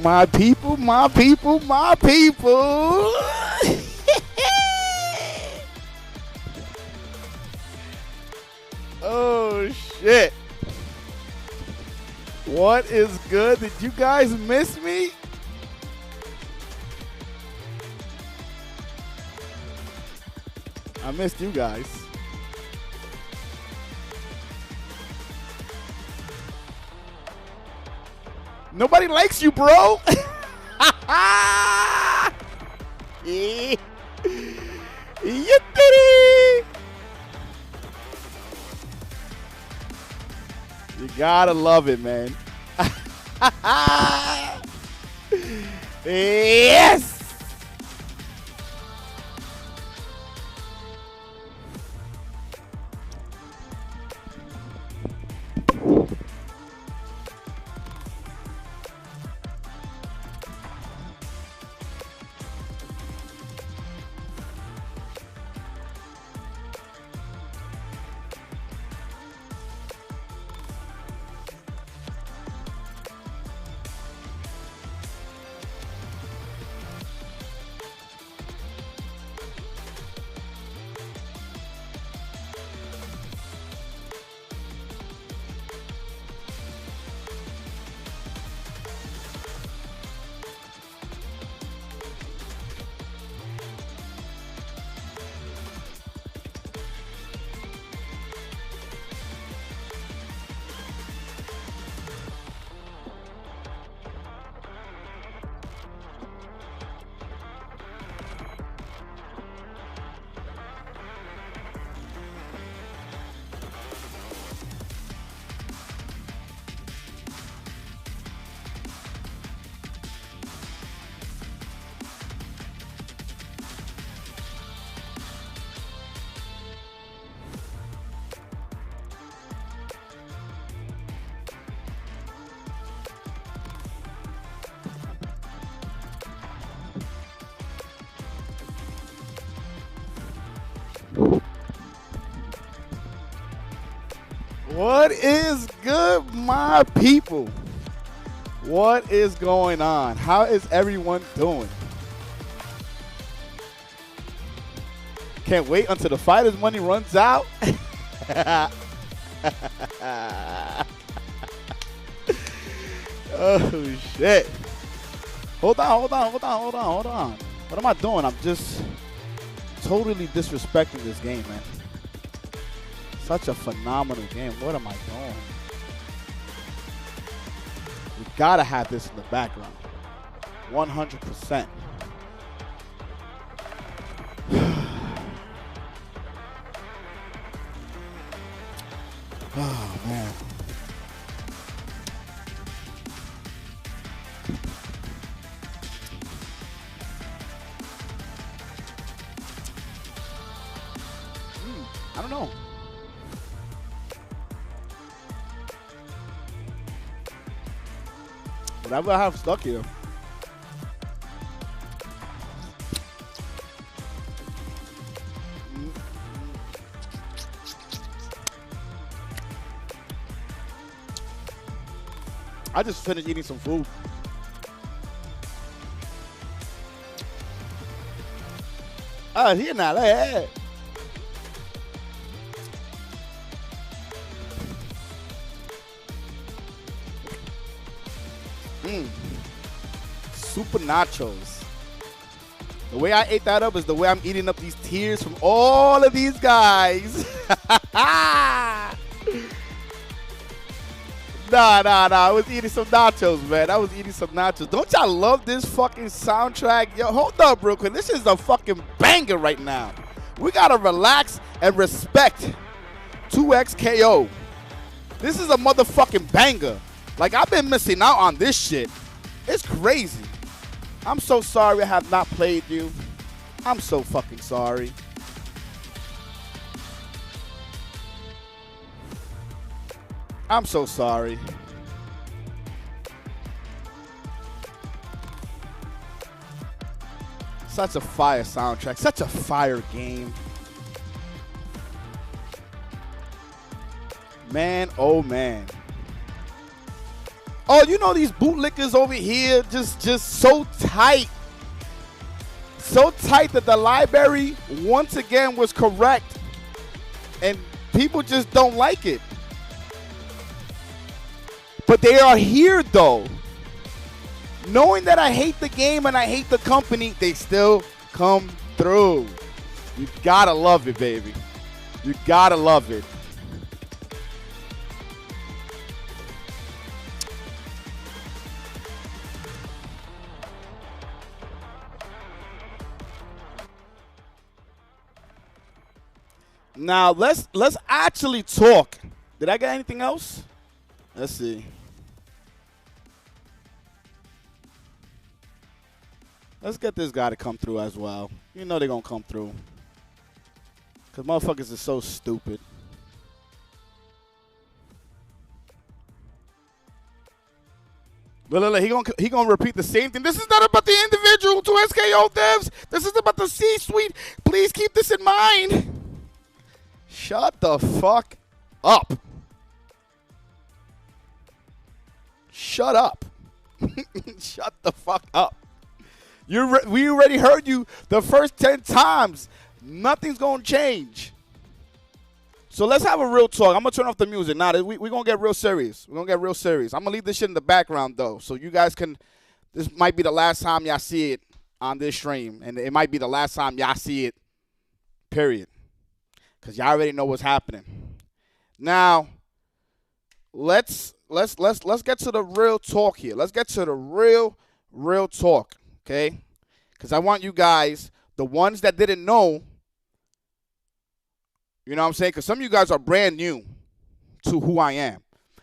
My people, my people, my people. Oh, shit. What is good? Did you guys miss me? I missed you guys. Nobody likes you, bro. Yeah. You did it. You gotta love it, man. Yes. What is good, my people? What is going on? How is everyone doing? Can't wait until the fighters' money runs out. Oh, shit. Hold on. What am I doing? I'm just totally disrespecting this game, man. Such a phenomenal game. What am I doing? We gotta have this in the background. 100%. Oh, man. I don't know. Whatever I have stuck here. I just finished eating some food. Oh, here now, look at that. Super nachos. The way I ate that up is the way I'm eating up these tears from all of these guys. Nah, Nah. I was eating some nachos, man. I was eating some nachos. Don't y'all love this fucking soundtrack? Yo, hold up real quick. This is a fucking banger right now. We gotta relax and respect 2XKO. This is a motherfucking banger. Like, I've been missing out on this shit. It's crazy. I'm so sorry I have not played you. I'm so fucking sorry. I'm so sorry. Such a fire soundtrack. Such a fire game. Man, oh man. Oh, you know these bootlickers over here just so tight. So tight that the library once again was correct. And people just don't like it. But they are here though. Knowing that I hate the game and I hate the company, they still come through. You gotta love it, baby. You gotta love it. Now let's actually talk. Did I get anything else? Let's see. Let's get this guy to come through as well. You know they're gonna come through. Cause motherfuckers are so stupid. Look, he gonna repeat the same thing. This is not about the individual 2XKO devs. This is about the C-suite. Please keep this in mind. Shut the fuck up. Shut up. Shut the fuck up. We already heard you the first 10 times. Nothing's going to change. So let's have a real talk. I'm going to turn off the music. Now, we're going to get real serious. We're going to get real serious. I'm going to leave this shit in the background, though, so you guys can – this might be the last time y'all see it on this stream, and it might be the last time y'all see it, period, because y'all already know what's happening. Now, let's get to the real talk here. Let's get to the real talk, okay? Because I want you guys, the ones that didn't know, you know what I'm saying? Because some of you guys are brand new to who I am.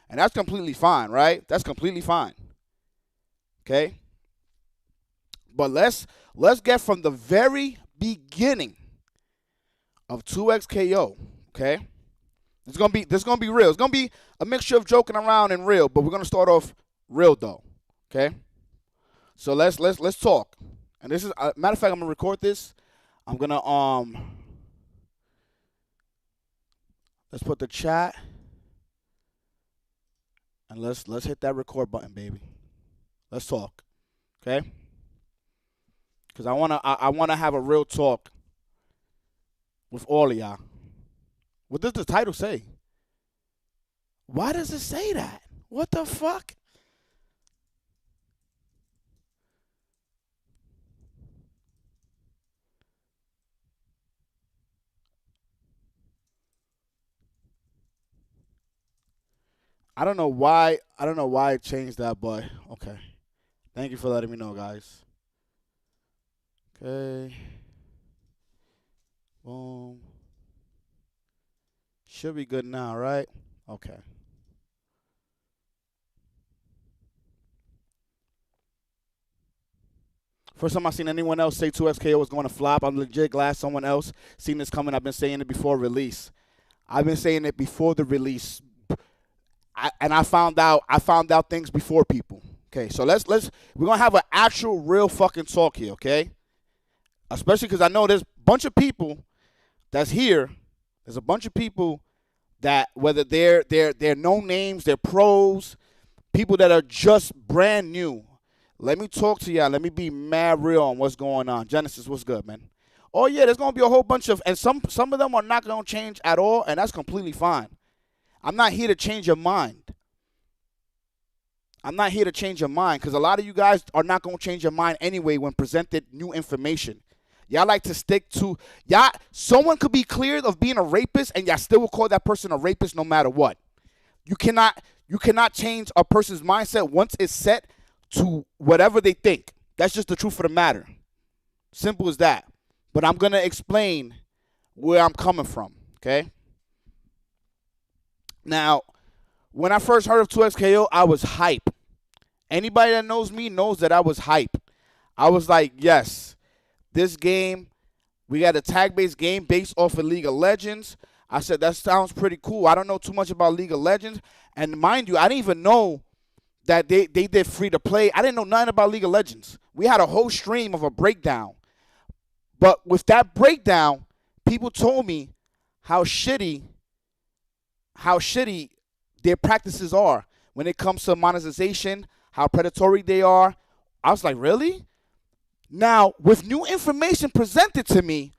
And that's completely fine, right? That's completely fine. Okay? But let's get from the very beginning of 2XKO, okay? This is gonna be real. It's gonna be a mixture of joking around and real, but we're gonna start off real though. Okay? So let's talk. And this is matter of fact, I'm gonna record this. I'm gonna let's put the chat and let's hit that record button, baby. Let's talk. Okay? Because I wanna have a real talk with all of y'all. What does the title say? Why does it say that? What the fuck? I don't know why it changed that, but okay. Thank you for letting me know, guys. Okay. Boom. Should be good now, right? Okay. First time I seen anyone else say 2XKO was going to flop, I'm legit glad someone else seen this coming. I've been saying it before release. I've been saying it before the release. I found out things before people. Okay, so we're gonna have an actual real fucking talk here, okay? Especially because I know there's a bunch of people that's here. There's a bunch of people that whether they're no names, they're pros, people that are just brand new. Let me talk to y'all. Let me be mad real on what's going on. Genesis, what's good, man? Oh yeah, there's gonna be a whole bunch of, and some of them are not gonna change at all, and that's completely fine. I'm not here to change your mind. I'm not here to change your mind because a lot of you guys are not going to change your mind anyway when presented new information. Y'all like to stick to, someone could be cleared of being a rapist and y'all still will call that person a rapist no matter what. You cannot, You cannot change a person's mindset once it's set to whatever they think. That's just the truth of the matter. Simple as that. But I'm going to explain where I'm coming from, okay? Now, when I first heard of 2XKO, I was hype. Anybody that knows me knows that I was hype. I was like, yes, this game, we got a tag-based game based off of League of Legends. I said, that sounds pretty cool. I don't know too much about League of Legends. And mind you, I didn't even know that they did free-to-play. I didn't know nothing about League of Legends. We had a whole stream of a breakdown. But with that breakdown, people told me how shitty their practices are when it comes to monetization, how predatory they are. I was like, really? Now, with new information presented to me,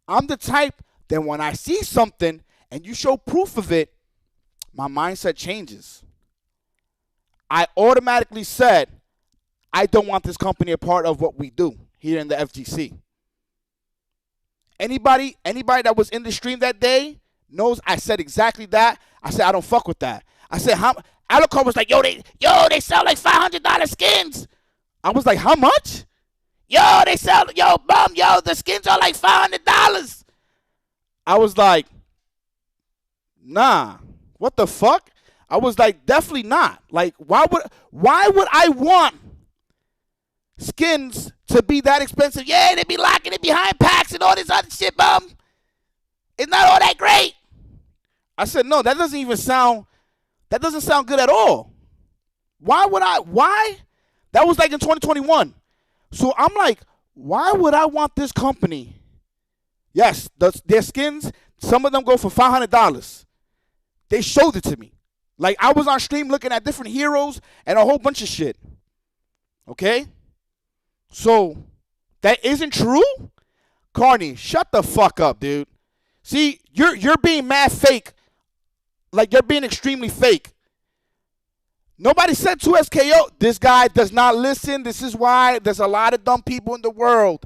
I'm the type that when I see something and you show proof of it, my mindset changes. I automatically said, I don't want this company a part of what we do here in the FGC. Anybody that was in the stream that day knows I said exactly that. I said, I don't fuck with that. I said, Alucard was like, they sell like $500 skins. I was like, how much? They sell, the skins are like $500. I was like, nah, what the fuck? I was like, definitely not. Like, why would I want skins to be that expensive? Yeah, they be locking it behind packs and all this other shit, bum. It's not all that great. I said, no, that doesn't sound good at all. Why? That was like in 2021. So I'm like, why would I want this company? Yes, their skins, some of them go for $500. They showed it to me. Like, I was on stream looking at different heroes and a whole bunch of shit. Okay? So, that isn't true? Carney, shut the fuck up, dude. See, you're being mad fake. Like, you're being extremely fake. Nobody said 2XKO. This guy does not listen. This is why there's a lot of dumb people in the world.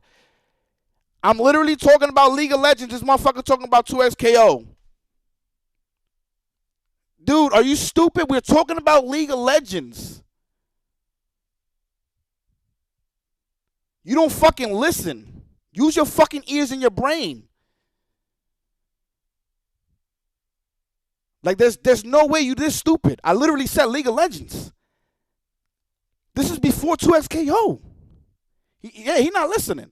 I'm literally talking about League of Legends. This motherfucker talking about 2XKO. Dude, are you stupid? We're talking about League of Legends. You don't fucking listen. Use your fucking ears and your brain. Like, there's no way you this stupid. I literally said League of Legends. This is before 2XKO. He not listening.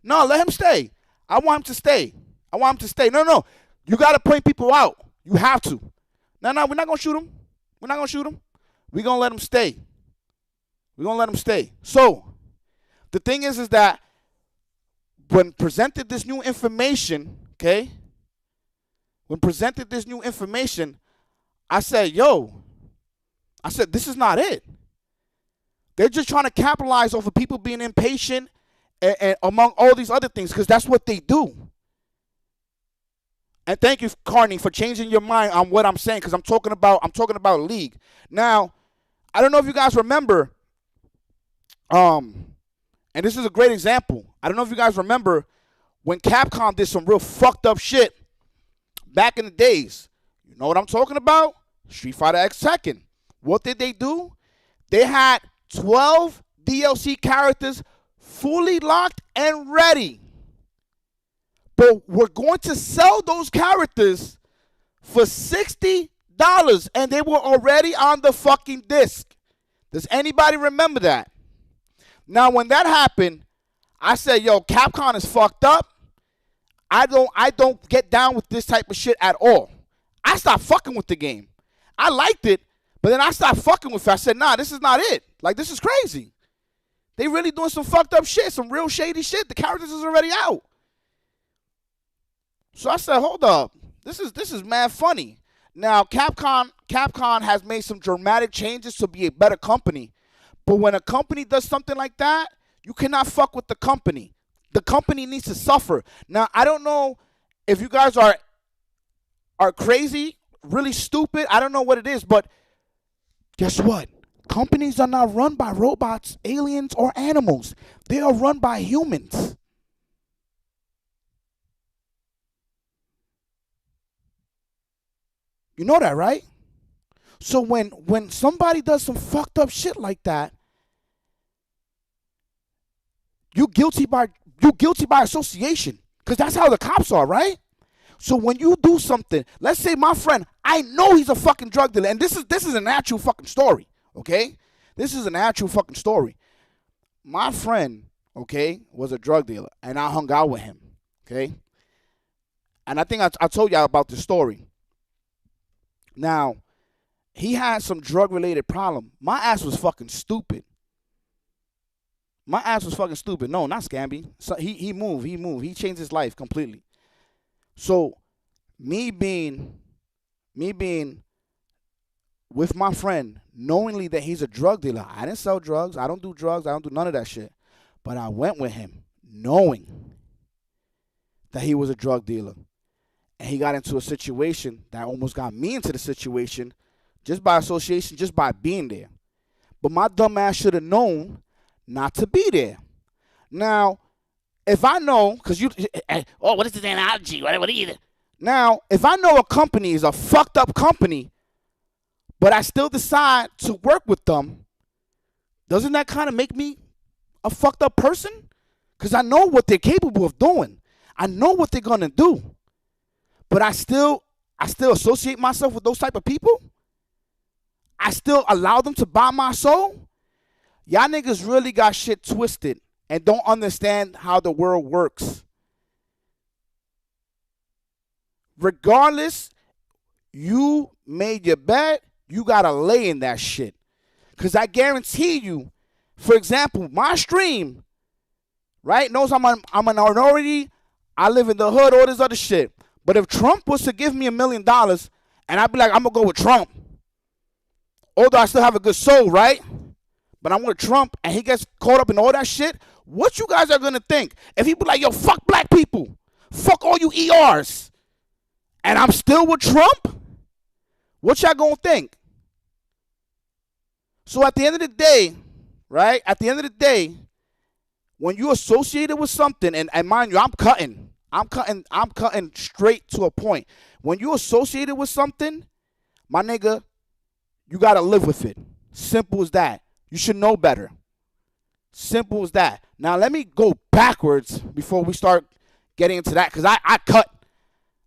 No, let him stay. I want him to stay. No. You got to point people out. You have to. No, we're not going to shoot him. We're not going to shoot him. We're going to let him stay. So, the thing is that when presented this new information, okay, I said, this is not it. They're just trying to capitalize off of people being impatient and among all these other things, because that's what they do. And thank you, Carney, for changing your mind on what I'm saying, because I'm talking about League. Now, I don't know if you guys remember, and this is a great example. I don't know if you guys remember when Capcom did some real fucked up shit back in the days. You know what I'm talking about? Street Fighter X Tekken. What did they do? They had 12 DLC characters fully locked and ready. But we're going to sell those characters for $60, and they were already on the fucking disc. Does anybody remember that? Now, when that happened, I said, Capcom is fucked up. I don't get down with this type of shit at all. I stopped fucking with the game. I liked it, but then I stopped fucking with it. I said, nah, this is not it. Like, this is crazy. They really doing some fucked up shit, some real shady shit. The characters is already out. So I said, hold up. This is mad funny. Now, Capcom has made some dramatic changes to be a better company. But when a company does something like that, you cannot fuck with the company. The company needs to suffer. Now, I don't know if you guys are crazy, really stupid. I don't know what it is, but guess what? Companies are not run by robots, aliens, or animals. They are run by humans. You know that, right? So when somebody does some fucked up shit like that, you guilty by association, because that's how the cops are, right? So when you do something, let's say my friend, I know he's a fucking drug dealer, and this is an actual fucking story, okay? This is an actual fucking story. My friend, okay, was a drug dealer, and I hung out with him, okay? And I think I told y'all about this story. Now, he had some drug-related problem. My ass was fucking stupid. My ass was fucking stupid. No, not Scamby. So he moved. He changed his life completely. So, me being with my friend, knowingly that he's a drug dealer. I didn't sell drugs. I don't do drugs. I don't do none of that shit. But I went with him knowing that he was a drug dealer. And he got into a situation that almost got me into the situation just by association, just by being there. But my dumb ass should have known not to be there. Now, if I know, because what is this analogy? What are you? Now, if I know a company is a fucked up company, but I still decide to work with them, doesn't that kind of make me a fucked up person? Because I know what they're capable of doing. I know what they're going to do. But I still associate myself with those type of people? I still allow them to buy my soul? Y'all niggas really got shit twisted and don't understand how the world works. Regardless, you made your bet, you got to lay in that shit. Because I guarantee you, for example, my stream, right, knows I'm a minority, I live in the hood, all this other shit. But if Trump was to give me $1 million, and I'd be like, I'm going to go with Trump. Although I still have a good soul, right? But I'm with Trump, and he gets caught up in all that shit. What you guys are going to think? If he be like, yo, fuck black people. Fuck all you ERs. And I'm still with Trump? What y'all going to think? So at the end of the day, right? At the end of the day, when you associated with something, and mind you, I'm cutting straight to a point. When you associated with something, my nigga, you got to live with it. Simple as that. You should know better. Simple as that. Now, let me go backwards before we start getting into that, because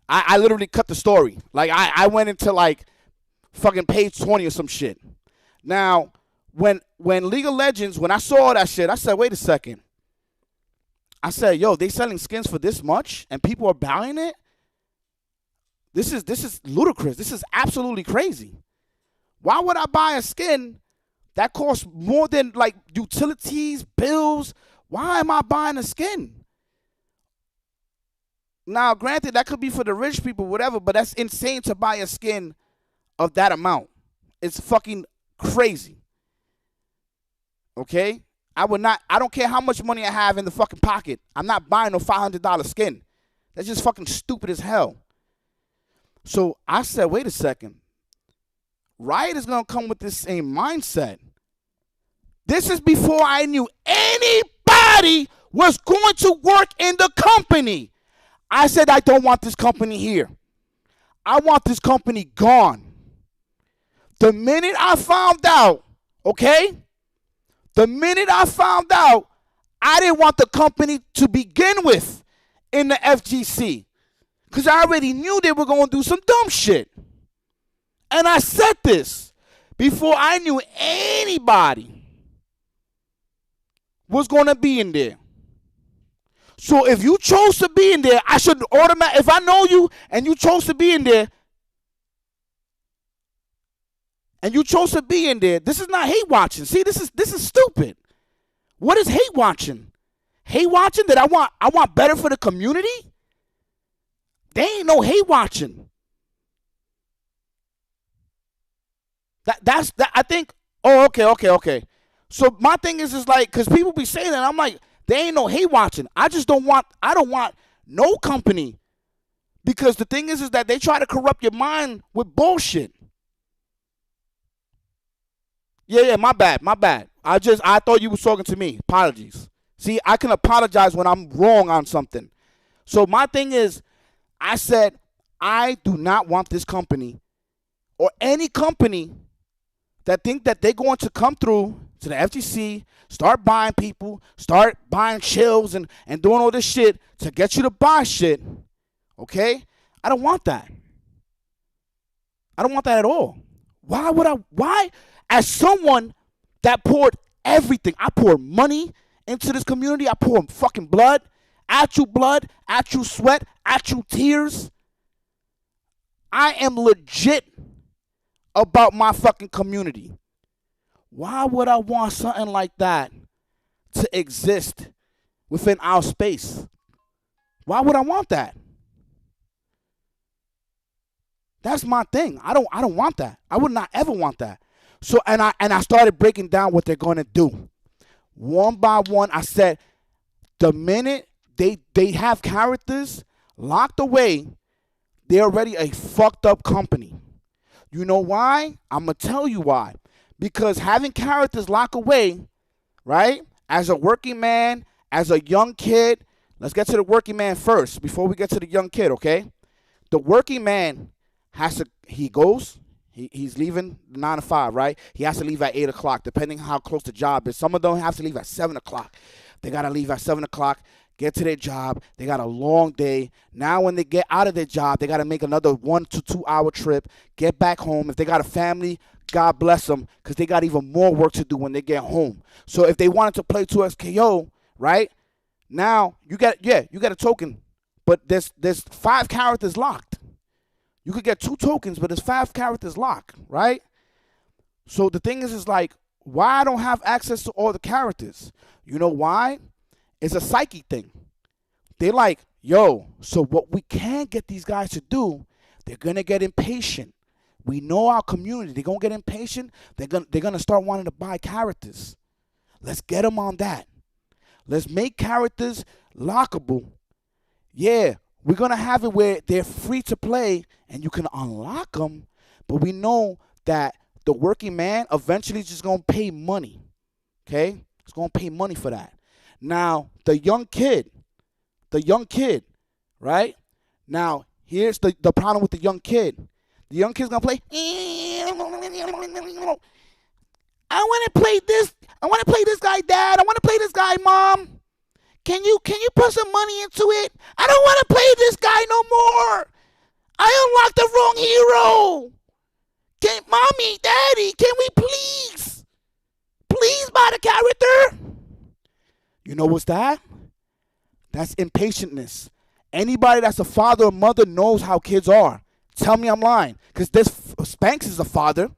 I literally cut the story. Like, I went into, like, fucking page 20 or some shit. Now, when League of Legends, when I saw that shit, I said, wait a second. I said, yo, they selling skins for this much and people are buying it? This is ludicrous. This is absolutely crazy. Why would I buy a skin that costs more than, like, utilities, bills? Why am I buying a skin? Now, granted, that could be for the rich people, whatever, but that's insane to buy a skin of that amount. It's fucking crazy. Okay? I don't care how much money I have in the fucking pocket. I'm not buying no $500 skin. That's just fucking stupid as hell. So I said, wait a second. Riot is going to come with this same mindset. This is before I knew anybody was going to work in the company. I said, I don't want this company here. I want this company gone. The minute I found out, okay? The minute I found out, I didn't want the company to begin with in the FGC. Because I already knew they were going to do some dumb shit. And I said this before I knew anybody was going to be in there. So if you chose to be in there, I should automatically, if I know you and you chose to be in there, this is not hate watching. See, this is stupid. What is hate watching? Hate watching that I want better for the community? They ain't no hate watching. That's I think, oh, okay. So my thing is like, because people be saying that, I'm like, they ain't no hate watching. I don't want no company. Because the thing is that they try to corrupt your mind with bullshit. Yeah, my bad. I thought you was talking to me. Apologies. See, I can apologize when I'm wrong on something. So my thing is, I said, I do not want this company or any company that think that they're going to come through to the FGC, start buying people, start buying chills and doing all this shit to get you to buy shit, okay? I don't want that. I don't want that at all. Why? As someone that poured everything, I poured money into this community, I poured fucking blood, actual sweat, actual tears. I am legit about my fucking community. Why would I want something like that to exist within our space? Why would I want that? That's my thing. I don't want that. I would not ever want that. So and I started breaking down what they're going to do. One by one, I said the minute they have characters locked away, they're already a fucked up company. You know why? I'm going to tell you why. Because having characters locked away, right, as a working man, as a young kid, let's get to the working man first before we get to the young kid, okay? The working man he's leaving 9 to 5, right? He has to leave at 8 o'clock, depending how close the job is. Some of them have to leave at 7 o'clock. They got to leave at 7 o'clock, get to their job. They got a long day. Now when they get out of their job, they got to make another 1 to 2 hour trip, get back home. If they got a family, God bless them, because they got even more work to do when they get home. So if they wanted to play 2XKO, right, now you get a token, but there's 5 characters locked. You could get 2 tokens, but there's 5 characters locked, right? So the thing is like, why I don't have access to all the characters? You know why? It's a psyche thing. They like, yo, so what we can get these guys to do, they're going to get impatient. We know our community. They're going to get impatient. They're gonna start wanting to buy characters. Let's get them on that. Let's make characters lockable. Yeah, we're going to have it where they're free to play and you can unlock them, but we know that the working man eventually is just going to pay money, okay? It's going to pay money for that. Now, the young kid, right? Now, here's the problem with the young kid. The young kid's going to play, I want to play this. I want to play this guy, Dad. I want to play this guy, Mom. Can you put some money into it? I don't want to play this guy no more. I unlocked the wrong hero. Mommy, Daddy, can we please buy the character? You know what's that? That's impatientness. Anybody that's a father or mother knows how kids are. Tell me I'm lying. Because Spanx is a father.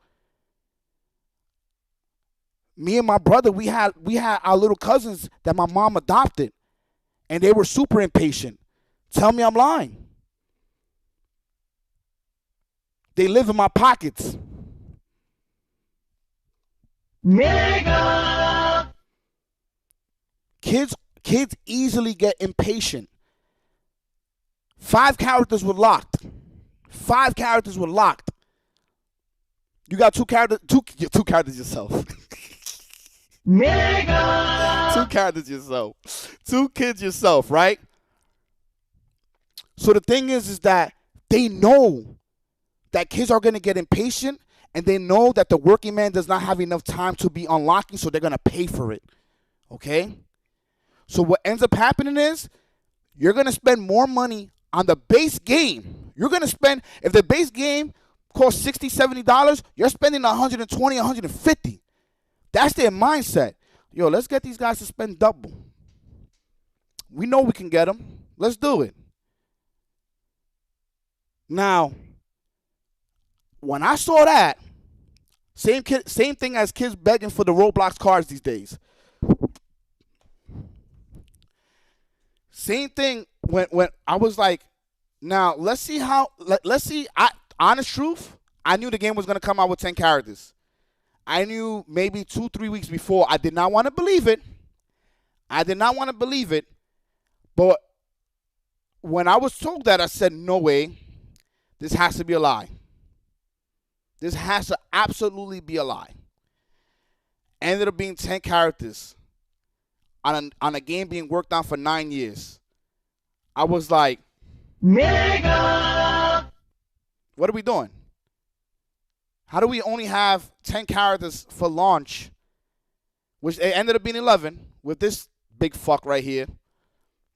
Me and my brother, we had our little cousins that my mom adopted. And they were super impatient. Tell me I'm lying. They live in my pockets. Nigga! Kids easily get impatient. 5 characters were locked. You got 2 characters. Two characters yourself. Nigga! 2 characters yourself. 2 kids yourself, right? So the thing is that they know that kids are going to get impatient, and they know that the working man does not have enough time to be unlocking, so they're going to pay for it, okay? So what ends up happening is you're going to spend more money on the base game. You're going to spend, if the base game costs $60, $70, you're spending $120, $150. That's their mindset. Yo, let's get these guys to spend double. We know we can get them. Let's do it. Now, when I saw that, same thing as kids begging for the Roblox cards these days. Same thing when I was like, now let's see. Honest truth, I knew the game was going to come out with 10 characters. I knew maybe 2-3 weeks before. I did not want to believe it. But when I was told that, I said, no way. This has to be a lie. This has to absolutely be a lie. Ended up being 10 characters on a game being worked on for 9 years. I was like, nigga! What are we doing? How do we only have 10 characters for launch, which it ended up being 11 with this big fuck right here.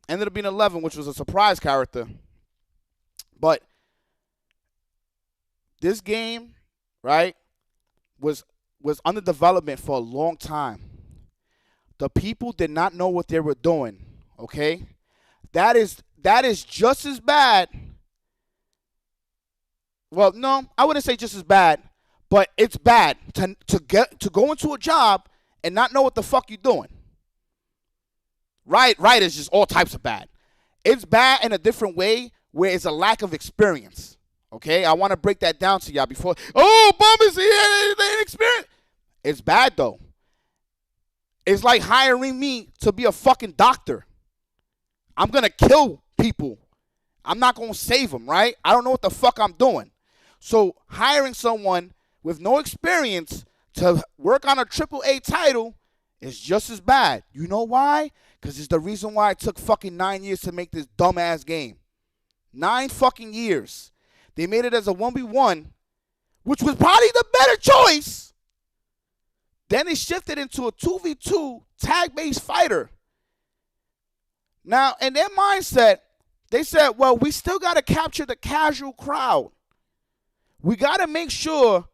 Ended up being 11, which was a surprise character. But this game, right, was under development for a long time. The people did not know what they were doing, okay? That is just as bad. Well, no, I wouldn't say just as bad, but it's bad to go into a job and not know what the fuck you're doing. Right is just all types of bad. It's bad in a different way where it's a lack of experience. Okay, I want to break that down to y'all before. Oh, Bum is here, they ain't experience. It's bad though. It's like hiring me to be a fucking doctor. I'm gonna kill people. I'm not gonna save them, right? I don't know what the fuck I'm doing. So hiring someone with no experience to work on a AAA title is just as bad. You know why? Because it's the reason why it took fucking 9 years to make this dumbass game. 9 fucking years. They made it as a 1v1, which was probably the better choice. Then they shifted into a 2v2 tag-based fighter. Now, in their mindset, they said, well, we still got to capture the casual crowd. We got to make sure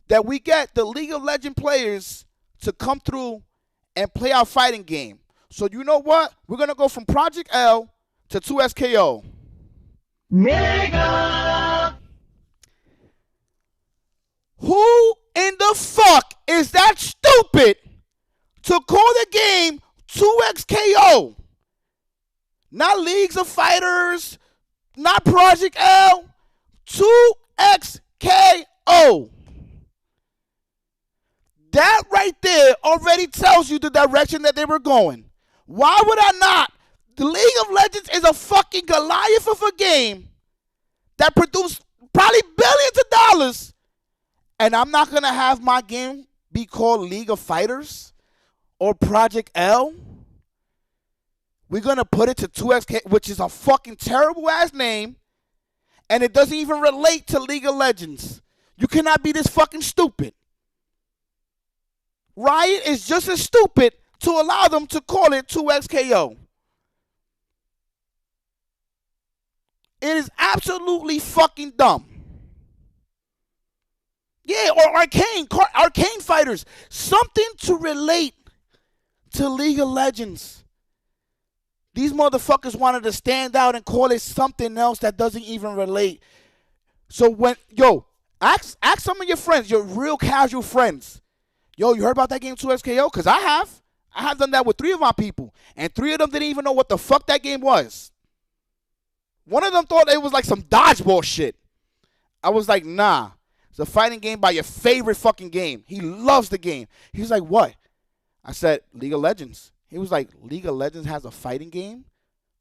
that we get the League of Legends players to come through and play our fighting game. So you know what? We're going to go from Project L to 2SKO. Nigga! Who in the fuck is that stupid to call the game 2XKO? Not Leagues of Fighters, not Project L, 2XKO. That right there already tells you the direction that they were going. Why would I not? The League of Legends is a fucking Goliath of a game that produced probably billions of dollars, and I'm not going to have my game be called League of Fighters or Project L. We're going to put it to 2XK, which is a fucking terrible-ass name, and it doesn't even relate to League of Legends. You cannot be this fucking stupid. Riot is just as stupid to allow them to call it 2XKO. It is absolutely fucking dumb. Yeah, or Arcane Fighters. Something to relate to League of Legends. These motherfuckers wanted to stand out and call it something else that doesn't even relate. So ask some of your friends, your real casual friends. Yo, you heard about that game 2XKO? Because I have. I have done that with 3 of my people. And 3 of them didn't even know what the fuck that game was. One of them thought it was like some dodgeball shit. I was like, nah. It's a fighting game by your favorite fucking game. He loves the game. He was like, what? I said, League of Legends. He was like, League of Legends has a fighting game?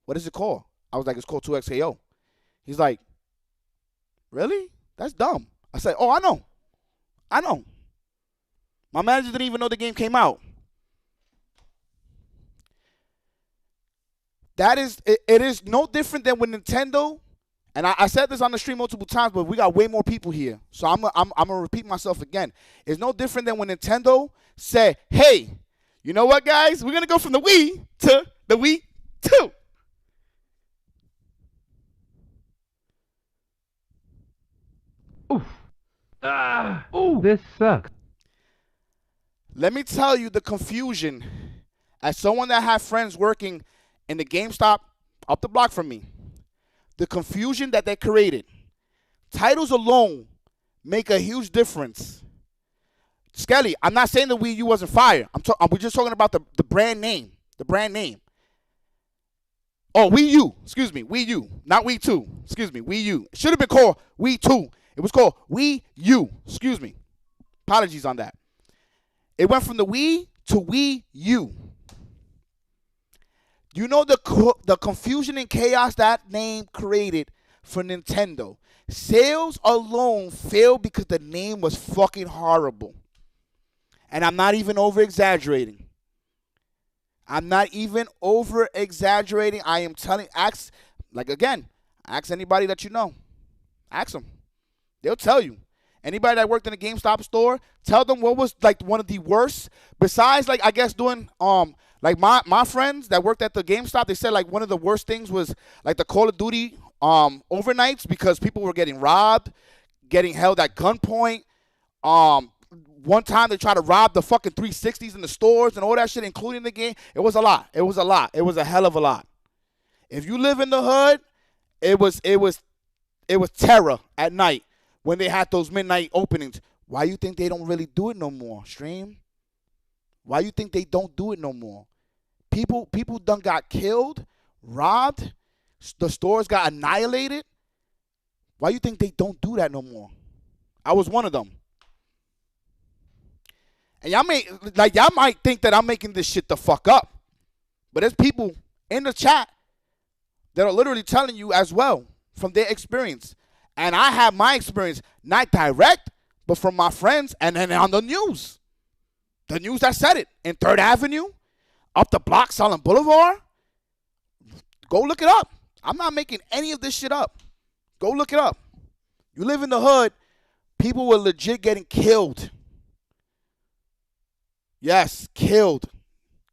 What is it called? I was like, it's called 2XKO. He's like, really? That's dumb. I said, oh, I know. My manager didn't even know the game came out. It is no different than when Nintendo, and I said this on the stream multiple times, but we got way more people here. So I'm gonna repeat myself again. It's no different than when Nintendo said, hey, you know what, guys? We're gonna go from the Wii to the Wii 2. Ooh, this sucks. Let me tell you the confusion. As someone that had friends working in the GameStop up the block from me, the confusion that they created. Titles alone make a huge difference. Skelly, I'm not saying the Wii U wasn't fire. We're just talking about the brand name. The brand name. Oh, Wii U. Excuse me. Wii U. Not Wii 2. Excuse me. Wii U. It should have been called Wii 2. It was called Wii U. Excuse me. Apologies on that. It went from the Wii to Wii U. You know the confusion and chaos that name created for Nintendo. Sales alone failed because the name was fucking horrible. And I'm not even over-exaggerating. I am telling, ask anybody that you know. Ask them. They'll tell you. Anybody that worked in a GameStop store, tell them what was like one of the worst. Besides, like I guess doing like my friends that worked at the GameStop, they said like one of the worst things was like the Call of Duty overnights because people were getting robbed, getting held at gunpoint. One time they tried to rob the fucking 360s in the stores and all that shit, including the game. It was a lot. It was a lot. It was a hell of a lot. If you live in the hood, it was terror at night when they had those midnight openings. Why you think they don't really do it no more, Stream? Why you think they don't do it no more? People done got killed, robbed, the stores got annihilated. Why you think they don't do that no more? I was one of them. And y'all might think that I'm making this shit the fuck up. But there's people in the chat that are literally telling you as well from their experience. And I have my experience, not direct, but from my friends and then on the news. The news that said it. In 3rd Avenue, up the block, Solon Boulevard. Go look it up. I'm not making any of this shit up. Go look it up. You live in the hood, people were legit getting killed. Yes, killed.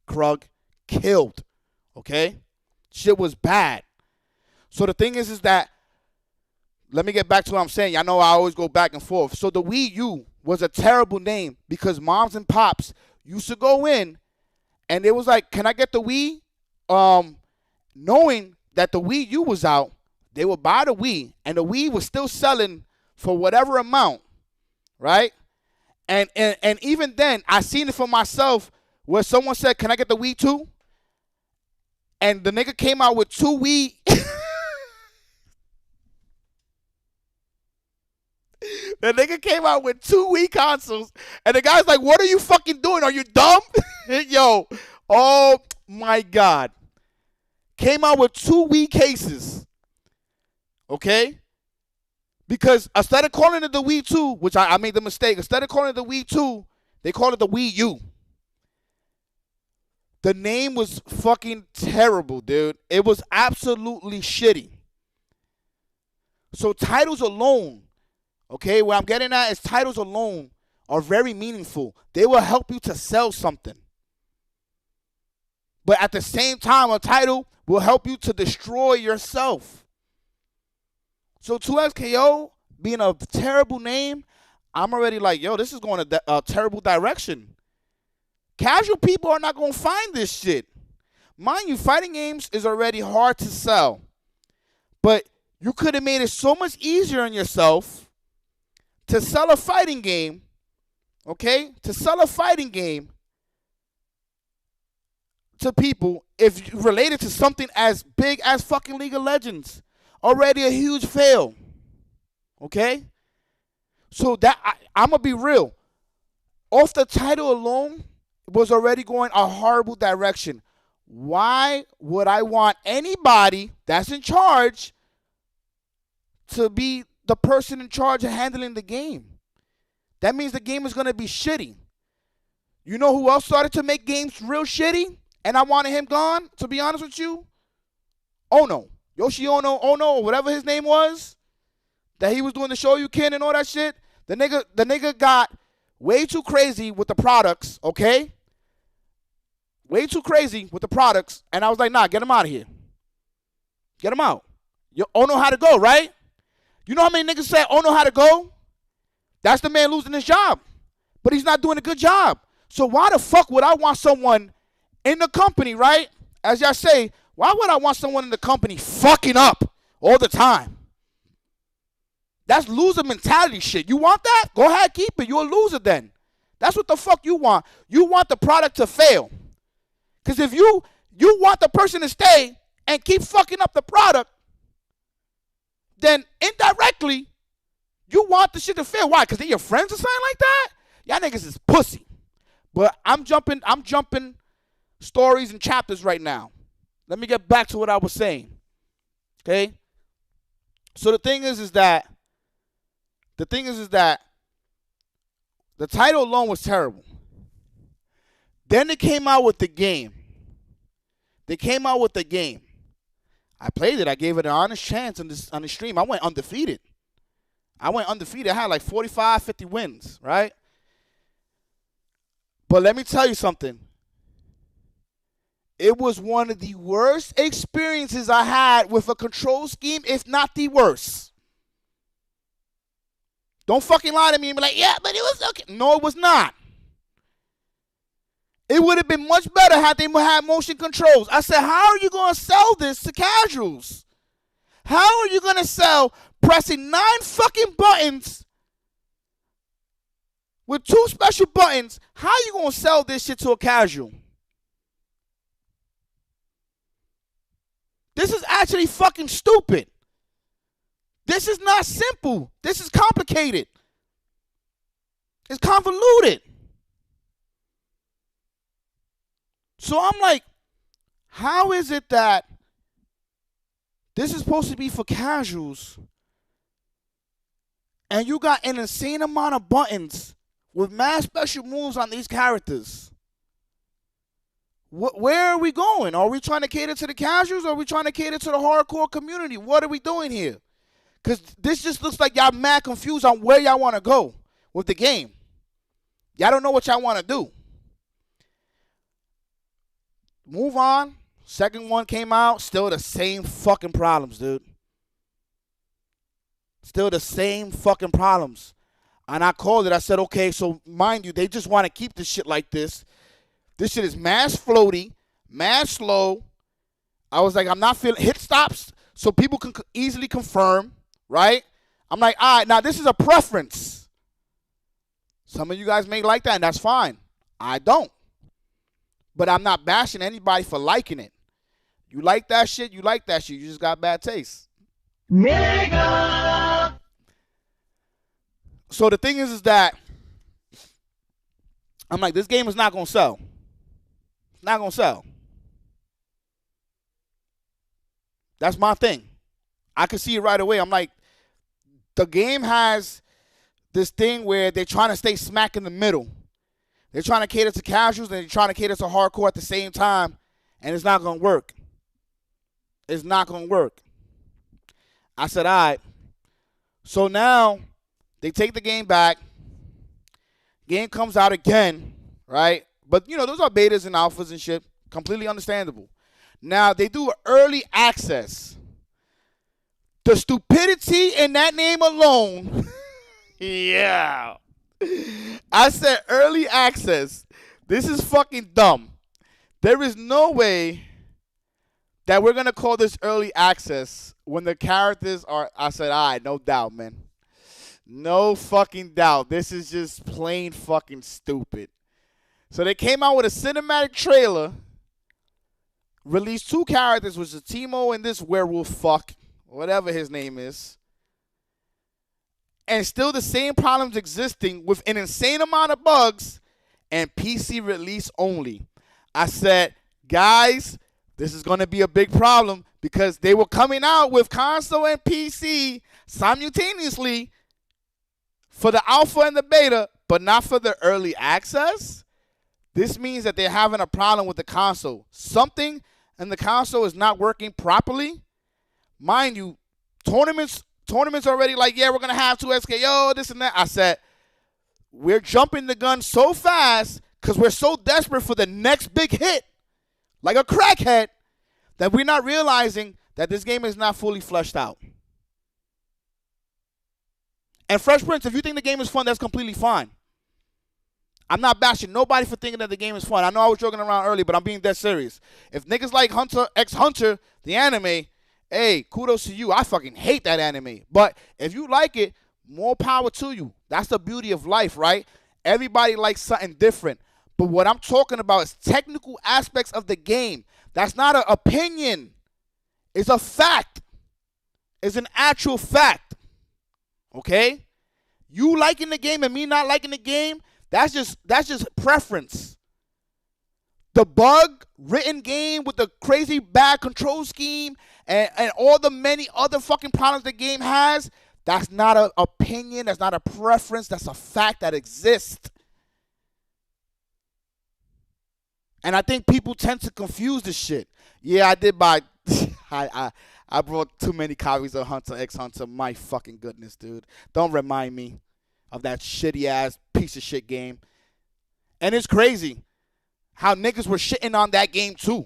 Krug, killed. Okay? Shit was bad. So the thing is that, let me get back to what I'm saying. Y'all know I always go back and forth. So the Wii U was a terrible name because moms and pops used to go in and it was like, can I get the Wii? Knowing that the Wii U was out, they would buy the Wii and the Wii was still selling for whatever amount, right? And even then, I seen it for myself where someone said, can I get the Wii too? And the nigga came out with 2 Wii. The nigga came out with 2 Wii consoles. And the guy's like, what are you fucking doing? Are you dumb? Yo, oh my God. Came out with 2 Wii cases. Okay? Because instead of calling it the Wii 2, which I made the mistake, instead of calling it the Wii 2, they called it the Wii U. The name was fucking terrible, dude. It was absolutely shitty. So titles alone, okay, what I'm getting at is titles alone are very meaningful. They will help you to sell something. But at the same time, a title will help you to destroy yourself. So 2XKO being a terrible name, I'm already like, yo, this is going a terrible direction. Casual people are not going to find this shit. Mind you, fighting games is already hard to sell. But you could have made it so much easier on yourself to sell a fighting game, okay? To sell a fighting game to people if related to something as big as fucking League of Legends. Already a huge fail. Okay? So that I'm going to be real. Off the title alone was already going a horrible direction. Why would I want anybody that's in charge to be the person in charge of handling the game? That means the game is going to be shitty. You know who else started to make games real shitty? And I wanted him gone, to be honest with you? Ono. Yoshi Ono, or whatever his name was, that he was doing the Shoryuken and all that shit. The nigga got way too crazy with the products, okay? Way too crazy with the products, and I was like, nah, get him out of here. Get him out. Ono had to go, right? You know how many niggas said Ono had to go? That's the man losing his job. But he's not doing a good job. So why the fuck would I want someone in the company, right? As y'all say, why would I want someone in the company fucking up all the time? That's loser mentality shit. You want that? Go ahead, keep it. You're a loser then. That's what the fuck you want. You want the product to fail. Because if you want the person to stay and keep fucking up the product, then indirectly, you want the shit to fail. Why? Because they're your friends or something like that? Y'all niggas is pussy. But I'm jumping stories and chapters right now. Let me get back to what I was saying. Okay? So the thing is that the title alone was terrible. Then they came out with the game. I played it. I gave it an honest chance on the stream. I went undefeated. I went undefeated. I had like 45, 50 wins, right? But let me tell you something. It was one of the worst experiences I had with a control scheme, if not the worst. Don't fucking lie to me and be like, yeah, but it was okay. No, it was not. It would have been much better had they had motion controls. I said, how are you going to sell this to casuals? How are you going to sell pressing 9 fucking buttons with 2 special buttons? How are you going to sell this shit to a casual? This is actually fucking stupid. This is not simple. This is complicated. It's convoluted. So I'm like, how is it that this is supposed to be for casuals and you got an insane amount of buttons with mad special moves on these characters? Where are we going? Are we trying to cater to the casuals or are we trying to cater to the hardcore community? What are we doing here? Because this just looks like y'all mad confused on where y'all want to go with the game. Y'all don't know what y'all want to do. Move on. Second one came out. Still the same fucking problems, dude. Still the same fucking problems. And I called it. I said, okay, so mind you, they just want to keep this shit like this. This shit is mass floaty, mass slow. I was like, I'm not feeling hit stops so people can easily confirm, right? I'm like, all right, now this is a preference. Some of you guys may like that, and that's fine. I don't. But I'm not bashing anybody for liking it. You like that shit, you like that shit. You just got bad taste. Nigga! So the thing is that I'm like, this game is not going to sell. Not going to sell. That's my thing. I can see it right away. I'm like, the game has this thing where they're trying to stay smack in the middle. They're trying to cater to casuals and they're trying to cater to hardcore at the same time, and it's not going to work. It's not going to work. I said, all right. So now they take the game back. Game comes out again, right? But, you know, those are betas and alphas and shit. Completely understandable. Now, they do early access. The stupidity in that name alone. Yeah. I said early access. This is fucking dumb. There is no way that we're going to call this early access when the characters are, I said, all right, no doubt, man. No fucking doubt. This is just plain fucking stupid. So they came out with a cinematic trailer, released 2 characters, which is Teemo and this werewolf fuck, whatever his name is. And still the same problems existing with an insane amount of bugs and PC release only. I said, guys, this is going to be a big problem because they were coming out with console and PC simultaneously for the alpha and the beta, but not for the early access. This means that they're having a problem with the console. Something in the console is not working properly. Mind you, tournaments already like, yeah, we're going to have 2 SKO, this and that. I said, we're jumping the gun so fast because we're so desperate for the next big hit, like a crackhead, that we're not realizing that this game is not fully fleshed out. And Fresh Prince, if you think the game is fun, that's completely fine. I'm not bashing nobody for thinking that the game is fun. I know I was joking around early, but I'm being dead serious. If niggas like Hunter x Hunter, the anime, hey, kudos to you. I fucking hate that anime. But if you like it, more power to you. That's the beauty of life, right? Everybody likes something different. But what I'm talking about is technical aspects of the game. That's not an opinion. It's a fact. It's an actual fact. Okay? You liking the game and me not liking the game, that's just preference. The bug-written game with the crazy bad control scheme and all the many other fucking problems the game has, that's not an opinion, that's not a preference, that's a fact that exists. And I think people tend to confuse this shit. Yeah, I did buy I I brought too many copies of Hunter x Hunter. My fucking goodness, dude. Don't remind me of that shitty ass piece of shit game. And it's crazy how niggas were shitting on that game too.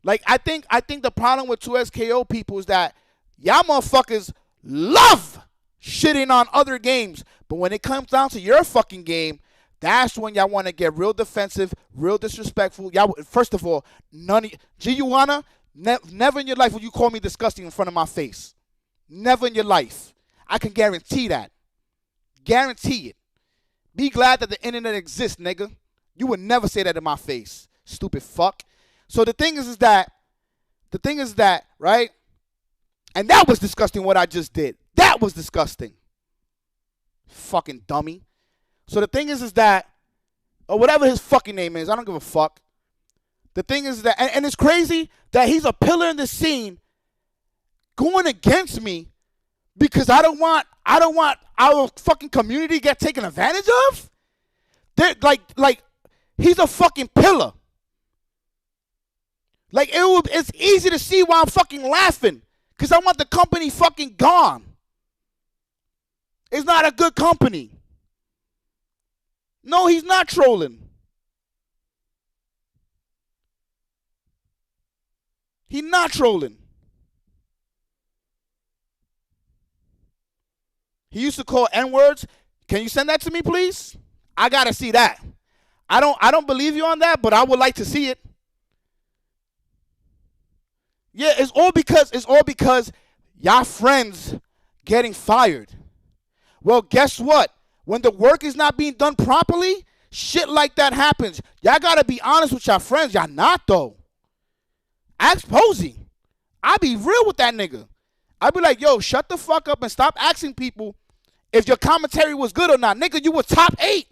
Like I think the problem with 2SKO people is that y'all motherfuckers love shitting on other games, but when it comes down to your fucking game, that's when y'all want to get real defensive, real disrespectful. Y'all, first of all, Giuana, never in your life will you call me disgusting in front of my face. Never in your life. I can guarantee that. Guarantee it. Be glad that the internet exists, nigga. You would never say that in my face, stupid fuck. So the thing is that, right? And that was disgusting what I just did. That was disgusting. Fucking dummy. So the thing is that, or whatever his fucking name is, I don't give a fuck. The thing is that, and it's crazy that he's a pillar in the scene going against me because I don't want our fucking community to get taken advantage of. They're like he's a fucking pillar. Like it's easy to see why I'm fucking laughing because I want the company fucking gone. It's not a good company. No, he's not trolling. He's not trolling. He used to call N-words. Can you send that to me, please? I gotta see that. I don't believe you on that, but I would like to see it. Yeah, it's all because y'all friends getting fired. Well, guess what? When the work is not being done properly, shit like that happens. Y'all gotta be honest with y'all friends. Y'all not though. Ask Posey. I be real with that nigga. I be like, yo, shut the fuck up and stop asking people if your commentary was good or not. Nigga, you were top 8.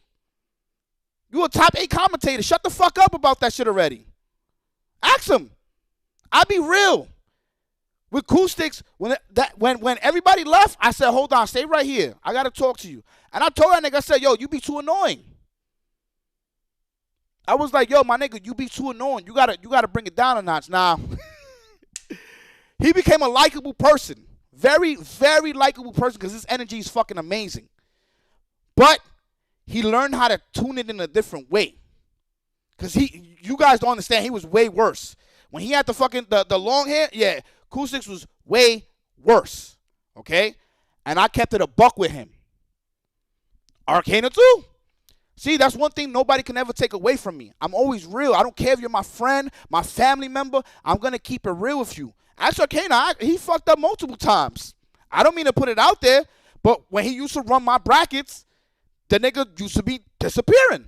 You a top 8 commentator. Shut the fuck up about that shit already. Ask him. I be real. With Cool Sticks, when everybody left, I said, hold on, stay right here. I got to talk to you. And I told that nigga, I said, yo, you be too annoying. I was like, yo, my nigga, you be too annoying. You gotta bring it down a notch. Now, he became a likable person. Very, very likable person because his energy is fucking amazing. But he learned how to tune it in a different way. Because you guys don't understand, he was way worse. When he had the fucking, the long hair, yeah, Cool Sticks was way worse. Okay? And I kept it a buck with him. Arcana too. See, that's one thing nobody can ever take away from me. I'm always real. I don't care if you're my friend, my family member. I'm going to keep it real with you. Actually, Arcana, he fucked up multiple times. I don't mean to put it out there, but when he used to run my brackets, the nigga used to be disappearing.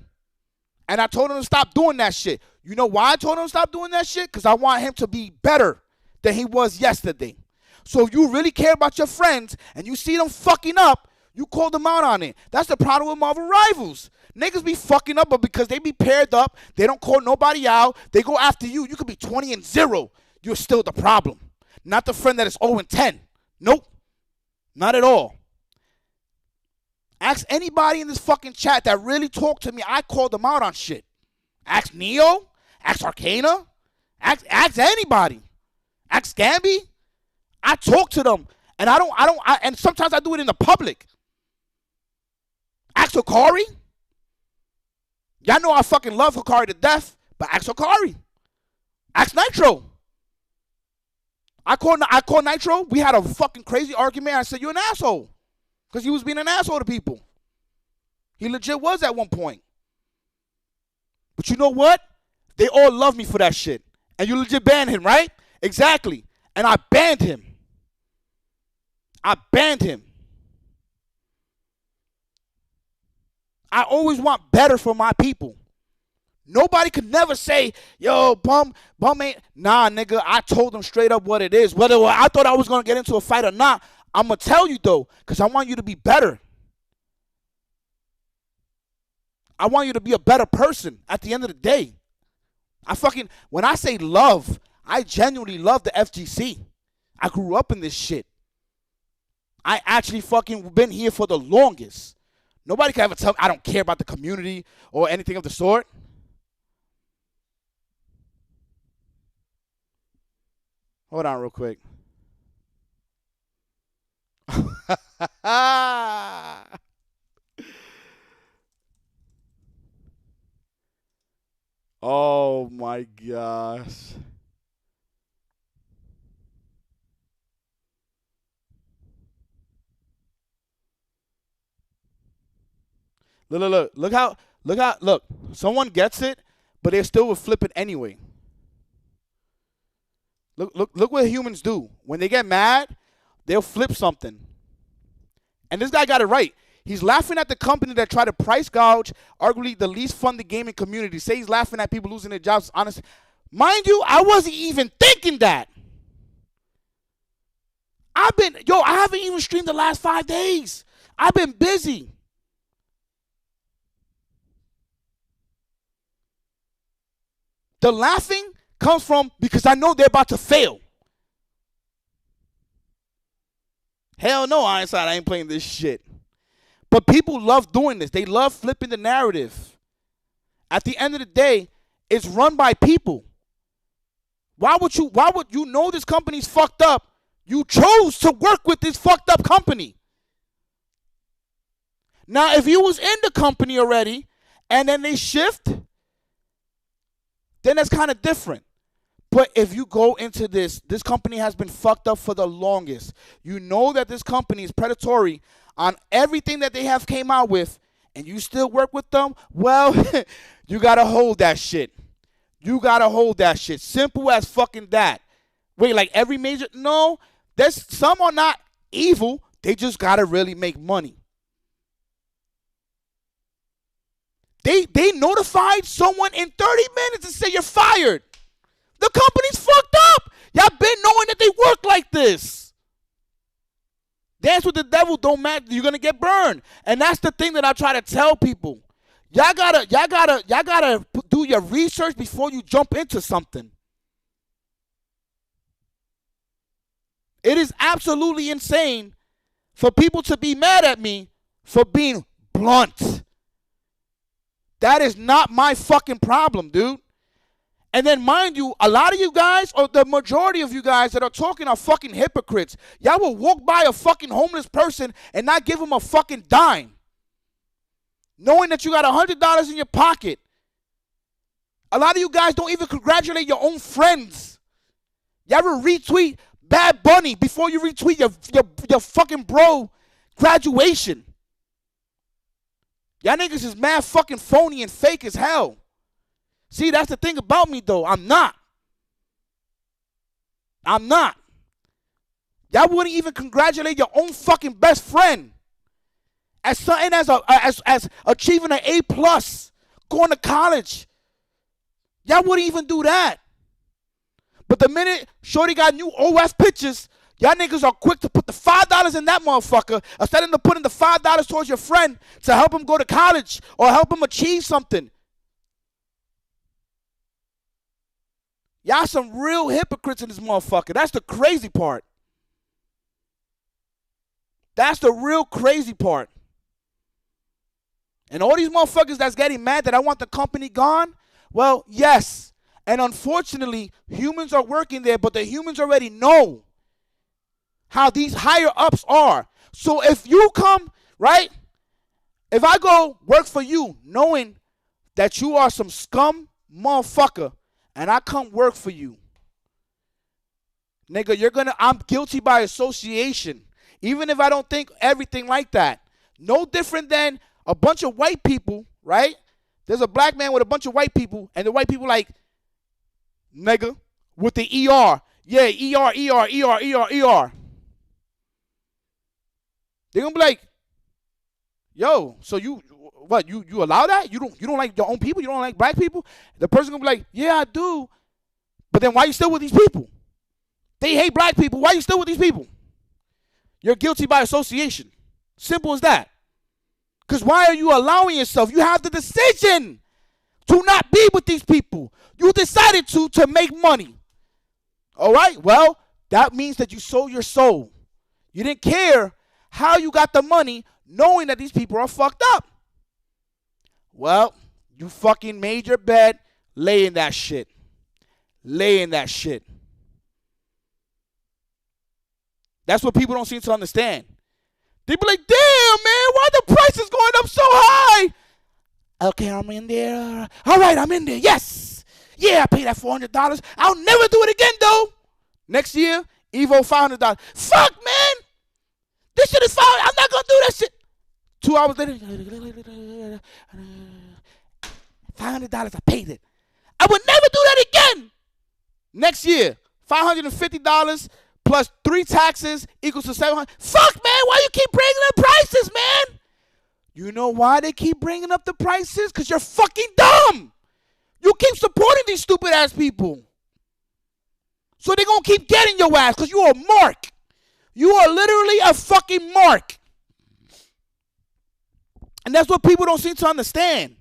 And I told him to stop doing that shit. You know why I told him to stop doing that shit? Because I want him to be better than he was yesterday. So if you really care about your friends and you see them fucking up, you call them out on it. That's the problem with Marvel Rivals. Niggas be fucking up, but because they be paired up, they don't call nobody out. They go after you. You could be 20-0. You're still the problem. Not the friend that is 0-10. Nope. Not at all. Ask anybody in this fucking chat that really talked to me. I called them out on shit. Ask Neo. Ask Arcana. Ask anybody. Ask Gamby. I talk to them. And and sometimes I do it in the public. Ask Hikari. Y'all know I fucking love Hikari to death, but ask Hikari. Ask Nitro. I called Nitro. We had a fucking crazy argument. I said, you're an asshole. Because he was being an asshole to people. He legit was at one point. But you know what? They all love me for that shit. And you legit banned him, right? Exactly. And I banned him. I banned him. I always want better for my people. Nobody could never say, yo, bum ain't. Nah, nigga, I told them straight up what it is. Whether I thought I was going to get into a fight or not, I'm going to tell you, though, because I want you to be better. I want you to be a better person at the end of the day. When I say love, I genuinely love the FGC. I grew up in this shit. I actually fucking been here for the longest. Nobody can ever tell me I don't care about the community or anything of the sort. Hold on real quick. Oh my gosh. Look. Someone gets it, but they still will flip it anyway. Look what humans do. When they get mad, they'll flip something. And this guy got it right. He's laughing at the company that tried to price gouge, arguably the least funded gaming community. Say he's laughing at people losing their jobs. Honestly, mind you, I wasn't even thinking that. I haven't even streamed the last 5 days. I've been busy. The laughing comes from because I know they're about to fail. Hell no, I ain't playing this shit. But people love doing this. They love flipping the narrative. At the end of the day, it's run by people. Why would you know this company's fucked up? You chose to work with this fucked up company. Now, if you was in the company already and then they shift, then that's kind of different. But if you go into this company has been fucked up for the longest. You know that this company is predatory on everything that they have came out with, and you still work with them, well, you got to hold that shit. You got to hold that shit. Simple as fucking that. Wait, like every major? No, some are not evil. They just got to really make money. They notified someone in 30 minutes and say you're fired. The company's fucked up. Y'all been knowing that they work like this. Dance with the devil don't matter. You're gonna get burned. And that's the thing that I try to tell people. Y'all gotta do your research before you jump into something. It is absolutely insane for people to be mad at me for being blunt. That is not my fucking problem, dude. And then, mind you, a lot of you guys, or the majority of you guys that are talking are fucking hypocrites. Y'all will walk by a fucking homeless person and not give him a fucking dime, knowing that you got $100 in your pocket. A lot of you guys don't even congratulate your own friends. Y'all will retweet Bad Bunny before you retweet your fucking bro graduation. Y'all niggas is mad fucking phony and fake as hell. See, that's the thing about me, though. I'm not. Y'all wouldn't even congratulate your own fucking best friend as something as achieving an A+, going to college. Y'all wouldn't even do that. But the minute Shorty got new OF pictures, y'all niggas are quick to put the $5 in that motherfucker instead of putting the $5 towards your friend to help him go to college or help him achieve something. Y'all some real hypocrites in this motherfucker. That's the crazy part. That's the real crazy part. And all these motherfuckers that's getting mad that I want the company gone, well, yes. And unfortunately, humans are working there, but the humans already know how these higher ups are. So if you come, right? If I go work for you knowing that you are some scum motherfucker, and I come work for you, nigga, I'm guilty by association. Even if I don't think everything like that. No different than a bunch of white people, right? There's a black man with a bunch of white people, and the white people like, nigga, with the ER. Yeah, ER. They're gonna be like, yo, so you allow that? You don't like your own people? You don't like black people? The person gonna be like, yeah, I do. But then why you still with these people? They hate black people. Why you still with these people? You're guilty by association. Simple as that. Because why are you allowing yourself? You have the decision to not be with these people. You decided to make money. All right? Well, that means that you sold your soul. You didn't care how you got the money knowing that these people are fucked up. Well, you fucking made your bed. Lay in that shit. Lay in that shit. That's what people don't seem to understand. They be like, damn, man, why the price is going up so high? Okay, I'm in there. All right, I'm in there. Yes. Yeah, I paid that $400. I'll never do it again, though. Next year, Evo $500. Fuck, man. This shit is fine. I'm not going to do that shit. 2 hours later, $500, I paid it. I would never do that again. Next year, $550 plus 3 taxes equals to $700. Fuck, man, why you keep bringing up prices, man? You know why they keep bringing up the prices? Because you're fucking dumb. You keep supporting these stupid ass people. So they're going to keep getting your ass because you are a mark. You are literally a fucking mark. And that's what people don't seem to understand.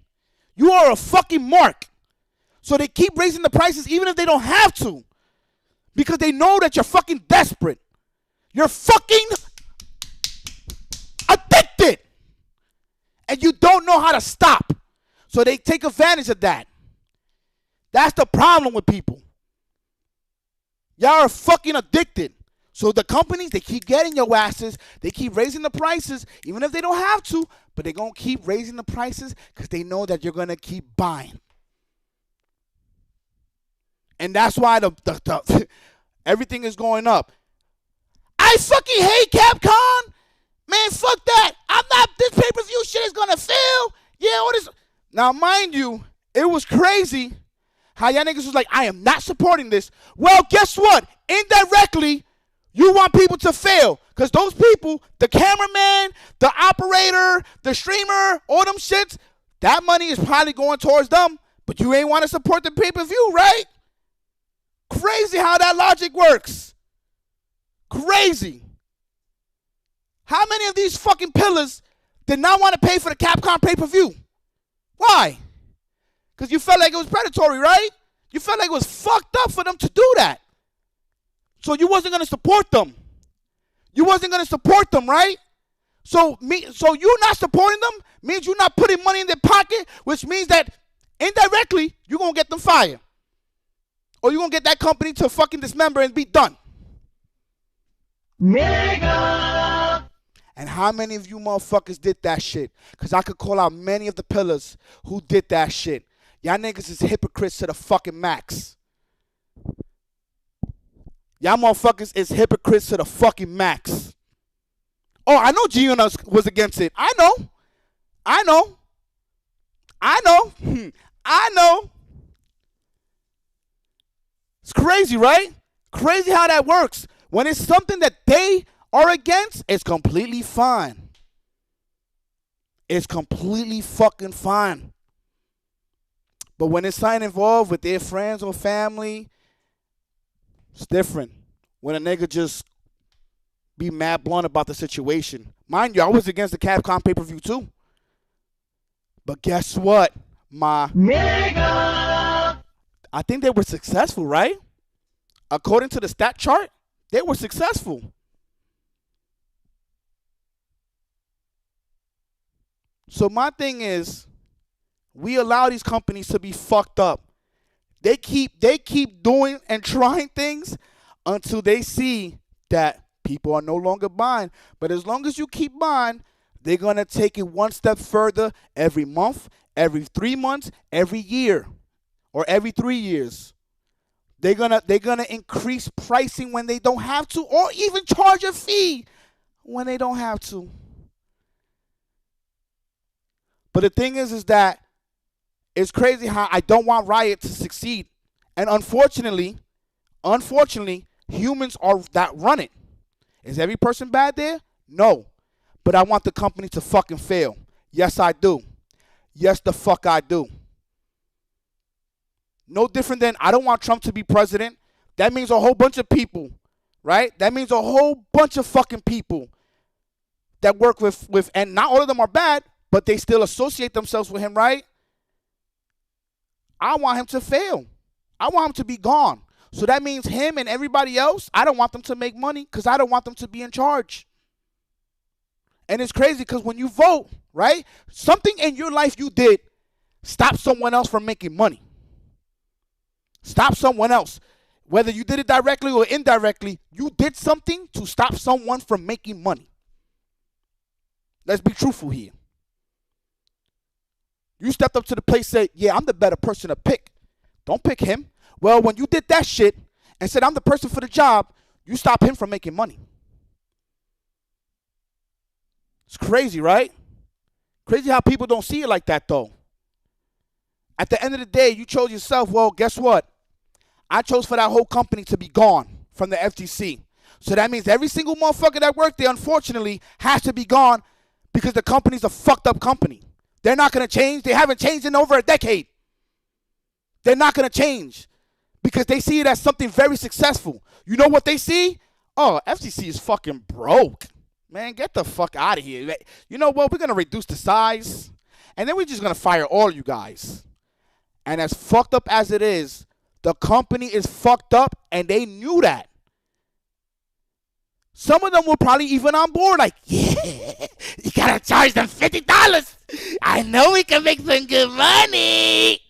You are a fucking mark. So they keep raising the prices even if they don't have to. Because they know that you're fucking desperate. You're fucking addicted. And you don't know how to stop. So they take advantage of that. That's the problem with people. Y'all are fucking addicted. So the companies, they keep getting your asses. They keep raising the prices, even if they don't have to. But they're going to keep raising the prices because they know that you're going to keep buying. And that's why the everything is going up. I fucking hate Capcom. Man, fuck that. I'm not, this pay-per-view shit is going to fail. Yeah, all this. Now, mind you, it was crazy how y'all niggas was like, I am not supporting this. Well, guess what? Indirectly, you want people to fail. Because those people, the cameraman, the operator, the streamer, all them shits, that money is probably going towards them. But you ain't want to support the pay-per-view, right? Crazy how that logic works. Crazy. How many of these fucking pillars did not want to pay for the Capcom pay-per-view? Why? Because you felt like it was predatory, right? You felt like it was fucked up for them to do that. So you wasn't going to support them. You wasn't going to support them, right? So you not supporting them means you're not putting money in their pocket, which means that indirectly you're going to get them fired. Or you're going to get that company to fucking dismember and be done. Mega! And how many of you motherfuckers did that shit? Because I could call out many of the pillars who did that shit. Y'all niggas is hypocrites to the fucking max. Y'all motherfuckers is hypocrites to the fucking max. Oh, I know Gianna was against it. I know. I know. It's crazy, right? Crazy how that works. When it's something that they are against, it's completely fine. It's completely fucking fine. But when it's something involved with their friends or family, it's different. When a nigga just be mad blunt about the situation. Mind you, I was against the Capcom pay-per-view too. But guess what? My nigga! I think they were successful, right? According to the stat chart, they were successful. So my thing is, we allow these companies to be fucked up. They keep doing and trying things until they see that people are no longer buying. But as long as you keep buying, they're going to take it one step further every month, every 3 months, every year, or every 3 years. They're gonna increase pricing when they don't have to, or even charge a fee when they don't have to. But the thing is that it's crazy how I don't want Riot to succeed. And unfortunately, humans are that run it. Is every person bad there? No. But I want the company to fucking fail. Yes, I do. Yes, the fuck I do. No different than I don't want Trump to be president. That means a whole bunch of people, right? That means a whole bunch of fucking people that work with and not all of them are bad, but they still associate themselves with him, right? I want him to fail. I want him to be gone. So that means him and everybody else, I don't want them to make money because I don't want them to be in charge. And it's crazy because when you vote, right, something in your life you did stopped someone else from making money. Stop someone else. Whether you did it directly or indirectly, you did something to stop someone from making money. Let's be truthful here. You stepped up to the plate, said, yeah, I'm the better person to pick. Don't pick him. Well, when you did that shit and said, I'm the person for the job, you stopped him from making money. It's crazy, right? Crazy how people don't see it like that, though. At the end of the day, you chose yourself. Well, guess what? I chose for that whole company to be gone from the FTC. So that means every single motherfucker that worked there, unfortunately, has to be gone because the company's a fucked up company. They're not going to change. They haven't changed in over a decade. They're not going to change because they see it as something very successful. You know what they see? Oh, FTC is fucking broke. Man, get the fuck out of here. You know what? We're going to reduce the size, and then we're just going to fire all you guys. And as fucked up as it is, the company is fucked up, and they knew that. Some of them were probably even on board, like, yeah, you got to charge them $50. I know we can make some good money.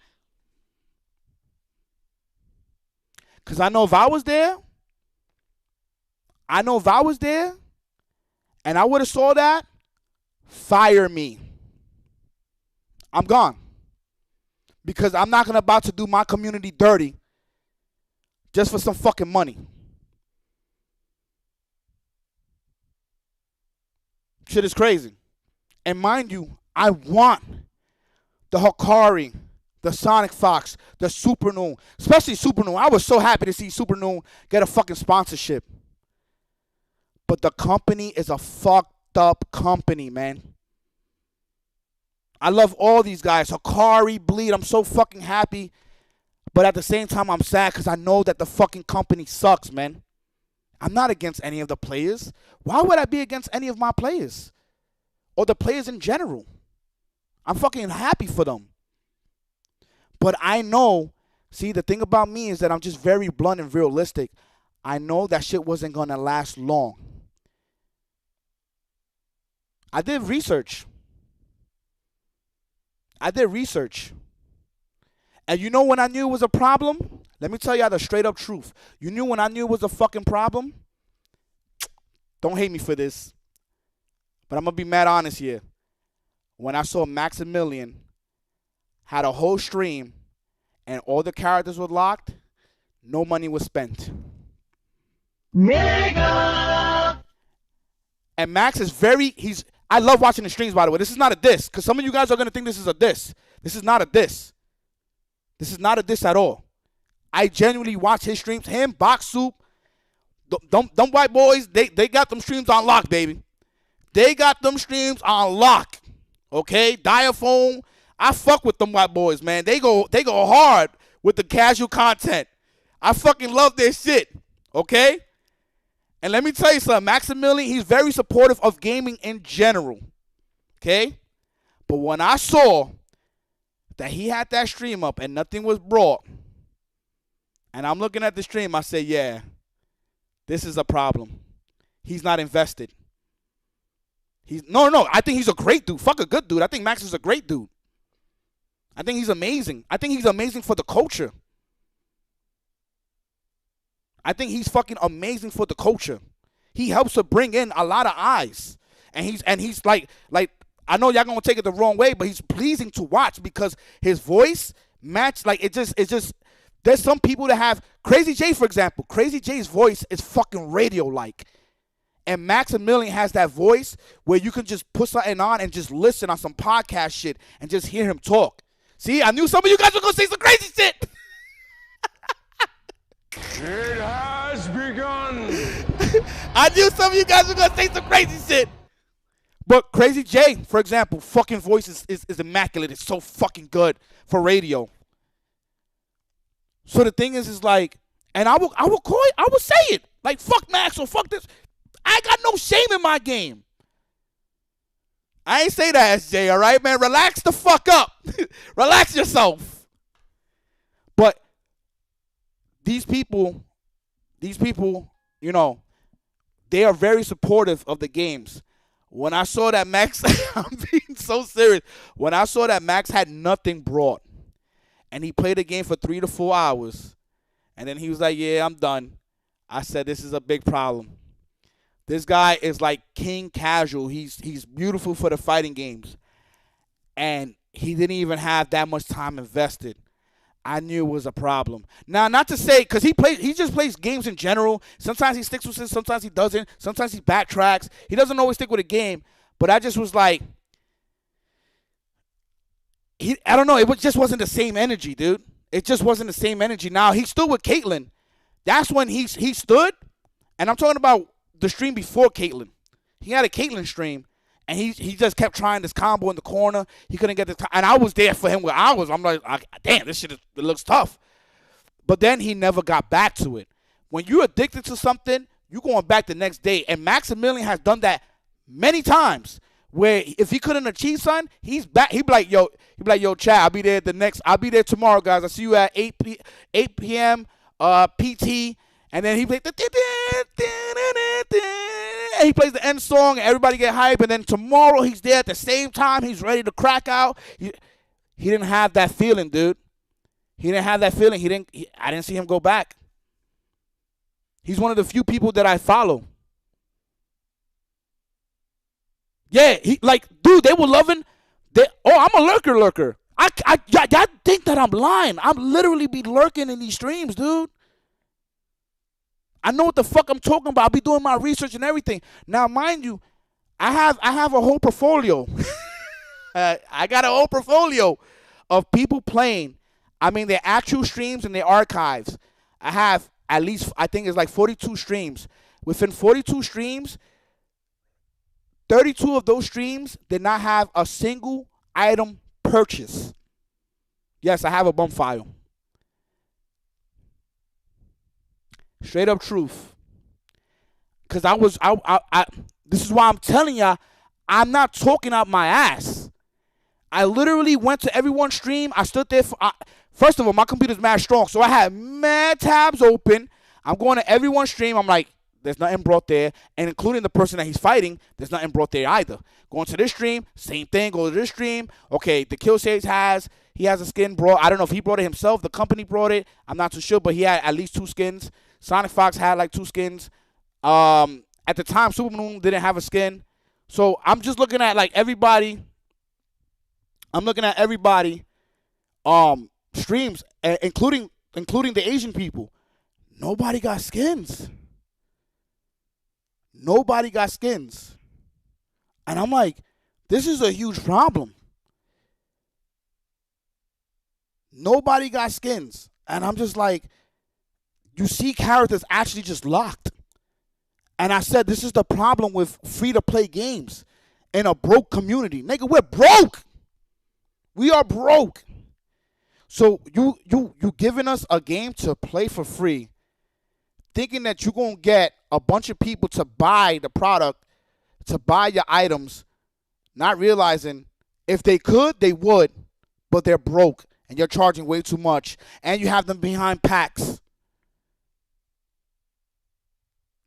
Because I know if I was there, and I would have saw that, fire me. I'm gone. Because I'm not about to do my community dirty just for some fucking money. Shit is crazy. And mind you, I want the Hikari, the Sonic Fox, the Super Noon, especially Super Noon. I was so happy to see Super Noon get a fucking sponsorship. But the company is a fucked up company, man. I love all these guys. Hikari, Bleed, I'm so fucking happy. But at the same time, I'm sad because I know that the fucking company sucks, man. I'm not against any of the players. Why would I be against any of my players? Or the players in general? I'm fucking happy for them. But I know, see, the thing about me is that I'm just very blunt and realistic. I know that shit wasn't going to last long. I did research. And you know when I knew it was a problem? Let me tell you the straight up truth. You knew when I knew it was a fucking problem? Don't hate me for this. But I'm going to be mad honest here. When I saw Maximilian had a whole stream and all the characters were locked, no money was spent. Nigga! And Max is I love watching the streams, by the way. This is not a diss, because some of you guys are going to think this is a diss. This is not a diss. This is not a diss at all. I genuinely watch his streams. Him, Box Soup, them white boys, they got them streams on lock, baby. They got them streams on lock. Okay? Diaphone. I fuck with them white boys, man. They go hard with the casual content. I fucking love their shit. Okay? And let me tell you something. Maximilian, he's very supportive of gaming in general. Okay? But when I saw that he had that stream up and nothing was brought, and I'm looking at the stream, I say, yeah, this is a problem. He's not invested. No, I think he's a great dude. Fuck a good dude. I think Max is a great dude. I think he's amazing. I think he's amazing for the culture. I think he's fucking amazing for the culture. He helps to bring in a lot of eyes. And he's like I know y'all gonna take it the wrong way, but he's pleasing to watch because his voice match, like it's just there's some people that have Crazy J, for example. Crazy J's voice is fucking radio-like. And Maximilian has that voice where you can just put something on and just listen on some podcast shit and just hear him talk. See, I knew some of you guys were gonna say some crazy shit. It has begun. I knew some of you guys were going to say some crazy shit. But Crazy J, for example, fucking voice is immaculate. It's so fucking good for radio. So the thing is like, and I will call it, I will say it. Like, fuck Max or fuck this. I got no shame in my game. I ain't say that, SJ, all right, man? Relax the fuck up. Relax yourself. But these people, you know, they are very supportive of the games. When I saw that Max, I'm being so serious. When I saw that Max had nothing brought, and he played the game for 3 to 4 hours, And then he was like, yeah, I'm done. I said, this is a big problem. This guy is like King Casual. He's beautiful for the fighting games. And he didn't even have that much time invested. I knew it was a problem. Now, not to say, because he just plays games in general. Sometimes he sticks with it, sometimes he doesn't. Sometimes he backtracks. He doesn't always stick with a game. But I just was like, I don't know. It just wasn't the same energy, dude. It just wasn't the same energy. Now, he stood with Caitlyn. That's when he stood. And I'm talking about the stream before Caitlyn. He had a Caitlyn stream. And he just kept trying this combo in the corner. He couldn't get the time. And I was there for him where I was. I'm like, damn, this shit it looks tough. But then he never got back to it. When you're addicted to something, you're going back the next day. And Maximilian has done that many times. Where if he couldn't achieve something, he's back. He'd be like, yo, Chad, I'll be there tomorrow, guys. I'll see you at 8 p.m. PT. And then he plays and he plays the end song, and everybody get hype. And then tomorrow he's there at the same time. He's ready to crack out. He didn't have that feeling, dude. He didn't have that feeling. I didn't see him go back. He's one of the few people that I follow. Yeah, dude, they were loving. I'm a lurker. Y'all think that I'm lying. I'm literally be lurking in these streams, dude. I know what the fuck I'm talking about. I'll be doing my research and everything. Now, mind you, I have a whole portfolio. I got a whole portfolio of people playing. I mean, their actual streams and their archives. I have at least, I think it's like 42 streams. Within 42 streams, 32 of those streams did not have a single item purchase. Yes, I have a bump file. Straight up truth. Because this is why I'm telling y'all, I'm not talking out my ass. I literally went to everyone's stream. I stood there. First of all, my computer's mad strong. So I had mad tabs open. I'm going to everyone's stream. I'm like, there's nothing brought there. And including the person that he's fighting, there's nothing brought there either. Going to this stream, same thing. Go to this stream. Okay, the Kill Sage he has a skin brought. I don't know if he brought it himself. The company brought it. I'm not too sure, but he had at least 2 skins. Sonic Fox had like 2 skins. At the time, Super Moon didn't have a skin. So I'm just looking at like everybody. I'm looking at everybody streams, including the Asian people. Nobody got skins. Nobody got skins. And I'm like, this is a huge problem. Nobody got skins. And I'm just like, you see characters actually just locked. And I said, this is the problem with free-to-play games in a broke community. Nigga, we're broke. We are broke. So you giving us a game to play for free, thinking that you're going to get a bunch of people to buy the product, to buy your items, not realizing if they could, they would, but they're broke, and you're charging way too much, and you have them behind packs.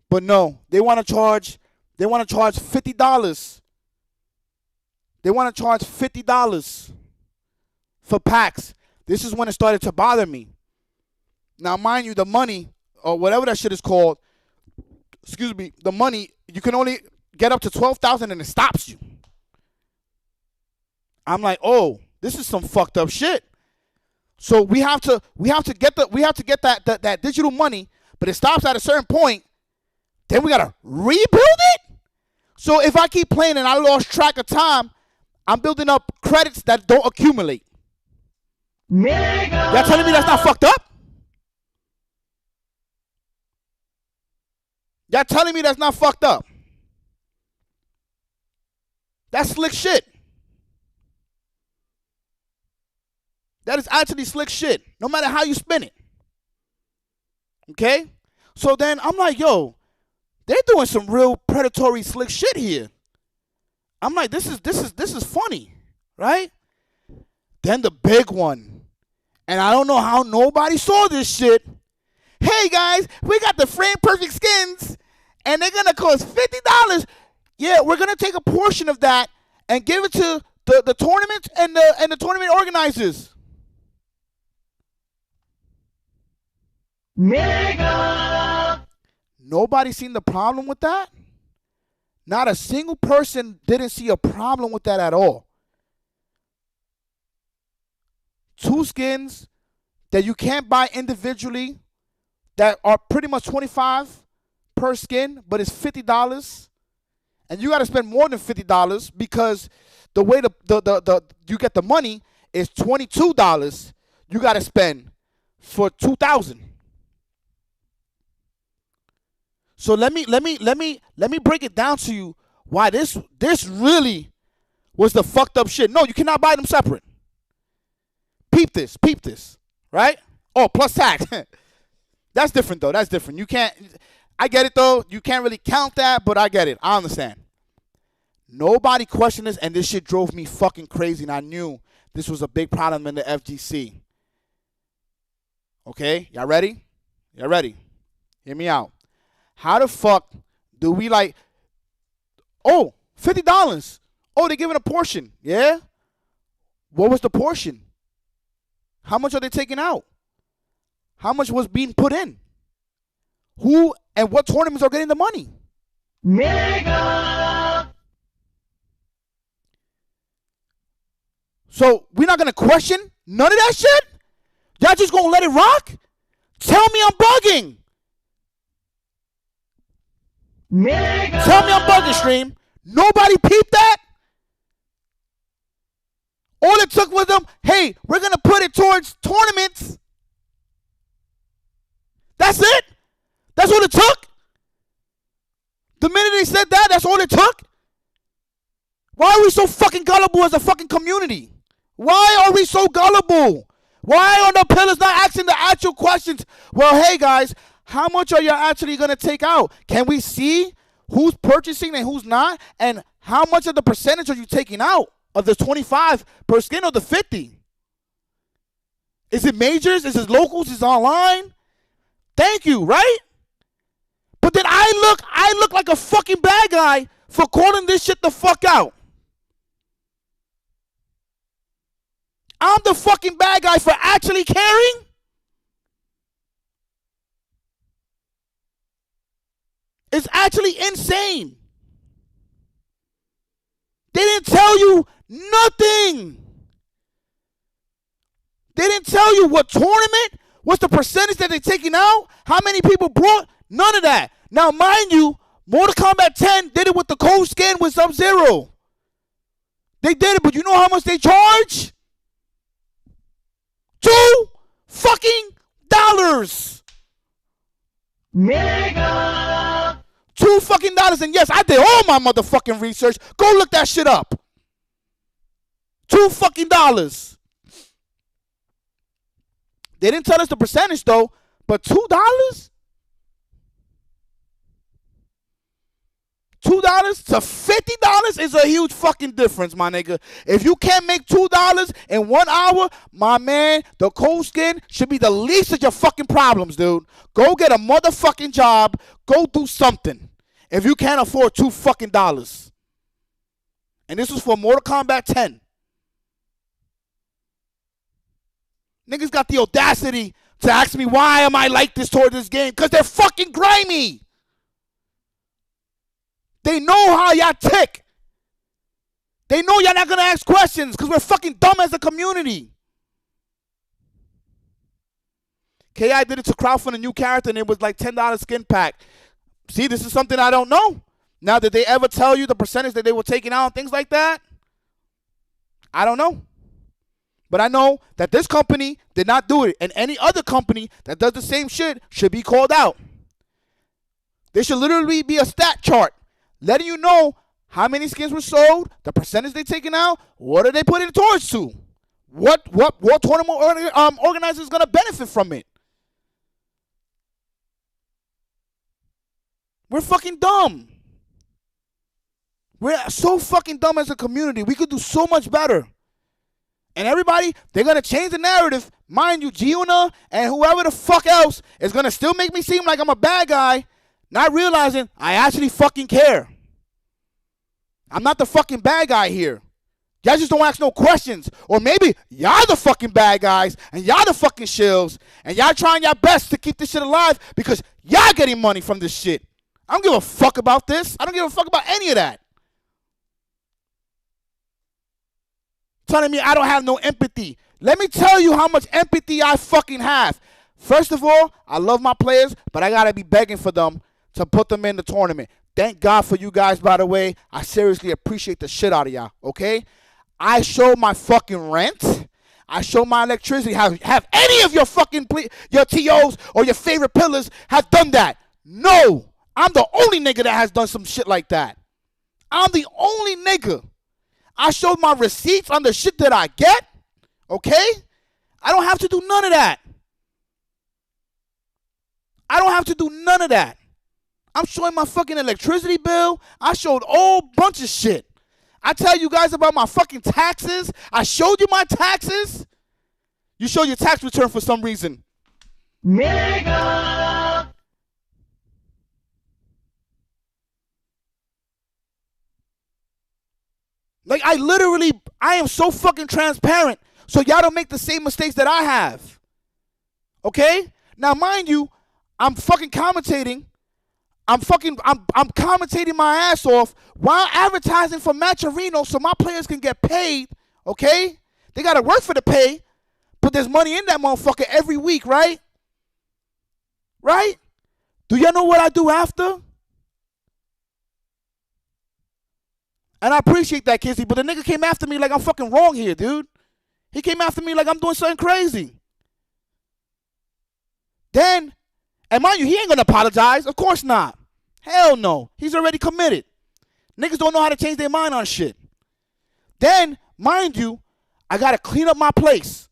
But no, they want to charge $50. They want to charge $50 for packs. This is when it started to bother me. Now, mind you, the money, or whatever that shit is called, the money, you can only get up to 12,000 and it stops you. I'm like, oh, this is some fucked up shit. So we have to get that digital money, but it stops at a certain point. Then we gotta rebuild it. So if I keep playing and I lost track of time, I'm building up credits that don't accumulate. Y'all telling me that's not fucked up? Y'all telling me that's not fucked up? That's slick shit. That is actually slick shit, no matter how you spin it. Okay? So then I'm like, yo, they're doing some real predatory slick shit here. I'm like, this is funny, right? Then the big one. And I don't know how nobody saw this shit. Hey guys, we got the frame perfect skins and they're gonna cost $50. Yeah, we're gonna take a portion of that and give it to the tournament and the tournament organizers. Nigga! Nobody seen the problem with that? Not a single person didn't see a problem with that at all. 2 skins that you can't buy individually that are pretty much $25 per skin, but it's $50. And you got to spend more than $50 because the way the you get the money is $22 you got to spend for 2,000. So let me break it down to you why this really was the fucked up shit. No, you cannot buy them separate. Peep this, right? Oh, plus tax. That's different though. That's different. You can't. I get it though. You can't really count that, but I get it. I understand. Nobody questioned this, and this shit drove me fucking crazy, and I knew this was a big problem in the FGC. Okay, y'all ready? Y'all ready? Hear me out. How the fuck do we like, oh, $50. Oh, they're giving a portion. Yeah? What was the portion? How much are they taking out? How much was being put in? Who and what tournaments are getting the money? Nigga! So we're not going to question none of that shit? Y'all just going to let it rock? Tell me I'm bugging. Nigga! Tell me I'm bugging, stream. Nobody peeped that? All it took was them, hey, we're going to put it towards tournaments. That's it? That's all it took? The minute they said that, that's all it took? Why are we so fucking gullible as a fucking community? Why are we so gullible? Why are the pillars not asking the actual questions? Well, hey, guys, how much are you actually going to take out? Can we see who's purchasing and who's not? And how much of the percentage are you taking out of the 25 per skin or the 50? Is it majors? Is it locals? Is it online? Thank you, right? But then I look like a fucking bad guy for calling this shit the fuck out. I'm the fucking bad guy for actually caring? It's actually insane. They didn't tell you nothing. They didn't tell you what tournament, what's the percentage that they're taking out, how many people brought, none of that. Now, mind you, Mortal Kombat 10 did it with the cold skin with Sub-Zero. They did it, but you know how much they charge? $2 fucking dollars. Nigga! $2 fucking dollars. And yes, I did all my motherfucking research. Go look that shit up. $2 fucking dollars. They didn't tell us the percentage though, but $2? $2 to $50 is a huge fucking difference, my nigga. If you can't make $2 in 1 hour, my man, the cold skin should be the least of your fucking problems, dude. Go get a motherfucking job. Go do something. If you can't afford $2 fucking dollars. And this was for Mortal Kombat 10. Niggas got the audacity to ask me why am I like this toward this game? Because they're fucking grimy. They know how y'all tick. They know y'all not going to ask questions because we're fucking dumb as a community. KI did it to crowdfund a new character and it was like $10 skin pack. See, this is something I don't know. Now, did they ever tell you the percentage that they were taking out and things like that? I don't know. But I know that this company did not do it. And any other company that does the same shit should be called out. There should literally be a stat chart letting you know how many skins were sold, the percentage they taking out, what are they putting it towards to? What tournament organizer is going to benefit from it? We're fucking dumb. We're so fucking dumb as a community. We could do so much better. And everybody, they're going to change the narrative. Mind you, Giuna and whoever the fuck else is going to still make me seem like I'm a bad guy, not realizing I actually fucking care. I'm not the fucking bad guy here. Y'all just don't ask no questions. Or maybe y'all the fucking bad guys and y'all the fucking shills and y'all trying your best to keep this shit alive because y'all getting money from this shit. I don't give a fuck about this. I don't give a fuck about any of that. Telling me I don't have no empathy. Let me tell you how much empathy I fucking have. First of all, I love my players, but I gotta be begging for them to put them in the tournament. Thank God for you guys, by the way. I seriously appreciate the shit out of y'all, okay? I show my fucking rent. I show my electricity. Have any of your fucking your TOs or your favorite pillars have done that? No. I'm the only nigga that has done some shit like that. I'm the only nigga. I showed my receipts on the shit that I get, okay? I don't have to do none of that. I don't have to do none of that. I'm showing my fucking electricity bill. I showed a whole bunch of shit. I tell you guys about my fucking taxes. I showed you my taxes. You show your tax return for some reason. Mega. Like, I am so fucking transparent so y'all don't make the same mistakes that I have. Okay? Now, mind you, I'm fucking commentating. I'm commentating my ass off while advertising for Matcherino so my players can get paid, okay? They got to work for the pay, but there's money in that motherfucker every week, right? Right? Do y'all know what I do after? And I appreciate that, Kizzy, but the nigga came after me like I'm fucking wrong here, dude. He came after me like I'm doing something crazy. Then, and mind you, he ain't gonna apologize. Of course not. Hell no. He's already committed. Niggas don't know how to change their mind on shit. Then, mind you, I gotta clean up my place.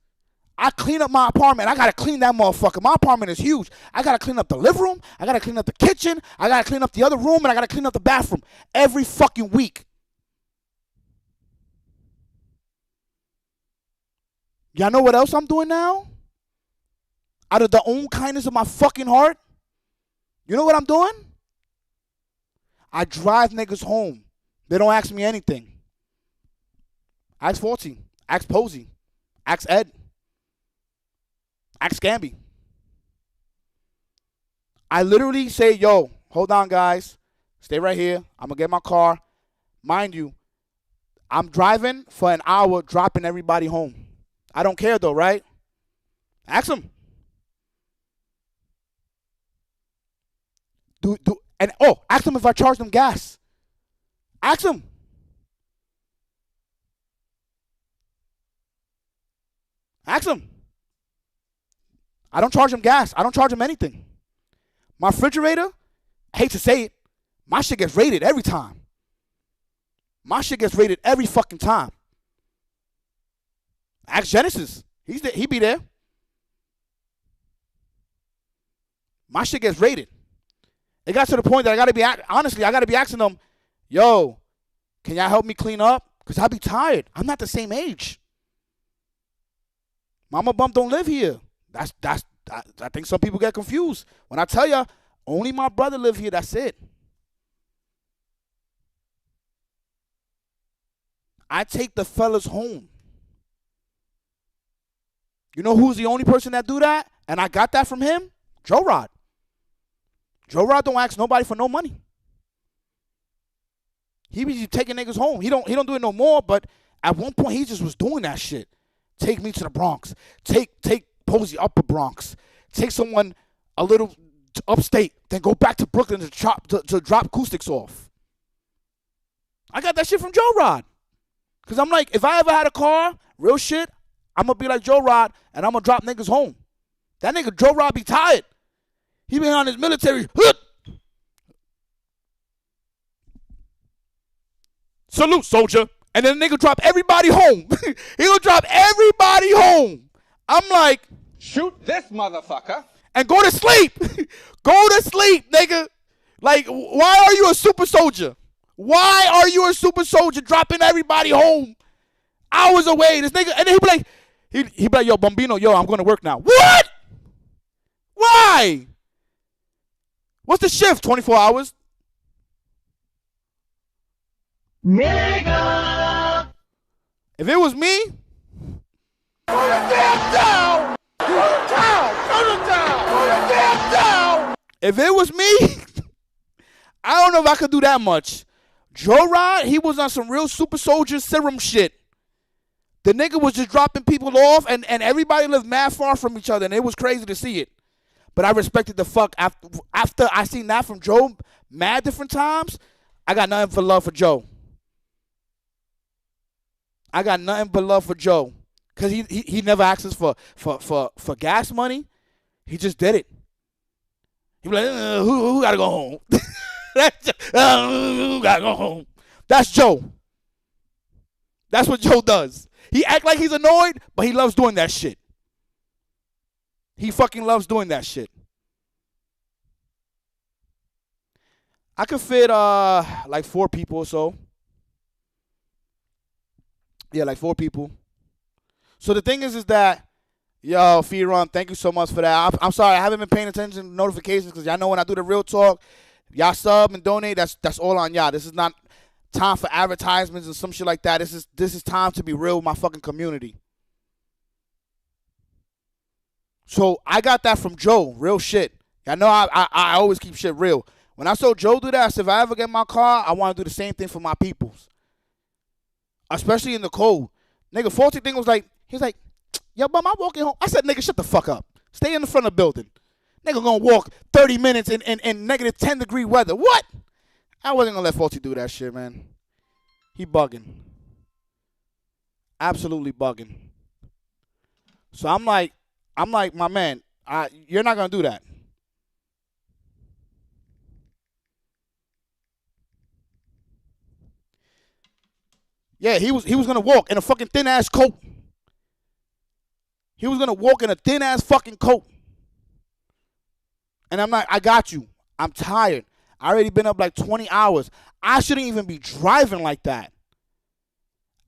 I clean up my apartment. I gotta clean that motherfucker. My apartment is huge. I gotta clean up the living room. I gotta clean up the kitchen. I gotta clean up the other room, and I gotta clean up the bathroom every fucking week. Y'all know what else I'm doing now? Out of the own kindness of my fucking heart. You know what I'm doing? I drive niggas home. They don't ask me anything. Ask 14. Ask Posey. Ask Ed. Ask Scamby. I literally say, yo, hold on, guys. Stay right here. I'm going to get my car. Mind you, I'm driving for an hour, dropping everybody home. I don't care, though, right? Ask them. Ask them if I charge them gas. Ask them. Ask them. I don't charge them gas. I don't charge them anything. My refrigerator, I hate to say it, my shit gets rated every time. My shit gets rated every fucking time. Ask Genesis. He be there. My shit gets rated. It got to the point that I got to be asking them, yo, can y'all help me clean up? Because I'll be tired. I'm not the same age. Mama Bump don't live here. I think some people get confused. When I tell you, only my brother live here, that's it. I take the fellas home. You know who's the only person that do that? And I got that from him? Joe Rod. Joe Rod don't ask nobody for no money. He be taking niggas home. He don't do it no more, but at one point he just was doing that shit. Take me to the Bronx. Take Posey Upper Bronx. Take someone a little upstate, then go back to Brooklyn to drop acoustics off. I got that shit from Joe Rod. Because I'm like, if I ever had a car, real shit, I'm going to be like Joe Rod, and I'm going to drop niggas home. That nigga Joe Rod be tired. He been on his military. Salute, soldier. And then the nigga drop everybody home. He gonna drop everybody home. I'm like, Shoot this motherfucker. and go to sleep. Go to sleep, nigga. Like, why are you a super soldier? Why are you a super soldier dropping everybody home hours away? This nigga, and then he be like, yo, Bambino, yo, I'm going to work now. What? Why? What's the shift? 24 hours? Mega. If it was me, if it was me, I don't know if I could do that much. Joe Rod, he was on some real super soldier serum shit. The nigga was just dropping people off, and everybody lived mad far from each other, and it was crazy to see it. But I respected the fuck. After I seen that from Joe mad different times, I got nothing but love for Joe. I got nothing but love for Joe. Because he never asked us for gas money. He just did it. He be like, who got to go home? Who got to go home? That's Joe. That's what Joe does. He act like he's annoyed, but he loves doing that shit. He fucking loves doing that shit. I could fit like 4 people or so. Yeah, like 4 people. So the thing is that, yo, Fear thank you so much for that. I'm sorry, I haven't been paying attention to notifications because y'all know when I do the real talk, y'all sub and donate, that's all on y'all. This is not time for advertisements and some shit like that. This is time to be real with my fucking community. So I got that from Joe, real shit. I know I always keep shit real. When I saw Joe do that, I said, if I ever get my car, I want to do the same thing for my peoples. Especially in the cold. Nigga, faulty thing was like, he's like, yo, bum, I'm walking home. I said, nigga, shut the fuck up. Stay in the front of the building. Nigga gonna walk 30 minutes in negative 10-degree weather. What? I wasn't gonna let Faulty do that shit, man. He bugging. Absolutely bugging. So I'm like, my man, you're not gonna do that. Yeah, he was gonna walk in a fucking thin ass coat. He was gonna walk in a thin ass fucking coat. And I'm like, I got you. I'm tired. I already been up like 20 hours. I shouldn't even be driving like that.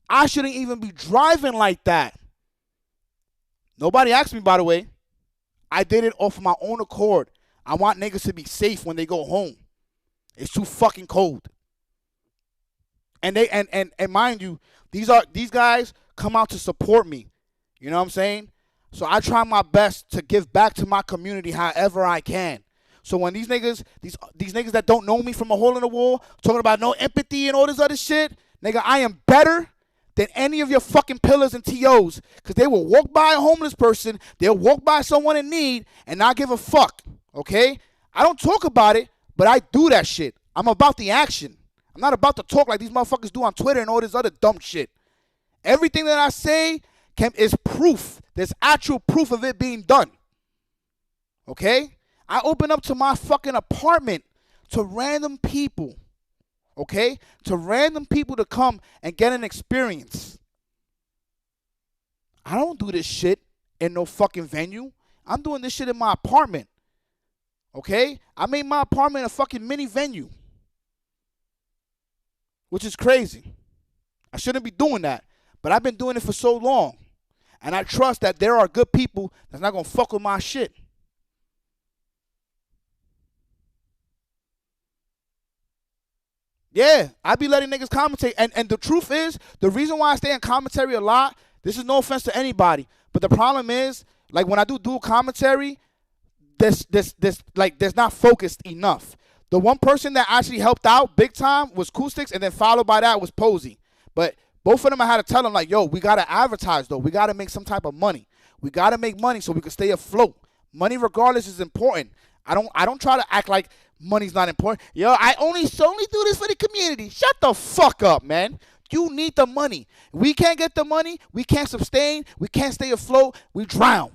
I shouldn't even be driving like that. Nobody asked me, by the way. I did it off of my own accord. I want niggas to be safe when they go home. It's too fucking cold. And they and mind you, these guys come out to support me. You know what I'm saying? So I try my best to give back to my community however I can. So when these niggas that don't know me from a hole in the wall, talking about no empathy and all this other shit, nigga, I am better than any of your fucking pillars and TOs. Because they will walk by a homeless person, they'll walk by someone in need, and not give a fuck. Okay? I don't talk about it, but I do that shit. I'm about the action. I'm not about to talk like these motherfuckers do on Twitter and all this other dumb shit. Everything that I say is proof. There's actual proof of it being done. Okay? I open up to my fucking apartment to random people. Okay? To random people to come and get an experience. I don't do this shit in no fucking venue. I'm doing this shit in my apartment. Okay? I made my apartment a fucking mini venue. Which is crazy. I shouldn't be doing that. But I've been doing it for so long. And I trust that there are good people that's not going to fuck with my shit. Yeah, I be letting niggas commentate. And the truth is, the reason why I stay in commentary a lot, this is no offense to anybody, but the problem is, like when I do dual commentary, there's not focused enough. The one person that actually helped out big time was Acoustics, and then followed by that was Posey. But both of them, I had to tell them, like, yo, we got to advertise, though. We got to make some type of money. We got to make money so we can stay afloat. Money, regardless, is important. I don't try to act like money's not important. Yo, I only do this for the community. Shut the fuck up, man. You need the money. We can't get the money. We can't sustain. We can't stay afloat. We drown.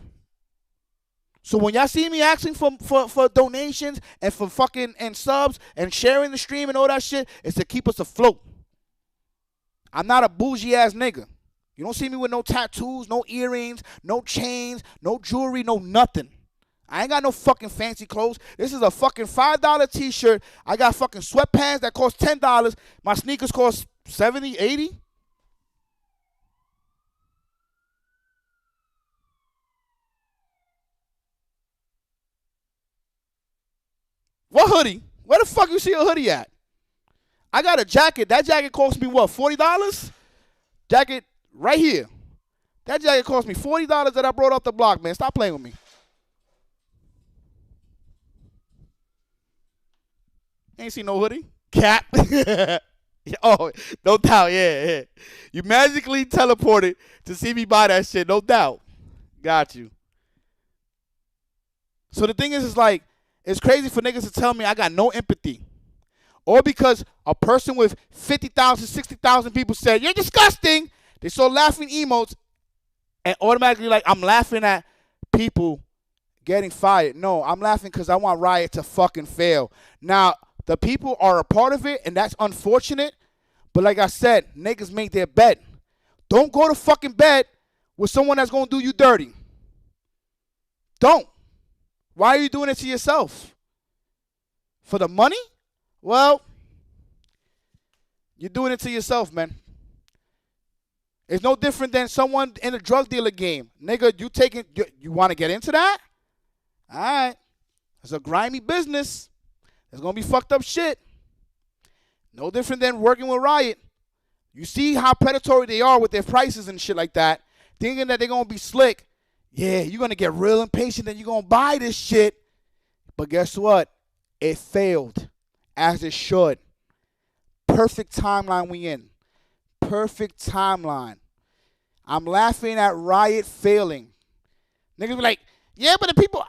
So when y'all see me asking for donations and for fucking and subs and sharing the stream and all that shit, it's to keep us afloat. I'm not a bougie ass nigga. You don't see me with no tattoos, no earrings, no chains, no jewelry, no nothing. I ain't got no fucking fancy clothes. This is a fucking $5 t-shirt. I got fucking sweatpants that cost $10. My sneakers cost $70, $80. What hoodie? Where the fuck you see a hoodie at? I got a jacket. That jacket cost me what, $40? Jacket Right here. That jacket cost me $40 that I brought off the block, man. Stop playing with me. Ain't seen no hoodie. Cap. Oh, no doubt. Yeah. You magically teleported to see me buy that shit. No doubt. Got you. So the thing is like, it's crazy for niggas to tell me I got no empathy. Or because a person with 50,000, 60,000 people said, you're disgusting. They saw laughing emotes and automatically like, I'm laughing at people getting fired. No, I'm laughing because I want Riot to fucking fail. Now, the people are a part of it, and that's unfortunate. But like I said, niggas make their bet. Don't go to fucking bed with someone that's going to do you dirty. Don't. Why are you doing it to yourself? For the money? Well, you're doing it to yourself, man. It's no different than someone in a drug dealer game. Nigga, you want to get into that? All right. It's a grimy business. There's going to be fucked up shit. No different than working with Riot. You see how predatory they are with their prices and shit like that, thinking that they're going to be slick. Yeah, you're going to get real impatient and you're going to buy this shit. But guess what? It failed, as it should. Perfect timeline we in. Perfect timeline. I'm laughing at Riot failing. Niggas be like, yeah, but the people...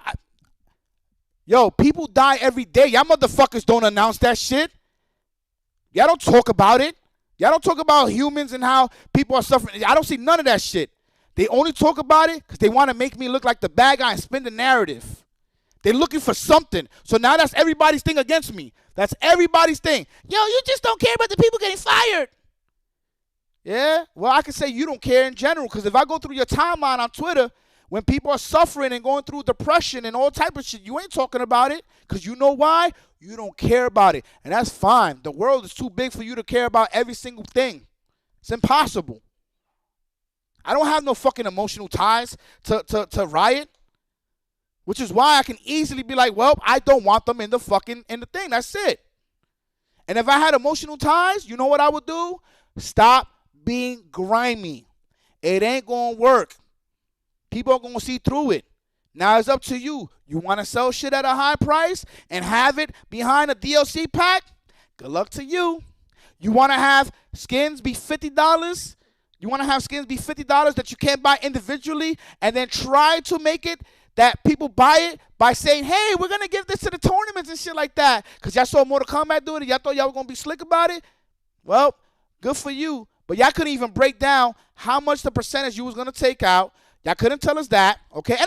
Yo, people die every day. Y'all motherfuckers don't announce that shit. Y'all don't talk about it. Y'all don't talk about humans and how people are suffering. I don't see none of that shit. They only talk about it because they want to make me look like the bad guy and spin the narrative. They're looking for something. So now that's everybody's thing against me. That's everybody's thing. Yo, you just don't care about the people getting fired. Yeah? Well, I can say you don't care in general because if I go through your timeline on Twitter, when people are suffering and going through depression and all type of shit, you ain't talking about it because you know why? You don't care about it. And that's fine. The world is too big for you to care about every single thing. It's impossible. I don't have no fucking emotional ties to Riot, which is why I can easily be like, well, I don't want them in the thing. That's it. And if I had emotional ties, you know what I would do? Stop being grimy. It ain't going to work. People are going to see through it. Now it's up to you. You want to sell shit at a high price and have it behind a DLC pack? Good luck to you. You want to have skins be $50? You want to have skins be $50 that you can't buy individually and then try to make it that people buy it by saying, hey, we're going to give this to the tournaments and shit like that because y'all saw Mortal Kombat doing it. Y'all thought y'all were going to be slick about it? Well, good for you. But y'all couldn't even break down how much the percentage you was going to take out. Y'all couldn't tell us that, okay? And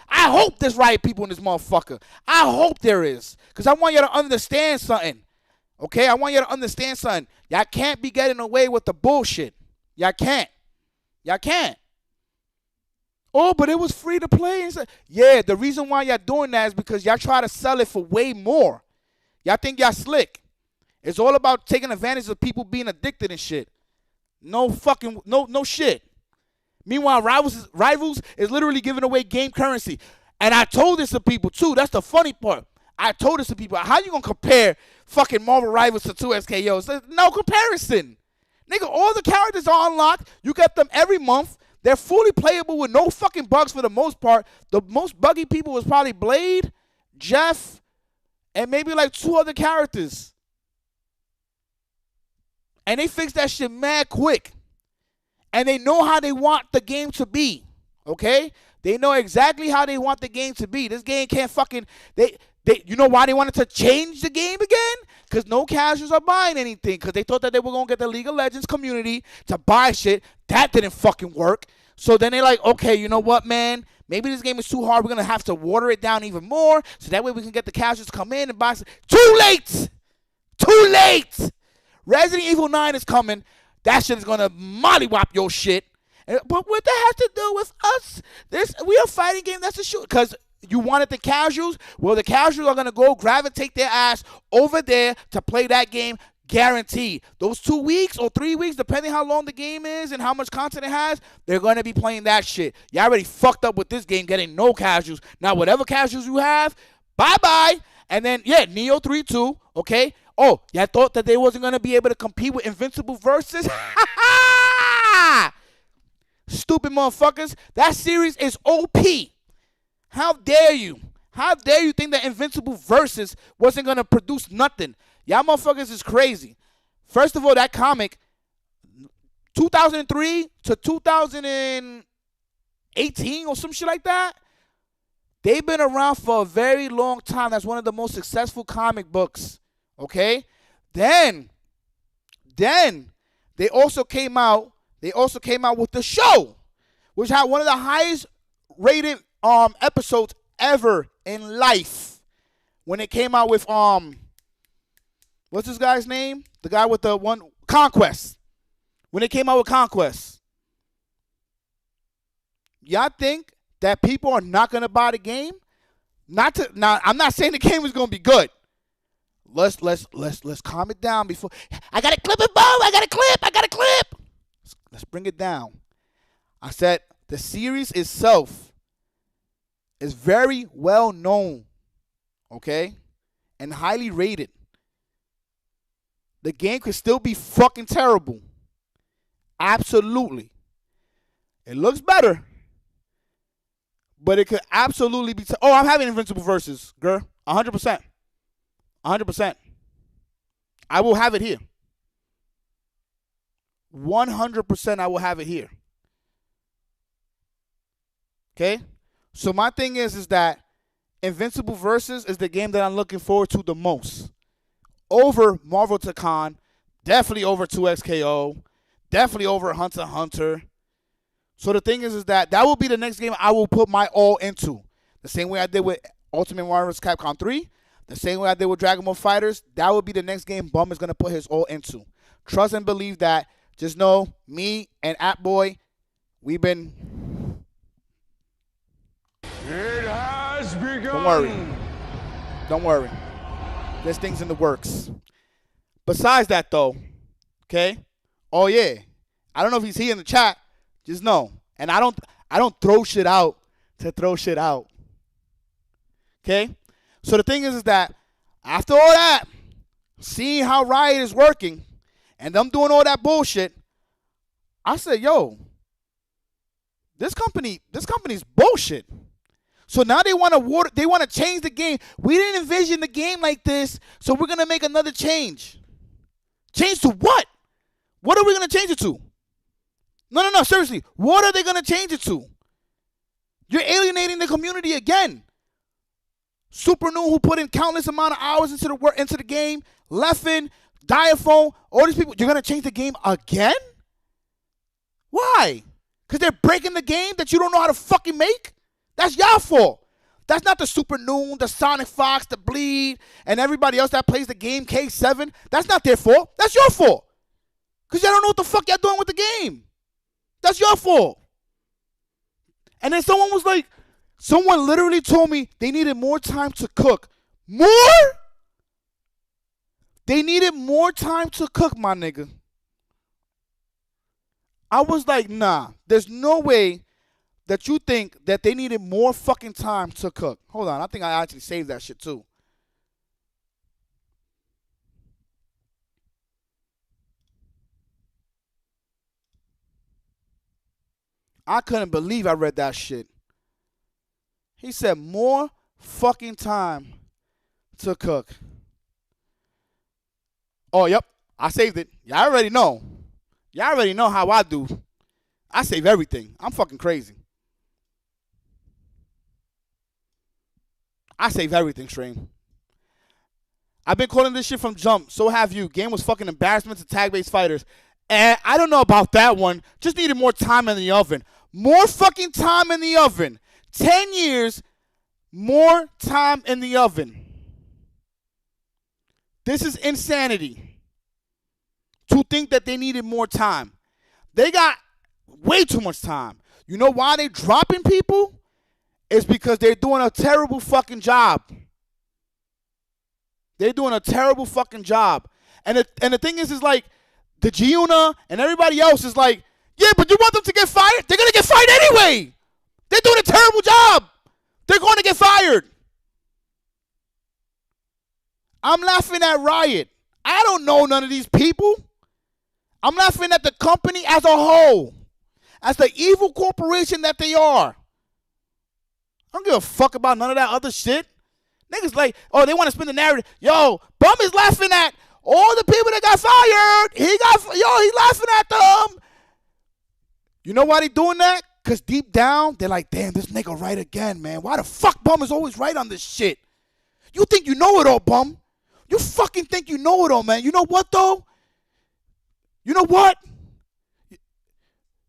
I hope there's Riot people in this motherfucker. I hope there is. Because I want you to understand something, okay? I want you to understand something. Y'all can't be getting away with the bullshit. Y'all can't. Y'all can't. Oh, but it was free to play. Yeah, the reason why y'all doing that is because y'all try to sell it for way more. Y'all think y'all slick. It's all about taking advantage of people being addicted and shit. No shit. Meanwhile, Rivals is literally giving away game currency. And I told this to people, too. That's the funny part. I told this to people. How you going to compare fucking Marvel Rivals to 2SKOs? There's no comparison. Nigga, all the characters are unlocked. You get them every month. They're fully playable with no fucking bugs for the most part. The most buggy people was probably Blade, Jeff, and maybe like 2 other characters. And they fixed that shit mad quick. And they know how they want the game to be, okay? They know exactly how they want the game to be. This game can't fucking, you know why they wanted to change the game again? Because no casuals are buying anything because they thought that they were going to get the League of Legends community to buy shit. That didn't fucking work. So then they're like, okay, you know what, man? Maybe this game is too hard. We're going to have to water it down even more so that way we can get the casuals to come in and buy. Too late! Too late! Resident Evil 9 is coming. That shit is going to mollywop your shit. But what that has to do with us? We are fighting game. That's a shoot. Because you wanted the casuals. Well, the casuals are going to go gravitate their ass over there to play that game. Guaranteed. Those 2 weeks or 3 weeks, depending how long the game is and how much content it has, they're going to be playing that shit. Y'all already fucked up with this game getting no casuals. Now, whatever casuals you have, bye-bye. And then, yeah, Neo 3-2, okay? Oh, y'all thought that they wasn't going to be able to compete with Invincible Versus? Stupid motherfuckers. That series is OP. How dare you? How dare you think that Invincible Versus wasn't going to produce nothing? Y'all motherfuckers is crazy. First of all, that comic, 2003 to 2018 or some shit like that, they've been around for a very long time. That's one of the most successful comic books, okay? Then they also came out with the show, which had one of the highest rated episodes ever in life. When it came out with what's this guy's name? The guy with the one Conquest. When it came out with Conquest. Y'all think that people are not gonna buy the game? Now I'm not saying the game is gonna be good. Let's calm it down before I gotta clip it, Bo. I gotta clip. Let's bring it down. I said the series itself is very well known, okay, and highly rated. The game could still be fucking terrible. Absolutely. It looks better, but it could absolutely be. I'm having Invincible Versus, girl. 100%. 100%. I will have it here. 100% I will have it here. Okay? So my thing is that Invincible Versus is the game that I'm looking forward to the most. Over Marvel Tekken, definitely over 2XKO, definitely over Hunter x Hunter. So the thing is that will be the next game I will put my all into. The same way I did with Ultimate Marvel vs. Capcom 3, the same way I did with Dragon Ball FighterZ, that will be the next game Bum is going to put his all into. Trust and believe that. Just know, me and Appboy, we've been... It has begun. Don't worry. There's things in the works. Besides that, though, okay? Oh, yeah. I don't know if he's here in the chat. Just know. And I don't throw shit out to throw shit out. Okay? So the thing is that after all that, seeing how Riot is working and them doing all that bullshit, I said, yo, this company's bullshit. So now they want to change the game. We didn't envision the game like this, so we're going to make another change. Change to what? What are we going to change it to? No, seriously. What are they going to change it to? You're alienating the community again. Super New, who put in countless amount of hours into the game, Leffen, Diaphone, all these people, you're going to change the game again? Why? Because they're breaking the game that you don't know how to fucking make? That's y'all fault. That's not the Super Noon, the Sonic Fox, the Bleed, and everybody else that plays the game, K7. That's not their fault. That's your fault. Because y'all don't know what the fuck y'all doing with the game. That's your fault. And then someone literally told me they needed more time to cook. More? They needed more time to cook, my nigga. I was like, nah, there's no way that you think that they needed more fucking time to cook. Hold on, I think I actually saved that shit too. I couldn't believe I read that shit. He said more fucking time to cook. Oh, yep, I saved it. Y'all already know. Y'all already know how I do. I save everything. I'm fucking crazy. I save everything, Stream. I've been calling this shit from jump. So have you. Game was fucking embarrassment to tag-based fighters. And I don't know about that one. Just needed more time in the oven. More fucking time in the oven. 10 years, more time in the oven. This is insanity. To think that they needed more time. They got way too much time. You know why they dropping people? It's because they're doing a terrible fucking job. They're doing a terrible fucking job. And the thing is like, the Giuna and everybody else is like, yeah, but you want them to get fired? They're going to get fired anyway. They're doing a terrible job. They're going to get fired. I'm laughing at Riot. I don't know none of these people. I'm laughing at the company as a whole. as the evil corporation that they are. I don't give a fuck about none of that other shit. Niggas like, oh, they want to spin the narrative. Yo, Bum is laughing at all the people that got fired. He's laughing at them. You know why they doing that? Because deep down, they're like, damn, this nigga right again, man. Why the fuck Bum is always right on this shit? You think you know it all, Bum. You fucking think you know it all, man. You know what, though? You know what?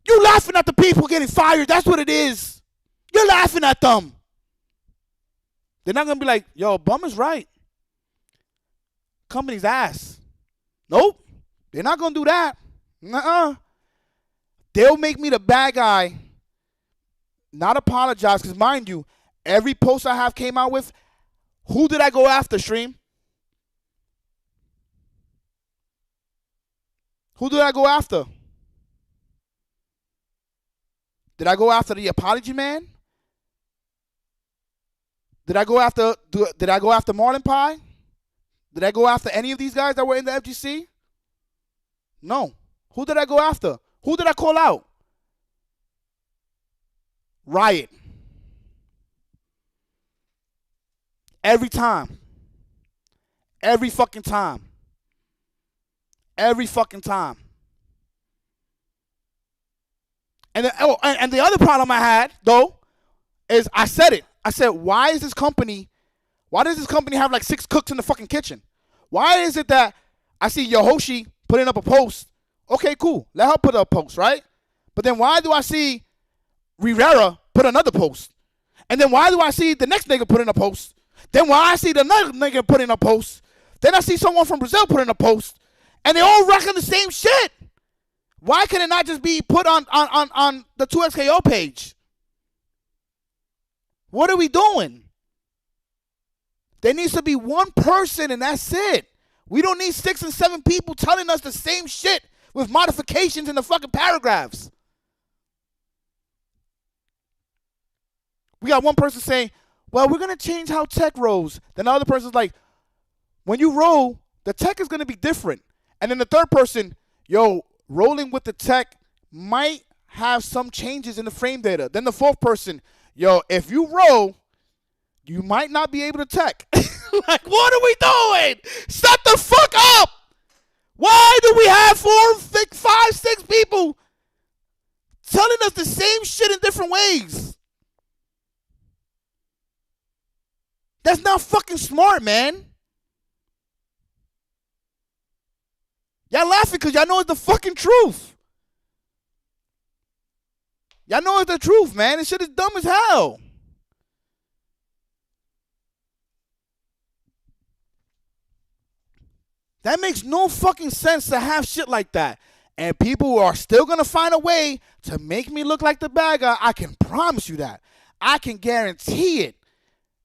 You laughing at the people getting fired. That's what it is. You're laughing at them. They're not going to be like, yo, Bum is right. Company's ass. Nope. They're not going to do that. Nuh-uh. They'll make me the bad guy, not apologize, because mind you, every post I have came out with, who did I go after, Stream? Who did I go after? Did I go after the apology man? Did I go after Marlon Pie? Did I go after any of these guys that were in the FGC? No. Who did I go after? Who did I call out? Riot. Every time. Every fucking time. Every fucking time. And the other problem I had, though, is I said it. I said, why does this company have like 6 cooks in the fucking kitchen? Why is it that I see Yohoshi putting up a post? Okay, cool. Let her put up a post, right? But then why do I see Rivera put another post? And then why do I see the next nigga put in a post? Then why I see the next nigga put in a post? Then I see someone from Brazil put in a post. And they all rocking the same shit. Why can it not just be put on the 2XKO page? What are we doing? There needs to be one person and that's it. We don't need 6 and 7 people telling us the same shit with modifications in the fucking paragraphs. We got one person saying, well, we're going to change how tech rolls. Then the other person's like, when you roll, the tech is going to be different. And then the third person, yo, rolling with the tech might have some changes in the frame data. Then the fourth person, yo, if you roll, you might not be able to tech. Like, what are we doing? Shut the fuck up. Why do we have 4, 5, 6 people telling us the same shit in different ways? That's not fucking smart, man. Y'all laughing because y'all know it's the fucking truth. Y'all know it's the truth, man. This shit is dumb as hell. That makes no fucking sense to have shit like that. And people are still going to find a way to make me look like the bad guy. I can promise you that. I can guarantee it.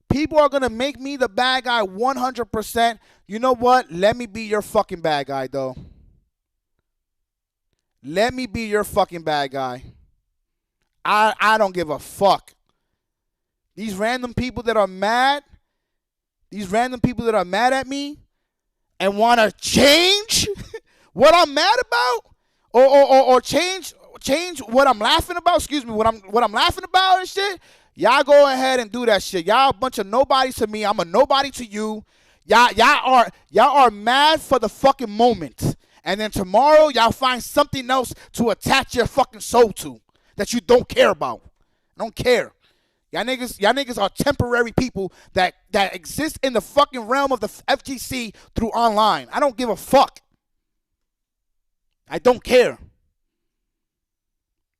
People are going to make me the bad guy 100%. You know what? Let me be your fucking bad guy, though. Let me be your fucking bad guy. I don't give a fuck. These random people that are mad at me and want to change what I'm mad about or change what I'm laughing about, what I'm laughing about and shit, y'all go ahead and do that shit. Y'all a bunch of nobodies to me. I'm a nobody to you. Y'all are mad for the fucking moment. And then tomorrow y'all find something else to attach your fucking soul to that you don't care about. I don't care. Y'all niggas are temporary people that exist in the fucking realm of the FGC through online. I don't give a fuck. I don't care.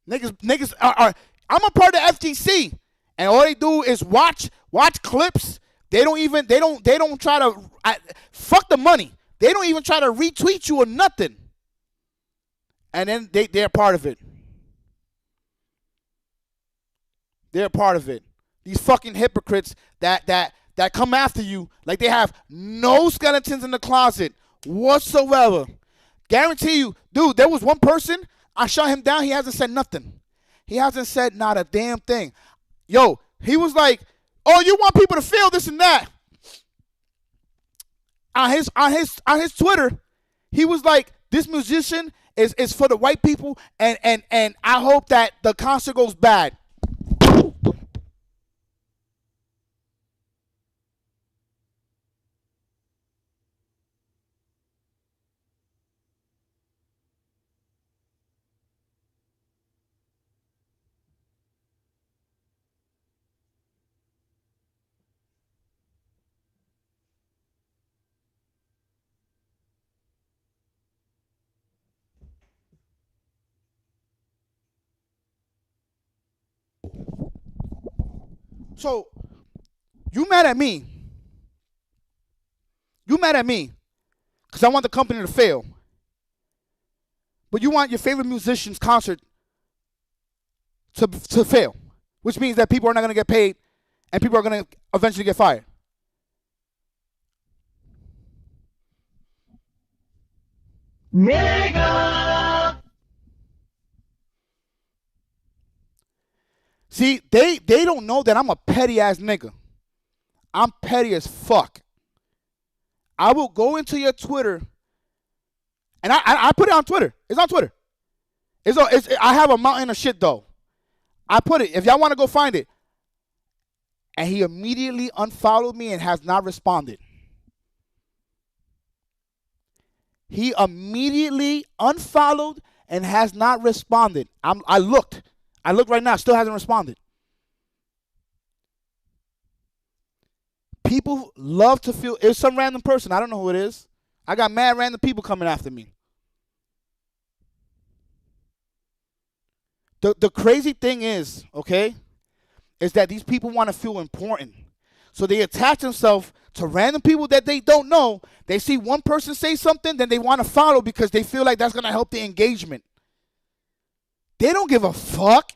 Niggas are I'm a part of FGC, and all they do is watch clips. They don't try to fuck the money. They don't even try to retweet you or nothing. And then they're part of it. They're part of it. These fucking hypocrites that come after you like they have no skeletons in the closet whatsoever. Guarantee you, dude, there was one person, I shut him down, he hasn't said nothing. He hasn't said not a damn thing. Yo, he was like, oh, you want people to feel this and that. On his Twitter, he was like, this musician is for the white people, and I hope that the concert goes bad. So, you mad at me. You mad at me because I want the company to fail. But you want your favorite musician's concert to fail, which means that people are not going to get paid and people are going to eventually get fired. Nigga! See, they don't know that I'm a petty ass nigga. I'm petty as fuck. I will go into your Twitter, and I put it on Twitter. It's on Twitter. I have a mountain of shit though. I put it. If y'all want to go find it, and he immediately unfollowed me and has not responded. He immediately unfollowed and has not responded. I looked. I look right now, still hasn't responded. People love to feel, it's some random person, I don't know who it is. I got mad random people coming after me. The crazy thing is, okay, is that these people want to feel important. So they attach themselves to random people that they don't know. They see one person say something, then they want to follow because they feel like that's going to help the engagement. They don't give a fuck.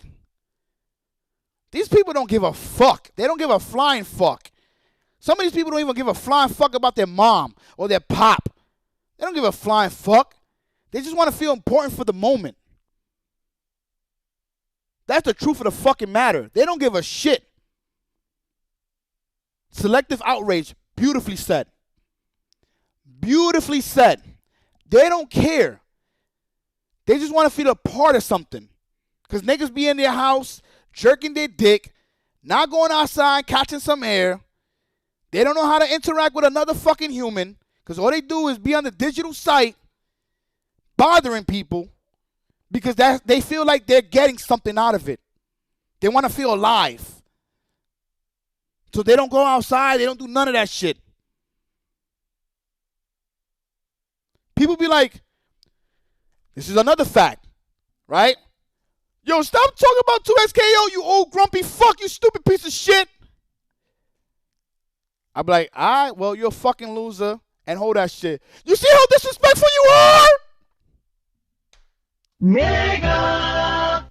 These people don't give a fuck. They don't give a flying fuck. Some of these people don't even give a flying fuck about their mom or their pop. They don't give a flying fuck. They just want to feel important for the moment. That's the truth of the fucking matter. They don't give a shit. Selective outrage. Beautifully said. Beautifully said. They don't care. They just want to feel a part of something. Because niggas be in their house, jerking their dick, not going outside, catching some air. They don't know how to interact with another fucking human. Because all they do is be on the digital site, bothering people. Because they feel like they're getting something out of it. They want to feel alive. So they don't go outside. They don't do none of that shit. People be like, this is another fact, right? Yo, stop talking about 2SKO, you old grumpy fuck, you stupid piece of shit. I be like, all right, well, you're a fucking loser, and hold that shit. You see how disrespectful you are? Nigga!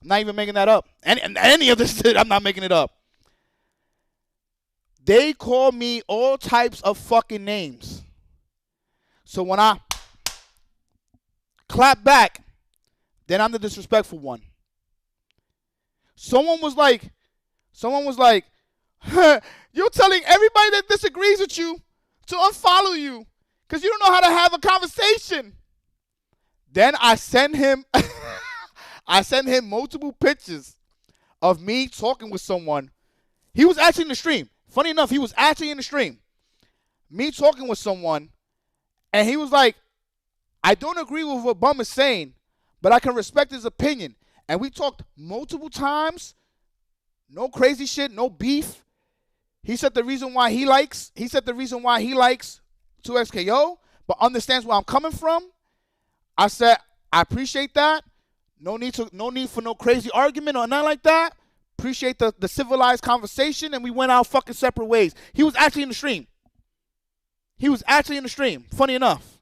I'm not even making that up. Any of this shit, I'm not making it up. They call me all types of fucking names. So when I clap back, then I'm the disrespectful one. Someone was like, you're telling everybody that disagrees with you to unfollow you because you don't know how to have a conversation. Then I send him multiple pictures of me talking with someone. He was actually in the stream. Funny enough, he was actually in the stream. Me talking with someone, and he was like, I don't agree with what Bum is saying, but I can respect his opinion. And we talked multiple times. No crazy shit, no beef. He said the reason why he likes 2XKO, but understands where I'm coming from. I said, I appreciate that. No need for no crazy argument or nothing like that. Appreciate the civilized conversation, and we went our fucking separate ways. He was actually in the stream. Funny enough.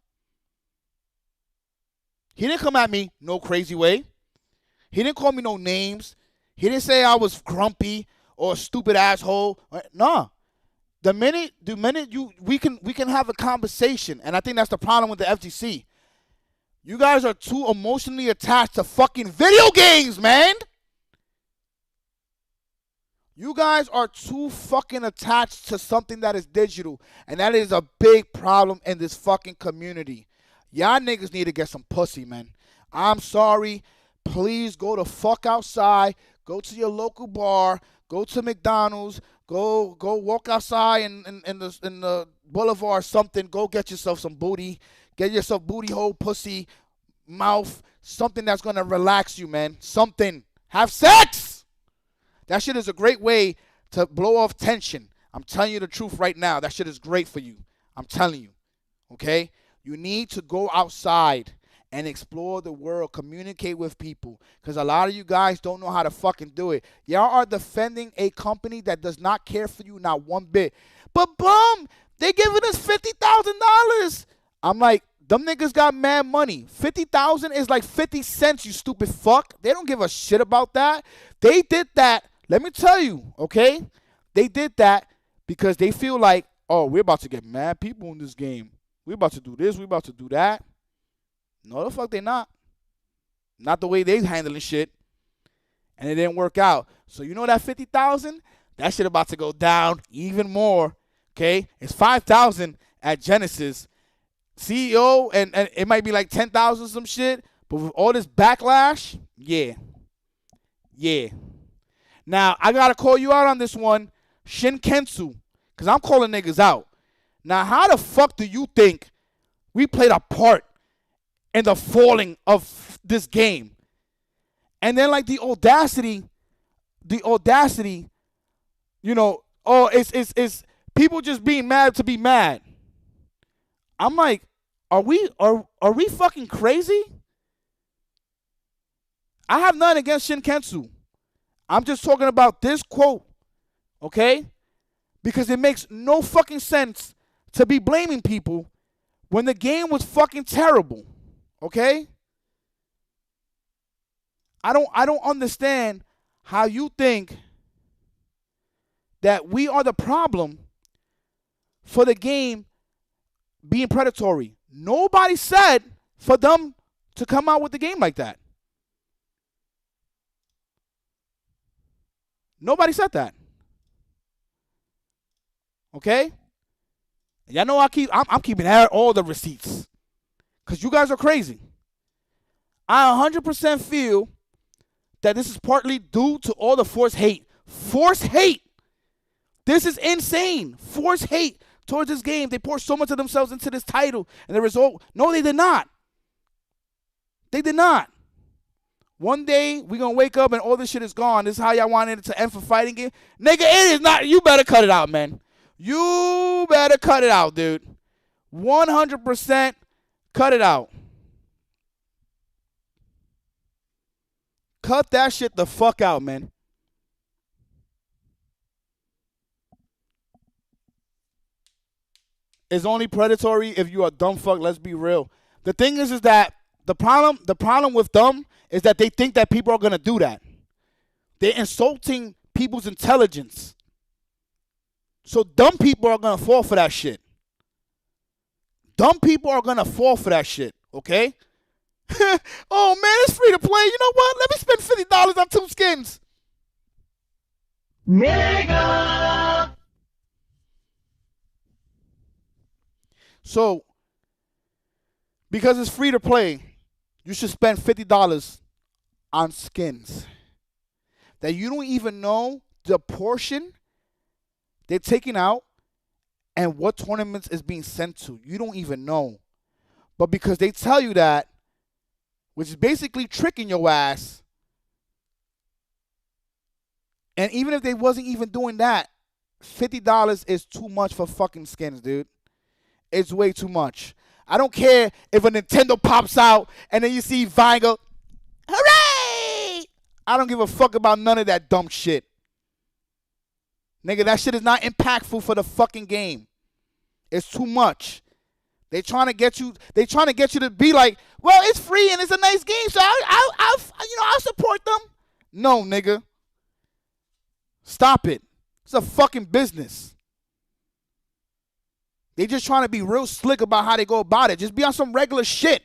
He didn't come at me no crazy way. He didn't call me no names. He didn't say I was grumpy or a stupid asshole. Nah. The minute we can have a conversation, and I think that's the problem with the FGC. You guys are too emotionally attached to fucking video games, man. You guys are too fucking attached to something that is digital, and that is a big problem in this fucking community. Y'all niggas need to get some pussy, man. I'm sorry. Please go the fuck outside. Go to your local bar. Go to McDonald's. Go walk outside in the boulevard or something. Go get yourself some booty. Get yourself booty hole, pussy, mouth, something that's going to relax you, man. Something. Have sex. That shit is a great way to blow off tension. I'm telling you the truth right now. That shit is great for you. I'm telling you. Okay? You need to go outside and explore the world, communicate with people, because a lot of you guys don't know how to fucking do it. Y'all are defending a company that does not care for you not one bit. But bum, they giving us $50,000. I'm like, them niggas got mad money. $50,000 is like 50 cents, you stupid fuck. They don't give a shit about that. They did that, let me tell you, okay? They did that because they feel like, oh, we're about to get mad people in this game. We're about to do this, we're about to do that. No, the fuck they not. Not the way they handling shit. And it didn't work out. So you know that 50,000? That shit about to go down even more. Okay? It's 5,000 at Genesis. CEO, and it might be like 10,000 some shit. But with all this backlash, yeah. Yeah. Now, I got to call you out on this one. Shinkensu. Because I'm calling niggas out. Now, how the fuck do you think we played a part in the falling of this game? And then like the audacity, you know, oh, it's people just being mad to be mad. I'm like, are we fucking crazy? I have nothing against Shinkensu. I'm just talking about this quote, okay? Because it makes no fucking sense to be blaming people when the game was fucking terrible. Okay? I don't understand how you think that we are the problem for the game being predatory. Nobody said for them to come out with the game like that. Nobody said that. Okay? Y'all know I'm keeping all the receipts. Because you guys are crazy. I 100% feel that this is partly due to all the forced hate. Forced hate. This is insane. Forced hate towards this game. They poured so much of themselves into this title. And the result, no, they did not. They did not. One day, we're going to wake up and all this shit is gone. This is how y'all wanted it to end for fighting game. Nigga, it is not. You better cut it out, man. You better cut it out, dude. 100% cut it out. Cut that shit the fuck out, man. It's only predatory if you are a dumb fuck. Let's be real. The thing is that the problem with them is that they think that people are going to do that. They're insulting people's intelligence. So dumb people are going to fall for that shit. Dumb people are going to fall for that shit, okay? Oh, man, it's free to play. You know what? Let me spend $50 on 2 skins. Nigga! So, because it's free to play, you should spend $50 on skins that you don't even know the portion they're taking out and what tournaments is being sent to. You don't even know. But because they tell you that, which is basically tricking your ass, and even if they wasn't even doing that, $50 is too much for fucking skins, dude. It's way too much. I don't care if a Nintendo pops out and then you see Vine go, hooray! I don't give a fuck about none of that dumb shit. Nigga, that shit is not impactful for the fucking game. It's too much. They trying to get you to be like, well, it's free and it's a nice game, so I'll support them. No, nigga. Stop it. It's a fucking business. They just trying to be real slick about how they go about it. Just be on some regular shit.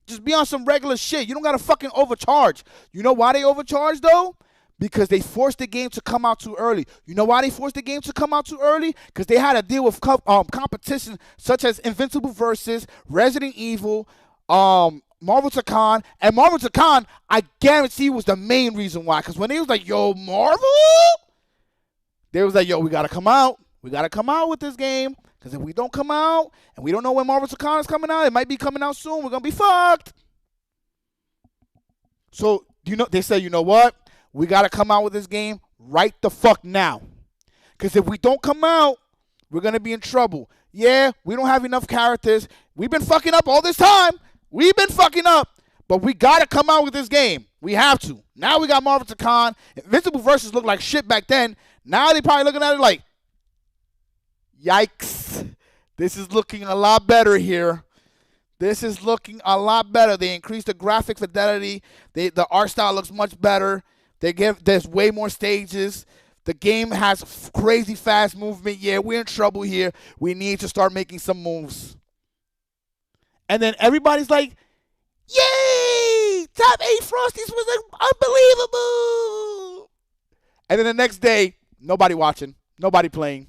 Just be on some regular shit. You don't got to fucking overcharge. You know why they overcharge, though? because they forced the game to come out too early. You know why they forced the game to come out too early? Because they had to deal with competition such as Invincible Versus, Resident Evil, Marvel Tekken. And Marvel Tekken, I guarantee, was the main reason why. Because when they was like, yo, Marvel, they was like, yo, we got to come out. We got to come out with this game. Because if we don't come out, and we don't know when Marvel Tekken is coming out, it might be coming out soon, we're going to be fucked. So, they say, you know what? We got to come out with this game right the fuck now. Because if we don't come out, we're going to be in trouble. Yeah, we don't have enough characters. We've been fucking up all this time. We've been fucking up. But we got to come out with this game. We have to. Now we got Marvel Tekken. Invincible Versus looked like shit back then. Now they probably looking at it like, yikes. This is looking a lot better here. This is looking a lot better. They increased the graphic fidelity. The art style looks much better. There's way more stages. The game has crazy fast movement. Yeah, we're in trouble here. We need to start making some moves. And then everybody's like, yay! Top 8 Frosties was unbelievable. And then the next day, nobody watching. Nobody playing.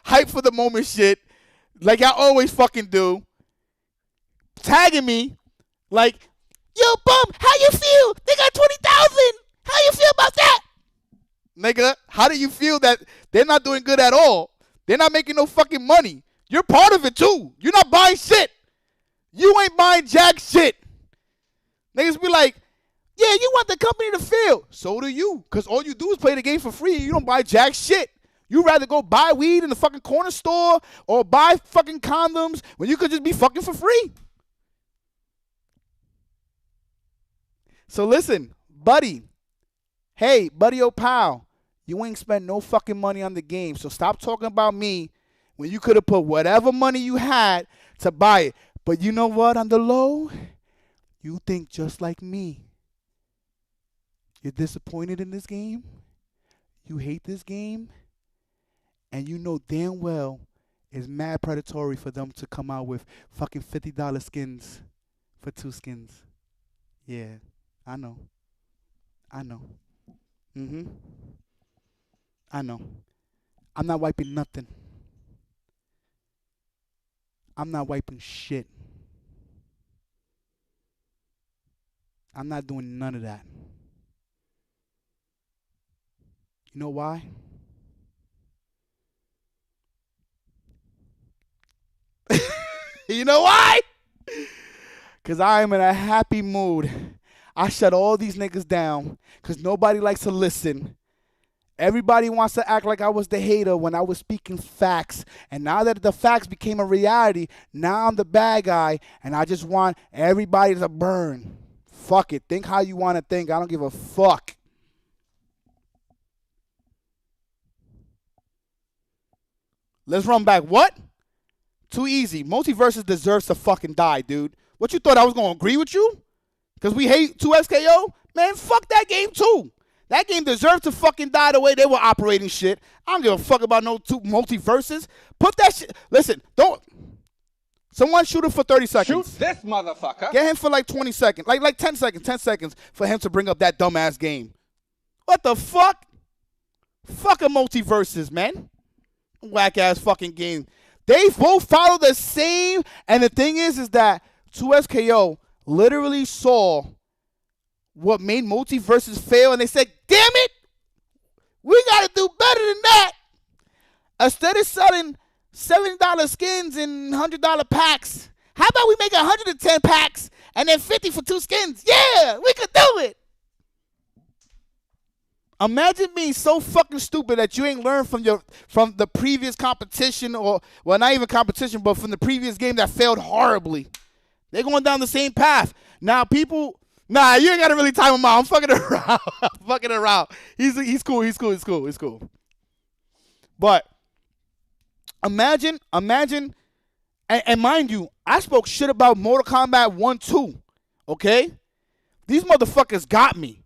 Hype for the moment shit. Like I always fucking do. Tagging me. Like, yo, bum, how you feel? They got 20,000. How you feel about that? Nigga, how do you feel that they're not doing good at all? They're not making no fucking money. You're part of it too. You're not buying shit. You ain't buying jack shit. Niggas be like, yeah, you want the company to fail. So do you. Because all you do is play the game for free. You don't buy jack shit. You'd rather go buy weed in the fucking corner store or buy fucking condoms when you could just be fucking for free. So listen, buddy. Hey, buddy, oh pal, you ain't spent no fucking money on the game. So stop talking about me when you could have put whatever money you had to buy it. But you know what, on the low, you think just like me. You're disappointed in this game. You hate this game. And you know damn well it's mad predatory for them to come out with fucking $50 skins for 2 skins. Yeah, I know. I know. I know. I'm not wiping nothing. I'm not wiping shit. I'm not doing none of that. You know why? You know why? Because I am in a happy mood. I shut all these niggas down because nobody likes to listen. Everybody wants to act like I was the hater when I was speaking facts. And now that the facts became a reality, now I'm the bad guy, and I just want everybody to burn. Fuck it. Think how you want to think. I don't give a fuck. Let's run back. What? Too easy. Multiverses deserves to fucking die, dude. What you thought I was going to agree with you? Because we hate 2SKO? Man, fuck that game too. That game deserved to fucking die the way they were operating shit. I don't give a fuck about no 2 multiverses. Put that shit. Listen, don't. Someone shoot him for 30 seconds. Shoot this motherfucker. Get him for like 20 seconds. Like 10 seconds. 10 seconds for him to bring up that dumbass game. What the fuck? Fuck a multiverses, man. Whack ass fucking game. They both follow the same. And the thing is that 2SKO literally saw what made multiverses fail, and they said, damn it, we got to do better than that. Instead of selling $70 skins and $100 packs, how about we make 110 packs and then 50 for 2 skins? Yeah, we could do it. Imagine being so fucking stupid that you ain't learned from the previous competition, or, well, not even competition, but from the previous game that failed horribly. They're going down the same path. Now, people, nah, you ain't got to really time him out. I'm fucking around. I'm fucking around. He's cool. He's cool. But imagine, and mind you, I spoke shit about Mortal Kombat 1, 2, okay? These motherfuckers got me.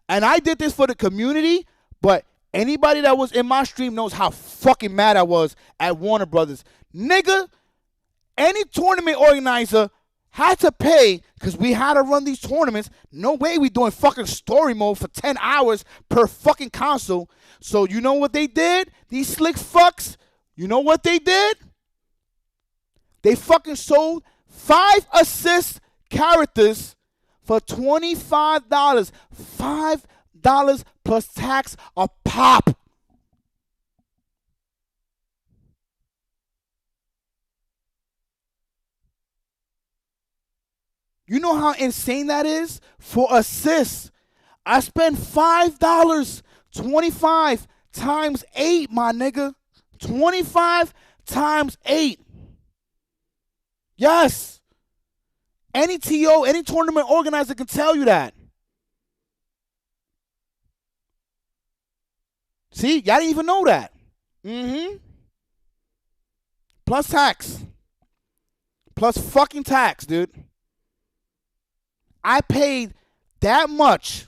And I did this for the community, but anybody that was in my stream knows how fucking mad I was at Warner Brothers. Nigga, any tournament organizer Had to pay because we had to run these tournaments. No way we doing fucking story mode for 10 hours per fucking console. So you know what they did? These slick fucks, you know what they did? They fucking sold 5 assist characters for $25. $5 plus tax a pop. You know how insane that is? For assists, I spent $5. 25 times 8, my nigga. 25 times 8. Yes. Any TO, any tournament organizer can tell you that. See, y'all didn't even know that. Plus tax. Plus fucking tax, dude. I paid that much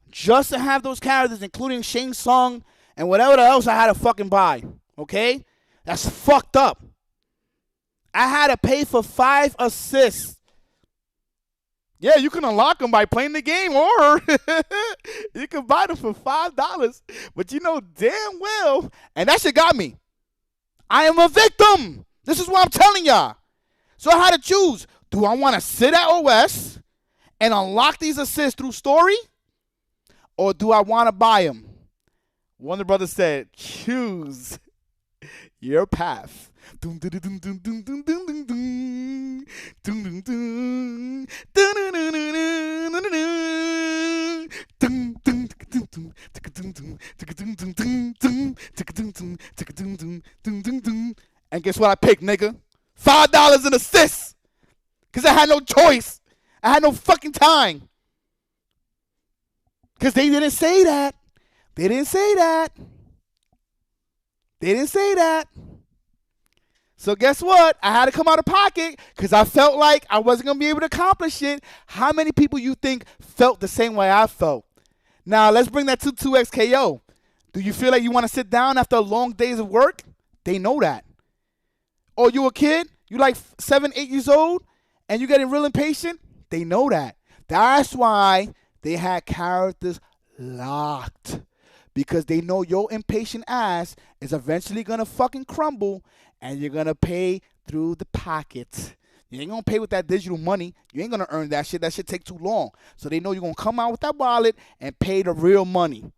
just to have those characters, including Shang Tsung and whatever else I had to fucking buy. Okay? That's fucked up. I had to pay for 5 assists. Yeah, you can unlock them by playing the game, or you can buy them for $5. But you know damn well, and that shit got me. I am a victim. This is what I'm telling y'all. So I had to choose. Do I want to sit at OS and unlock these assists through story? Or do I want to buy them? One of the brothers said, choose your path. And guess what I picked, nigga? $5 in assists. Because I had no choice. I had no fucking time. Because they didn't say that. They didn't say that. They didn't say that. So guess what? I had to come out of pocket because I felt like I wasn't going to be able to accomplish it. How many people you think felt the same way I felt? Now, let's bring that to 2XKO. Do you feel like you want to sit down after long days of work? They know that. Or you a kid? You like 7, 8 years old? And you getting real impatient? They know that. That's why they had characters locked. Because they know your impatient ass is eventually going to fucking crumble and you're going to pay through the pocket. You ain't going to pay with that digital money. You ain't going to earn that shit. That shit take too long. So they know you're going to come out with that wallet and pay the real money.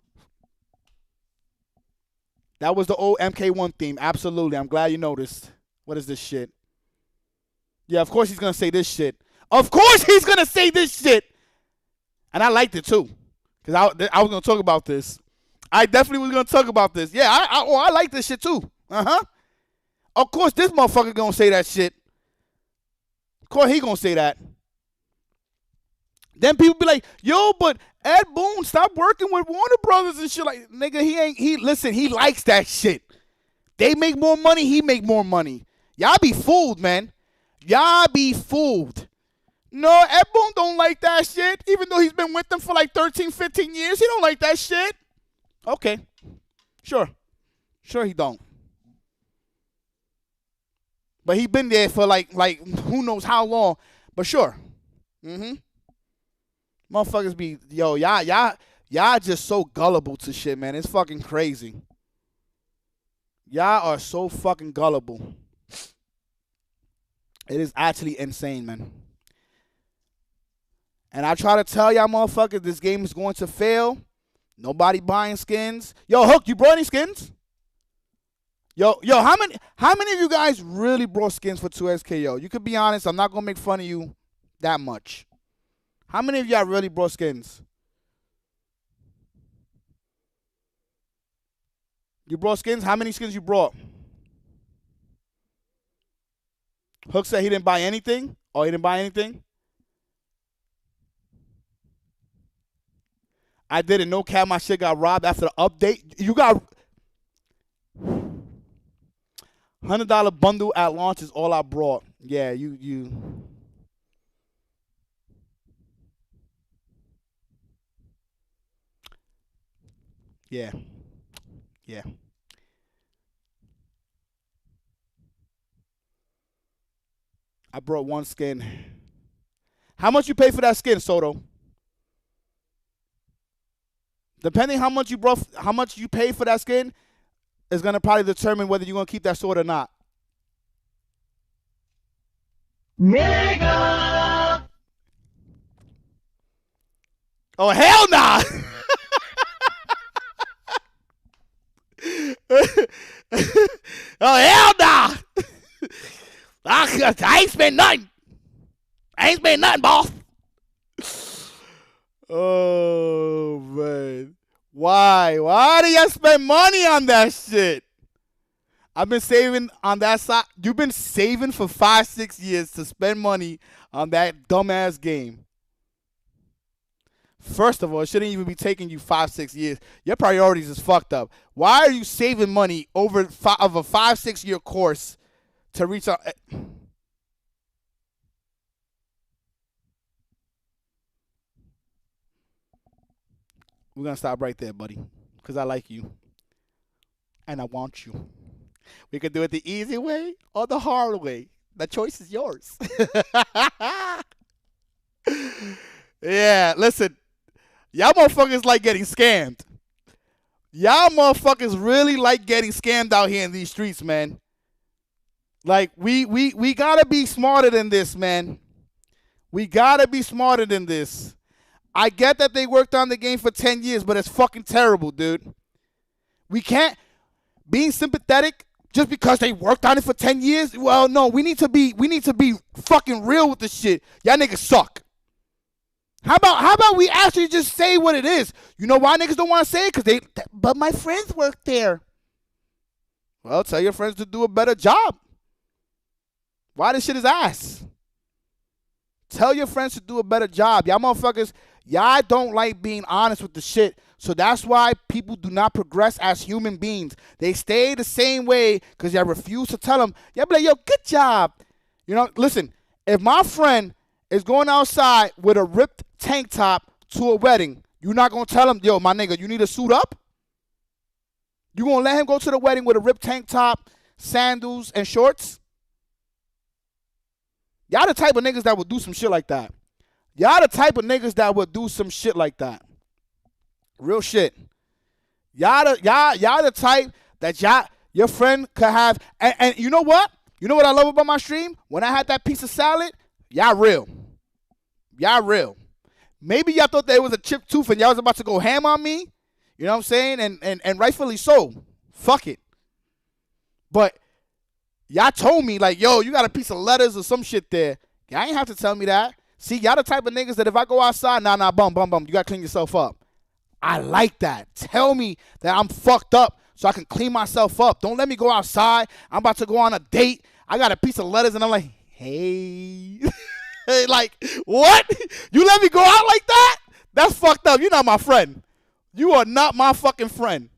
That was the old MK1 theme. Absolutely. I'm glad you noticed. What is this shit? Yeah, of course he's going to say this shit. Of course he's going to say this shit. And I liked it too. Because I was going to talk about this. I definitely was going to talk about this. Yeah, I like this shit too. Uh-huh. Of course this motherfucker going to say that shit. Of course he going to say that. Then people be like, yo, but Ed Boon, stop working with Warner Brothers and shit. Like, nigga, listen, he likes that shit. They make more money, he make more money. Y'all be fooled, man. Y'all be fooled. No, Ed Boon don't like that shit. Even though he's been with them for like 13, 15 years, he don't like that shit. Okay. Sure he don't. But he been there for like who knows how long. But sure. Motherfuckers be, yo, y'all just so gullible to shit, man. It's fucking crazy. Y'all are so fucking gullible. It is actually insane, man. And I try to tell y'all motherfuckers this game is going to fail. Nobody buying skins. Yo, Hook, you brought any skins? Yo, how many of you guys really brought skins for 2XKO? You could be honest. I'm not going to make fun of you that much. How many of y'all really brought skins? You brought skins? How many skins you brought? Hook said he didn't buy anything? Oh, he didn't buy anything? I didn't. No cap, my shit got robbed after the update. You got $100 bundle at launch is all I brought. Yeah, you. Yeah. I brought one skin. How much you pay for that skin, Soto? Depending how much you pay for that skin is gonna probably determine whether you're gonna keep that sword or not. Nigga! Oh hell nah! Oh hell nah! I ain't spend nothing. I ain't spend nothing, boss. Oh man, why? Why do y'all spend money on that shit? I've been saving on that side. You've been saving for 5-6 years to spend money on that dumbass game. First of all, it shouldn't even be taking you 5-6 years. Your priorities is fucked up. Why are you saving money over of a 5-6 year course to reach out? We're going to stop right there, buddy, because I like you and I want you. We could do it the easy way or the hard way. The choice is yours. Yeah, listen. Y'all motherfuckers like getting scammed. Y'all motherfuckers really like getting scammed out here in these streets, man. Like, we got to be smarter than this, man. We got to be smarter than this. I get that they worked on the game for 10 years, but it's fucking terrible, dude. We can't being sympathetic just because they worked on it for 10 years. Well, no, we need to be fucking real with this shit. Y'all niggas suck. How about we actually just say what it is? You know why niggas don't want to say it? But my friends work there. Well, tell your friends to do a better job. Why this shit is ass? Tell your friends to do a better job. Y'all motherfuckers, y'all don't like being honest with the shit. So that's why people do not progress as human beings. They stay the same way because y'all refuse to tell them. Y'all be like, yo, good job. You know, listen, if my friend is going outside with a ripped tank top to a wedding, you're not going to tell him, yo, my nigga, you need to suit up? You going to let him go to the wedding with a ripped tank top, sandals, and shorts? Y'all the type of niggas that would do some shit like that. Y'all the type of niggas that would do some shit like that. Real shit. Y'all the type that your friend could have. And you know what? You know what I love about my stream? When I had that piece of salad, y'all real. Y'all real. Maybe y'all thought there was a chipped tooth and y'all was about to go ham on me. You know what I'm saying? And rightfully so. Fuck it. But y'all told me, like, yo, you got a piece of lettuce or some shit there. Y'all ain't have to tell me that. See, y'all the type of niggas that if I go outside, bum, you got to clean yourself up. I like that. Tell me that I'm fucked up so I can clean myself up. Don't let me go outside. I'm about to go on a date. I got a piece of lettuce and I'm like, hey. Like, what? You let me go out like that? That's fucked up. You're not my friend. You are not my fucking friend.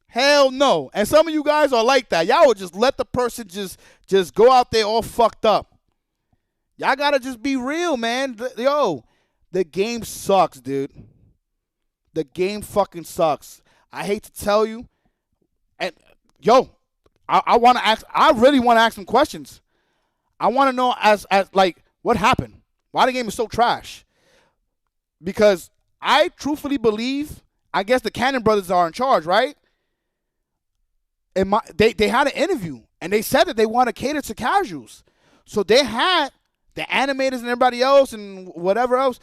Hell no. And some of you guys are like that. Y'all will just let the person just go out there all fucked up. Y'all got to just be real, man. Yo, the game sucks, dude. The game fucking sucks. I hate to tell you. And yo, I want to ask. I really want to ask some questions. I want to know as like what happened. Why the game is so trash? Because I truthfully believe. I guess the Cannon brothers are in charge, right? And they had an interview and they said that they want to cater to casuals. So they had the animators and everybody else and whatever else.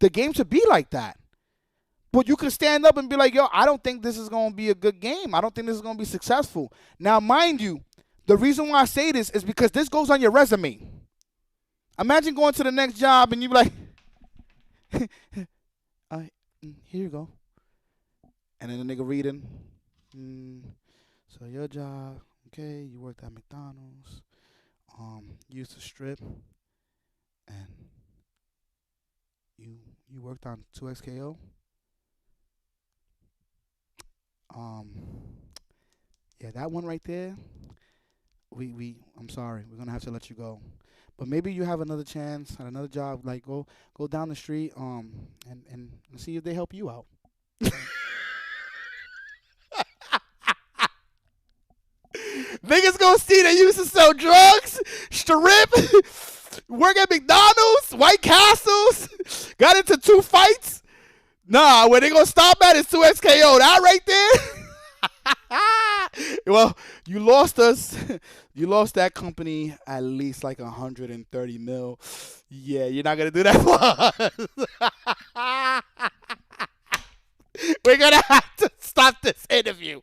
The game to be like that. But you can stand up and be like, yo, I don't think this is going to be a good game. I don't think this is going to be successful. Now, mind you, the reason why I say this is because this goes on your resume. Imagine going to the next job and you be like, here you go. And then the nigga reading. So your job, okay, you worked at McDonald's. You used to strip. And you worked on 2XKO. Yeah, that one right there, I'm sorry, we're gonna have to let you go. But maybe you have another chance at another job, like go down the street, and see if they help you out. Niggas gonna see they used to sell drugs, strip, Work at McDonald's, White Castles, got into 2 fights. Nah, where they gonna stop at is 2XKO. That right there. Well, you lost us. You lost that company at least like 130 mil. Yeah, you're not gonna do that for us. We're gonna have to stop this interview.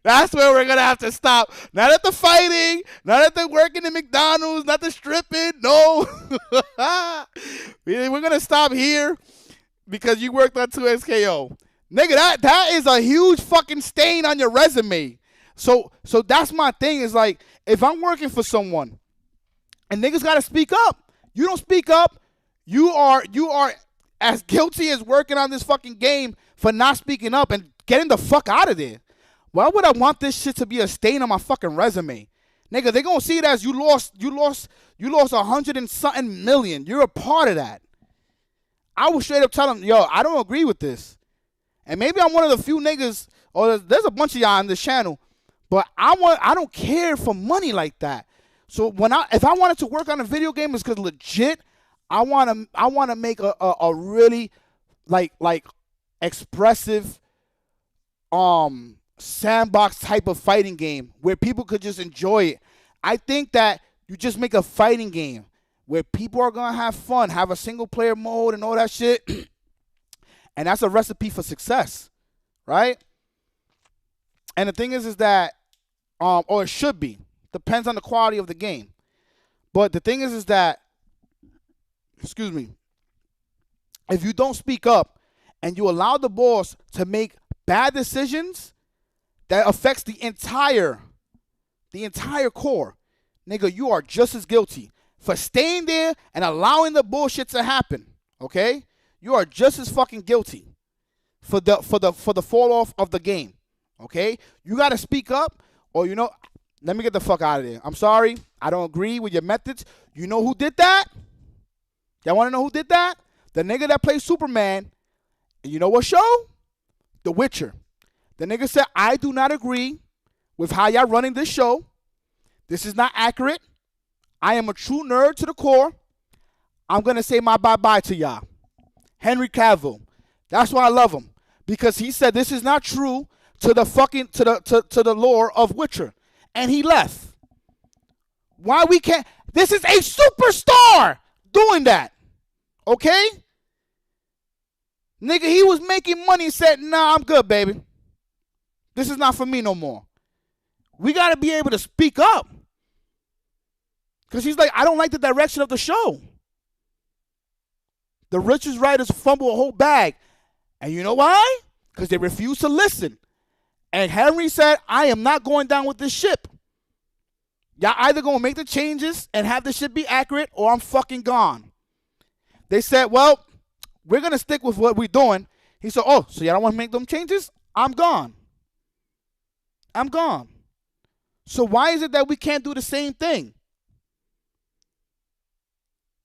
That's where we're gonna have to stop. Not at the fighting, not at the working at McDonald's, not the stripping. No, we're gonna stop here because you worked on 2XKO, nigga. That is a huge fucking stain on your resume. So that's my thing. Is like, if I'm working for someone, and niggas gotta speak up. You don't speak up, you are as guilty as working on this fucking game for not speaking up and getting the fuck out of there. Why would I want this shit to be a stain on my fucking resume? Nigga, they gonna see it as you lost 100 and something million. You're a part of that. I will straight up tell them, yo, I don't agree with this. And maybe I'm one of the few niggas, or there's a bunch of y'all on this channel, but I don't care for money like that. So if I wanted to work on a video game, it's because legit, I wanna make a really like expressive sandbox type of fighting game where people could just enjoy it. I think that you just make a fighting game where people are gonna have fun, have a single player mode and all that shit, and that's a recipe for success, right? And the thing is that, or it should be, depends on the quality of the game. But the thing is that, excuse me, if you don't speak up and you allow the boss to make bad decisions that affects the entire core, nigga, you are just as guilty for staying there and allowing the bullshit to happen. Okay, you are just as fucking guilty for the fall off of the game. Okay, you gotta speak up, or let me get the fuck out of there. I'm sorry, I don't agree with your methods. You know who did that? Y'all want to know who did that? The nigga that plays Superman. And you know what show? The Witcher. The nigga said, I do not agree with how y'all running this show. This is not accurate. I am a true nerd to the core. I'm going to say my bye-bye to y'all. Henry Cavill. That's why I love him. Because he said this is not true to the fucking, to the lore of Witcher. And he left. Why we can't? This is a superstar doing that. Okay? Nigga, he was making money and said, nah, I'm good, baby. This is not for me no more. We got to be able to speak up. Because he's like, I don't like the direction of the show. The richest writers fumble a whole bag. And you know why? Because they refuse to listen. And Henry said, I am not going down with this ship. Y'all either going to make the changes and have the shit be accurate, or I'm fucking gone. They said, well, we're going to stick with what we're doing. He said, oh, so y'all don't want to make them changes? I'm gone. I'm gone. So why is it that we can't do the same thing?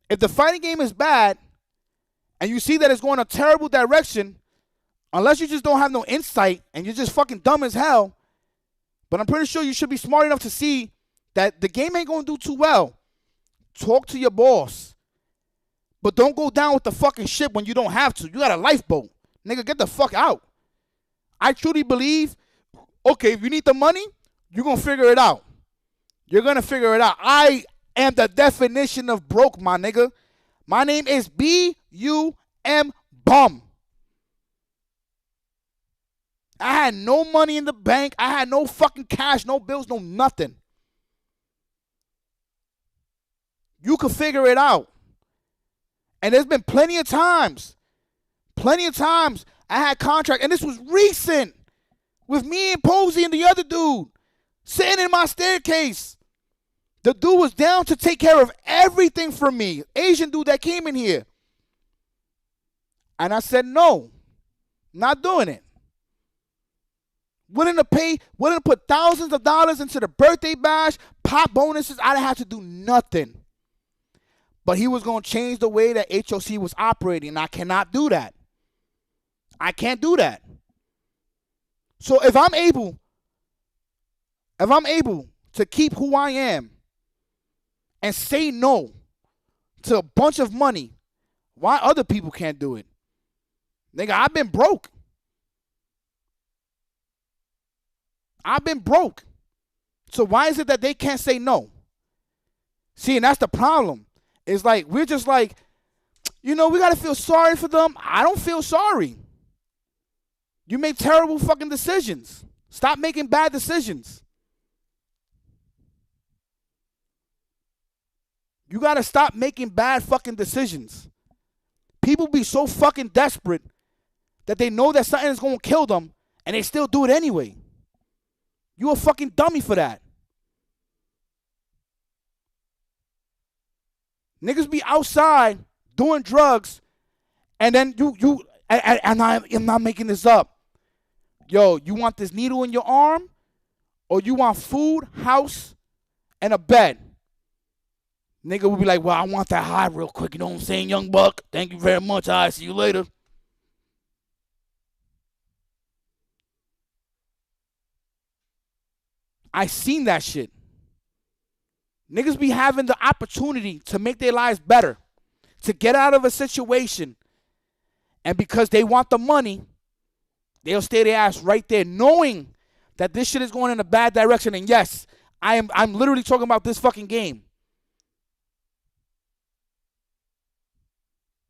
If the fighting game is bad and you see that it's going a terrible direction, unless you just don't have no insight and you're just fucking dumb as hell, but I'm pretty sure you should be smart enough to see that the game ain't going to do too well. Talk to your boss. But don't go down with the fucking ship when you don't have to. You got a lifeboat. Nigga, get the fuck out. I truly believe, okay, if you need the money, you're going to figure it out. You're going to figure it out. I am the definition of broke, my nigga. My name is B-U-M Bum. I had no money in the bank. I had no fucking cash, no bills, no nothing. You can figure it out. And there's been plenty of times I had contract, and this was recent, with me and Posey and the other dude sitting in my staircase. The dude was down to take care of everything for me. Asian dude that came in here. And I said, no, not doing it. Willing to put thousands of dollars into the birthday bash, pop bonuses. I didn't have to do nothing. But he was going to change the way that HOC was operating, and I cannot do that. I can't do that. So if I'm able to keep who I am and say no to a bunch of money. Why other people can't do it? Nigga, I've been broke. I've been broke. So why is it that they can't say no? See, and that's the problem. It's like, we're just like, we got to feel sorry for them. I don't feel sorry. You make terrible fucking decisions. Stop making bad decisions. You got to stop making bad fucking decisions. People be so fucking desperate that they know that something is going to kill them and they still do it anyway. You a fucking dummy for that. Niggas be outside doing drugs, and then and I'm not making this up. Yo, you want this needle in your arm, or you want food, house, and a bed? Nigga will be like, well, I want that high real quick. You know what I'm saying, young buck? Thank you very much. All right, see you later. I seen that shit. Niggas be having the opportunity to make their lives better, to get out of a situation, and because they want the money, they'll stay their ass right there, knowing that this shit is going in a bad direction. And yes, I'm literally talking about this fucking game.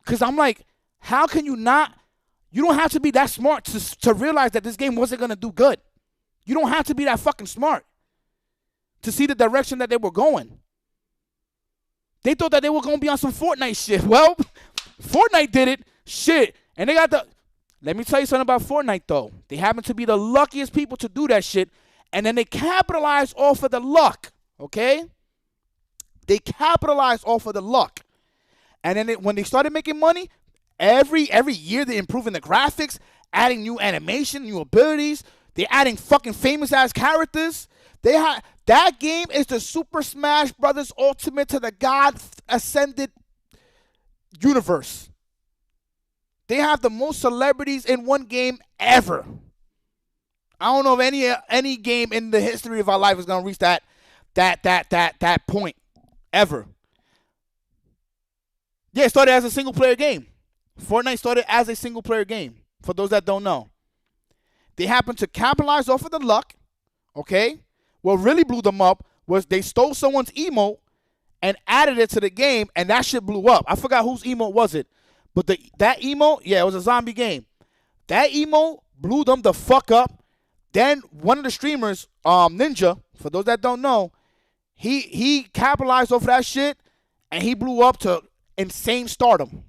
Because I'm like, how can you not? You don't have to be that smart to realize that this game wasn't going to do good. You don't have to be that fucking smart to see the direction that they were going. They thought that they were going to be on some Fortnite shit. Well, Fortnite did it. Shit. And they got the... Let me tell you something about Fortnite, though. They happen to be the luckiest people to do that shit. And then they capitalize off of the luck. Okay? They capitalize off of the luck. And then when they started making money, every year they're improving the graphics, adding new animation, new abilities. They're adding fucking famous-ass characters. That game is the Super Smash Brothers Ultimate to the God Ascended universe. They have the most celebrities in one game ever. I don't know if any game in the history of our life is gonna reach that point ever. Yeah, it started as a single-player game. Fortnite started as a single-player game, for those that don't know. They happened to capitalize off of the luck, okay? What really blew them up was they stole someone's emote and added it to the game, and that shit blew up. I forgot whose emote was it. But that emote, yeah, it was a zombie game. That emote blew them the fuck up. Then one of the streamers, Ninja, for those that don't know, he capitalized off of that shit, and he blew up to insane stardom.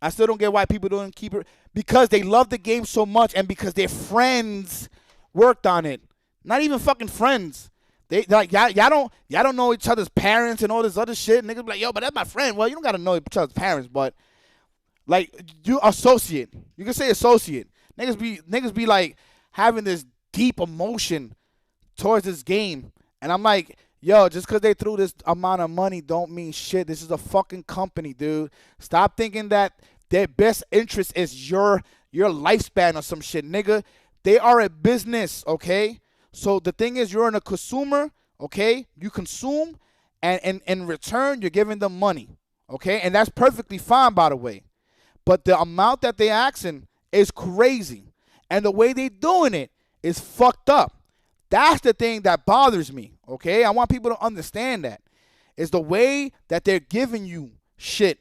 I still don't get why people don't keep it. Because they love the game so much and because their friends worked on it. Not even fucking friends. They like y'all don't know each other's parents and all this other shit. Niggas be like, yo, but that's my friend. Well, you don't gotta know each other's parents, but like you associate. You can say associate. Niggas be like having this deep emotion towards this game. And I'm like, yo, just because they threw this amount of money don't mean shit. This is a fucking company, dude. Stop thinking that their best interest is your lifespan or some shit, nigga. They are a business, okay? So the thing is, you're a consumer, okay? You consume, and in return, you're giving them money, okay? And that's perfectly fine, by the way. But the amount that they asking is crazy. And the way they doing it is fucked up. That's the thing that bothers me, okay? I want people to understand that. It's the way that they're giving you shit.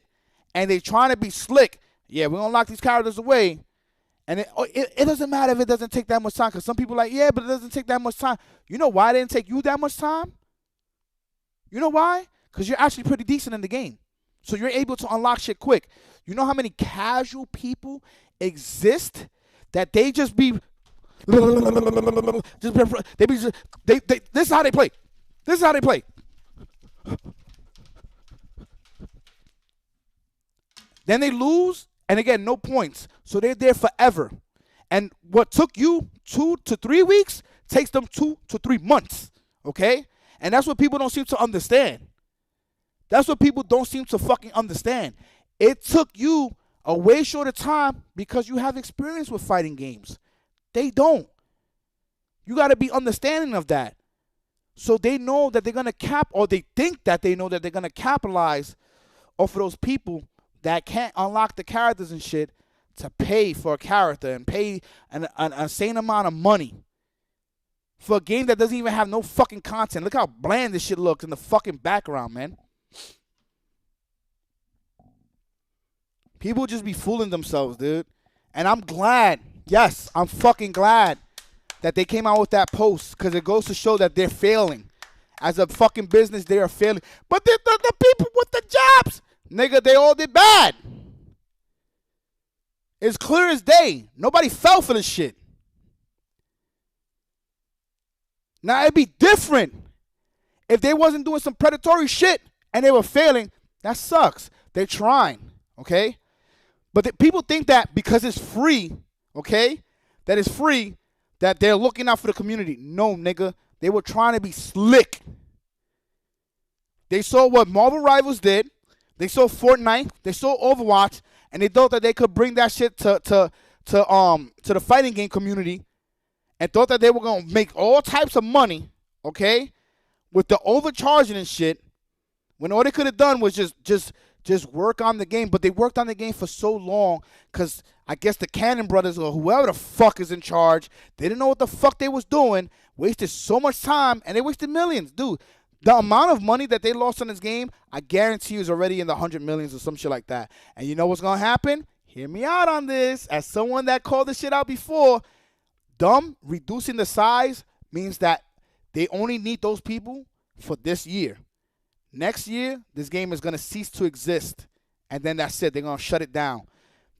And they trying to be slick. Yeah, we're going to lock these characters away. And it doesn't matter if it doesn't take that much time. Because some people are like, yeah, but it doesn't take that much time. You know why it didn't take you that much time? You know why? Because you're actually pretty decent in the game. So you're able to unlock shit quick. You know how many casual people exist that they just be... this is how they play. This is how they play. Then they lose, and again, no points. So they're there forever. And what took you 2 to 3 weeks takes them 2 to 3 months. Okay? And that's what people don't seem to understand. That's what people don't seem to fucking understand. It took you a way shorter time because you have experience with fighting games. They don't. You got to be understanding of that. So they know that they're going to or they think that they know that they're going to capitalize off of those people that can't unlock the characters and shit to pay for a character and pay an insane amount of money for a game that doesn't even have no fucking content. Look how bland this shit looks in the fucking background, man. People just be fooling themselves, dude. And I'm glad, yes, I'm fucking glad that they came out with that post because it goes to show that they're failing. As a fucking business, they are failing. But the people with the jobs, nigga, they all did bad. It's clear as day. Nobody fell for this shit. Now, it'd be different if they wasn't doing some predatory shit and they were failing. That sucks. They're trying, okay? But people think that because it's free, okay, that it's free, that they're looking out for the community. No, nigga. They were trying to be slick. They saw what Marvel Rivals did. They saw Fortnite. They saw Overwatch. And they thought that they could bring that shit to the fighting game community, and thought that they were gonna make all types of money, okay, with the overcharging and shit. When all they could have done was just work on the game, but they worked on the game for so long because I guess the Cannon brothers or whoever the fuck is in charge, they didn't know what the fuck they was doing, wasted so much time, and they wasted millions, dude. The amount of money that they lost on this game, I guarantee you is already in the 100 millions or some shit like that. And you know what's going to happen? Hear me out on this. As someone that called this shit out before, reducing the size means that they only need those people for this year. Next year, this game is going to cease to exist. And then that's it. They're going to shut it down.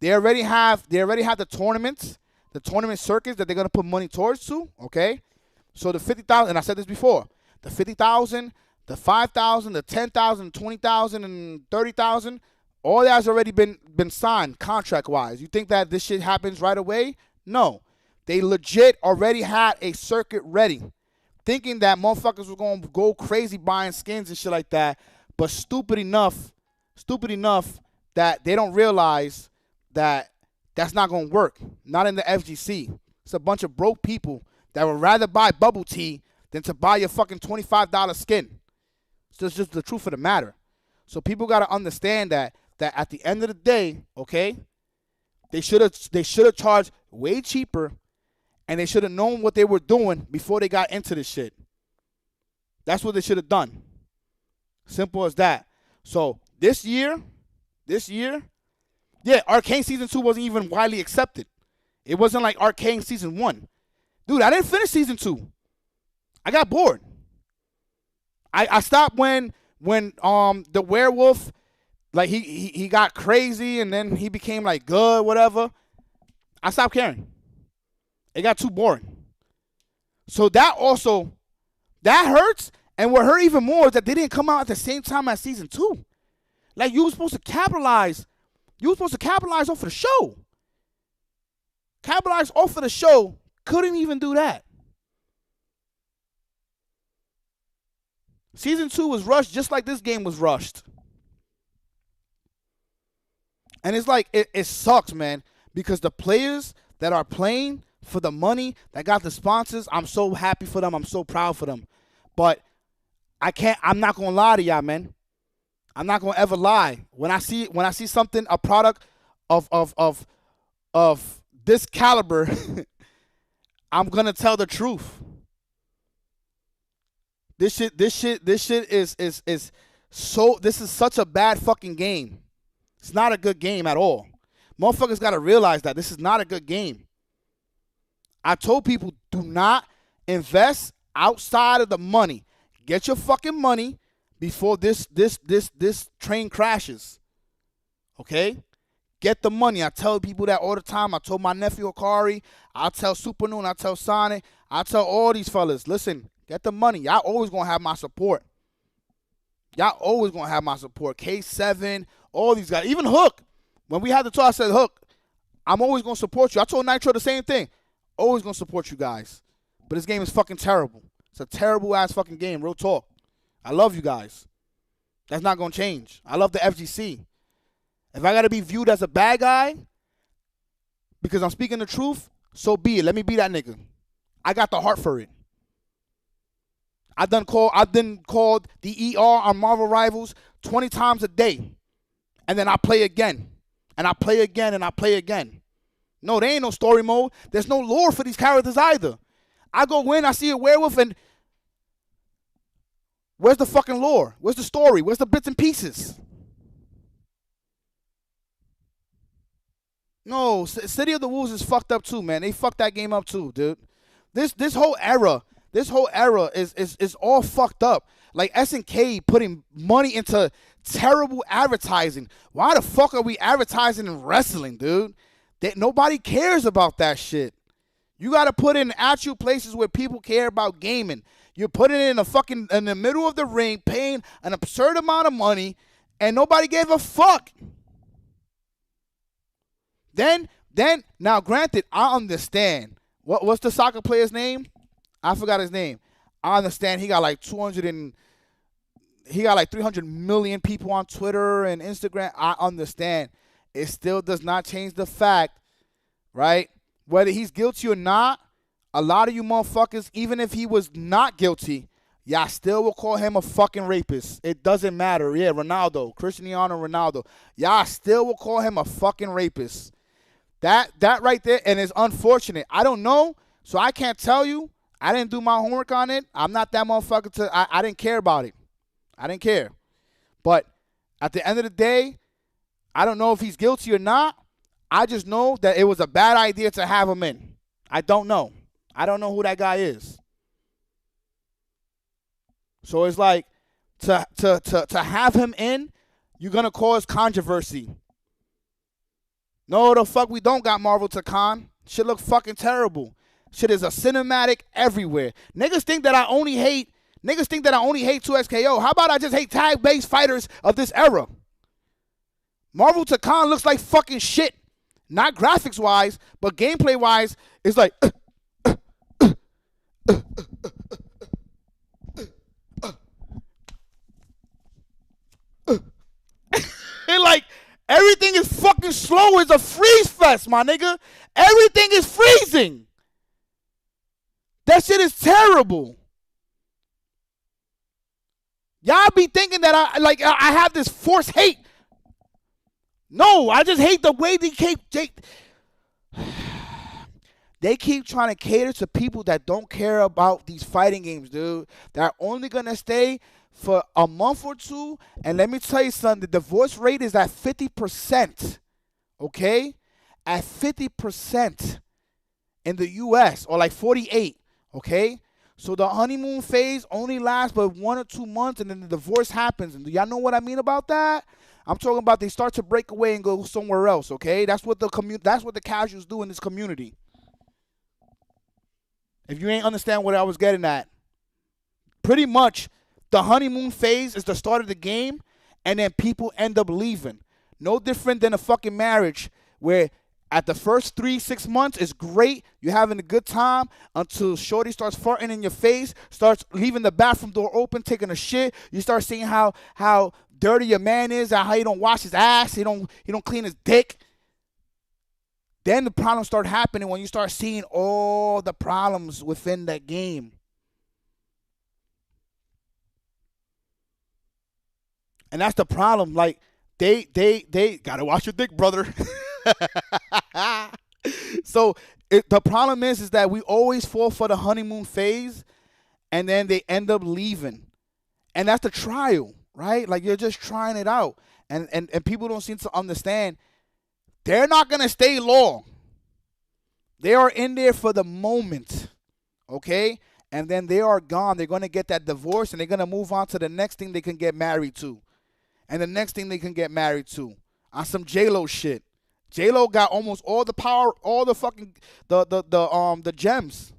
They already have the tournaments, the tournament circuits that they're going to put money towards to, okay? So the 50,000, and I said this before, the 50,000, the 5,000, the 10,000, 20,000, and 30,000, all that has already been signed contract-wise. You think that this shit happens right away? No. They legit already had a circuit ready, thinking that motherfuckers were going to go crazy buying skins and shit like that, but stupid enough that they don't realize that that's not going to work. Not in the FGC. It's a bunch of broke people that would rather buy bubble tea than to buy your fucking $25 skin. It's just the truth of the matter. So people got to understand that at the end of the day, okay, they should have charged way cheaper, and they should have known what they were doing before they got into this shit. That's what they should have done. Simple as that. So this year, yeah, Arcane Season 2 wasn't even widely accepted. It wasn't like Arcane Season 1. Dude, I didn't finish Season 2. I got bored. I stopped when the werewolf, like he got crazy and then he became like good, whatever. I stopped caring. It got too boring. So that hurts. And what hurt even more is that they didn't come out at the same time as Season 2. Like, you were supposed to capitalize. You were supposed to capitalize off of the show. Capitalize off of the show. Couldn't even do that. Season 2 was rushed just like this game was rushed. And it's like, it sucks, man, because the players that are playing for the money, that got the sponsors, I'm so happy for them. I'm so proud for them. But I'm not going to lie to y'all, man. I'm not going to ever lie. When I see something, a product of this caliber, I'm going to tell the truth. This shit is such a bad fucking game. It's not a good game at all. Motherfuckers got to realize that this is not a good game. I told people, do not invest outside of the money. Get your fucking money before this train crashes. Okay? Get the money. I tell people that all the time. I told my nephew Akari. I tell Super Noon. I tell Sonic. I tell all these fellas, listen, get the money. Y'all always going to have my support. Y'all always going to have my support. K7, all these guys. Even Hook. When we had the talk, I said, Hook, I'm always going to support you. I told Nitro the same thing. Always going to support you guys. But this game is fucking terrible. It's a terrible-ass fucking game, real talk. I love you guys. That's not going to change. I love the FGC. If I got to be viewed as a bad guy because I'm speaking the truth, so be it. Let me be that nigga. I got the heart for it. I've done called the ER on Marvel Rivals 20 times a day. And then I play again. And I play again and I play again. No, there ain't no story mode. There's no lore for these characters either. I go in, I see a werewolf, and where's the fucking lore? Where's the story? Where's the bits and pieces? No, City of the Wolves is fucked up too, man. They fucked that game up too, dude. This whole era is all fucked up. Like SNK putting money into terrible advertising. Why the fuck are we advertising in wrestling, dude? Nobody cares about that shit. You got to put it in actual places where people care about gaming. You're putting it in the middle of the ring, paying an absurd amount of money, and nobody gave a fuck. Then now granted, I understand. What's the soccer player's name? I forgot his name. I understand he got like 300 million people on Twitter and Instagram. I understand. It still does not change the fact, right? Whether he's guilty or not, a lot of you motherfuckers, even if he was not guilty, y'all still will call him a fucking rapist. It doesn't matter. Yeah, Ronaldo, Cristiano Ronaldo. Y'all still will call him a fucking rapist. That right there, and it's unfortunate. I don't know, so I can't tell you. I didn't do my homework on it. I'm not that motherfucker I didn't care about it. I didn't care. But at the end of the day, I don't know if he's guilty or not. I just know that it was a bad idea to have him in. I don't know. I don't know who that guy is. So it's like to have him in, you're going to cause controversy. No, the fuck we don't got Marvel to con. Shit look fucking terrible. Shit is a cinematic everywhere. Niggas think that I only hate 2XKO. How about I just hate tag-based fighters of this era? Marvel to con looks like fucking shit. Not graphics-wise, but gameplay-wise, it's like... and like, everything is fucking slow. It's a freeze fest, my nigga. Everything is freezing. That shit is terrible. Y'all be thinking that I have this forced hate. No, I just hate the way they keep trying to cater to people that don't care about these fighting games, dude. They're only gonna stay for a month or two, and let me tell you something, the divorce rate is at 50%, okay? At 50% in the U.S., or like 48, okay? So the honeymoon phase only lasts but 1 or 2 months, and then the divorce happens. And do y'all know what I mean about that? I'm talking about they start to break away and go somewhere else, okay? That's what the casuals do in this community. If you ain't understand what I was getting at, pretty much the honeymoon phase is the start of the game, and then people end up leaving. No different than a fucking marriage where at the first 3-6 months is great. You're having a good time until shorty starts farting in your face, starts leaving the bathroom door open, taking a shit. You start seeing how dirty your man is, how he don't wash his ass, he don't clean his dick. Then the problems start happening when you start seeing all the problems within that game. And that's the problem. Like, they gotta watch your dick, brother. So the problem is that we always fall for the honeymoon phase, and then they end up leaving. And that's the trial, right? Like, you're just trying it out. And people don't seem to understand. They're not going to stay long. They are in there for the moment, okay? And then they are gone. They're going to get that divorce, and they're going to move on to the next thing they can get married to. And the next thing they can get married to. On some J-Lo shit. J-Lo got almost all the power, all the fucking, the gems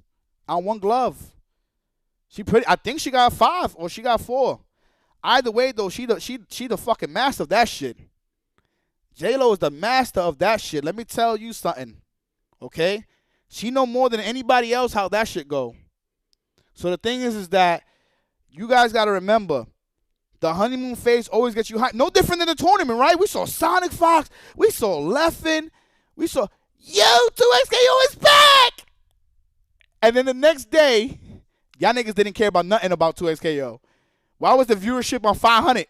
on one glove. I think she got 5 or she got 4. Either way, though, she the fucking master of that shit. J-Lo is the master of that shit. Let me tell you something, okay? She know more than anybody else how that shit go. So the thing is that you guys got to remember, the honeymoon phase always gets you high. No different than the tournament, right? We saw Sonic Fox. We saw Leffen. We saw, 2XKO is back! And then the next day, Y'all niggas didn't care about nothing about 2XKO. Why was the viewership on 500?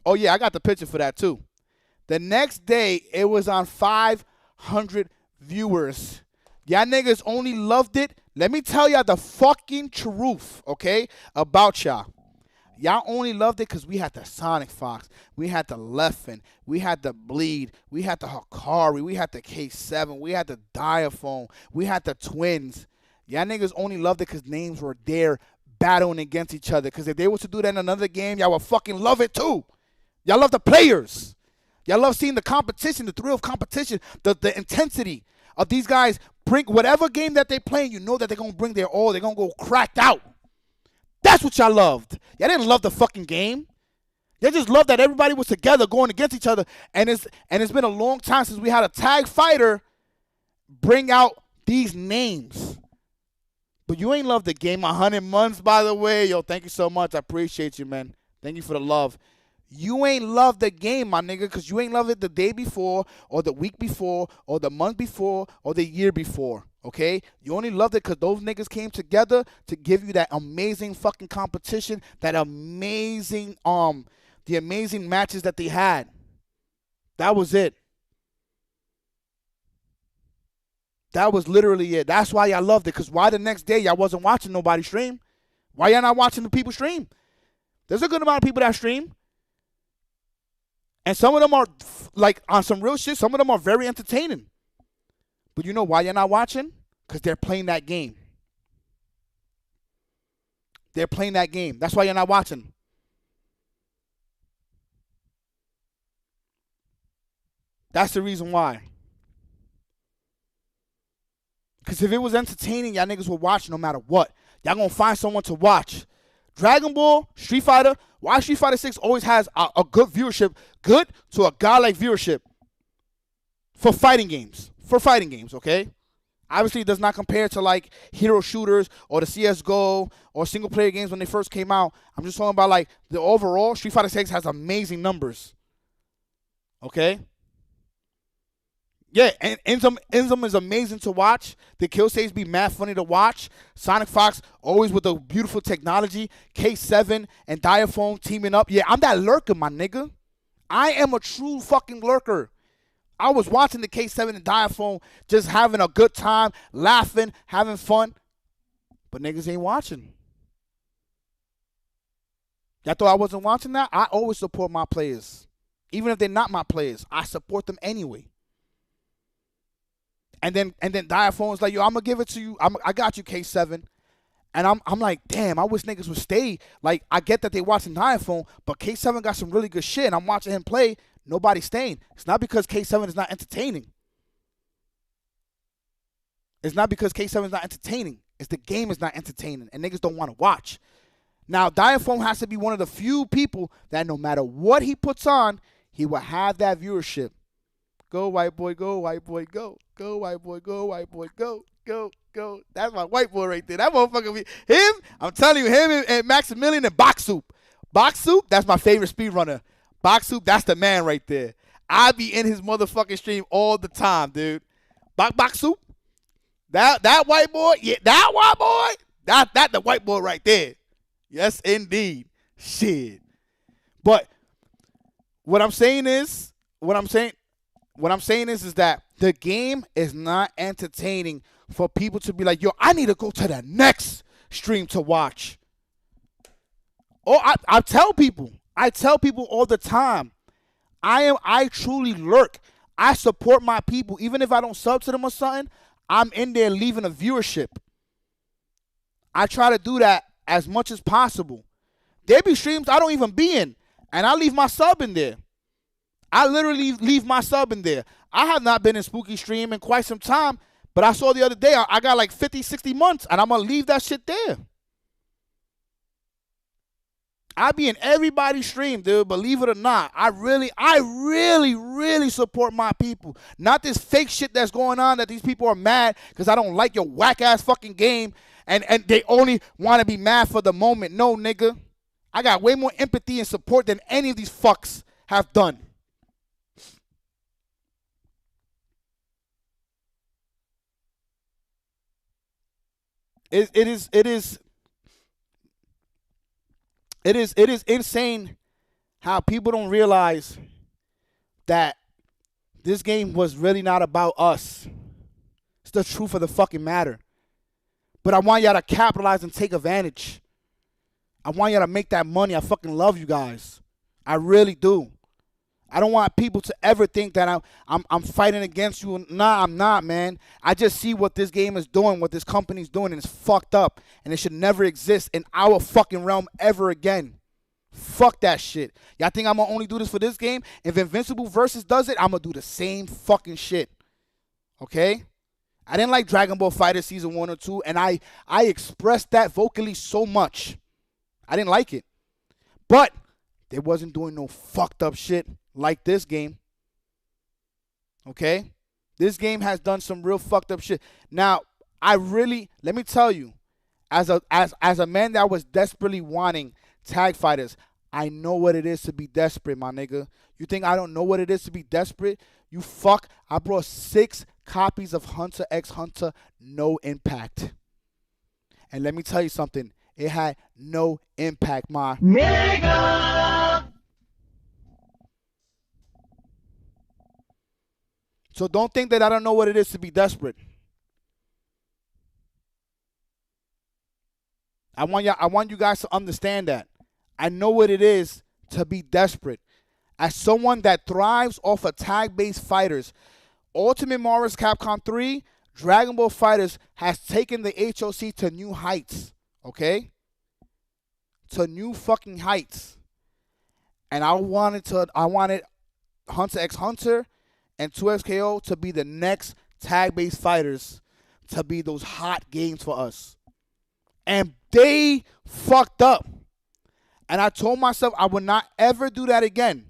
Oh, yeah, I got the picture for that, too. The next day, it was on 500 viewers. Y'all niggas only loved it. Let me tell y'all the fucking truth, okay, about y'all. Y'all only loved it because we had the Sonic Fox, we had the Leffen, we had the Bleed, we had the Hakari, we had the K7, we had the Diaphone, we had the Twins. Y'all niggas only loved it because names were there battling against each other. Because if they was to do that in another game, y'all would fucking love it too. Y'all love the players. Y'all love seeing the competition, the thrill of competition, the intensity of these guys bring whatever game that they playing, you know that they're going to bring their all. They're going to go cracked out. That's what y'all loved. Y'all didn't love the fucking game. They just loved that everybody was together going against each other. And it's been a long time since we had a tag fighter bring out these names. But you ain't loved the game 100 months, by the way. Yo, thank you so much. I appreciate you, man. Thank you for the love. You ain't loved the game, my nigga, because you ain't loved it the day before or the week before or the month before or the year before, okay? You only loved it because those niggas came together to give you that amazing fucking competition, that amazing, the amazing matches that they had. That was it. That was literally it. That's why y'all loved it, because why the next day y'all wasn't watching nobody stream? Why y'all not watching the people stream? There's a good amount of people that stream. And some of them are, like, on some real shit, some of them are very entertaining. But you know why you're not watching? Because they're playing that game. They're playing that game. That's why you're not watching. That's the reason why. Because if it was entertaining, y'all niggas would watch no matter what. Y'all gonna find someone to watch. Dragon Ball, Street Fighter, why Street Fighter 6 always has a good viewership, good to a godlike viewership for fighting games. For fighting games, okay? Obviously, it does not compare to, like, hero shooters or the CSGO or single-player games when they first came out. I'm just talking about, like, the overall, Street Fighter 6 has amazing numbers, okay? Yeah, and Inzum is amazing to watch. The kill saves be mad funny to watch. Sonic Fox always with the beautiful technology. K7 and Diaphone teaming up. Yeah, I'm that lurker, my nigga. I am a true fucking lurker. I was watching the K7 and Diaphone just having a good time, laughing, having fun. But niggas ain't watching. Y'all thought I wasn't watching that? I always support my players. Even if they're not my players, I support them anyway. And then Diaphone's like, yo, I'm gonna give it to you. I got you, K7. And I'm like, damn, I wish niggas would stay. Like, I get that they watching Diaphone, but K7 got some really good shit, and I'm watching him play. Nobody's staying. It's not because K7 is not entertaining. It's not because K7 is not entertaining. It's the game is not entertaining, and niggas don't want to watch. Now, Diaphone has to be one of the few people that no matter what he puts on, he will have that viewership. Go, white boy, go, white boy, go. Go, white boy, go, white boy, go, go, go. That's my white boy right there. That motherfucker, him, I'm telling you, him and Maximilian and Box Soup. Box Soup, that's my favorite speedrunner. Box Soup, that's the man right there. I be in his motherfucking stream all the time, dude. Box Soup, that white boy, yeah, that white boy, that the white boy right there. Yes, indeed. Shit. But what I'm saying is that the game is not entertaining for people to be like, yo, I need to go to the next stream to watch. Or I tell people all the time, I truly lurk. I support my people. Even if I don't sub to them or something, I'm in there leaving a viewership. I try to do that as much as possible. There be streams I don't even be in, and I leave my sub in there. I literally leave my sub in there. I have not been in Spooky Stream in quite some time, but I saw the other day I got like 50, 60 months, and I'm going to leave that shit there. I be in everybody's stream, dude, believe it or not. I really support my people. Not this fake shit that's going on that these people are mad because I don't like your whack-ass fucking game, and they only want to be mad for the moment. No, nigga. I got way more empathy and support than any of these fucks have done. It is it is insane how people don't realize that this game was really not about us. It's the truth of the fucking matter. But I want y'all to capitalize and take advantage. I want y'all to make that money. I fucking love you guys. I really do. I don't want people to ever think that I'm fighting against you. Nah, I'm not, man. I just see what this game is doing, what this company's doing, and it's fucked up. And it should never exist in our fucking realm ever again. Fuck that shit. Y'all think I'm going to only do this for this game? If Invincible Versus does it, I'm going to do the same fucking shit. Okay? I didn't like Dragon Ball FighterZ Season 1 or 2, and I expressed that vocally so much. I didn't like it. But they wasn't doing no fucked up shit like this game. Okay? This game has done some real fucked up shit. Now, let me tell you, as a man that was desperately wanting tag fighters, I know what it is to be desperate, my nigga. You think I don't know what it is to be desperate? You fuck. I brought 6 copies of Hunter x Hunter, no impact. And let me tell you something. It had no impact, ma. Nigga! So don't think that I don't know what it is to be desperate. I want you guys to understand that. I know what it is to be desperate. As someone that thrives off of tag-based fighters, Ultimate Marvel Capcom 3, Dragon Ball FighterZ has taken the HOC to new heights. Okay? To new fucking heights. And I wanted Hunter x Hunter and 2XKO to be the next tag-based fighters, to be those hot games for us. And they fucked up. And I told myself I would not ever do that again.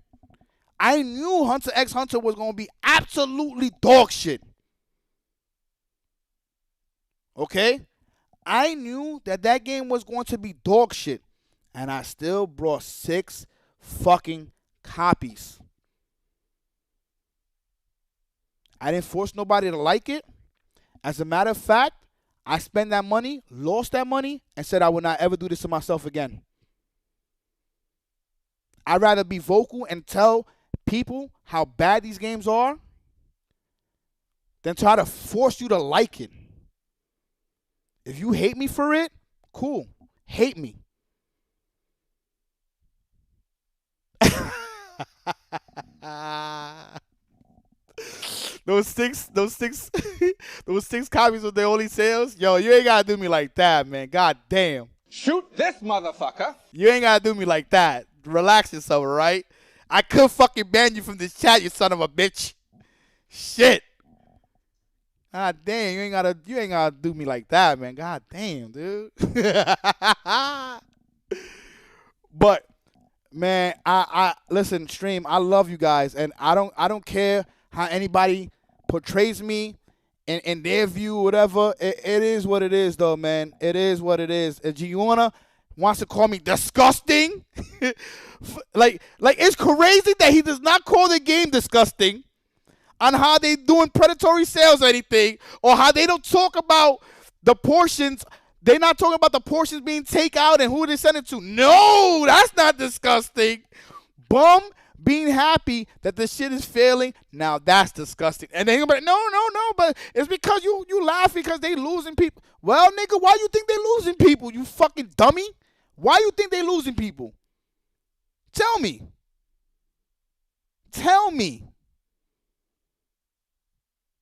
I knew Hunter x Hunter was going to be absolutely dog shit. Okay? I knew that game was going to be dog shit. And I still brought 6 fucking copies. I didn't force nobody to like it. As a matter of fact, I spent that money, lost that money, and said I would not ever do this to myself again. I'd rather be vocal and tell people how bad these games are than try to force you to like it. If you hate me for it, cool. Hate me. Those six copies of the only sales. Yo, you ain't gotta do me like that, man. God damn. Shoot this motherfucker. You ain't gotta do me like that. Relax yourself, all right? I could fucking ban you from this chat, you son of a bitch. Shit. God damn, you ain't gotta do me like that, man. God damn, dude. But man, I listen, stream, I love you guys, and I don't care how anybody portrays me in their view, whatever. It is what it is, though, man. It is what it is. If Gianna wants to call me disgusting, like it's crazy that he does not call the game disgusting on how they doing predatory sales or anything, or how they don't talk about the portions. They're not talking about the portions being taken out and who they send it to. No, that's not disgusting. Bum being happy that the shit is failing, now that's disgusting. And then you're like, no, but it's because you laugh because they losing people. Well, nigga, why you think they losing people, you fucking dummy? Why you think they losing people? Tell me.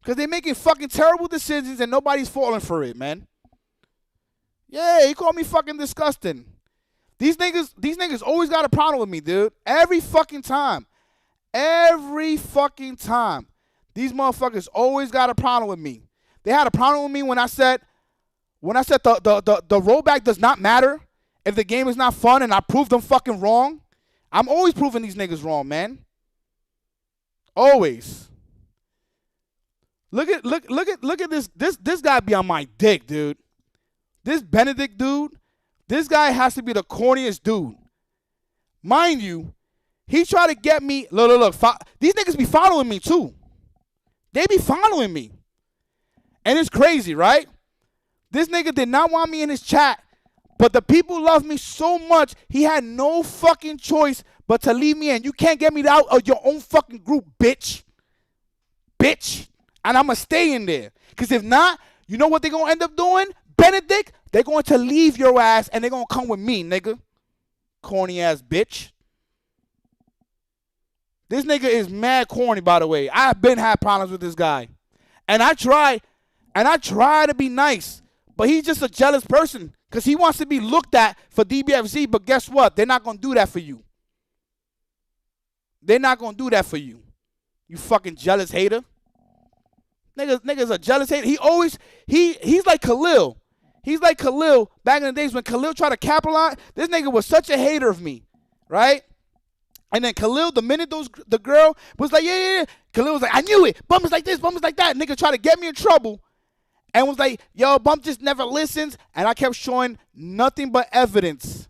Because they making fucking terrible decisions and nobody's falling for it, man. Yeah, he called me fucking disgusting. These niggas always got a problem with me, dude. Every fucking time. These motherfuckers always got a problem with me. They had a problem with me when I said the rollback does not matter if the game is not fun, and I proved them fucking wrong. I'm always proving these niggas wrong, man. Always. Look at this guy be on my dick, dude. This Benedict dude, this guy has to be the corniest dude. Mind you, he tried to get me. Look. These niggas be following me too. They be following me. And it's crazy, right? This nigga did not want me in his chat, But the people love me so much, he had no fucking choice but to leave me in. You can't get me out of your own fucking group, bitch. Bitch. And I'm going to stay in there. Because if not, you know what they're going to end up doing? Benedict, they're going to leave your ass and they're going to come with me, nigga. Corny ass bitch. This nigga is mad corny, by the way. I've been had problems with this guy. And I try to be nice. But he's just a jealous person. Because he wants to be looked at for DBFZ. But guess what? They're not going to do that for you. They're not going to do that for you. You fucking jealous hater. Nigga's a jealous hater. He's like Khalil. He's like Khalil back in the days when Khalil tried to capitalize. This nigga was such a hater of me, right? And then Khalil, the minute the girl was like, yeah. Khalil was like, I knew it. Bum is like this, Bum is like that. Nigga tried to get me in trouble and was like, yo, Bum just never listens. And I kept showing nothing but evidence.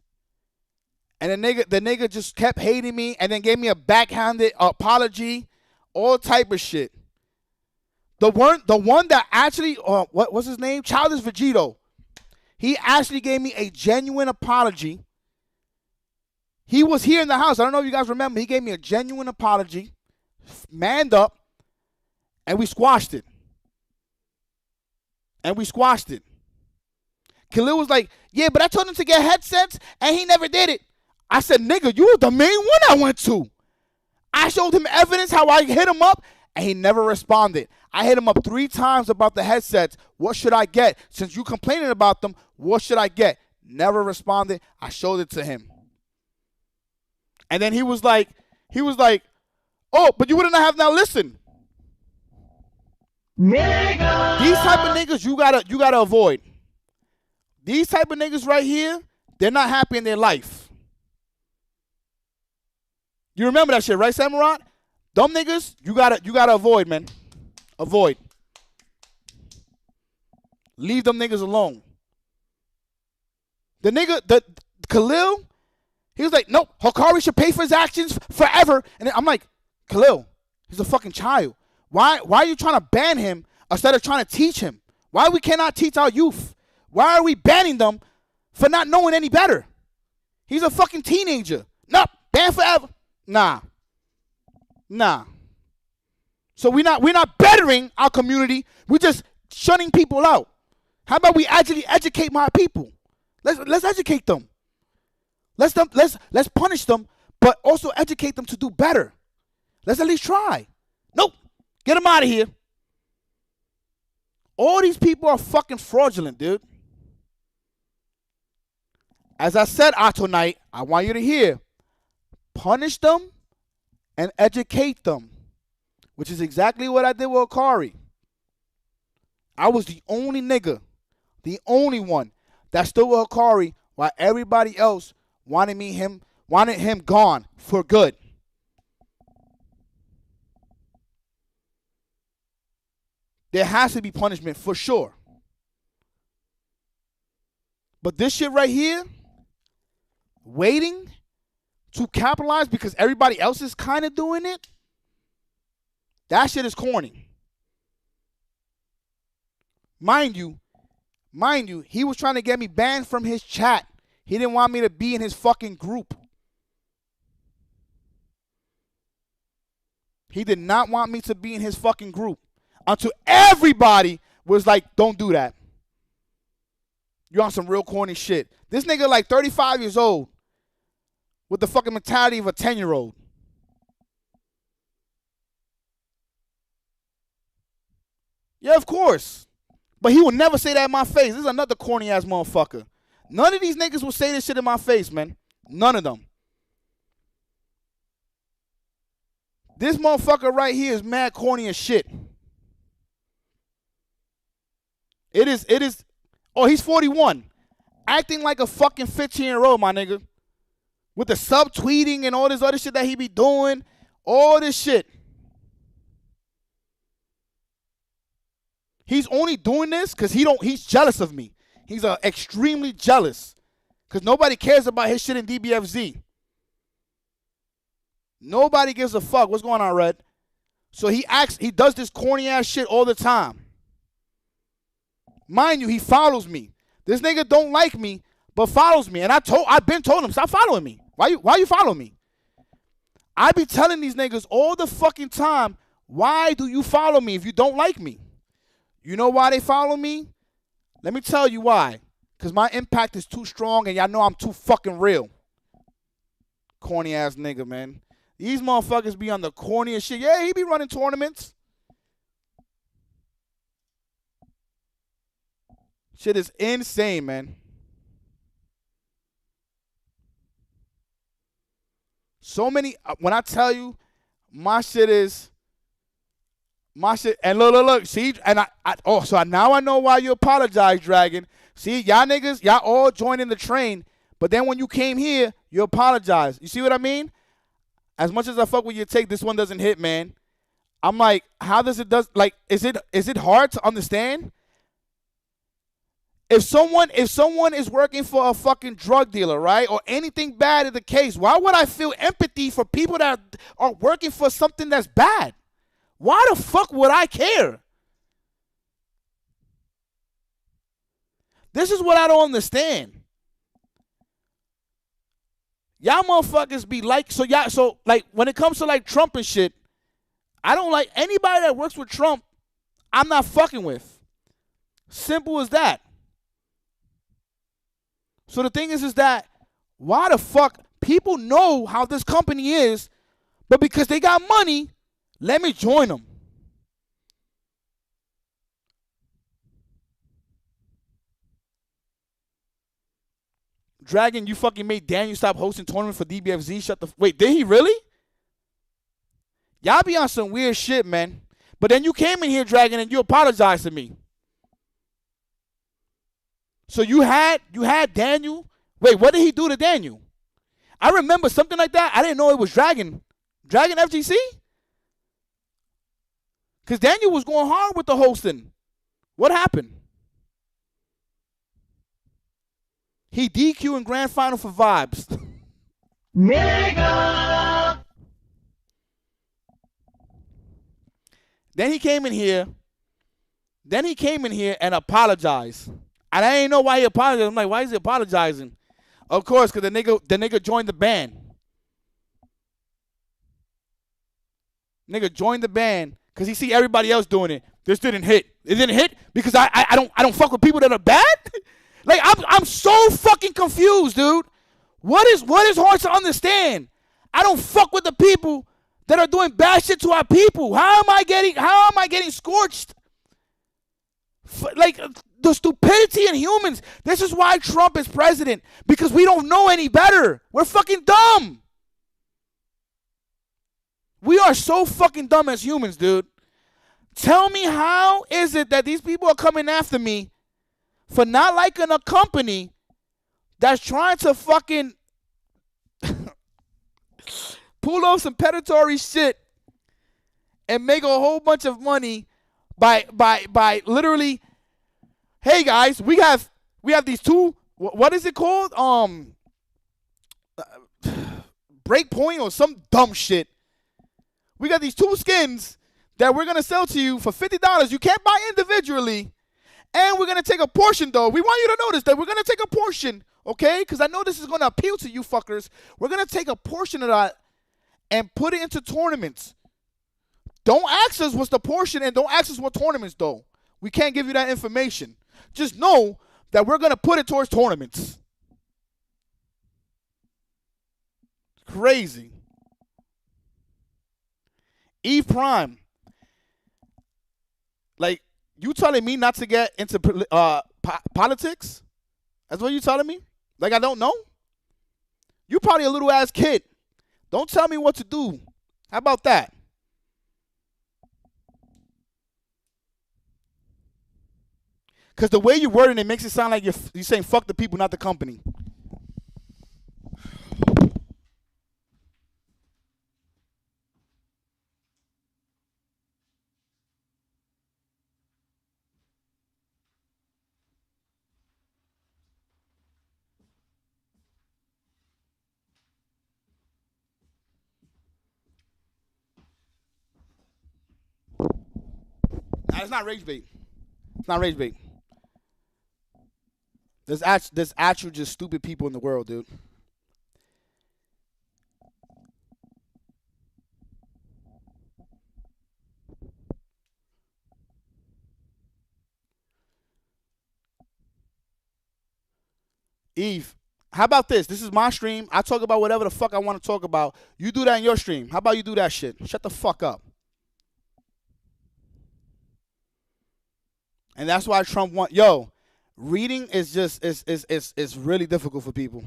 And the nigga just kept hating me and then gave me a backhanded apology, all type of shit. The one that actually, what was his name? Childish Vegito. He actually gave me a genuine apology. He was here in the house. I don't know if you guys remember. He gave me a genuine apology, manned up, and we squashed it. Khalil was like, yeah, but I told him to get headsets, and he never did it. I said, nigga, you were the main one I went to. I showed him evidence how I hit him up, and he never responded. I hit him up 3 times about the headsets. What should I get? Since you complaining about them, what should I get? Never responded. I showed it to him. And then he was like, oh, but you wouldn't have now listened. Nigga. These type of niggas you gotta avoid. These type of niggas right here, they're not happy in their life. You remember that shit, right, Samurai? Dumb niggas, you gotta avoid, man. Avoid. Leave them niggas alone. The Khalil, he was like, nope, Hikari should pay for his actions forever. And I'm like, Khalil, he's a fucking child. Why are you trying to ban him instead of trying to teach him? Why we cannot teach our youth? Why are we banning them for not knowing any better? He's a fucking teenager. Nope, ban forever. Nah. So we're not bettering our community. We're just shutting people out. How about we actually educate my people? Let's educate them. Let's punish them, but also educate them to do better. Let's at least try. Nope. Get them out of here. All these people are fucking fraudulent, dude. As I said, Otto Knight, I want you to hear. Punish them and educate them, which is exactly what I did with Hikari. I was the only nigga, the only one that stood with Hikari while everybody else wanted him gone for good. There has to be punishment for sure. But this shit right here, waiting to capitalize because everybody else is kind of doing it, that shit is corny. Mind you, he was trying to get me banned from his chat. He didn't want me to be in his fucking group. He did not want me to be in his fucking group until everybody was like, don't do that. You're on some real corny shit. This nigga like 35 years old with the fucking mentality of a 10-year-old. Yeah, of course. But he will never say that in my face. This is another corny-ass motherfucker. None of these niggas will say this shit in my face, man. None of them. This motherfucker right here is mad corny as shit. It is. Oh, he's 41. Acting like a fucking 15-year-old, my nigga. With the subtweeting and all this other shit that he be doing. All this shit. He's only doing this because he's jealous of me. He's extremely jealous. Because nobody cares about his shit in DBFZ. Nobody gives a fuck. What's going on, Red? So he does this corny ass shit all the time. Mind you, he follows me. This nigga don't like me, but follows me. And I've been told him, stop following me. Why you following me? I be telling these niggas all the fucking time, why do you follow me if you don't like me? You know why they follow me? Let me tell you why. Because my impact is too strong and y'all know I'm too fucking real. Corny ass nigga, man. These motherfuckers be on the corniest shit. Yeah, he be running tournaments. Shit is insane, man. So many, when I tell you, my shit, and look, see, and so now I know why you apologize, Dragon. See, y'all niggas, y'all all joined in the train, but then when you came here, you apologize. You see what I mean? As much as I fuck with your take, this one doesn't hit, man. I'm like, how does it is it hard to understand? If someone is working for a fucking drug dealer, right, or anything bad in the case, why would I feel empathy for people that are working for something that's bad? Why the fuck would I care? This is what I don't understand. Y'all motherfuckers be like, so when it comes to like Trump and shit, I don't like anybody that works with Trump, I'm not fucking with. Simple as that. So the thing is that why the fuck people know how this company is, but because they got money, let me join them. Dragon, you fucking made Daniel stop hosting tournament for DBFZ. Wait, did he really? Y'all be on some weird shit, man. But then you came in here, Dragon, and you apologized to me. So you had Daniel. Wait, what did he do to Daniel? I remember something like that. I didn't know it was Dragon. Dragon FGC? Because Daniel was going hard with the hosting. What happened? He DQ in grand final for vibes. Nigga! Then he came in here and apologized. And I didn't know why he apologized. I'm like, why is he apologizing? Of course, because the nigga joined the band. Nigga joined the band because he see everybody else doing it. This didn't hit. It didn't hit because I don't fuck with people that are bad. Like I'm so fucking confused, dude. What is hard to understand? I don't fuck with the people that are doing bad shit to our people. How am I getting scorched? Like the stupidity in humans. This is why Trump is president, because we don't know any better. We're fucking dumb. We are so fucking dumb as humans, dude. Tell me, how is it that these people are coming after me for not liking a company that's trying to fucking pull off some predatory shit and make a whole bunch of money by literally, hey guys, we have these two, what is it called? Breakpoint or some dumb shit. We got these two skins that we're gonna sell to you for $50. You can't buy individually. And we're going to take a portion, though. We want you to notice that we're going to take a portion, okay? Because I know this is going to appeal to you fuckers. We're going to take a portion of that and put it into tournaments. Don't ask us what's the portion and don't ask us what tournaments, though. We can't give you that information. Just know that we're going to put it towards tournaments. Crazy. Eve Prime. Like, you telling me not to get into politics? That's what you telling me? Like I don't know? You probably a little ass kid. Don't tell me what to do. How about that? Because the way you're wording it makes it sound like you're saying fuck the people, not the company. Nah, it's not rage bait. It's not rage bait. There's actual just stupid people in the world, dude. Eve, how about this? This is my stream. I talk about whatever the fuck I want to talk about. You do that in your stream. How about you do that shit? Shut the fuck up. And that's why Trump won. Yo, reading is just is really difficult for people.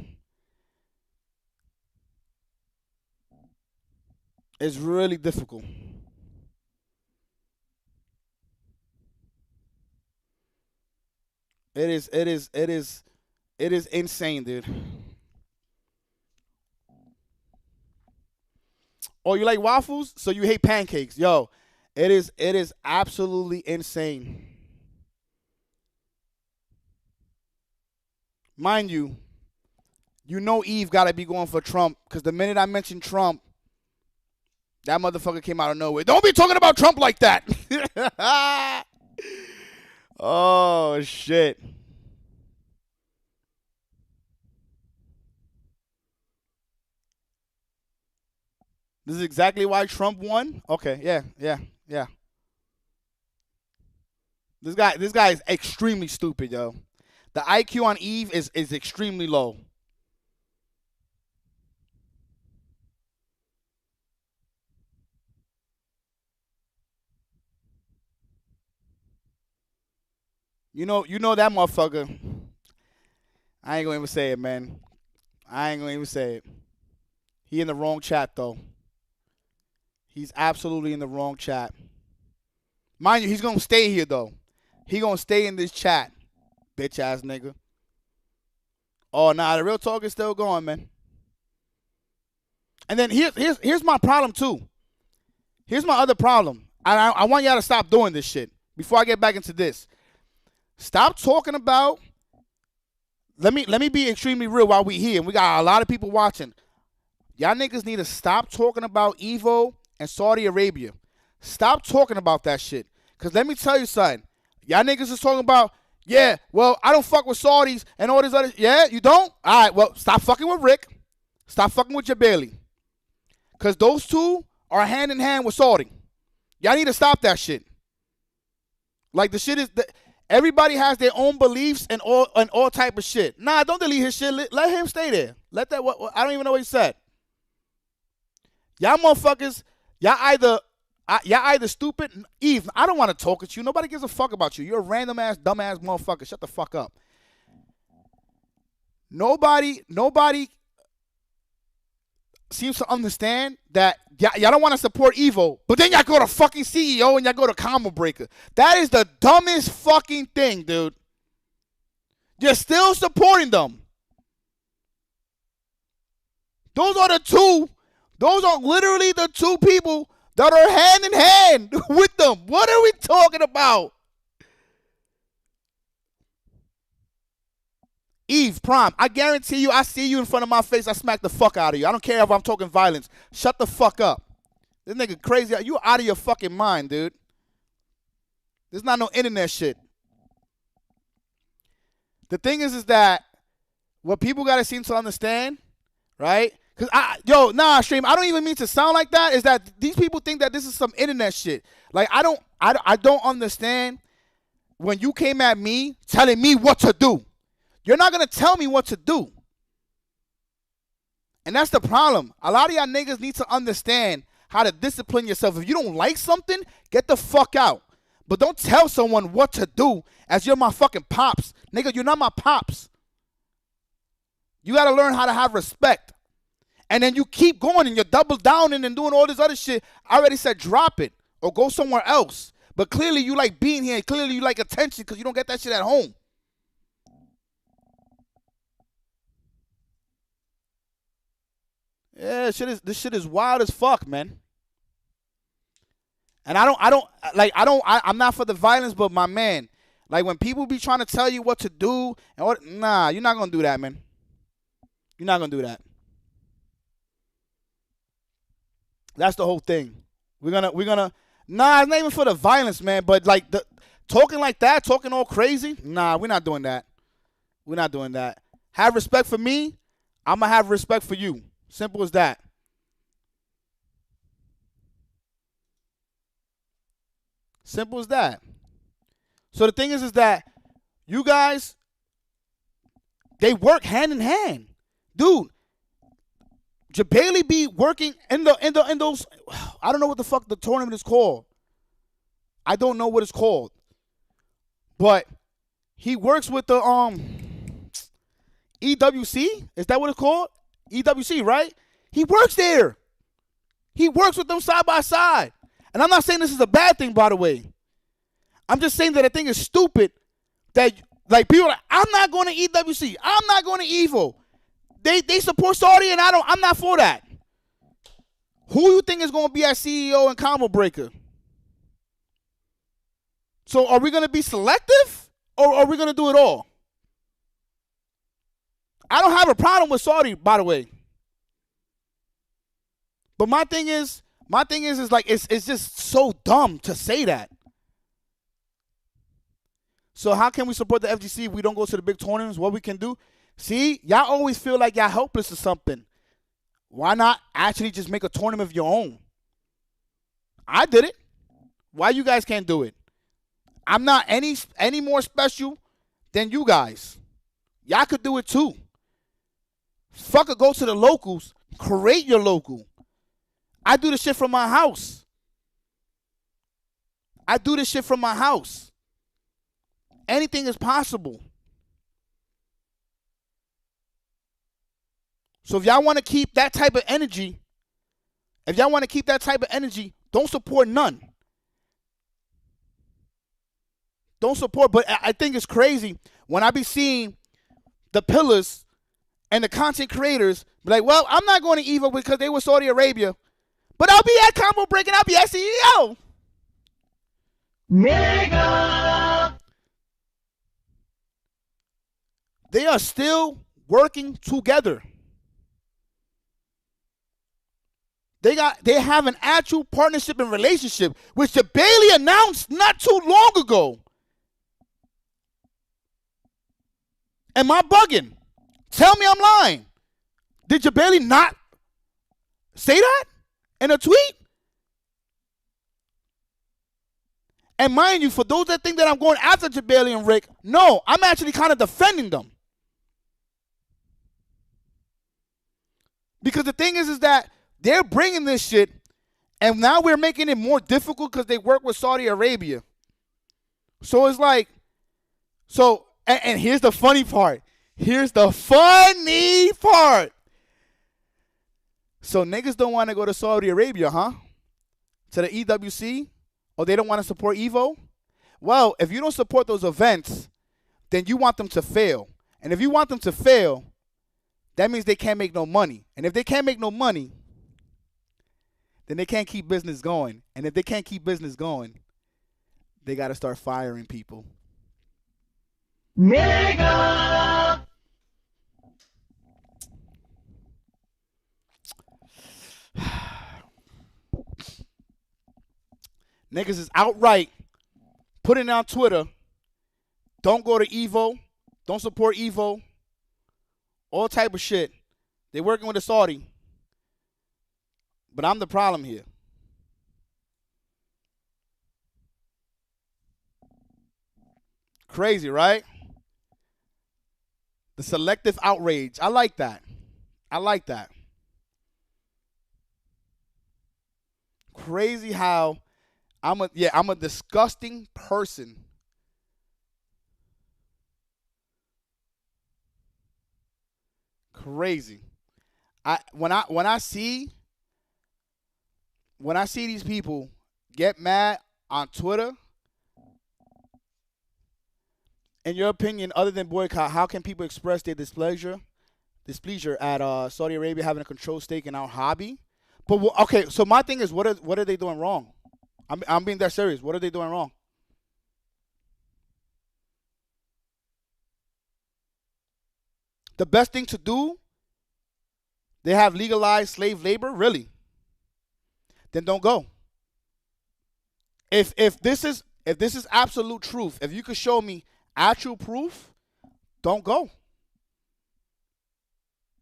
It's really difficult. It is insane, dude. Oh, you like waffles? So you hate pancakes. Yo, it is absolutely insane. Mind you, you know Eve got to be going for Trump because the minute I mentioned Trump, that motherfucker came out of nowhere. Don't be talking about Trump like that. Oh, shit. This is exactly why Trump won? Okay, yeah. This guy is extremely stupid, yo. The IQ on Eve is extremely low. You know that motherfucker. I ain't gonna even say it, man. I ain't gonna even say it. He in the wrong chat, though. He's absolutely in the wrong chat. Mind you, he's gonna stay here, though. He gonna stay in this chat. Bitch ass nigga. Oh, nah, the real talk is still going, man. And then here's my problem too. Here's my other problem. I want y'all to stop doing this shit before I get back into this. Stop talking about. Let me be extremely real while we here. And we got a lot of people watching. Y'all niggas need to stop talking about Evo and Saudi Arabia. Stop talking about that shit. Cause let me tell you something. Y'all niggas is talking about. Yeah, well, I don't fuck with Saudis and all this other. Yeah, you don't? All right, well, stop fucking with Rick. Stop fucking with Jabali. Because those two are hand in hand with Saudi. Y'all need to stop that shit. Like, the shit is. Everybody has their own beliefs and all type of shit. Nah, don't delete his shit. Let him stay there. Let that. I don't even know what he said. Y'all motherfuckers, y'all either stupid. Eve, I don't want to talk with you. Nobody gives a fuck about you. You're a random ass, dumb ass motherfucker. Shut the fuck up. Nobody seems to understand that y'all don't want to support Evo, but then y'all go to fucking CEO and y'all go to Combo Breaker. That is the dumbest fucking thing, dude. You're still supporting them. Those are literally the two people that are hand in hand with them. What are we talking about? Eve, Prime, I guarantee you, I see you in front of my face, I smack the fuck out of you. I don't care if I'm talking violence. Shut the fuck up. This nigga crazy. You out of your fucking mind, dude. There's not no internet shit. The thing is that what people gotta seem to understand, right? Cause stream. I don't even mean to sound like that. Is that these people think that this is some internet shit? Like I don't understand when you came at me telling me what to do. You're not gonna tell me what to do, and that's the problem. A lot of y'all niggas need to understand how to discipline yourself. If you don't like something, get the fuck out. But don't tell someone what to do as you're my fucking pops, nigga. You're not my pops. You gotta learn how to have respect. And then you keep going and you're double downing and doing all this other shit. I already said drop it or go somewhere else. But clearly you like being here. Clearly you like attention because you don't get that shit at home. Yeah, this shit is wild as fuck, man. And I'm not for the violence, but my man, like when people be trying to tell you what to do nah, you're not gonna do that, man. You're not gonna do that. That's the whole thing. We're gonna nah, it's not even for the violence, man, but like talking like that, talking all crazy, nah, we're not doing that. We're not doing that. Have respect for me. I'm going to have respect for you. Simple as that. Simple as that. So the thing is that you guys, they work hand in hand. Dude, Jebailey be working in those, I don't know what the fuck the tournament is called. I don't know what it's called. But he works with the EWC. Is that what it's called? EWC, right? He works there. He works with them side by side. And I'm not saying this is a bad thing, by the way. I'm just saying that I think it's stupid that, like, people are like, I'm not going to EWC. I'm not going to EVO. They support Saudi, and I'm not for that. Who you think is going to be our CEO and combo breaker? So are we going to be selective, or are we going to do it all? I don't have a problem with Saudi, by the way. But my thing is like it's just so dumb to say that. So how can we support the FGC if we don't go to the big tournaments? What we can do? See, y'all always feel like y'all helpless or something. Why not actually just make a tournament of your own? I did it. Why you guys can't do it? I'm not any more special than you guys. Y'all could do it too. Fucker, go to the locals. Create your local. I do this shit from my house. Anything is possible. So if y'all want to keep that type of energy, don't support none. Don't support, but I think it's crazy when I be seeing the pillars and the content creators be like, well, I'm not going to EVO because they were Saudi Arabia, but I'll be at Combo Break and I'll be at CEO. Nigga! They are still working together. They have an actual partnership and relationship, which Jebailey announced not too long ago. Am I bugging? Tell me I'm lying. Did Jebailey not say that in a tweet? And mind you, for those that think that I'm going after Jebailey and Rick, no, I'm actually kind of defending them. Because the thing is that they're bringing this shit, and now we're making it more difficult because they work with Saudi Arabia. So it's like, and here's the funny part. So niggas don't want to go to Saudi Arabia, huh? To the EWC? Or they don't want to support EVO? Well, if you don't support those events, then you want them to fail. And if you want them to fail, that means they can't make no money. And if they can't make no money, then they can't keep business going. And if they can't keep business going, they got to start firing people. Nigga! Niggas is outright putting on Twitter, don't go to EVO, don't support EVO, all type of shit. They working with the Saudi. But I'm the problem here. Crazy, right? The selective outrage. I like that. Crazy how I'm a disgusting person. Crazy. When I see these people get mad on Twitter, in your opinion, other than boycott, how can people express their displeasure at Saudi Arabia having a control stake in our hobby? But okay, so my thing is, what are they doing wrong? I'm being that serious. What are they doing wrong? The best thing to do, they have legalized slave labor, really? Then don't go. If this is absolute truth, if you could show me actual proof, don't go.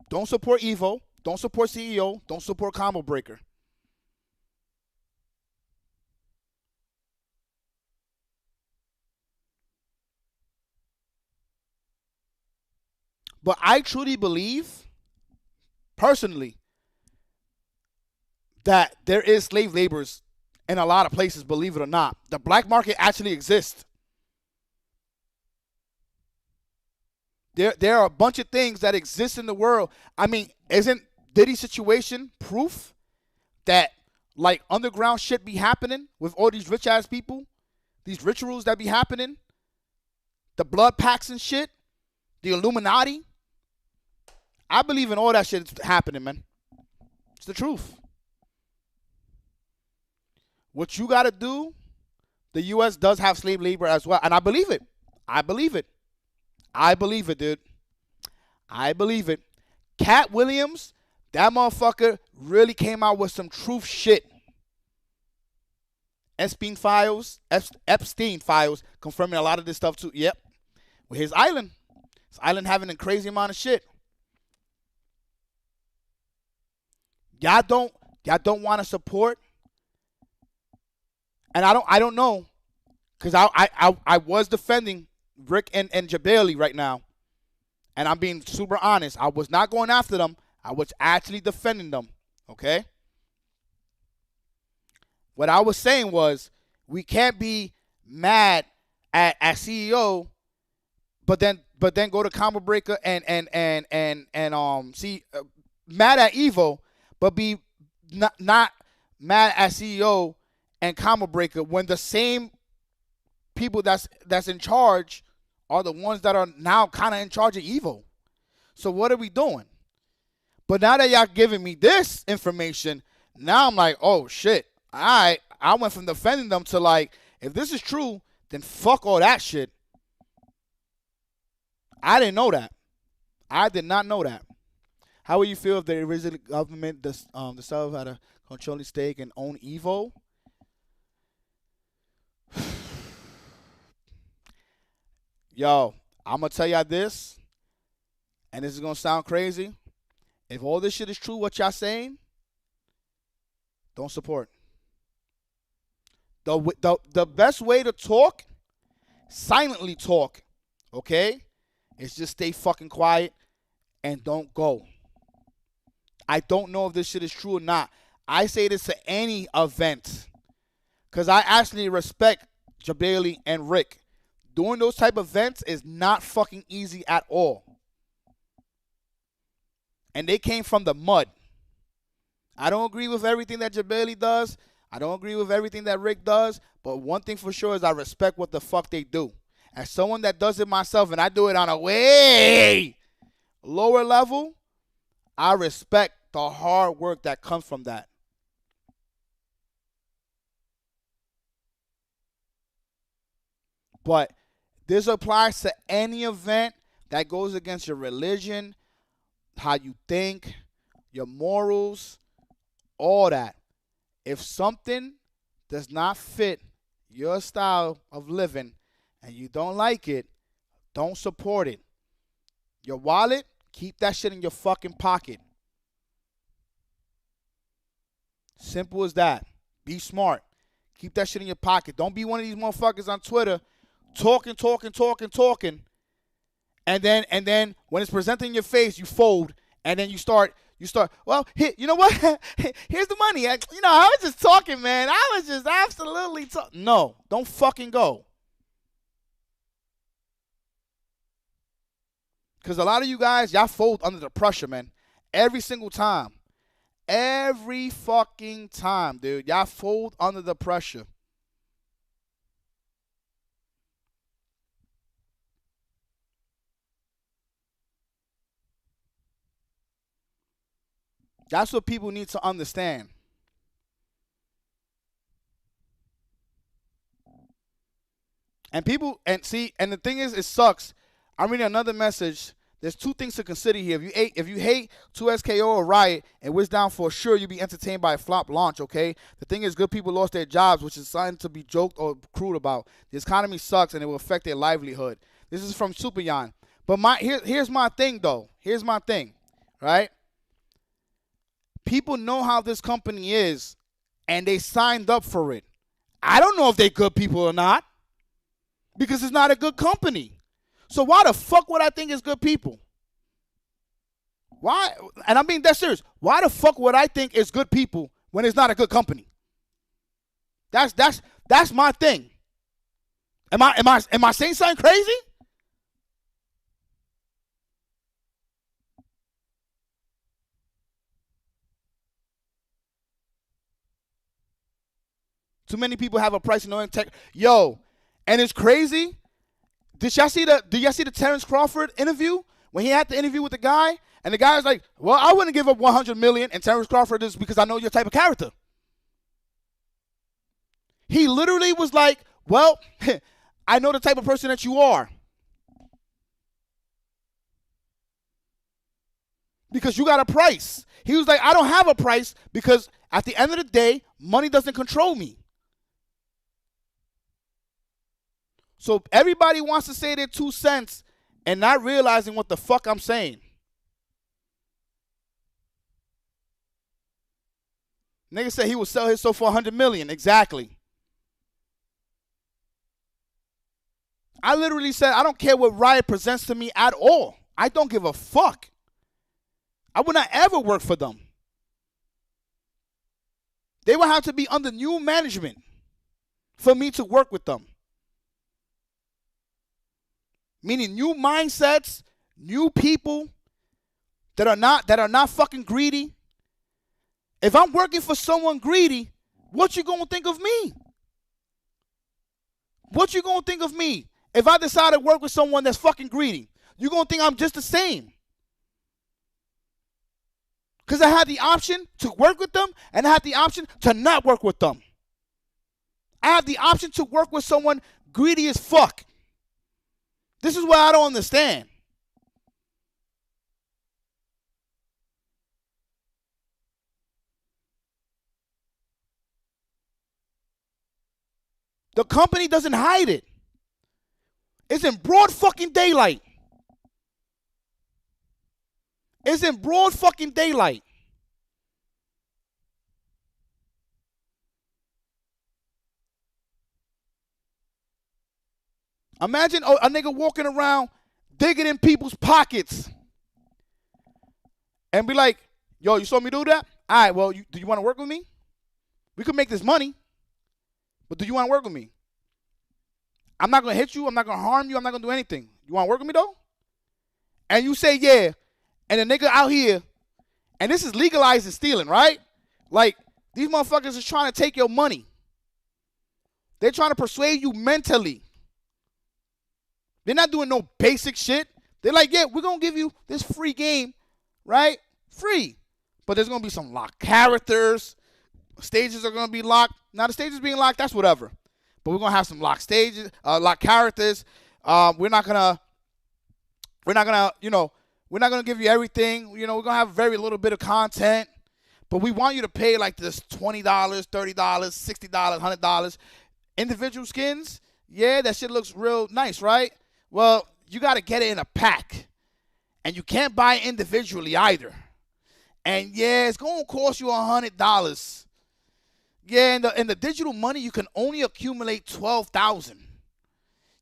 Don't support Evo. Don't support CEO. Don't support Combo Breaker. But I truly believe, personally, that there is slave laborers in a lot of places, believe it or not. The black market actually exists. There are a bunch of things that exist in the world. I mean, isn't Diddy's situation proof that, like, underground shit be happening with all these rich-ass people? These rituals that be happening? The blood pacts and shit? The Illuminati? I believe in all that shit that's happening, man. It's the truth. What you got to do, the U.S. does have slave labor as well. And I believe it. I believe it. I believe it, dude. I believe it. Cat Williams, that motherfucker really came out with some truth shit. Epstein files confirming a lot of this stuff too. Yep. With his island. His island having a crazy amount of shit. Y'all don't want to support. And I don't know. Because I was defending Rick and Jabali right now. And I'm being super honest. I was not going after them. I was actually defending them. Okay? What I was saying was, we can't be mad at CEO, but then go to Combo Breaker and see mad at Evo, but be not mad at CEO and Combo Breaker when the same people that's in charge are the ones that are now kind of in charge of Evo. So what are we doing? But now that y'all giving me this information, now I'm like, oh shit. All right, I went from defending them to like, if this is true, then fuck all that shit. I didn't know that. I did not know that. How would you feel if the original government themselves had a controlling stake and own Evo? Yo, I'm going to tell y'all this, and this is going to sound crazy. If all this shit is true, what y'all saying, don't support. The best way to talk, silently talk, okay, is just stay fucking quiet and don't go. I don't know if this shit is true or not. I say this to any event because I actually respect Jabali and Rick. Doing those type of events is not fucking easy at all. And they came from the mud. I don't agree with everything that Jabali does. I don't agree with everything that Rick does. But one thing for sure is I respect what the fuck they do. As someone that does it myself, and I do it on a way lower level, I respect the hard work that comes from that. But this applies to any event that goes against your religion, how you think, your morals, all that. If something does not fit your style of living and you don't like it, don't support it. Your wallet, keep that shit in your fucking pocket. Simple as that. Be smart. Keep that shit in your pocket. Don't be one of these motherfuckers on Twitter talking. And then when it's presented in your face, you fold. And then you start, well, here, you know what? Here's the money. I was just talking, man. I was just absolutely talking. No, don't fucking go. Because a lot of you guys, y'all fold under the pressure, man. Every single time. Every fucking time, dude. Y'all fold under the pressure. That's what people need to understand. And the thing is, it sucks. I'm reading another message. There's two things to consider here. If you hate 2SKO or Riot and Wish Down, for sure you'll be entertained by a flop launch, okay? The thing is, good people lost their jobs, which is something to be joked or crude about. The economy sucks and it will affect their livelihood. This is from Superyan. But here's my thing, though. Here's my thing, right? People know how this company is, and they signed up for it. I don't know if they're good people or not, because it's not a good company. So why the fuck would I think it's good people? Why? And I'm being that serious. Why the fuck would I think it's good people when it's not a good company? That's my thing. Am I saying something crazy? Too many people have a price and no integrity. Yo, and it's crazy. Did y'all see the Terrence Crawford interview when he had the interview with the guy, and the guy was like, "Well, I wouldn't give up $100 million," and Terrence Crawford is because I know your type of character. He literally was like, "Well, I know the type of person that you are, because you got a price." He was like, "I don't have a price because at the end of the day, money doesn't control me." So everybody wants to say their 2 cents and not realizing what the fuck I'm saying. Nigga said he would sell his soul for $100 million. Exactly. I literally said I don't care what Riot presents to me at all. I don't give a fuck. I would not ever work for them. They would have to be under new management for me to work with them. Meaning new mindsets, new people that are not fucking greedy. If I'm working for someone greedy, what you gonna think of me? What you gonna think of me? If I decide to work with someone that's fucking greedy, you gonna think I'm just the same. Because I had the option to work with them and I had the option to not work with them. I have the option to work with someone greedy as fuck. This is what I don't understand. The company doesn't hide it. It's in broad fucking daylight. It's in broad fucking daylight. Imagine a nigga walking around digging in people's pockets and be like, "Yo, you saw me do that? All right, well, do you want to work with me? We could make this money, but do you want to work with me? I'm not going to hit you. I'm not going to harm you. I'm not going to do anything. You want to work with me, though?" And you say, yeah, and the nigga out here, and this is legalizing stealing, right? Like, these motherfuckers is trying to take your money. They're trying to persuade you mentally. They're not doing no basic shit. They're like, yeah, we're going to give you this free game, right? Free. But there's going to be some locked characters. Stages are going to be locked. Now, the stages being locked, that's whatever. But we're going to have some locked stages, locked characters. We're not going to give you everything. You know, we're going to have very little bit of content. But we want you to pay like this $20, $30, $60, $100. Individual skins, yeah, that shit looks real nice, right? Well, you got to get it in a pack. And you can't buy it individually either. And yeah, it's going to cost you $100. Yeah, in the digital money, you can only accumulate 12,000.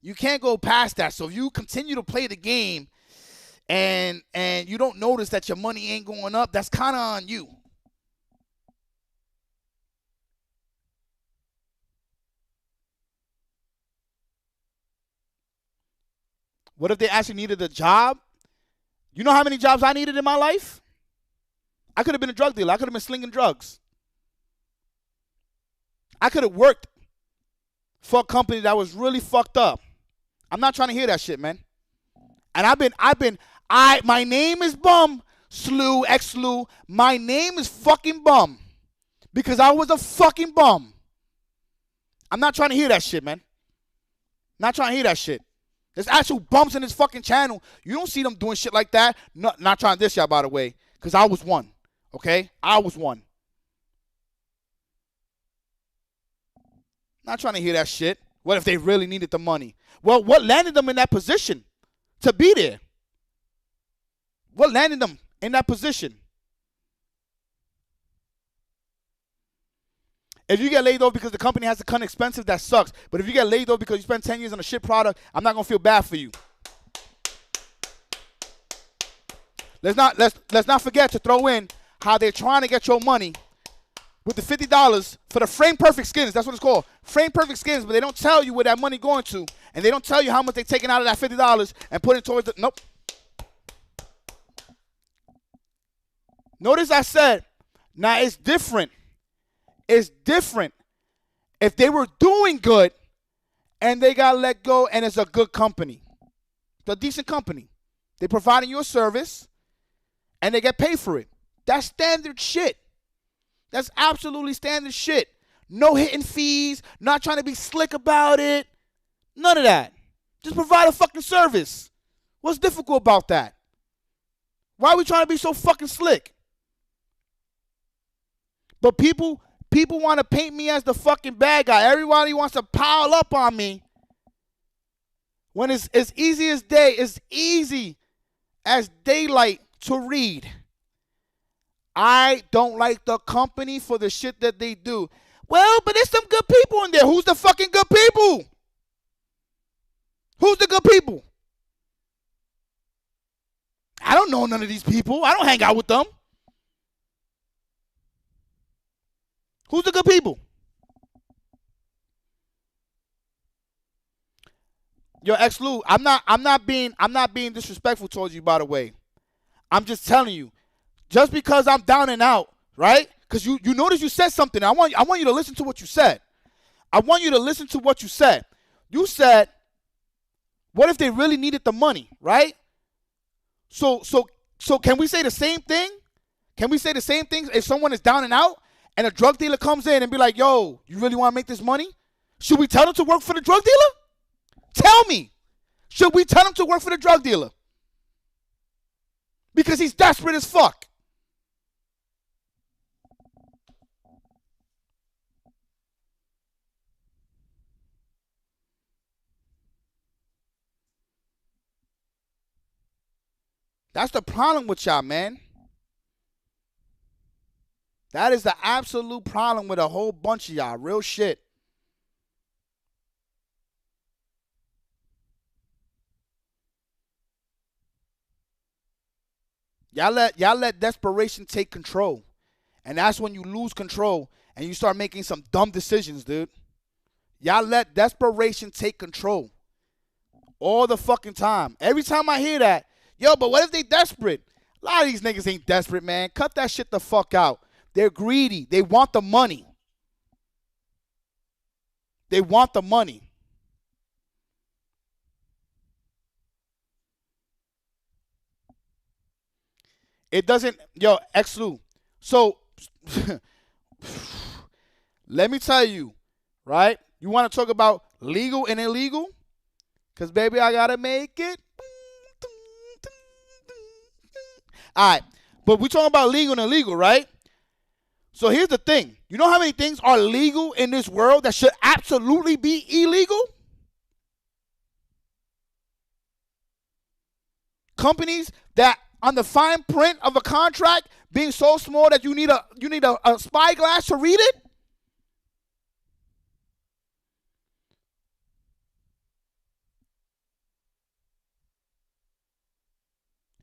You can't go past that. So if you continue to play the game and you don't notice that your money ain't going up, that's kind of on you. What if they actually needed a job? You know how many jobs I needed in my life? I could have been a drug dealer. I could have been slinging drugs. I could have worked for a company that was really fucked up. I'm not trying to hear that shit, man. And my name is Bum, Slew, X-Slew. My name is fucking Bum. Because I was a fucking bum. I'm not trying to hear that shit, man. Not trying to hear that shit. There's actual bumps in this fucking channel. You don't see them doing shit like that. Not trying to diss y'all, by the way. Because I was one. Okay? I was one. Not trying to hear that shit. What if they really needed the money? Well, what landed them in that position to be there? What landed them in that position? If you get laid off because the company has to cut expensive, that sucks. But if you get laid off because you spent 10 years on a shit product, I'm not gonna feel bad for you. Let's not forget to throw in how they're trying to get your money with the $50 for the frame perfect skins. That's what it's called. Frame perfect skins, but they don't tell you where that money going to. And they don't tell you how much they're taking out of that $50 and putting towards the, nope. Notice I said, now it's different. It's different if they were doing good and they got let go and it's a good company. It's a decent company. They're providing you a service and they get paid for it. That's standard shit. That's absolutely standard shit. No hitting fees, not trying to be slick about it. None of that. Just provide a fucking service. What's difficult about that? Why are we trying to be so fucking slick? But people want to paint me as the fucking bad guy. Everybody wants to pile up on me. When it's as easy as day, it's easy as daylight to read. I don't like the company for the shit that they do. Well, but there's some good people in there. Who's the fucking good people? Who's the good people? I don't know none of these people. I don't hang out with them. Who's the good people? Yo, X-Lou, I'm not being disrespectful towards you, by the way. I'm just telling you, just because I'm down and out, right? Because you notice you said something. I want you to listen to what you said. I want you to listen to what you said. You said, what if they really needed the money, right? So can we say the same thing? Can we say the same thing if someone is down and out and a drug dealer comes in and be like, yo, you really want to make this money? Should we tell them to work for the drug dealer? Tell me. Should we tell him to work for the drug dealer? Because he's desperate as fuck. That's the problem with y'all, man. That is the absolute problem with a whole bunch of y'all. Real shit. Y'all let desperation take control. And that's when you lose control and you start making some dumb decisions, dude. Y'all let desperation take control. All the fucking time. Every time I hear that, yo, but what if they desperate? A lot of these niggas ain't desperate, man. Cut that shit the fuck out. They're greedy. They want the money. They want the money. It doesn't, yo, X-Lou. So, let me tell you, right? You want to talk about legal and illegal? Because, baby, I got to make it. All right. But we're talking about legal and illegal, right? So here's the thing. You know how many things are legal in this world that should absolutely be illegal? Companies that on the fine print of a contract being so small that you need a spyglass to read it?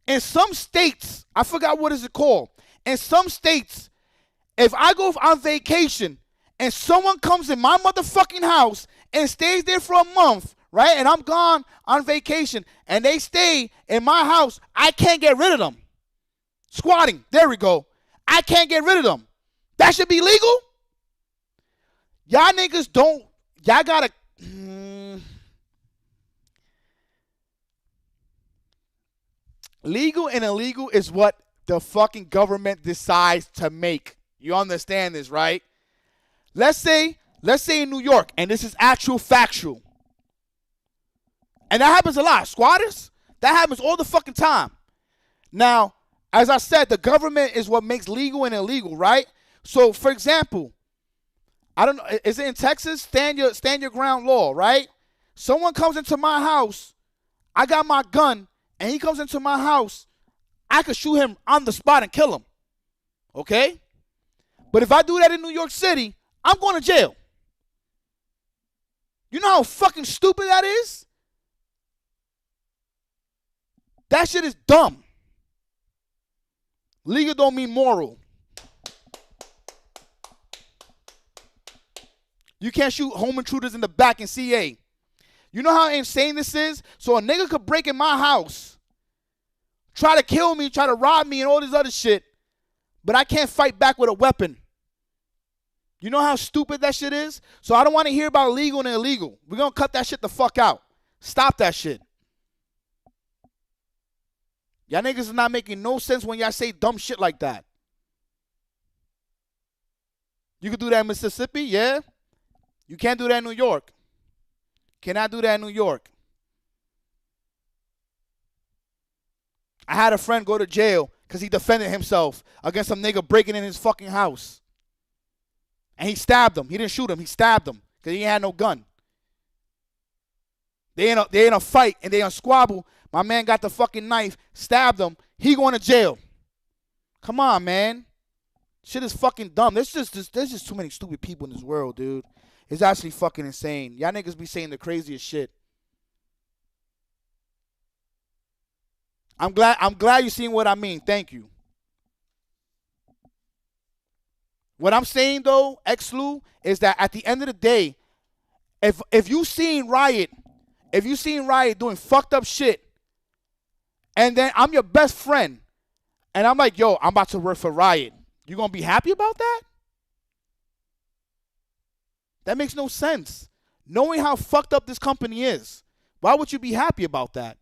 In some states, I forgot what is it called. In some states, if I go on vacation and someone comes in my motherfucking house and stays there for a month, right, and I'm gone on vacation, and they stay in my house, I can't get rid of them. Squatting, there we go. I can't get rid of them. That should be legal? Y'all niggas don't, y'all gotta, legal and illegal is what the fucking government decides to make. You understand this, right? Let's say in New York, and this is actual factual. And that happens a lot. Squatters, that happens all the fucking time. Now, as I said, the government is what makes legal and illegal, right? So, for example, I don't know, is it in Texas? Stand your ground law, right? Someone comes into my house, I got my gun, and he comes into my house, I could shoot him on the spot and kill him. Okay? But if I do that in New York City, I'm going to jail. You know how fucking stupid that is? That shit is dumb. Legal don't mean moral. You can't shoot home intruders in the back in CA. You know how insane this is? So a nigga could break in my house, try to kill me, try to rob me, and all this other shit, but I can't fight back with a weapon. You know how stupid that shit is? So I don't want to hear about legal and illegal. We're going to cut that shit the fuck out. Stop that shit. Y'all niggas is not making no sense when y'all say dumb shit like that. You could do that in Mississippi, yeah? You can't do that in New York. Cannot do that in New York. I had a friend go to jail because he defended himself against some nigga breaking in his fucking house. And he stabbed him. He didn't shoot him. He stabbed him because he had no gun. They in a fight and they in a squabble. My man got the fucking knife, stabbed him. He going to jail. Come on, man. Shit is fucking dumb. There's just too many stupid people in this world, dude. It's actually fucking insane. Y'all niggas be saying the craziest shit. I'm glad you're seeing what I mean. Thank you. What I'm saying though, X-Lou, is that at the end of the day, if you seen Riot doing fucked up shit, and then I'm your best friend, and I'm like, yo, I'm about to work for Riot, you gonna be happy about that? That makes no sense. Knowing how fucked up this company is, why would you be happy about that?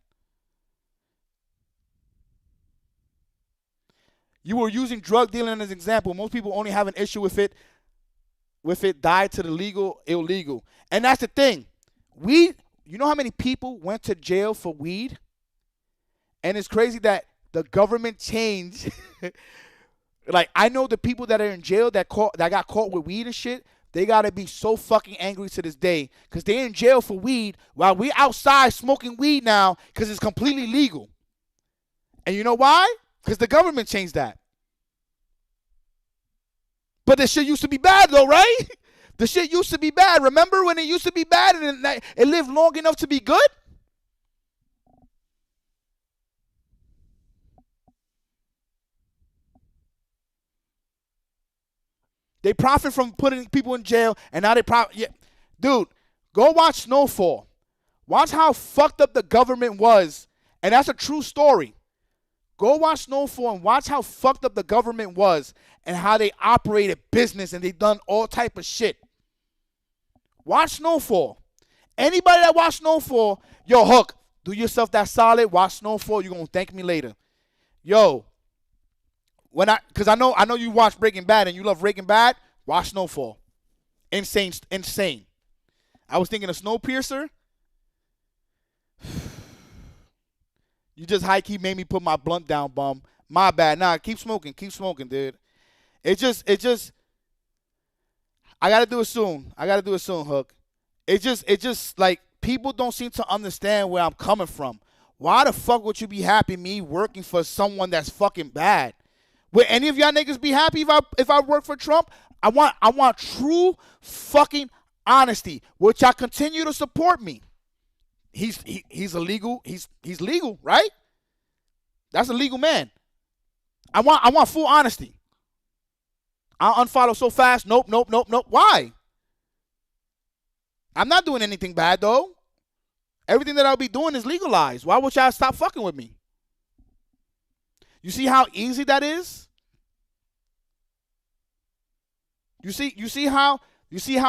You were using drug dealing as an example. Most people only have an issue with it died to the legal, illegal. And that's the thing. Weed, you know how many people went to jail for weed? And it's crazy that the government changed. Like, I know the people that are in jail that got caught with weed and shit, they got to be so fucking angry to this day because they're in jail for weed while we outside smoking weed now because it's completely legal. And you know why? Because the government changed that. But the shit used to be bad though, right? The shit used to be bad. Remember when it used to be bad and it lived long enough to be good? They profit from putting people in jail, and now they profit. Yeah. Dude, go watch Snowfall. Watch how fucked up the government was, and that's a true story. Go watch Snowfall and watch how fucked up the government was and how they operated business and they done all type of shit. Watch Snowfall. Anybody that watch Snowfall, yo, Hook, do yourself that solid. Watch Snowfall. You're going to thank me later. Yo, because I know you watch Breaking Bad and you love Breaking Bad, watch Snowfall. Insane. I was thinking of Snowpiercer. You just high-key made me put my blunt down, bum. My bad. Nah, keep smoking, dude. It just, I got to do it soon, Hook. It just, like, people don't seem to understand where I'm coming from. Why the fuck would you be happy me working for someone that's fucking bad? Would any of y'all niggas be happy if I work for Trump? I want true fucking honesty. Would y'all continue to support me? He's illegal. He's legal, right? That's a legal man. I want full honesty. I'll unfollow so fast. Nope. Why? I'm not doing anything bad though. Everything that I'll be doing is legalized. Why would y'all stop fucking with me? You see how easy that is? You see how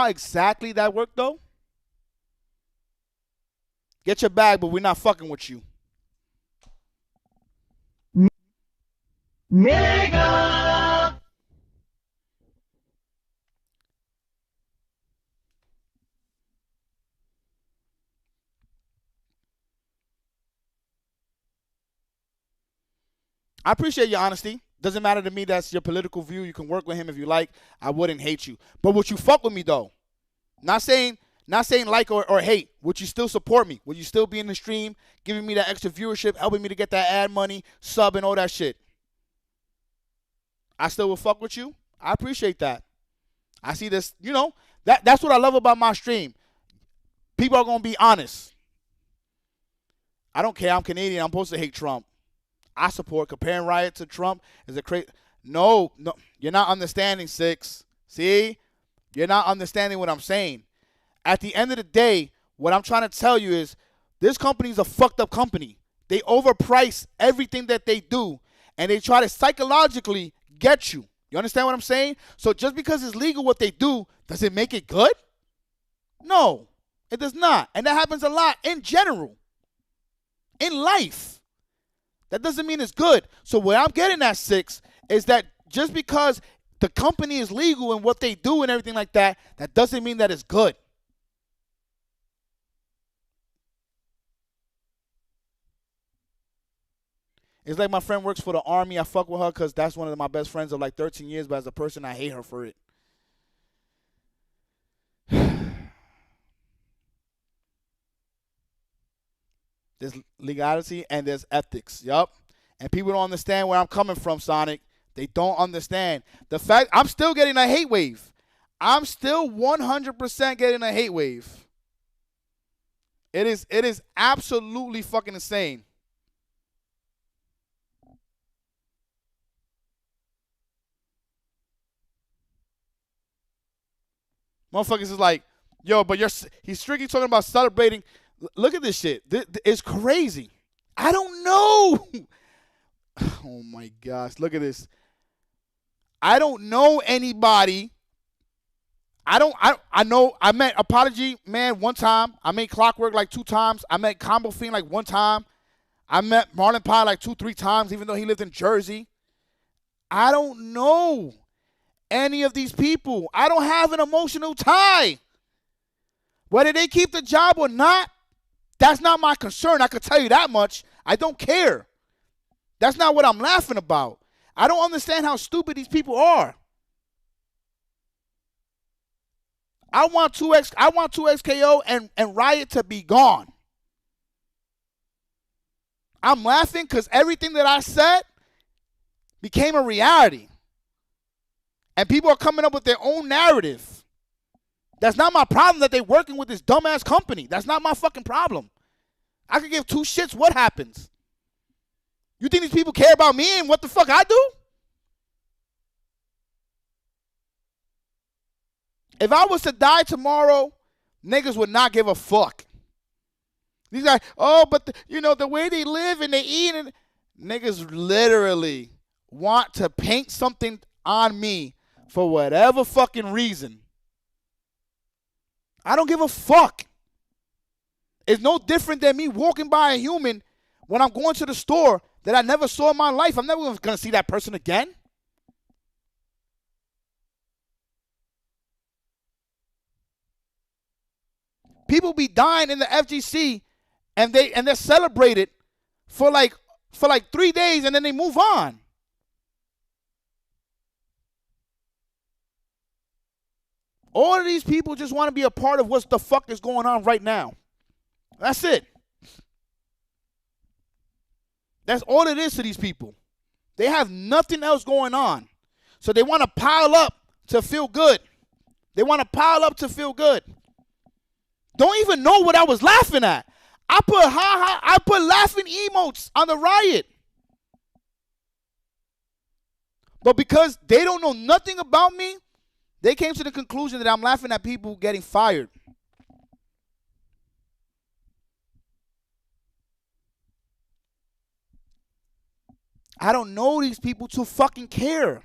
exactly that worked though? Get your bag, but we're not fucking with you. Nigga! I appreciate your honesty. Doesn't matter to me. That's your political view. You can work with him if you like. I wouldn't hate you. But would you fuck with me though? Not saying Not saying like or hate. Would you still support me? Would you still be in the stream, giving me that extra viewership, helping me to get that ad money, sub, and all that shit? I still will fuck with you. I appreciate that. I see this, that's what I love about my stream. People are going to be honest. I don't care. I'm Canadian. I'm supposed to hate Trump. I support comparing Riot to Trump is a crazy. No, you're not understanding, Six. See? You're not understanding what I'm saying. At the end of the day, what I'm trying to tell you is this company is a fucked up company. They overprice everything that they do, and they try to psychologically get you. You understand what I'm saying? So just because it's legal what they do, does it make it good? No, it does not. And that happens a lot in general. In life. That doesn't mean it's good. So what I'm getting at, Six, is that just because the company is legal in what they do and everything like that, that doesn't mean that it's good. It's like my friend works for the Army. I fuck with her because that's one of my best friends of like 13 years, but as a person, I hate her for it. There's legality and there's ethics. Yup. And people don't understand where I'm coming from, Sonic. They don't understand. The fact I'm still getting a hate wave. I'm still 100% getting a hate wave. It is absolutely fucking insane. Motherfuckers is like, yo, but he's strictly talking about celebrating. Look at this shit. It's crazy. I don't know. Oh, my gosh. Look at this. I don't know anybody. I know I met Apology Man one time. I met Clockwork like 2 times. I met Combo Fiend like 1 time. I met Marlon Pie like 2-3 times, even though he lived in Jersey. I don't know any of these people. I don't have an emotional tie. Whether they keep the job or not, that's not my concern. I could tell you that much. I don't care. That's not what I'm laughing about. I don't understand how stupid these people are. I want 2XKO and Riot to be gone. I'm laughing because everything that I said became a reality. And people are coming up with their own narrative. That's not my problem that they're working with this dumbass company. That's not my fucking problem. I could give 2 shits what happens. You think these people care about me and what the fuck I do? If I was to die tomorrow, niggas would not give a fuck. These guys, but the way they live and they eat, and niggas literally want to paint something on me for whatever fucking reason. I don't give a fuck. It's no different than me walking by a human when I'm going to the store that I never saw in my life. I'm never going to see that person again. People be dying in the FGC and they're celebrated for like 3 days and then they move on. All of these people just want to be a part of what the fuck is going on right now. That's it. That's all it is to these people. They have nothing else going on. So they want to pile up to feel good. They want to pile up to feel good. Don't even know what I was laughing at. I put laughing emotes on the Riot. But because they don't know nothing about me, they came to the conclusion that I'm laughing at people getting fired. I don't know these people to fucking care.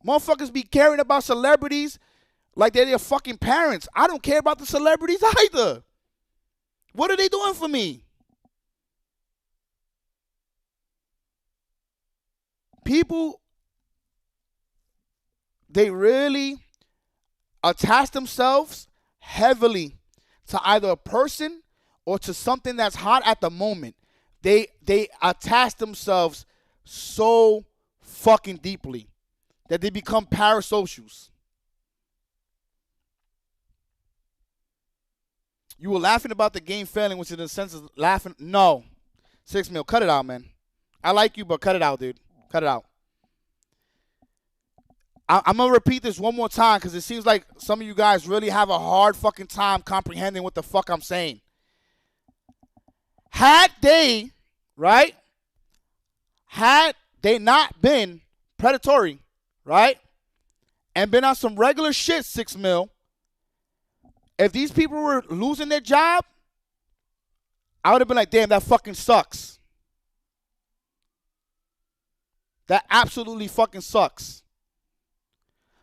Motherfuckers be caring about celebrities like they're their fucking parents. I don't care about the celebrities either. What are they doing for me? People, they really attach themselves heavily to either a person or to something that's hot at the moment. They attach themselves so fucking deeply that they become parasocials. You were laughing about the game failing, which in a sense is laughing. No. 6 mil. Cut it out, man. I like you, but cut it out, dude. Cut it out. I'm going to repeat this one more time because it seems like some of you guys really have a hard fucking time comprehending what the fuck I'm saying. Had they, right, had they not been predatory, right, and been on some regular shit, 6 mil, if these people were losing their job, I would have been like, damn, that fucking sucks. That absolutely fucking sucks.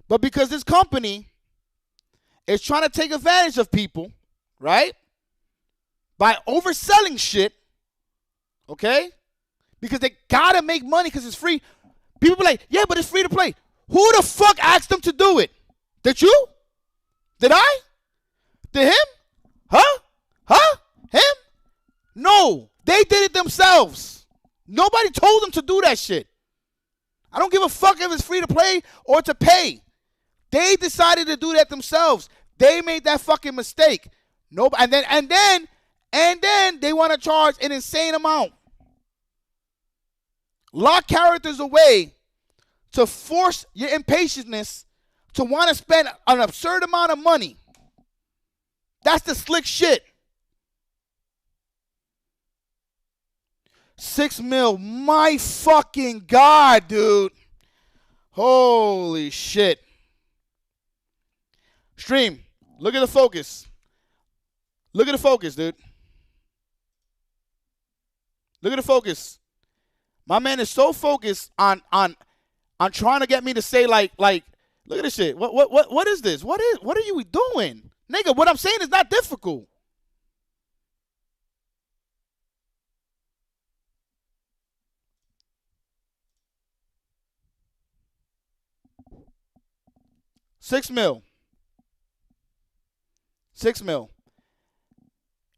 But because this company is trying to take advantage of people, right, by overselling shit, okay, because they got to make money because it's free. People be like, yeah, but it's free to play. Who the fuck asked them to do it? Did you? Did I? Did him? Huh? Him? No. They did it themselves. Nobody told them to do that shit. I don't give a fuck if it's free to play or to pay. They decided to do that themselves. They made that fucking mistake. And then they want to charge an insane amount. Lock characters away to force your impatientness to want to spend an absurd amount of money. That's the slick shit. 6 mil. My fucking God, dude. Holy shit. Stream. Look at the focus. Look at the focus, dude. Look at the focus. My man is so focused on trying to get me to say like look at this shit. What is this? What are you doing? Nigga, what I'm saying is not difficult. $6 million. $6 million.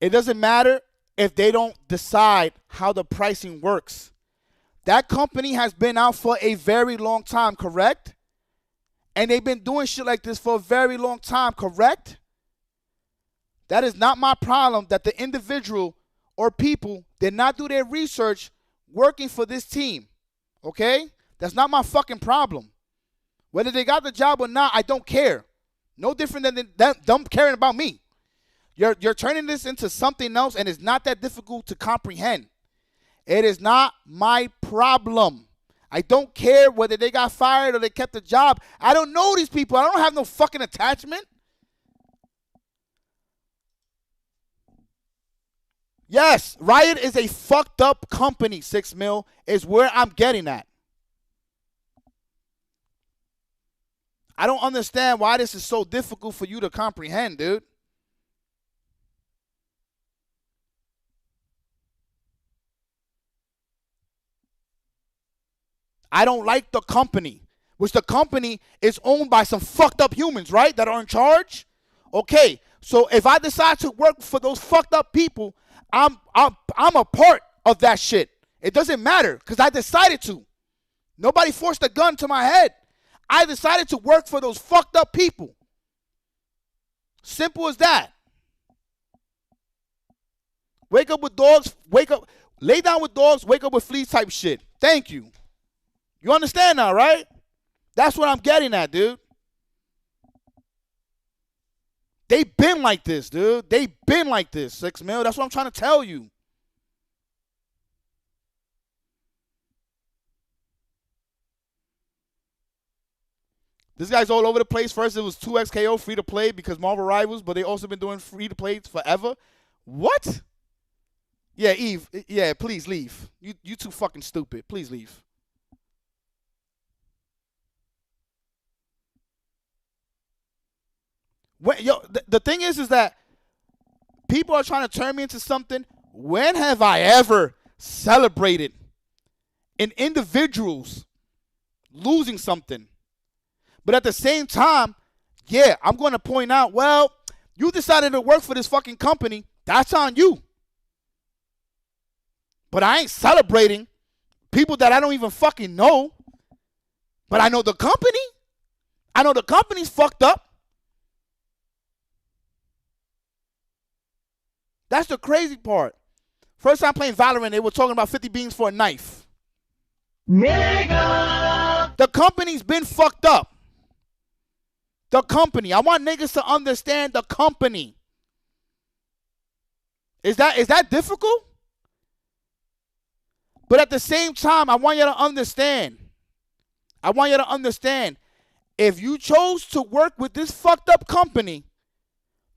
It doesn't matter if they don't decide how the pricing works. That company has been out for a very long time, correct? And they've been doing shit like this for a very long time, correct? That is not my problem that the individual or people did not do their research working for this team, okay? That's not my fucking problem. Whether they got the job or not, I don't care. No different than them caring about me. You're turning this into something else, and it's not that difficult to comprehend. It is not my problem. I don't care whether they got fired or they kept the job. I don't know these people. I don't have no fucking attachment. Yes, Riot is a fucked up company, 6 mil, is where I'm getting at. I don't understand why this is so difficult for you to comprehend, dude. I don't like the company, which the company is owned by some fucked up humans, right, that are in charge. Okay, so if I decide to work for those fucked up people, I'm a part of that shit. It doesn't matter because I decided to. Nobody forced a gun to my head. I decided to work for those fucked up people. Simple as that. Wake up with dogs, lay down with dogs, wake up with fleas type shit. Thank you. You understand now, right? That's what I'm getting at, dude. They been like this, dude. They been like this, 6 mil. That's what I'm trying to tell you. This guy's all over the place. First, it was 2XKO free to play because Marvel Rivals, but they also been doing free to play forever. What? Yeah, Eve. Yeah, please leave. You too fucking stupid. Please leave. The thing is that people are trying to turn me into something. When have I ever celebrated in individuals losing something? But at the same time, yeah, I'm going to point out, well, you decided to work for this fucking company. That's on you. But I ain't celebrating people that I don't even fucking know. But I know the company. I know the company's fucked up. That's the crazy part. First time playing Valorant, they were talking about 50 beans for a knife. Nigga. The company's been fucked up. The company. I want niggas to understand the company. Is that difficult? But at the same time, I want you to understand. If you chose to work with this fucked up company,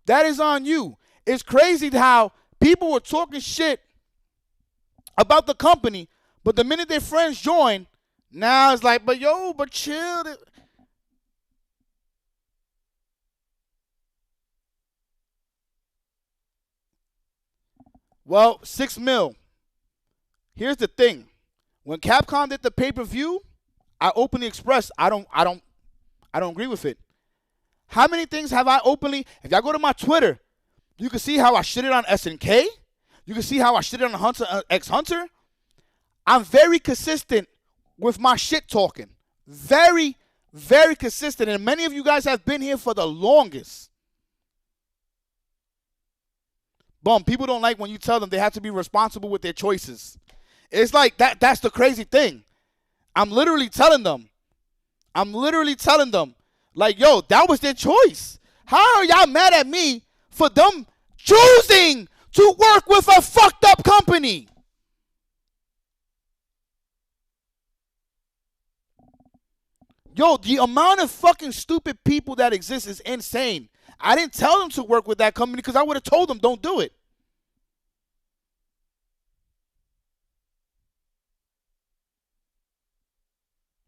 that is on you. It's crazy how people were talking shit about the company, but the minute their friends join, now it's like, but chill. Well, $6 million. Here's the thing. When Capcom did the pay-per-view, I openly expressed I don't agree with it. How many things have I openly? If y'all go to my Twitter, you can see how I shitted on SNK. You can see how I shitted on Hunter X Hunter. I'm very consistent with my shit talking. Very, very consistent. And many of you guys have been here for the longest. People don't like when you tell them they have to be responsible with their choices. It's like that's the crazy thing. I'm literally telling them, like, yo, that was their choice. How are y'all mad at me for them choosing to work with a fucked up company? Yo, the amount of fucking stupid people that exist is insane. I didn't tell them to work with that company because I would have told them don't do it.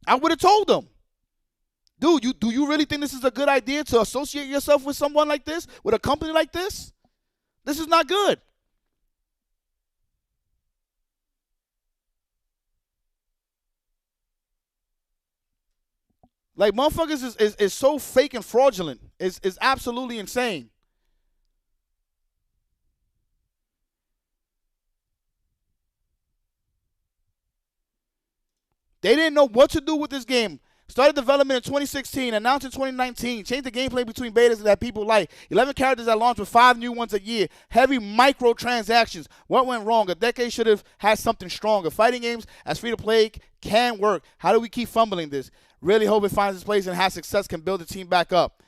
I would have told them. Dude, do you really think this is a good idea to associate yourself with someone like this, with a company like this? This is not good. Like, motherfuckers is so fake and fraudulent. It's absolutely insane. They didn't know what to do with this game. Started development in 2016, announced in 2019, changed the gameplay between betas that people like. 11 characters that launched with 5 new ones a year. Heavy microtransactions. What went wrong? A decade should have had something stronger. Fighting games as free-to-play can work. How do we keep fumbling this? Really hope it finds its place and has success, can build the team back up.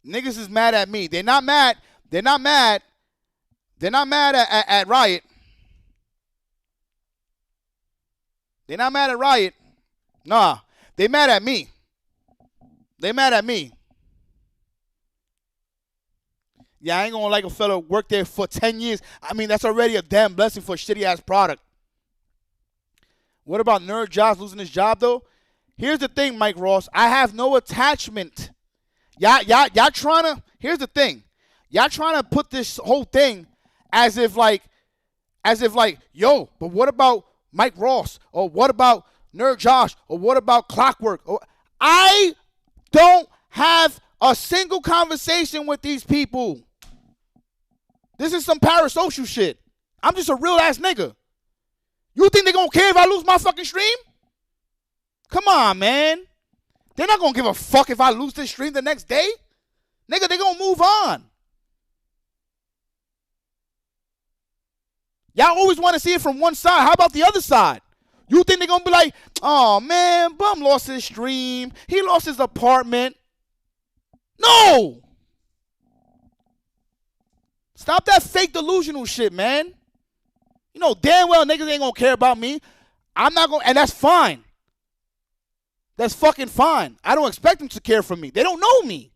Niggas is mad at me. They're not mad. They're not mad at Riot. They're not mad at Riot. Nah. They mad at me. They mad at me. Yeah, I ain't gonna like a fella work there for 10 years. I mean, that's already a damn blessing for a shitty-ass product. What about Nerd Josh losing his job, though? Here's the thing, Mike Ross. I have no attachment. Y'all trying to, here's the thing. Y'all trying to put this whole thing as if like, yo, but what about Mike Ross? Or what about Nerd Josh? Or what about Clockwork? I don't have a single conversation with these people. This is some parasocial shit. I'm just a real-ass nigga. You think they gonna care if I lose my fucking stream? Come on, man. They're not gonna give a fuck if I lose this stream the next day. Nigga, they gonna move on. Y'all always want to see it from one side. How about the other side? You think they're gonna be like, oh, man, Bum lost his stream. He lost his apartment. No! Stop that fake delusional shit, man. You know damn well niggas ain't gonna care about me. I'm not gonna, and that's fine. That's fucking fine. I don't expect them to care for me. They don't know me.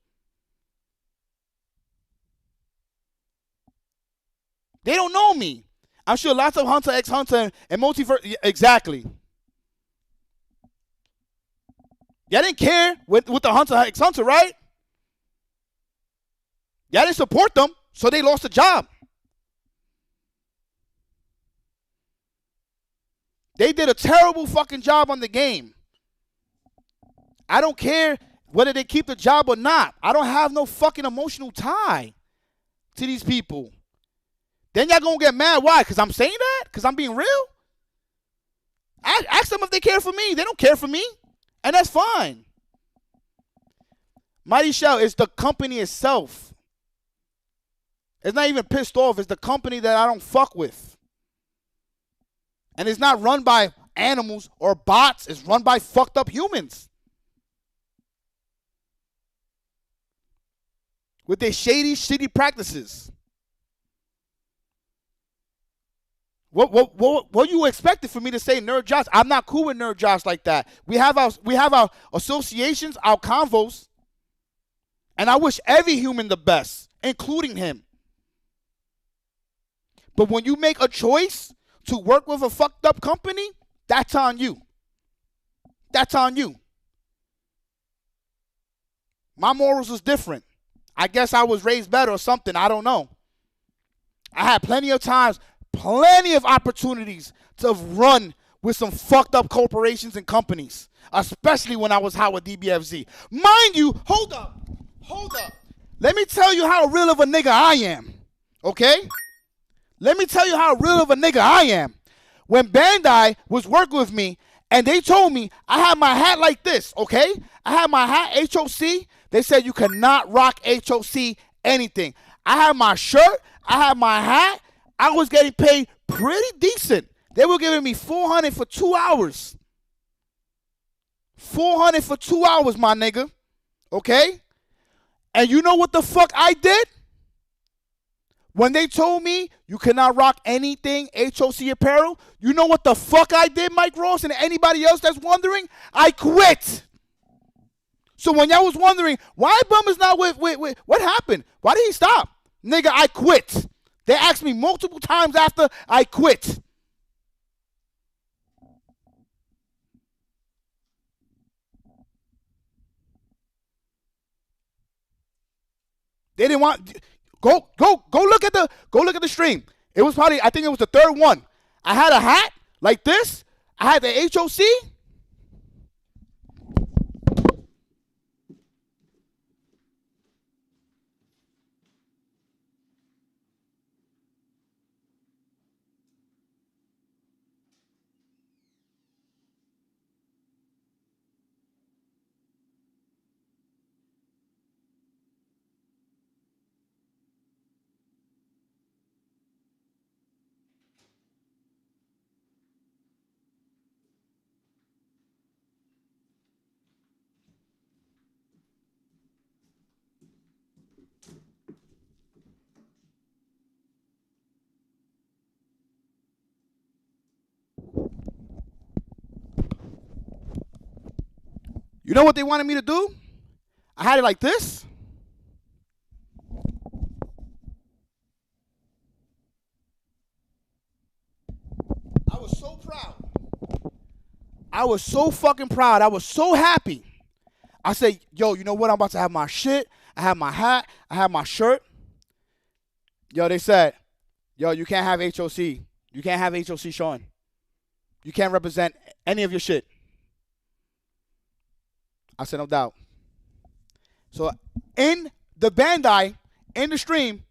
They don't know me. I'm sure lots of Hunter X Hunter and Multiverse. Exactly. Y'all didn't care with the Hunter X Hunter, right? Y'all didn't support them, so they lost the job. They did a terrible fucking job on the game. I don't care whether they keep the job or not. I don't have no fucking emotional tie to these people. Then y'all gonna get mad. Why? Because I'm saying that? Because I'm being real? Ask them if they care for me. They don't care for me, and that's fine. Mighty Shell is the company itself. It's not even pissed off. It's the company that I don't fuck with. And it's not run by animals or bots. It's run by fucked up humans. With their shady, shitty practices. What you expected for me to say, Nerd Josh? I'm not cool with Nerd Josh like that. We have our associations, our convos, and I wish every human the best, including him. But when you make a choice to work with a fucked up company, that's on you. That's on you. My morals was different. I guess I was raised better or something. I don't know. I had plenty of times, plenty of opportunities to run with some fucked up corporations and companies, especially when I was hot with DBFZ. Mind you, hold up. Let me tell you how real of a nigga I am, okay? Let me tell you how real of a nigga I am. When Bandai was working with me and they told me I had my hat like this, okay? I had my hat, HOC. They said you cannot rock HOC anything. I had my shirt. I had my hat. I was getting paid pretty decent. They were giving me $400 for 2 hours. $400 for 2 hours, my nigga. Okay? And you know what the fuck I did? When they told me you cannot rock anything HOC apparel, you know what the fuck I did, Mike Ross, and anybody else that's wondering? I quit. So when y'all was wondering, why Bum is not with what happened? Why did he stop? Nigga, I quit. They asked me multiple times after I quit. They didn't want go look at the stream. It was probably, I think it was the third one. I had a hat like this. I had the HOC. You know what they wanted me to do? I had it like this. I was so proud. I was so fucking proud. I was so happy. I said, yo, you know what? I'm about to have my shit. I have my hat. I have my shirt. Yo, they said, yo, you can't have HOC. You can't have HOC showing. You can't represent any of your shit. I said, no doubt. So in the Bandai, in the stream,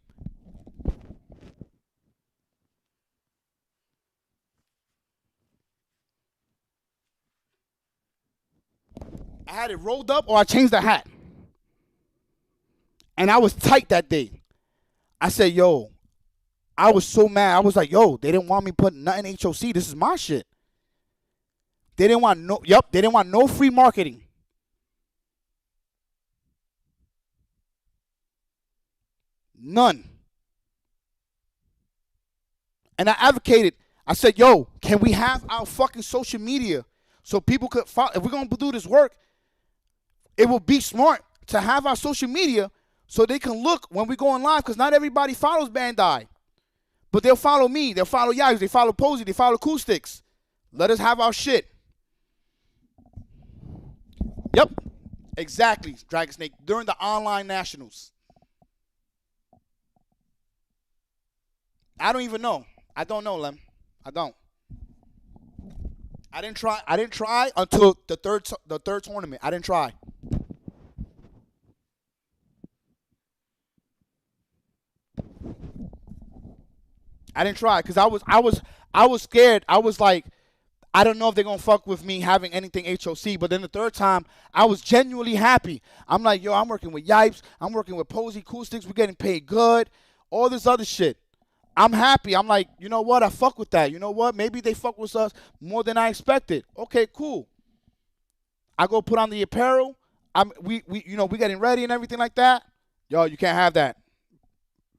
I had it rolled up or I changed the hat. And I was tight that day. I said, yo, I was so mad. I was like, yo, they didn't want me putting nothing HOC. This is my shit. They didn't want they didn't want no free marketing. None. And I advocated. I said, yo, can we have our fucking social media so people could follow? If we're going to do this work, it will be smart to have our social media so they can look when we go on live, because not everybody follows Bandai. But they'll follow me. They'll follow Yagz. They follow Posey. They follow Acoustics. Let us have our shit. Yep. Exactly, Dragon Snake. During the online nationals. I don't even know. I don't know, Lem. I don't. I didn't try until the third tournament. I didn't try. I didn't try because I was scared. I was like, I don't know if they're going to fuck with me having anything HOC. But then the third time, I was genuinely happy. I'm like, yo, I'm working with Yipes. I'm working with Posey Acoustics. We're getting paid good. All this other shit. I'm happy. I'm like, you know what? I fuck with that. You know what? Maybe they fuck with us more than I expected. Okay, cool. I go put on the apparel. We getting ready and everything like that. Yo, you can't have that.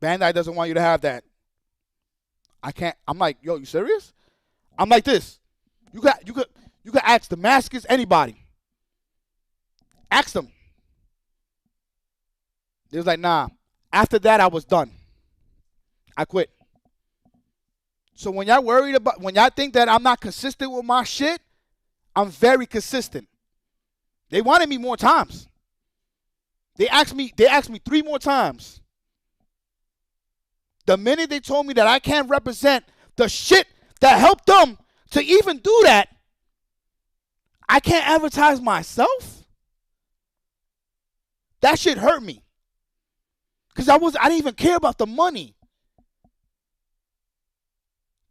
Bandai doesn't want you to have that. I can't. I'm like, yo, you serious? I'm like this. You could ask Damascus, anybody. Ask them. They was like, nah. After that, I was done. I quit. So when y'all think that I'm not consistent with my shit, I'm very consistent. They wanted me more times. They asked me 3 more times. The minute they told me that I can't represent the shit that helped them to even do that, I can't advertise myself. That shit hurt me. Because I didn't even care about the money.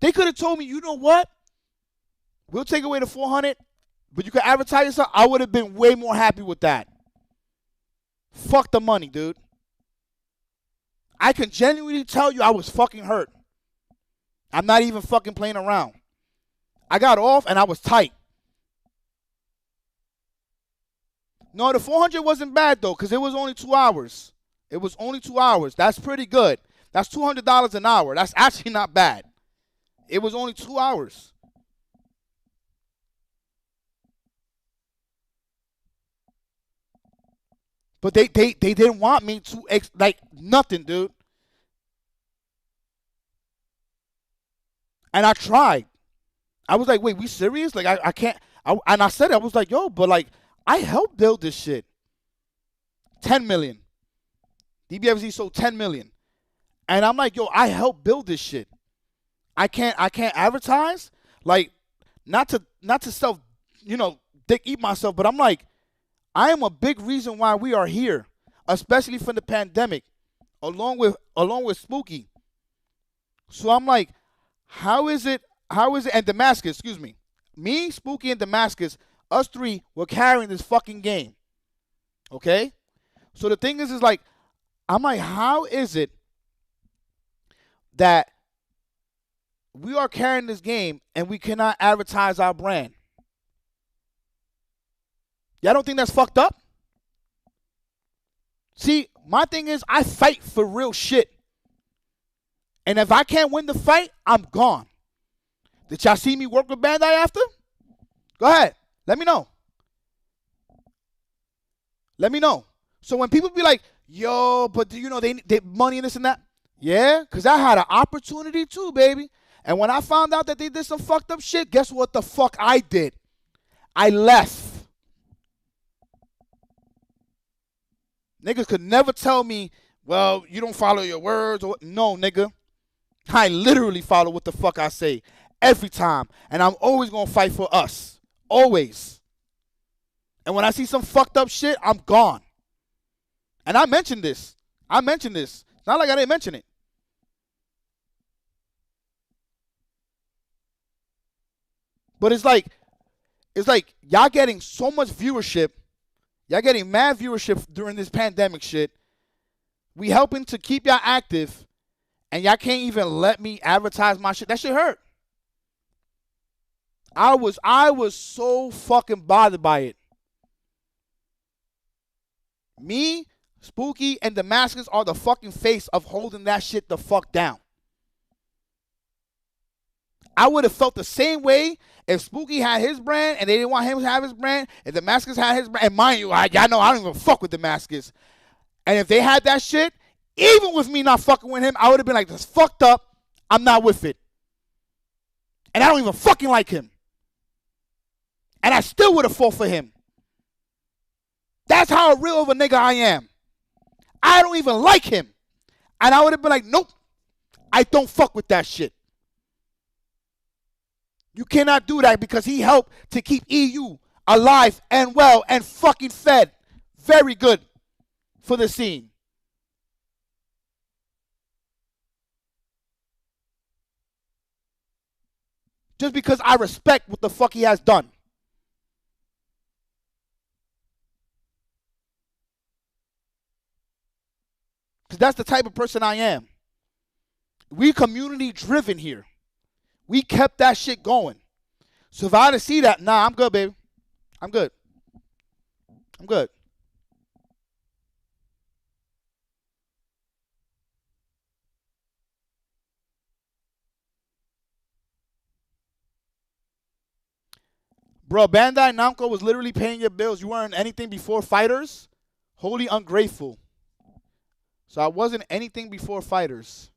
They could have told me, you know what? We'll take away the $400, but you can advertise yourself. I would have been way more happy with that. Fuck the money, dude. I can genuinely tell you I was fucking hurt. I'm not even fucking playing around. I got off and I was tight. No, the 400 wasn't bad though, because it was only 2 hours. It was only 2 hours. That's pretty good. That's $200 an hour. That's actually not bad. It was only 2 hours. But they didn't want me to, like, nothing, dude. And I tried. I was like, wait, we serious? Like, I can't. And I said it. I was like, yo, but, like, I helped build this shit. 10 million. DBFZ sold 10 million. And I'm like, yo, I helped build this shit. I can't advertise. Like, not to self, eat myself, but I'm like, I am a big reason why we are here, especially from the pandemic, along with Spooky. So I'm like, how is it, and Damascus, excuse me. Me, Spooky, and Damascus, us three were carrying this fucking game. Okay? So the thing is like, I'm like, how is it that we are carrying this game and we cannot advertise our brand? Y'all don't think that's fucked up? See, my thing is I fight for real shit. And if I can't win the fight, I'm gone. Did y'all see me work with Bandai after? Go ahead. Let me know. Let me know. So when people be like, yo, but they money and this and that. Yeah, because I had an opportunity too, baby. And when I found out that they did some fucked up shit, guess what the fuck I did? I left. Niggas could never tell me, well, you don't follow your words. No, nigga. I literally follow what the fuck I say every time. And I'm always going to fight for us. Always. And when I see some fucked up shit, I'm gone. And I mentioned this. It's not like I didn't mention it. But it's like y'all getting so much viewership. Y'all getting mad viewership during this pandemic shit. We helping to keep y'all active, and y'all can't even let me advertise my shit. That shit hurt. I was so fucking bothered by it. Me, Spooky, and Damascus are the fucking face of holding that shit the fuck down. I would have felt the same way if Spooky had his brand and they didn't want him to have his brand, if Damascus had his brand, and mind you, y'all know I don't even fuck with Damascus. And if they had that shit, even with me not fucking with him, I would have been like, that's fucked up. I'm not with it. And I don't even fucking like him. And I still would have fought for him. That's how real of a nigga I am. I don't even like him. And I would have been like, nope, I don't fuck with that shit. You cannot do that because he helped to keep EU alive and well and fucking fed. Very good for the scene. just because I respect what the fuck he has done. Because that's the type of person I am. We community driven here. We kept that shit going. So if I had to see that, nah, I'm good, baby. I'm good. I'm good. Bro, Bandai Namco was literally paying your bills. You weren't anything before Fighters? Wholly ungrateful. So I wasn't anything before Fighters.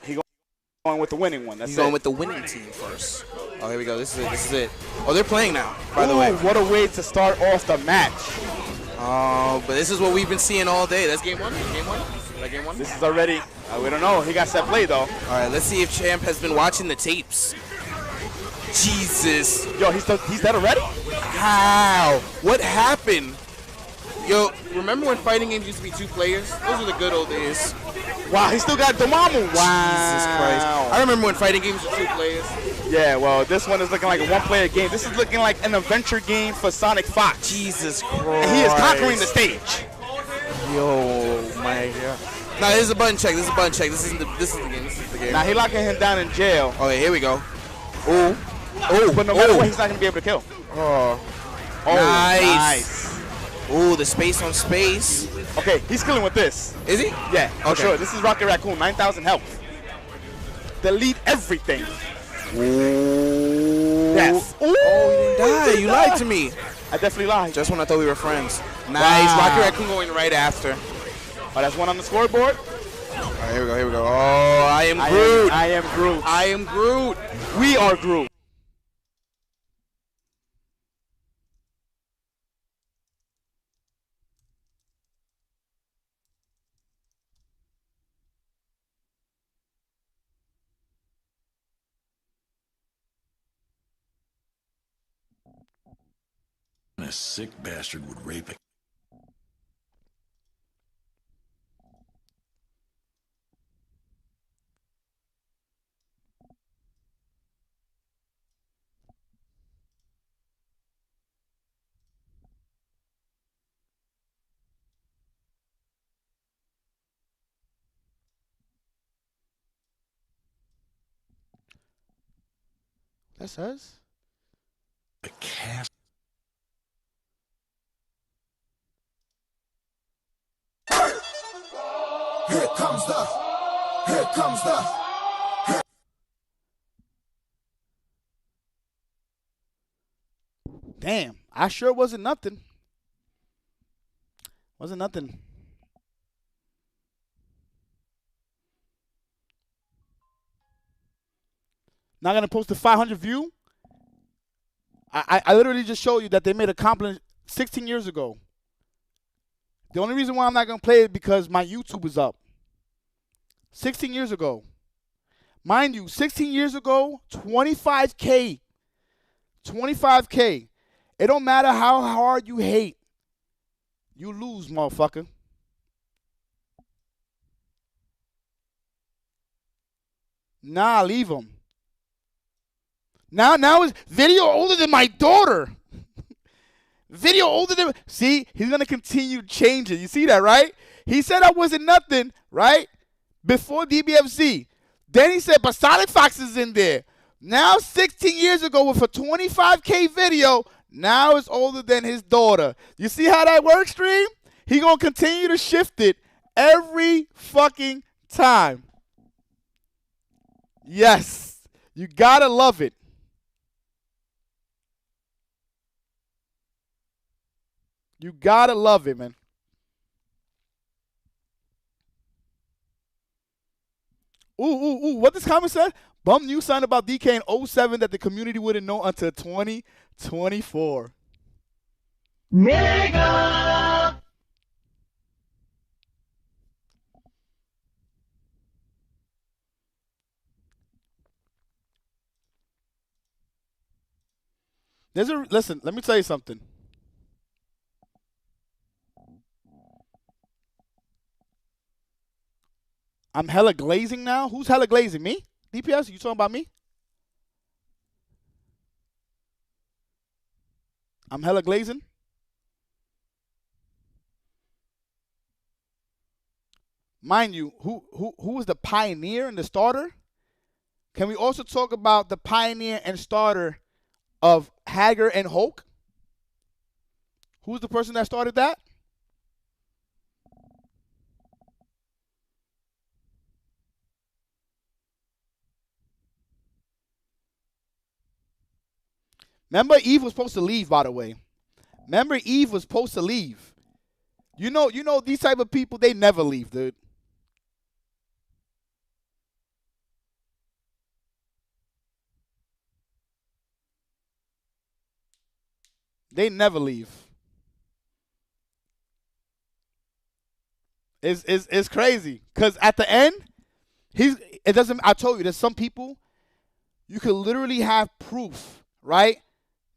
He going with the winning one. That's He's going with the winning team first. Oh, here we go. This is it. Oh, they're playing now, by the way. What a way to start off the match. Oh, but this is what we've been seeing all day. That's game one? Game one? Is that game one? This is already, we don't know. He got set play, though. All right, let's see if Champ has been watching the tapes. Jesus. Yo, he's dead already? How? What happened? Yo, remember when fighting games used to be 2 players? Those were the good old days. Wow, he still got Dormammu. Wow. Jesus Christ. I remember when fighting games were 2 players. Yeah, well, this one is looking like a 1-player game. This is looking like an adventure game for Sonic Fox. Jesus Christ. And he is conquering the stage. Yo, my God. Nah, this is a button check. This is a button check. This is the game. This is the game. Now he locking him down in jail. Okay, here we go. Ooh. Oh, but no matter what, he's not gonna be able to kill. Oh, nice. Ooh, the space on space. Okay, he's killing with this. Is he? Yeah, for sure. This is Rocket Raccoon, 9,000 health. Delete everything. Ooh. Yes. Ooh. Oh, you didn't die. You lied to me. I definitely lied. Just when I thought we were friends. Nice. Wow. Rocket Raccoon going right after. Oh, that's one on the scoreboard. All right, here we go. Here we go. Oh, I am Groot. I am Groot. I am Groot. We are Groot. A sick bastard would rape a That's us. cast. Here comes the. Damn, I sure wasn't nothing. Wasn't nothing. Not gonna post the 500 view. I literally just showed you that they made a compliment 16 years ago. The only reason why I'm not gonna play it because my YouTube is up. 16 years ago. Mind you, 16 years ago, 25K. 25K. It don't matter how hard you hate. You lose, motherfucker. Nah, leave him. Now is video older than my daughter. Video older than. See, he's going to continue changing. You see that, right? He said I wasn't nothing, right? Before DBFZ. Then he said, but Sonic Fox is in there. Now, 16 years ago with a 25K video, now it's older than his daughter. You see how that works, Stream? He going to continue to shift it every fucking time. Yes. You got to love it. You got to love it, man. Ooh. What this comment said? Bum news sign about DK in 07 that the community wouldn't know until 2024. Nigga! Listen, let me tell you something. I'm hella glazing now. Who's hella glazing? Me? DPS? You talking about me? I'm hella glazing. Mind you, who was the pioneer and the starter? Can we also talk about the pioneer and starter of Hager and Hulk? Who's the person that started that? Remember, Eve was supposed to leave, by the way. Remember, Eve was supposed to leave. You know, these type of people, they never leave, dude. They never leave. It's crazy. Because at the end, I told you, there's some people, you could literally have proof, right?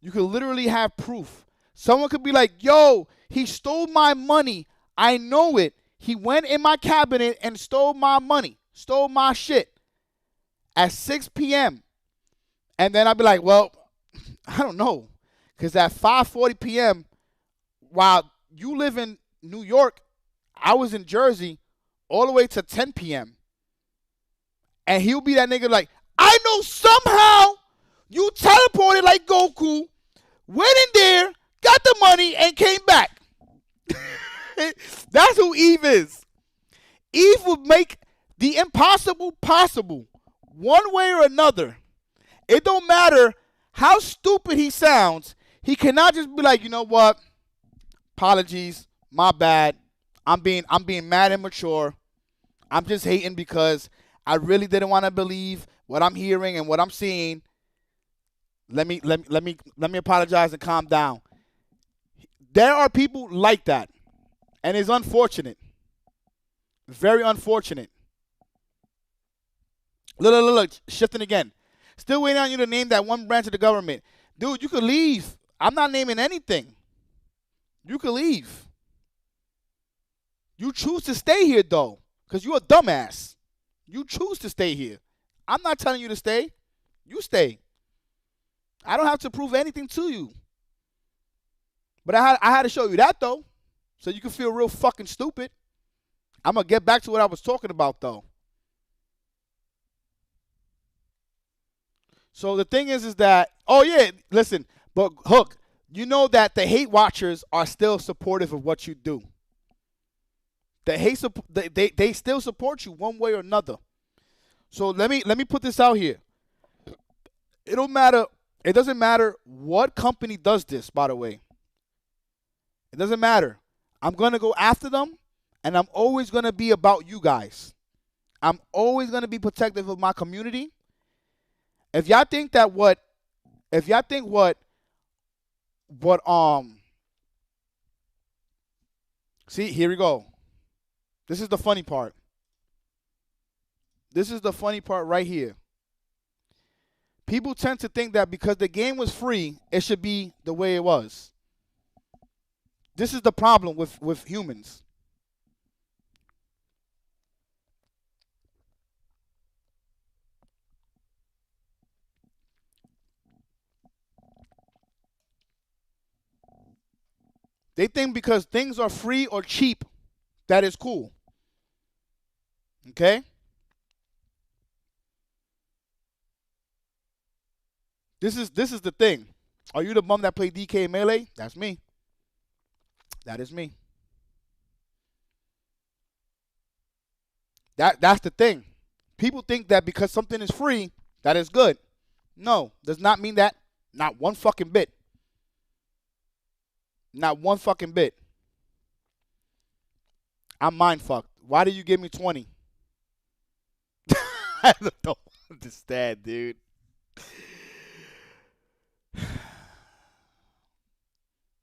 You could literally have proof. Someone could be like, yo, he stole my money. I know it. He went in my cabinet and stole my money, stole my shit at 6 p.m. And then I'd be like, well, I don't know. Because at 5:40 p.m., while you live in New York, I was in Jersey all the way to 10 p.m. And he'll be that nigga like, I know somehow you teleported like Goku, went in there, got the money, and came back. That's who Eve is. Eve would make the impossible possible one way or another. It don't matter how stupid he sounds. He cannot just be like, you know what? Apologies, my bad. I'm being mad and mature. I'm just hating because I really didn't want to believe what I'm hearing and what I'm seeing. Let me apologize and calm down. There are people like that, and it's unfortunate. Very unfortunate. Look, shifting again. Still waiting on you to name that one branch of the government. Dude, you could leave. I'm not naming anything. You could leave. You choose to stay here, though, because you're a dumbass. You choose to stay here. I'm not telling you to stay. You stay. I don't have to prove anything to you. But I had to show you that, though, so you can feel real fucking stupid. I'm going to get back to what I was talking about, though. So the thing is that, oh, yeah, listen, but Hook, you know that the hate watchers are still supportive of what you do. They still support you one way or another. So let me put this out here. It doesn't matter what company does this, by the way. It doesn't matter. I'm going to go after them, and I'm always going to be about you guys. I'm always going to be protective of my community. If y'all think see, here we go. This is the funny part. This is the funny part right here. People tend to think that because the game was free, it should be the way it was. This is the problem with humans. They think because things are free or cheap, that is cool. Okay? This is the thing. Are you the bum that played DK Melee? That's me. That is me. That's the thing. People think that because something is free, that is good. No, does not mean that. Not one fucking bit. Not one fucking bit. I'm mind fucked. Why did you give me 20? I don't understand, dude.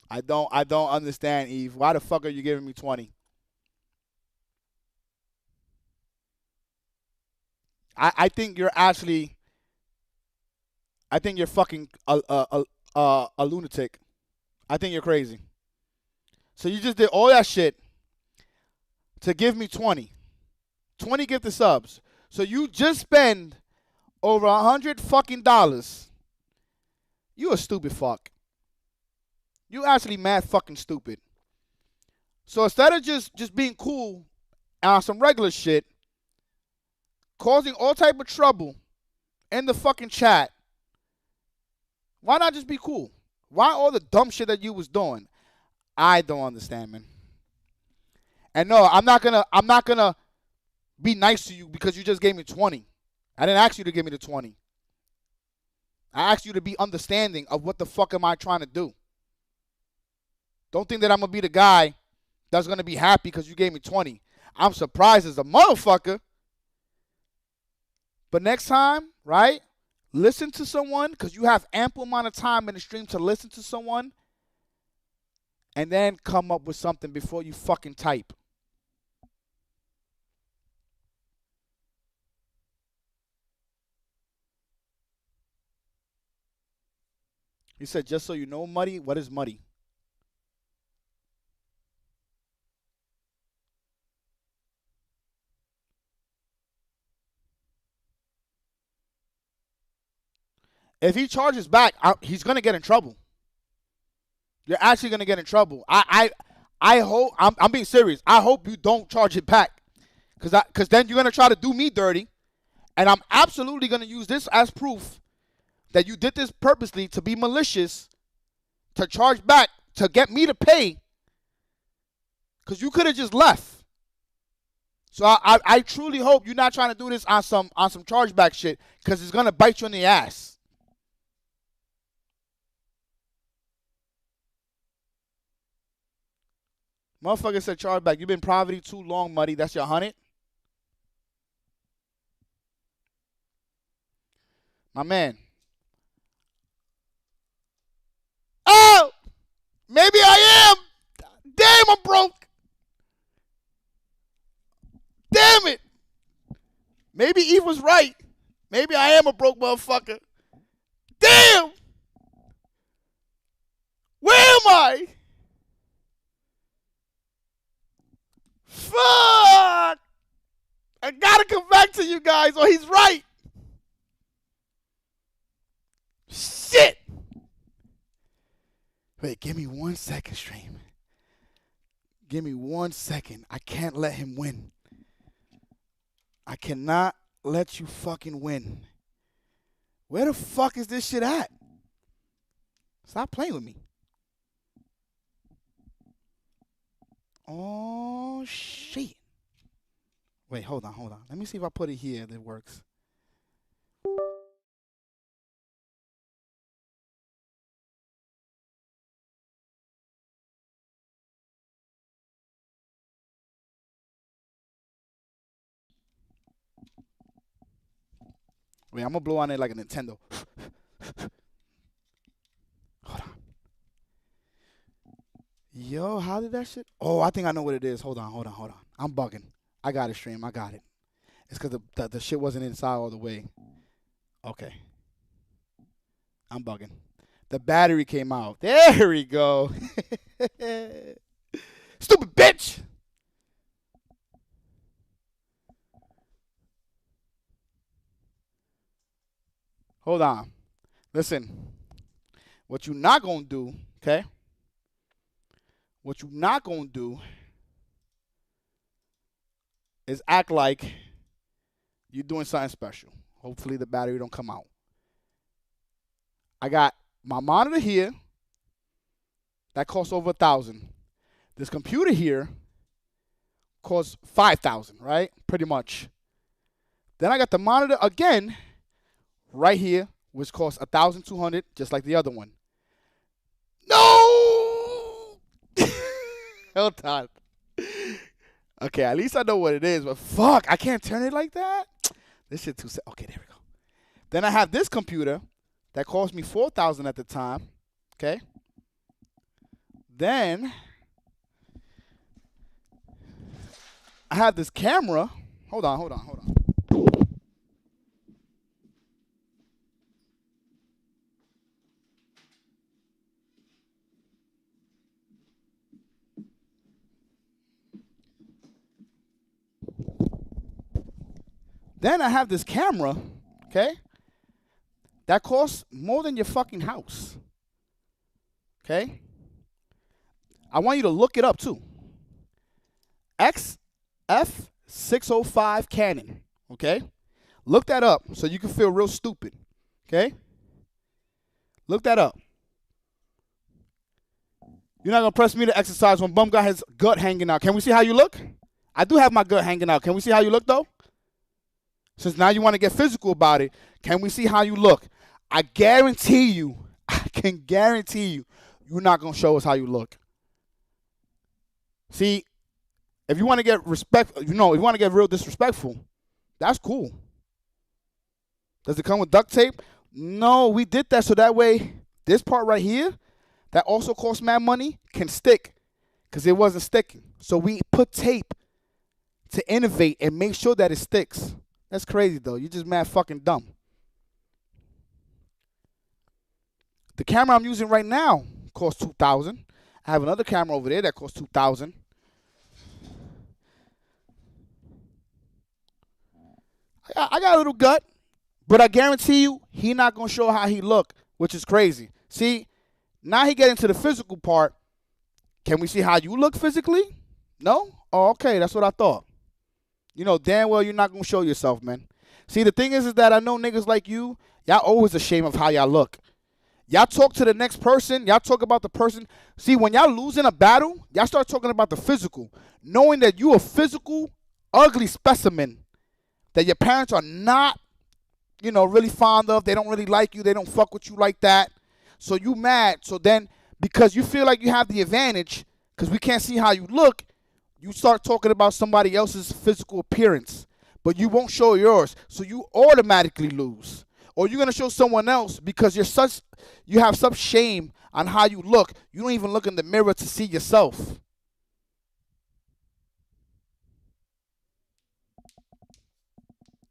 I don't understand, Eve. Why the fuck are you giving me 20? I think you're actually. I think you're fucking a lunatic. I think you're crazy. So you just did all that shit to give me 20. 20 gifted subs. So you just spend over $100 fucking dollars. You a stupid fuck. You actually mad fucking stupid. So instead of just being cool on some regular shit, causing all type of trouble in the fucking chat, why not just be cool? Why all the dumb shit that you was doing? I don't understand, man. And no, I'm not gonna be nice to you because you just gave me 20. I didn't ask you to give me the 20. I asked you to be understanding of what the fuck am I trying to do. Don't think that I'm gonna be the guy that's gonna be happy because you gave me 20. I'm surprised as a motherfucker. But next time, right? Listen to someone because you have ample amount of time in the stream to listen to someone and then come up with something before you fucking type. He said, just so you know, Muddy, what is Muddy? If he charges back, he's going to get in trouble. You're actually going to get in trouble. I hope, I'm being serious. I hope you don't charge it back. Because then you're going to try to do me dirty. And I'm absolutely going to use this as proof that you did this purposely to be malicious, to charge back, to get me to pay. Because you could have just left. So I truly hope you're not trying to do this on some chargeback shit. Because it's going to bite you in the ass. Motherfucker said chargeback. You've been in poverty too long, Muddy. That's your 100? My man. Oh! Maybe I am. Damn, I'm broke. Damn it. Maybe Eve was right. Maybe I am a broke motherfucker. Damn. Where am I? Fuck! I gotta come back to you guys, or he's right. Shit! Wait, give me 1 second, stream. Give me 1 second. I can't let him win. I cannot let you fucking win. Where the fuck is this shit at? Stop playing with me. Oh, shit. Wait, hold on. Let me see if I put it here that works. Wait, I'm going to blow on it like a Nintendo. Hold on. Yo, how did that shit? Oh, I think I know what it is. Hold on. I'm bugging. I got it, stream. I got it. It's because the shit wasn't inside all the way. Okay. I'm bugging. The battery came out. There we go. Stupid bitch. Hold on. Listen. What you not going to do, okay? What you not going to do is act like you're doing something special. Hopefully the battery don't come out. I got my monitor here. That costs over $1,000. This computer here costs $5,000, right? Pretty much. Then I got the monitor again right here, which costs $1,200, just like the other one. No! Hold on. Okay, at least I know what it is, but fuck, I can't turn it like that? This shit too sad. Okay, there we go. Then I have this computer that cost me $4,000 at the time, okay? Then I have this camera. Hold on. Then I have this camera, okay, that costs more than your fucking house, okay? I want you to look it up, too. XF605 Canon, okay? Look that up so you can feel real stupid, okay? Look that up. You're not going to press me to exercise when Bum got his gut hanging out. Can we see how you look? I do have my gut hanging out. Can we see how you look, though? Since now you want to get physical about it, can we see how you look? I can guarantee you, you're not going to show us how you look. See, if you want to get respect, if you want to get real disrespectful, that's cool. Does it come with duct tape? No, we did that so that way this part right here, that also costs mad money, can stick because it wasn't sticking. So we put tape to innovate and make sure that it sticks. That's crazy, though. You're just mad fucking dumb. The camera I'm using right now costs $2,000. I have another camera over there that costs $2,000. I got a little gut, but I guarantee you he not going to show how he look, which is crazy. See, now he get into the physical part. Can we see how you look physically? No? Oh, okay. That's what I thought. You know damn well you're not going to show yourself, man. See, the thing is that I know niggas like you, y'all always ashamed of how y'all look. Y'all talk to the next person. Y'all talk about the person. See, when y'all losing a battle, y'all start talking about the physical. Knowing that you a physical, ugly specimen that your parents are not, really fond of. They don't really like you. They don't fuck with you like that. So you mad. So then, because you feel like you have the advantage, because we can't see how you look, you start talking about somebody else's physical appearance, but you won't show yours, so you automatically lose. Or you're gonna show someone else because you have such shame on how you look. You don't even look in the mirror to see yourself.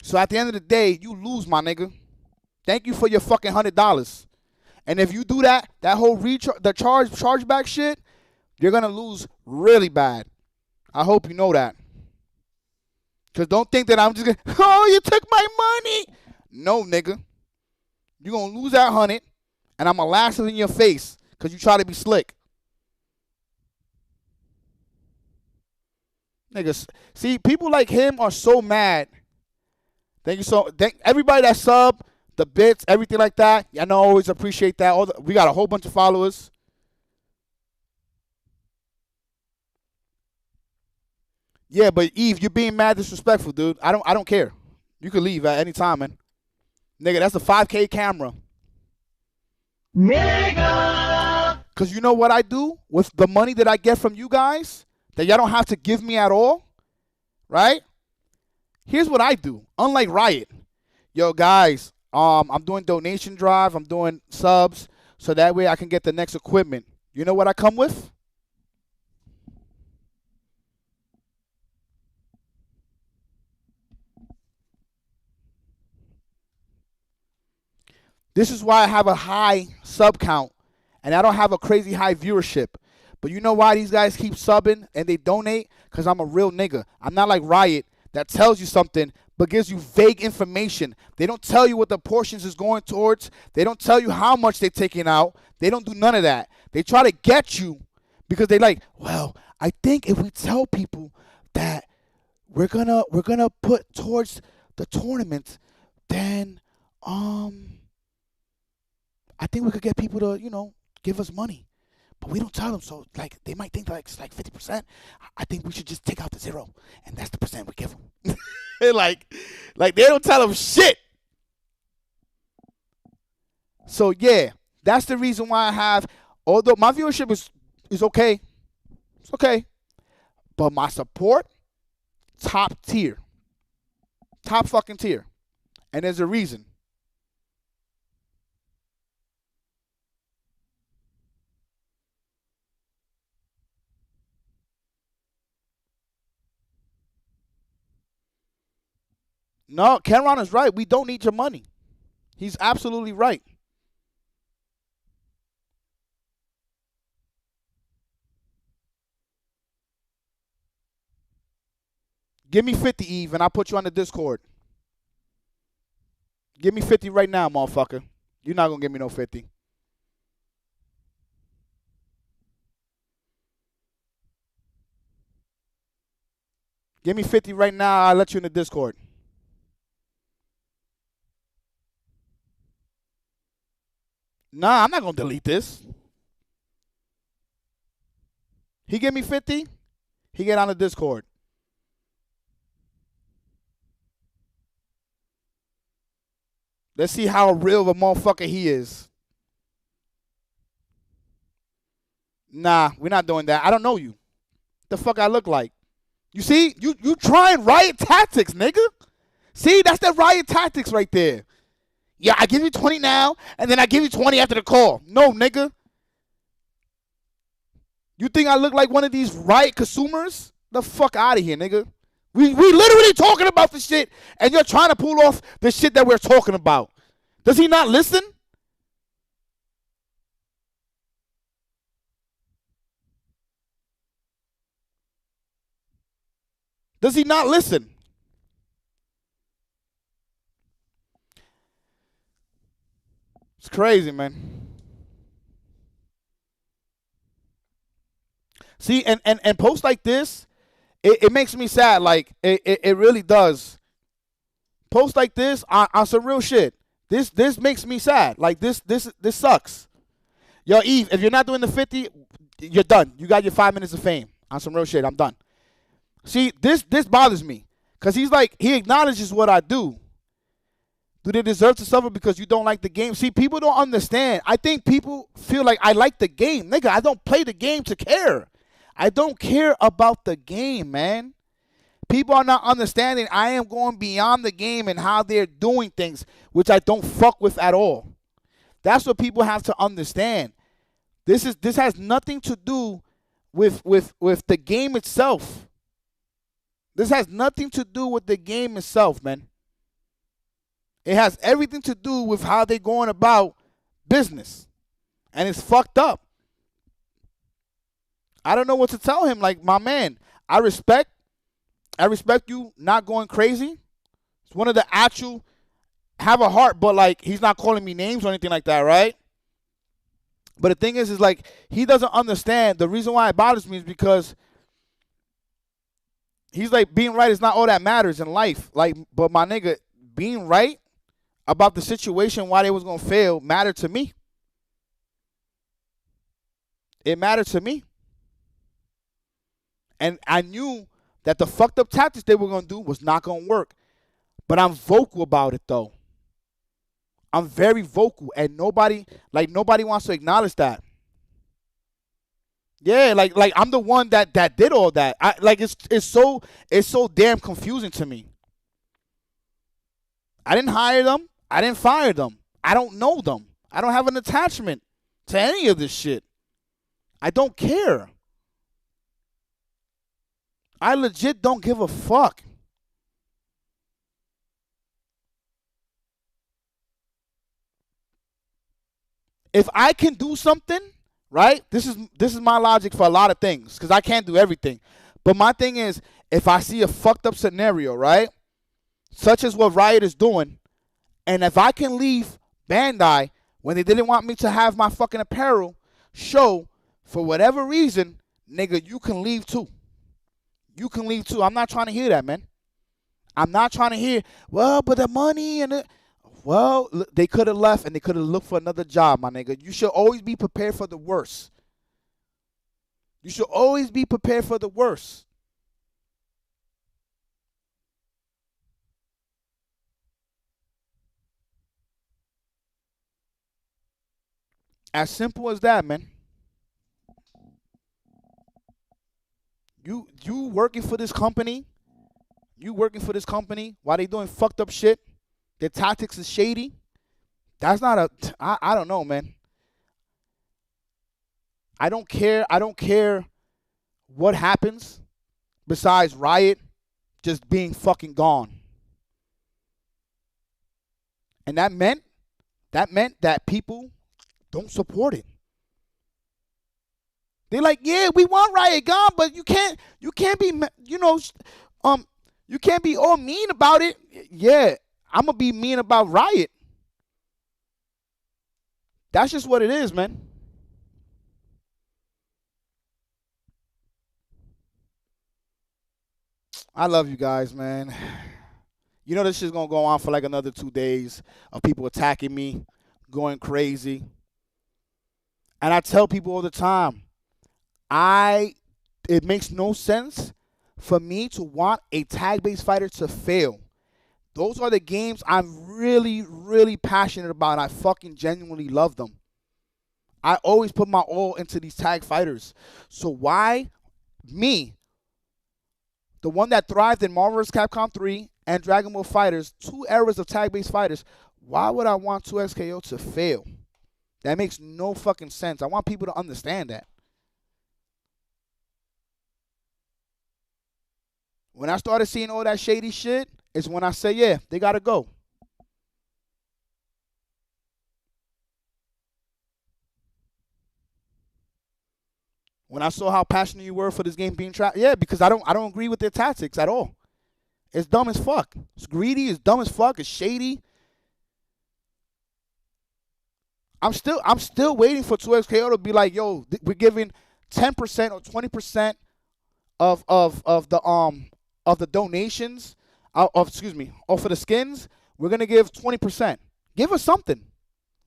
So at the end of the day, you lose, my nigga. Thank you for your fucking $100. And if you do that whole chargeback shit, you're gonna lose really bad. I hope you know that. Because don't think that I'm just going to, oh, you took my money. No, nigga. You're going to lose that 100, and I'm going to lash it in your face because you try to be slick. Niggas, see, people like him are so mad. Thank everybody that sub, the bits, everything like that. I know I always appreciate that. We got a whole bunch of followers. Yeah, but Eve, you're being mad disrespectful, dude. I don't care. You can leave at any time, man. Nigga, that's a 5K camera. Nigga! Because you know what I do with the money that I get from you guys that y'all don't have to give me at all, right? Here's what I do. Unlike Riot. Yo, guys, I'm doing donation drive. I'm doing subs so that way I can get the next equipment. You know what I come with? This is why I have a high sub count, and I don't have a crazy high viewership. But you know why these guys keep subbing and they donate? Because I'm a real nigga. I'm not like Riot that tells you something but gives you vague information. They don't tell you what the portions is going towards. They don't tell you how much they're taking out. They don't do none of that. They try to get you because they like, well, I think if we tell people that we're gonna put towards the tournament, then I think we could get people to, give us money. But we don't tell them, so, they might think, it's 50%. I think we should just take out the 0, and that's the percent we give them. like, they don't tell them shit. So, yeah, that's the reason why I have, although my viewership is okay. It's okay. But my support, top tier. Top fucking tier. And there's a reason. No, Cameron is right. We don't need your money. He's absolutely right. Give me 50, Eve, and I'll put you on the Discord. Give me 50 right now, motherfucker. You're not going to give me no 50. Give me 50 right now. I'll let you in the Discord. Nah, I'm not going to delete this. He give me 50, he get on the Discord. Let's see how real of a motherfucker he is. Nah, we're not doing that. I don't know you. The fuck I look like. You see? You trying riot tactics, nigga. See, that's the riot tactics right there. Yeah, I give you 20 now, and then I give you 20 after the call. No, nigga. You think I look like one of these riot consumers? The fuck out of here, nigga. We literally talking about the shit, and you're trying to pull off the shit that we're talking about. Does he not listen? Does he not listen? It's crazy, man. See, and posts like this, it makes me sad. Like, it really does. Posts like this on some real shit. This makes me sad. Like, this sucks. Yo, Eve, if you're not doing the 50, you're done. You got your 5 minutes of fame. On some real shit, I'm done. See, this bothers me. Because he's like, he acknowledges what I do. Do they deserve to suffer because you don't like the game? See, people don't understand. I think people feel like I like the game. Nigga, I don't play the game to care. I don't care about the game, man. People are not understanding I am going beyond the game and how they're doing things, which I don't fuck with at all. That's what people have to understand. This has nothing to do with the game itself. This has nothing to do with the game itself, man. It has everything to do with how they're going about business. And it's fucked up. I don't know what to tell him. Like, my man, I respect you not going crazy. It's one of the actual have a heart, but like he's not calling me names or anything like that, right? But the thing is like he doesn't understand. The reason why it bothers me is because he's like, being right is not all that matters in life. Like, but my nigga, being right about the situation, why they was gonna fail, mattered to me. It mattered to me. And I knew that the fucked up tactics they were going to do was not going to work. But I'm vocal about it, though. I'm very vocal, and nobody wants to acknowledge that. Yeah, like I'm the one that did all that. It's so damn confusing to me. I didn't hire them. I didn't fire them. I don't know them. I don't have an attachment to any of this shit. I don't care. I legit don't give a fuck. If I can do something, right? This is my logic for a lot of things because I can't do everything. But my thing is, if I see a fucked up scenario, right, such as what Riot is doing, and if I can leave Bandai when they didn't want me to have my fucking apparel show for whatever reason, nigga, you can leave too. You can leave too. I'm not trying to hear that, man. I'm not trying to hear, well, but the money and well, they could have left and they could have looked for another job, my nigga. You should always be prepared for the worst. You should always be prepared for the worst. As simple as that, man. You working for this company. You working for this company while they doing fucked up shit. Their tactics is shady. That's not a, I don't know, man. I don't care. I don't care what happens besides Riot just being fucking gone. And that meant that people don't support it. They're like, yeah, we want Riot gone, but you can't be, you can't be all mean about it. Yeah, I'm gonna be mean about Riot. That's just what it is, man. I love you guys, man. You know this shit's gonna go on for like another 2 days of people attacking me, going crazy. And I tell people all the time, it makes no sense for me to want a tag-based fighter to fail. Those are the games I'm really, really passionate about. I fucking genuinely love them. I always put my all into these tag fighters. So why me, the one that thrived in Marvel vs. Capcom 3 and Dragon Ball FighterZ, 2 eras of tag-based fighters, why would I want 2XKO to fail? That makes no fucking sense. I want people to understand that. When I started seeing all that shady shit, is when I say, yeah, they got to go. When I saw how passionate you were for this game being trapped, yeah, because I don't agree with their tactics at all. It's dumb as fuck. It's greedy. It's dumb as fuck. It's shady. I'm still waiting for 2XKO to be like, yo, we're giving 10% or 20% of the donations, or for the skins. We're gonna give 20%. Give us something.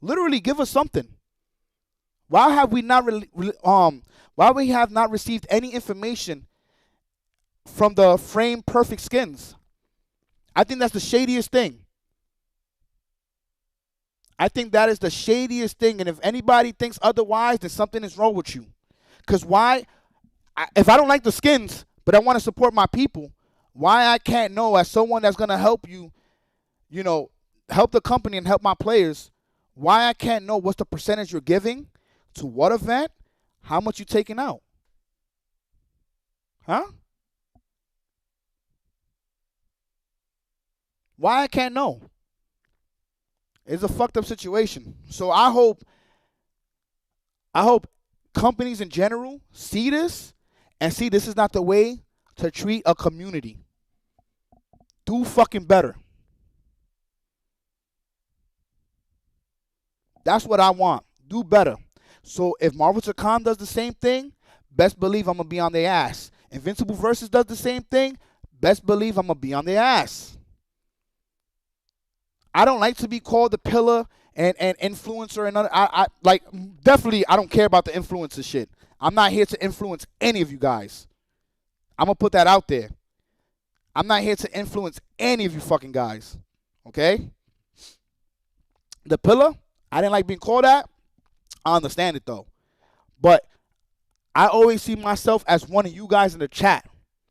Literally, give us something. Why have we not received any information from the Frame Perfect skins? I think that's the shadiest thing. I think that is the shadiest thing, and if anybody thinks otherwise, then something is wrong with you. Because if I don't like the skins, but I want to support my people, why I can't know, as someone that's going to help you, help the company and help my players, why I can't know what's the percentage you're giving to what event, how much you taking out? Huh? Why I can't know? It's a fucked up situation. So I hope companies in general see this and see this is not the way to treat a community. Do fucking better. That's what I want. Do better. So if Marvel vs. Capcom does the same thing, best believe I'm going to be on their ass. Invincible Versus does the same thing, best believe I'm going to be on their ass. I don't like to be called the pillar and influencer and other. I definitely I don't care about the influencer shit. I'm not here to influence any of you guys. I'm gonna put that out there. I'm not here to influence any of you fucking guys. Okay? The pillar, I didn't like being called that. I understand it though. But I always see myself as one of you guys in the chat.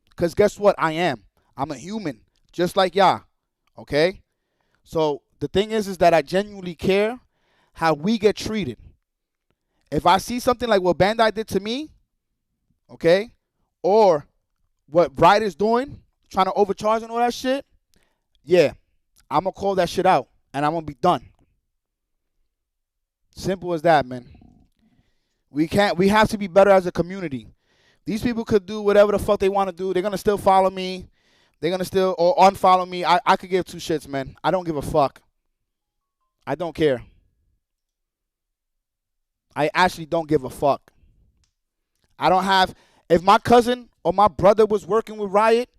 Because guess what? I am. I'm a human. Just like y'all. Okay? So the thing is that I genuinely care how we get treated. If I see something like what Bandai did to me, okay, or what Riot is doing, trying to overcharge and all that shit, yeah, I'm going to call that shit out, and I'm going to be done. Simple as that, man. We have to be better as a community. These people could do whatever the fuck they want to do. They're going to still follow me. They're going to still or unfollow me. I could give two shits, man. I don't give a fuck. I don't care. I actually don't give a fuck. I don't have, if my cousin or my brother was working with Riot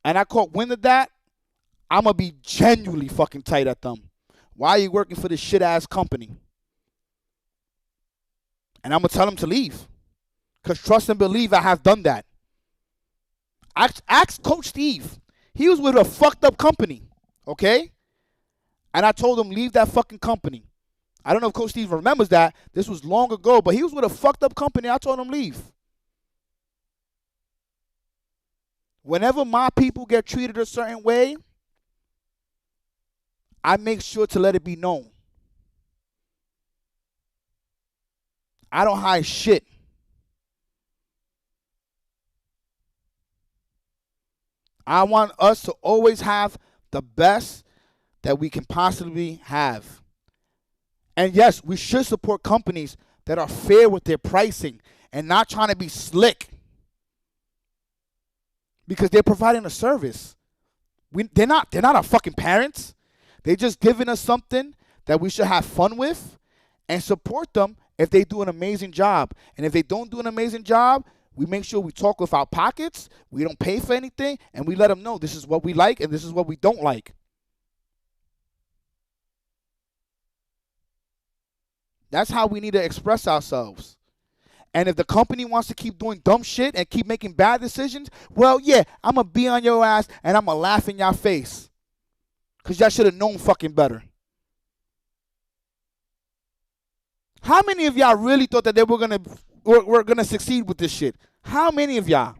and I caught wind of that, I'm going to be genuinely fucking tight at them. Why are you working for this shit-ass company? And I'm going to tell them to leave. Because trust and believe I have done that. Ask Coach Steve. He was with a fucked up company, okay? And I told him, leave that fucking company. I don't know if Coach Steve remembers that. This was long ago, but he was with a fucked up company. I told him, leave. Whenever my people get treated a certain way, I make sure to let it be known. I don't hide shit. I want us to always have the best that we can possibly have. And yes, we should support companies that are fair with their pricing and not trying to be slick, because they're providing a service. They're not our fucking parents. They're just giving us something that we should have fun with and support them if they do an amazing job. And if they don't do an amazing job, we make sure we talk with our pockets, we don't pay for anything, and we let them know this is what we like and this is what we don't like. That's how we need to express ourselves. And if the company wants to keep doing dumb shit and keep making bad decisions, well, yeah, I'm going to be on your ass and I'm going to laugh in your face. Because y'all should have known fucking better. How many of y'all really thought that they were gonna succeed with this shit? How many of y'all?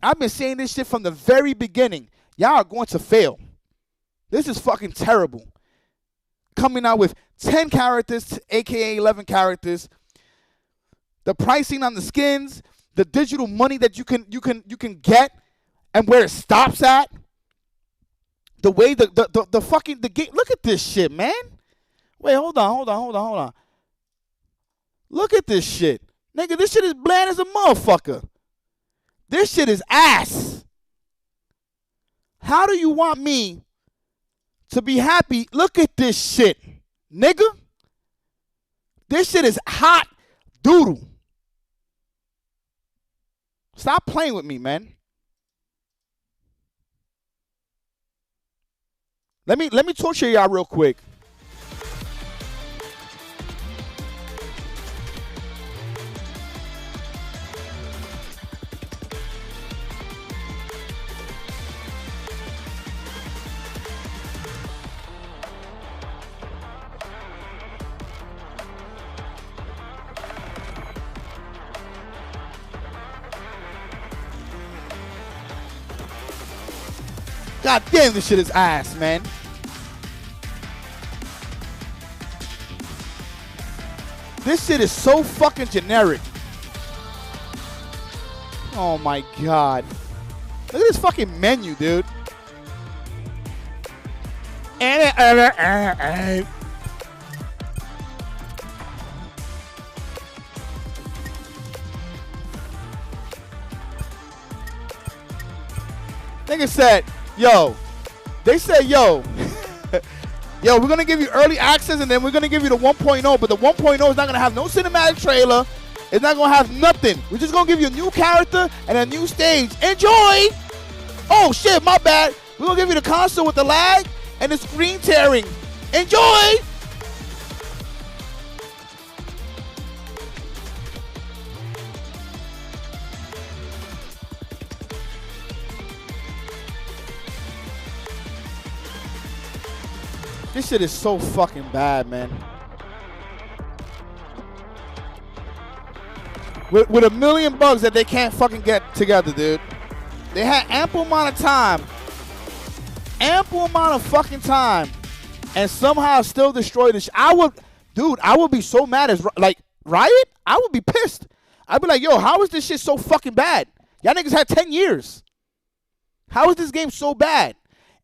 I've been saying this shit from the very beginning. Y'all are going to fail. This is fucking terrible. Coming out with 10 characters, aka 11 characters. The pricing on the skins, the digital money that you can get, and where it stops at. The way the fucking the game. Look at this shit, man. Wait, hold on. Look at this shit. Nigga, this shit is bland as a motherfucker. This shit is ass. How do you want me to be happy? Look at this shit, nigga. This shit is hot doodle. Stop playing with me, man. Let me torture y'all real quick. God damn, this shit is ass, man. This shit is so fucking generic. Oh my god. Look at this fucking menu, dude. Nigga said, yo, they said, yo, we're going to give you early access and then we're going to give you the 1.0, but the 1.0 is not going to have no cinematic trailer. It's not going to have nothing. We're just going to give you a new character and a new stage. Enjoy! Oh, shit, my bad. We're going to give you the console with the lag and the screen tearing. Enjoy! This shit is so fucking bad, man. With a million bugs that they can't fucking get together, dude. They had ample amount of time. Ample amount of fucking time. And somehow still destroy this. I would be so mad as, like, Riot? I would be pissed. I'd be like, yo, how is this shit so fucking bad? Y'all niggas had 10 years. How is this game so bad?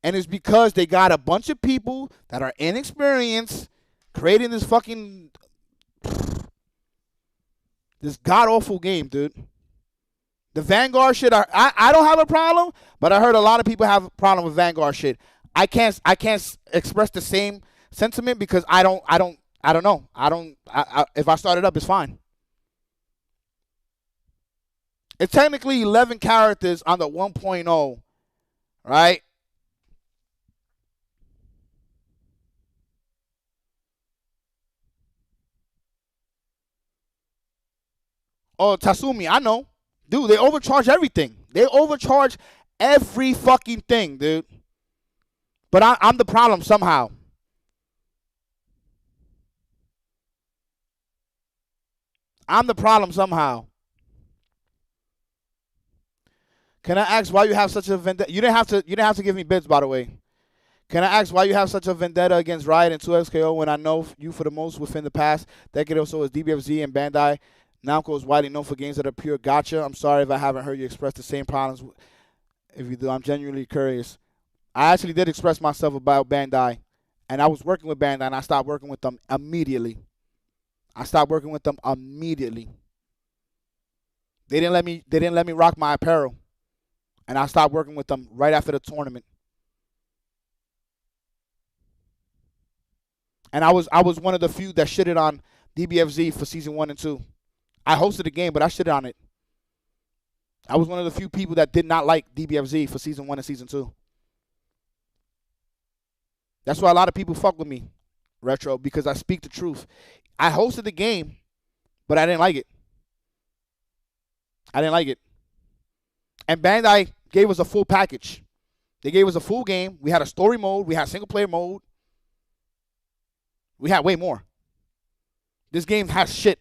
And it's because they got a bunch of people that are inexperienced creating this fucking, this god-awful game, dude. The Vanguard shit, I don't have a problem, but I heard a lot of people have a problem with Vanguard shit. I can't express the same sentiment because I don't know. If I start it up, it's fine. It's technically 11 characters on the 1.0, right? Oh, Tatsumi, I know. Dude, they overcharge everything. They overcharge every fucking thing, dude. But I'm the problem somehow. I'm the problem somehow. Can I ask why you have such a vendetta? You didn't have to give me bids, by the way. Can I ask why you have such a vendetta against Riot and 2XKO when I know you for the most within the past decade or so as DBFZ and Bandai Namco is widely known for games that are pure gotcha. I'm sorry if I haven't heard you express the same problems. If you do, I'm genuinely curious. I actually did express myself about Bandai, and I was working with Bandai, and I stopped working with them immediately. I stopped working with them immediately. They didn't let me rock my apparel, and I stopped working with them right after the tournament. And I was one of the few that shitted on DBFZ for season 1 and 2. I hosted the game, but I shitted on it. I was one of the few people that did not like DBFZ for season 1 and season 2. That's why a lot of people fuck with me, Retro, because I speak the truth. I hosted the game, but I didn't like it. I didn't like it. And Bandai gave us a full package. They gave us a full game. We had a story mode. We had single player mode. We had way more. This game has shit.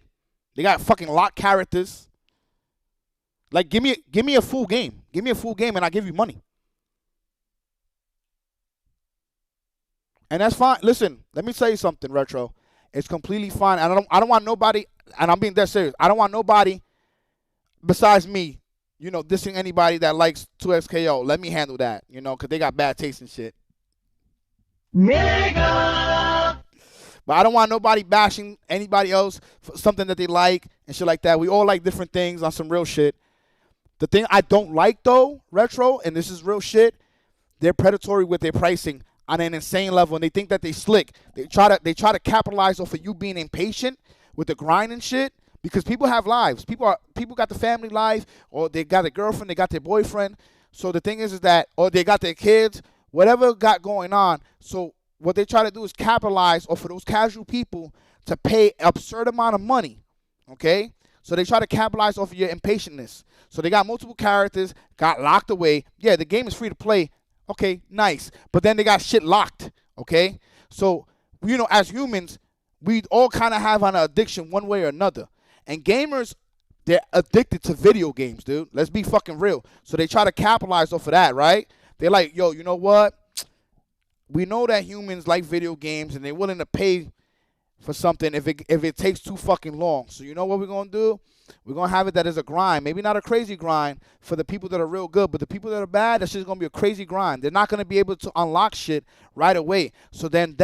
They got fucking locked characters. Like, give me a full game. Give me a full game and I'll give you money. And that's fine. Listen, let me tell you something, Retro. It's completely fine. I don't want nobody, and I'm being dead serious. I don't want nobody besides me, dissing anybody that likes 2XKO. Let me handle that, because they got bad taste and shit. Nigga! But I don't want nobody bashing anybody else for something that they like and shit like that. We all like different things on some real shit. The thing I don't like, though, Retro, and this is real shit, they're predatory with their pricing on an insane level, and they think that they slick. They try to capitalize off of you being impatient with the grind and shit, because people have lives. People got the family life, or they got a girlfriend, they got their boyfriend. So the thing is that, or they got their kids, whatever got going on. So what they try to do is capitalize off of those casual people to pay absurd amount of money, okay? So they try to capitalize off of your impatientness. So they got multiple characters, got locked away. Yeah, the game is free to play. Okay, nice. But then they got shit locked, okay? So, as humans, we all kind of have an addiction one way or another. And gamers, they're addicted to video games, dude. Let's be fucking real. So they try to capitalize off of that, right? They're like, yo, you know what? We know that humans like video games, and they're willing to pay for something if it takes too fucking long. So you know what we're going to do? We're going to have it that is a grind. Maybe not a crazy grind for the people that are real good, but the people that are bad, that's just going to be a crazy grind. They're not going to be able to unlock shit right away. So then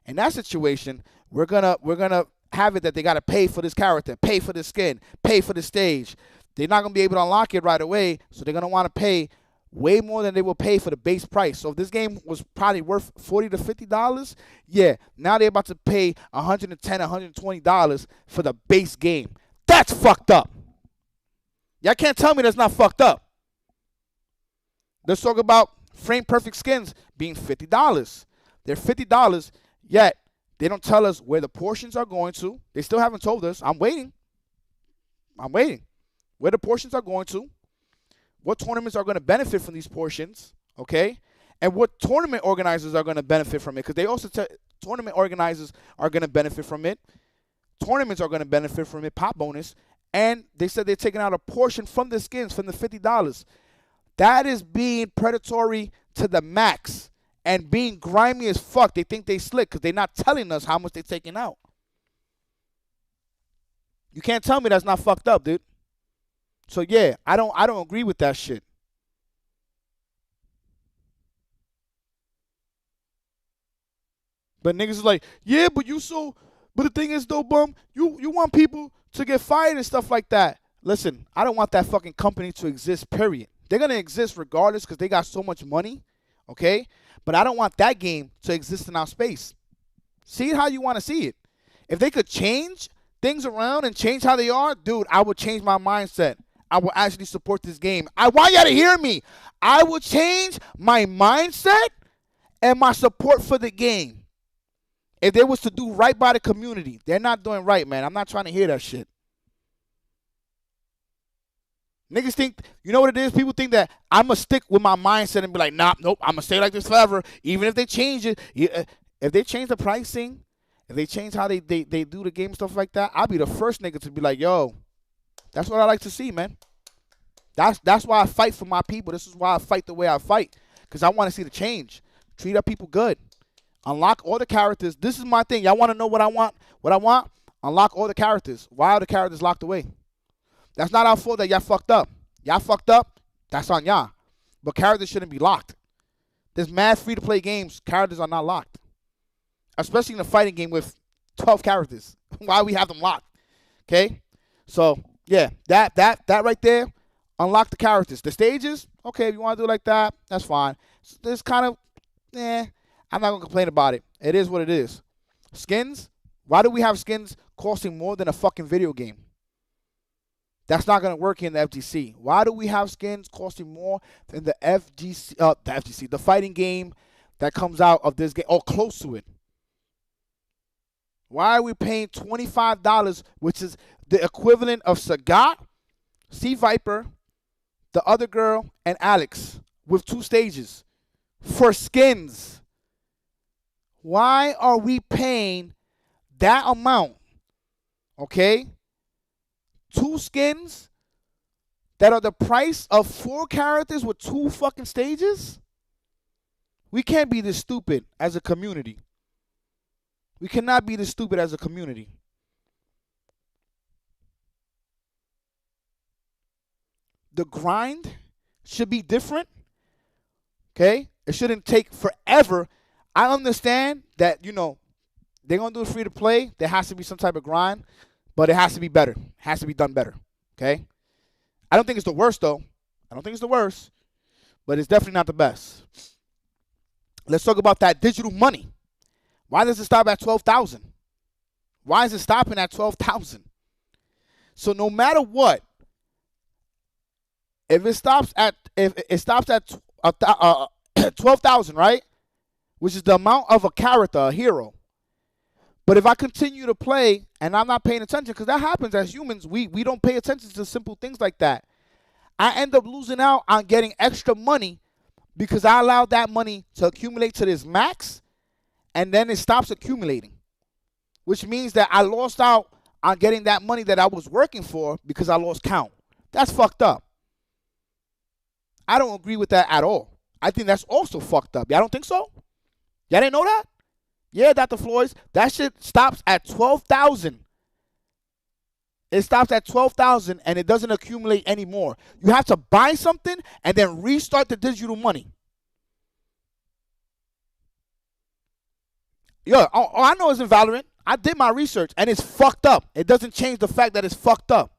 in that situation, we're going to have it that they got to pay for this character, pay for the skin, pay for the stage. They're not going to be able to unlock it right away, so they're going to want to pay way more than they will pay for the base price. So if this game was probably worth $40 to $50, yeah, now they're about to pay $110, $120 for the base game. That's fucked up. Y'all can't tell me that's not fucked up. Let's talk about frame perfect skins being $50. They're $50, yet they don't tell us where the portions are going to. They still haven't told us. I'm waiting. Where the portions are going to. What tournaments are going to benefit from these portions, okay? And what tournament organizers are going to benefit from it, because they also tournament organizers are going to benefit from it. Tournaments are going to benefit from it, pop bonus. And they said they're taking out a portion from the skins, from the $50. That is being predatory to the max and being grimy as fuck. They think they slick because they're not telling us how much they're taking out. You can't tell me that's not fucked up, dude. So yeah, I don't agree with that shit. But niggas is like, yeah, but the thing is though, bum, you want people to get fired and stuff like that. Listen, I don't want that fucking company to exist, period. They're gonna exist regardless because they got so much money, okay? But I don't want that game to exist in our space. See it how you want to see it. If they could change things around and change how they are, dude, I would change my mindset. I will actually support this game. I want y'all to hear me. I will change my mindset and my support for the game. If they was to do right by the community, they're not doing right, man. I'm not trying to hear that shit. Niggas think, you know what it is? People think that I'm going to stick with my mindset and be like, nah, nope, I'm going to stay like this forever. Even if they change it, if they change the pricing, if they change how they do the game and stuff like that, I'll be the first nigga to be like, yo, that's what I like to see, man. That's why I fight for my people. This is why I fight the way I fight, because I want to see the change. Treat our people good. Unlock all the characters. This is my thing. Y'all want to know what I want? What I want? Unlock all the characters. Why are the characters locked away? That's not our fault that y'all fucked up. Y'all fucked up. That's on y'all. But characters shouldn't be locked. There's mad free-to-play games. Characters are not locked. Especially in a fighting game with 12 characters. Why we have them locked? Okay? So, yeah, that right there, unlock the characters. The stages, okay, if you want to do it like that, that's fine. It's kind of, I'm not going to complain about it. It is what it is. Skins, why do we have skins costing more than a fucking video game? That's not going to work in the FGC. Why do we have skins costing more than the FGC, the fighting game that comes out of this game, or close to it? Why are we paying $25, which is the equivalent of Sagat, Sea Viper, the other girl, and Alex with 2 stages for skins? Why are we paying that amount? Okay? 2 skins that are the price of 4 characters with 2 fucking stages? We can't be this stupid as a community. We cannot be this stupid as a community. The grind should be different. Okay? It shouldn't take forever. I understand that, they're going to do it free to play. There has to be some type of grind, but it has to be better. It has to be done better. Okay? I don't think it's the worst, though. I don't think it's the worst, but it's definitely not the best. Let's talk about that digital money. Why does it stop at 12,000? Why is it stopping at 12,000? So no matter what, if it stops at 12,000, right? Which is the amount of a character, a hero. But if I continue to play and I'm not paying attention, because that happens as humans, we don't pay attention to simple things like that. I end up losing out on getting extra money because I allowed that money to accumulate to this max, and then it stops accumulating, which means that I lost out on getting that money that I was working for because I lost count. That's fucked up. I don't agree with that at all. I think that's also fucked up. Y'all don't think so? Y'all didn't know that? Yeah, Dr. Floyd, that shit stops at 12,000. It stops at 12,000 and it doesn't accumulate anymore. You have to buy something and then restart the digital money. Yo, all I know is in Valorant, I did my research and it's fucked up. It doesn't change the fact that it's fucked up.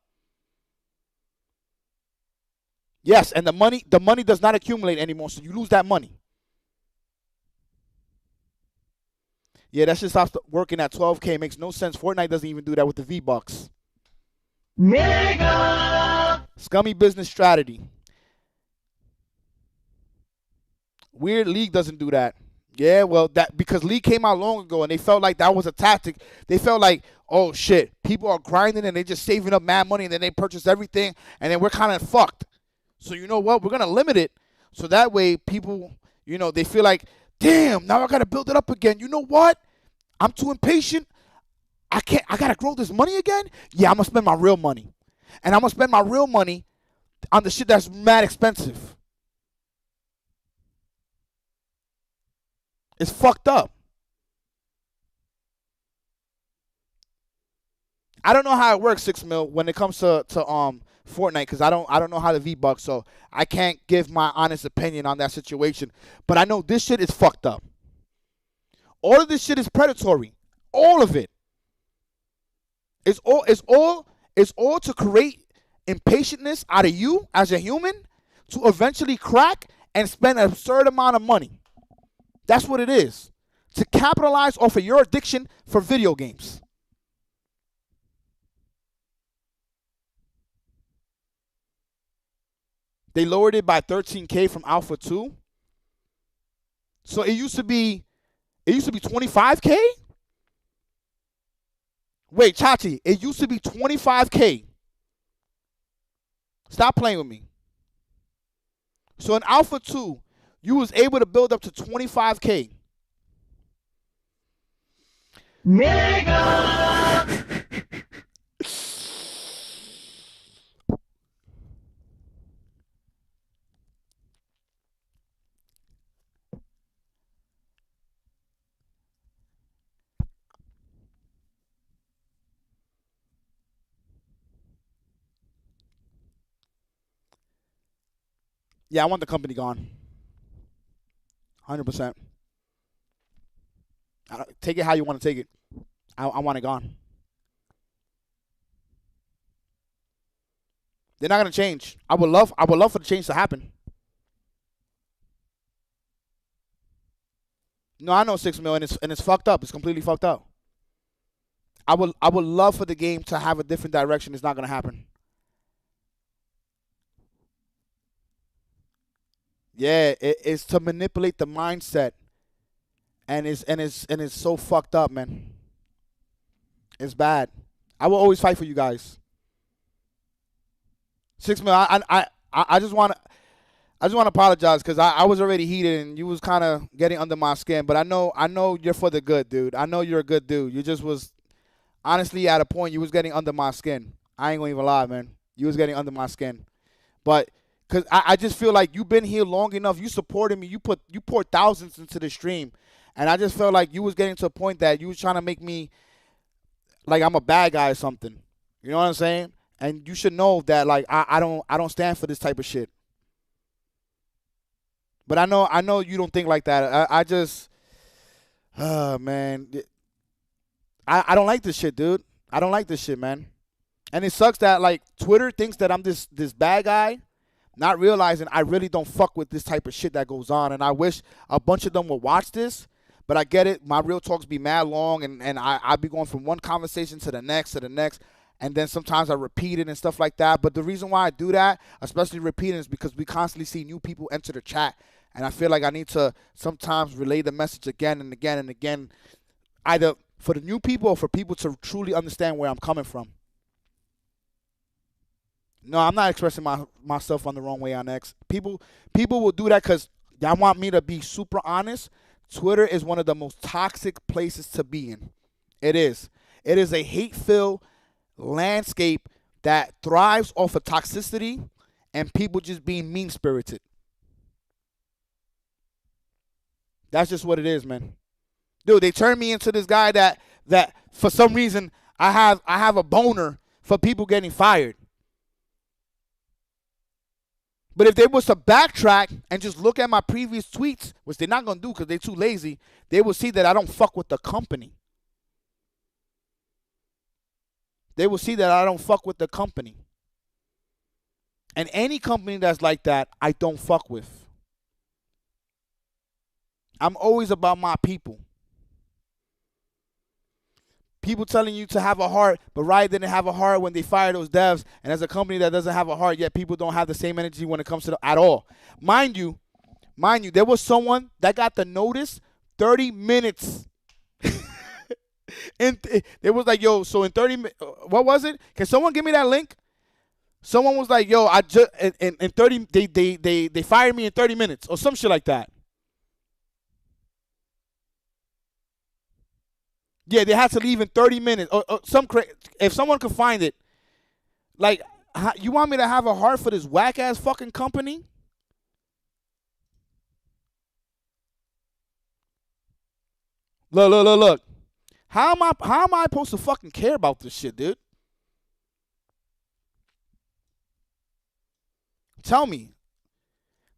Yes, and the money does not accumulate anymore, so you lose that money. Yeah, that shit stops working at 12K. It makes no sense. Fortnite doesn't even do that with the V-Bucks. Nigga! Scummy business strategy. Weird League doesn't do that. Yeah, well, that because League came out long ago and they felt like that was a tactic. They felt like, oh shit, people are grinding and they're just saving up mad money and then they purchase everything and then we're kind of fucked. So you know what? We're gonna limit it so that way people, they feel like, damn, now I gotta build it up again. You know what? I'm too impatient. I gotta grow this money again? Yeah, I'm gonna spend my real money. And I'm gonna spend my real money on the shit that's mad expensive. It's fucked up. I don't know how it works, 6 mil, when it comes to Fortnite, because I don't know how the V-Bucks, so I can't give my honest opinion on that situation. But I know this shit is fucked up. All of this shit is predatory. All of it. It's all to create impatientness out of you as a human to eventually crack and spend an absurd amount of money. That's what it is. To capitalize off of your addiction for video games. They lowered it by 13K from Alpha 2. So it used to be 25K? Wait, Chachi, it used to be 25K. Stop playing with me. So in Alpha 2, you was able to build up to 25K. Nigga! Yeah, I want the company gone. 100%. Take it how you want to take it. I want it gone. They're not gonna change. I would love for the change to happen. No, I know 6 million, and it's fucked up. It's completely fucked up. I would love for the game to have a different direction. It's not gonna happen. Yeah, it's to manipulate the mindset, and it's so fucked up, man. It's bad. I will always fight for you guys. 6 million. I just want to apologize because I was already heated and you was kind of getting under my skin. But I know you're for the good, dude. I know you're a good dude. You just was honestly at a point you was getting under my skin. I ain't gonna even lie, man. You was getting under my skin, but because I just feel like you've been here long enough. You supported me. You poured thousands into the stream, and I just felt like you was getting to a point that you was trying to make me like I'm a bad guy or something. You know what I'm saying? And you should know that like I don't stand for this type of shit. But I know you don't think like that. I just man. I don't like this shit, dude. I don't like this shit, man. And it sucks that like Twitter thinks that I'm this bad guy, not realizing I really don't fuck with this type of shit that goes on. And I wish a bunch of them would watch this. But I get it. My real talks be mad long, and I be going from one conversation to the next, and then sometimes I repeat it and stuff like that. But the reason why I do that, especially repeating, is because we constantly see new people enter the chat, and I feel like I need to sometimes relay the message again and again and again, either for the new people or for people to truly understand where I'm coming from. No, I'm not expressing myself on the wrong way on X. People will do that because y'all want me to be super honest. Twitter is one of the most toxic places to be in. It is. It is a hate-filled landscape that thrives off of toxicity and people just being mean-spirited. That's just what it is, man. Dude, they turned me into this guy that for some reason I have a boner for people getting fired. But if they was to backtrack and just look at my previous tweets, which they're not going to do because they're too lazy, they will see that I don't fuck with the company. They will see that I don't fuck with the company. And any company that's like that, I don't fuck with. I'm always about my people. People telling you to have a heart, but Riot didn't have a heart when they fired those devs. And as a company that doesn't have a heart, yet people don't have the same energy when it comes to at all. Mind you, there was someone that got the notice 30 minutes. And it was like, yo, so in 30 minutes, what was it? Can someone give me that link? Someone was like, yo, I just in 30, they fired me in 30 minutes or some shit like that. Yeah, they had to leave in 30 minutes. Or if someone could find it, like, you want me to have a heart for this whack-ass fucking company? Look. How am I supposed to fucking care about this shit, dude? Tell me.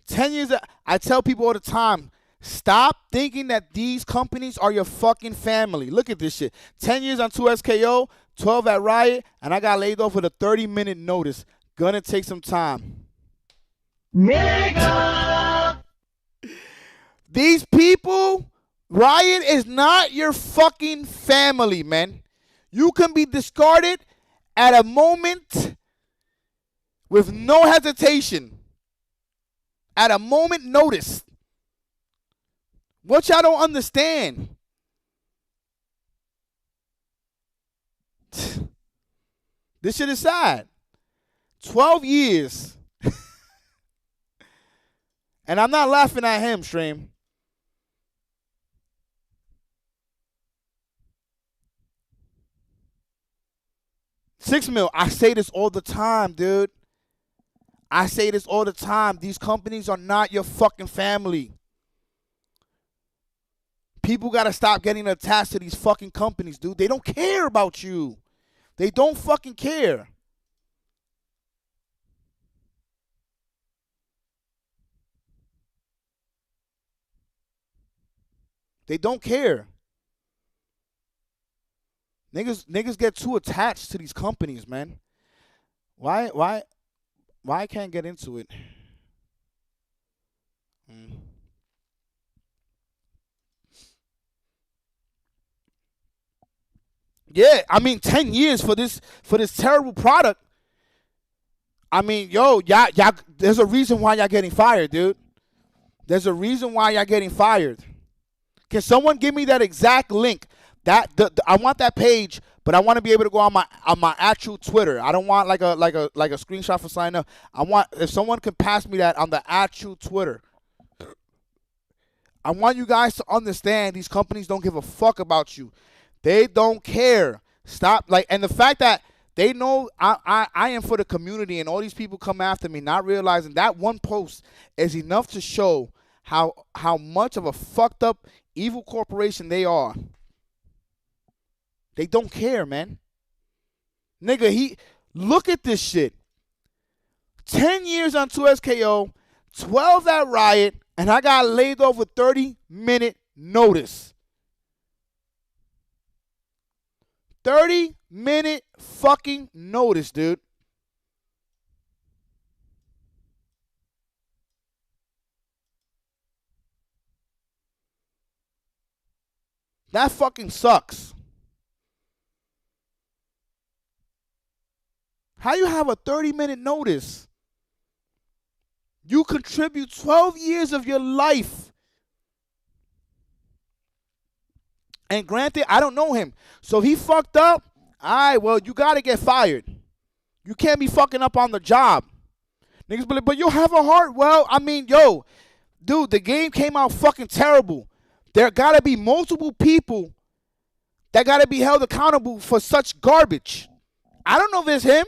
10 years, I tell people all the time, stop thinking that these companies are your fucking family. Look at this shit. 10 years on 2SKO, 12 at Riot, and I got laid off with a 30-minute notice. Gonna take some time. Nigga! These people, Riot is not your fucking family, man. You can be discarded at a moment with no hesitation. At a moment notice. What y'all don't understand? This shit is sad. 12 years. And I'm not laughing at him, Stream. $6 million. I say this all the time, dude. I say this all the time. These companies are not your fucking family. People got to stop getting attached to these fucking companies, dude. They don't care about you. They don't fucking care. They don't care. Niggas get too attached to these companies, man. Why I can't get into it? Yeah, I mean 10 years for this terrible product. I mean, y'all, there's a reason why y'all getting fired, dude. There's a reason why y'all getting fired. Can someone give me that exact link? I want that page, but I want to be able to go on my actual Twitter. I don't want like a screenshot for sign up. I want, if someone can pass me that on the actual Twitter. I want you guys to understand these companies don't give a fuck about you. They don't care. Stop, and the fact that they know I am for the community, and all these people come after me, not realizing that one post is enough to show how much of a fucked up evil corporation they are. They don't care, man. Nigga, look at this shit. 10 years on 2SKO, 12 at Riot, and I got laid off with 30-minute notice. 30-minute fucking notice, dude. That fucking sucks. How you have a 30-minute notice? You contribute 12 years of your life. And granted, I don't know him. So he fucked up. All right, well, you got to get fired. You can't be fucking up on the job. Niggas be like, but you have a heart. Well, I mean, yo, dude, the game came out fucking terrible. There got to be multiple people that got to be held accountable for such garbage. I don't know if it's him.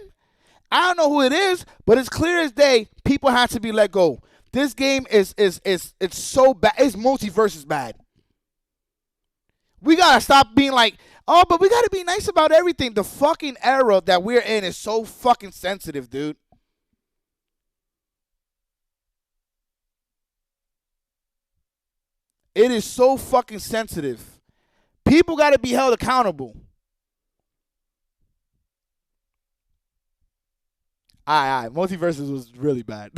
I don't know who it is, but it's clear as day people have to be let go. This game it's so bad. It's multiverse bad. We got to stop being like, oh, but we got to be nice about everything. The fucking era that we're in is so fucking sensitive, dude. It is so fucking sensitive. People got to be held accountable. All right. Multiverses was really bad.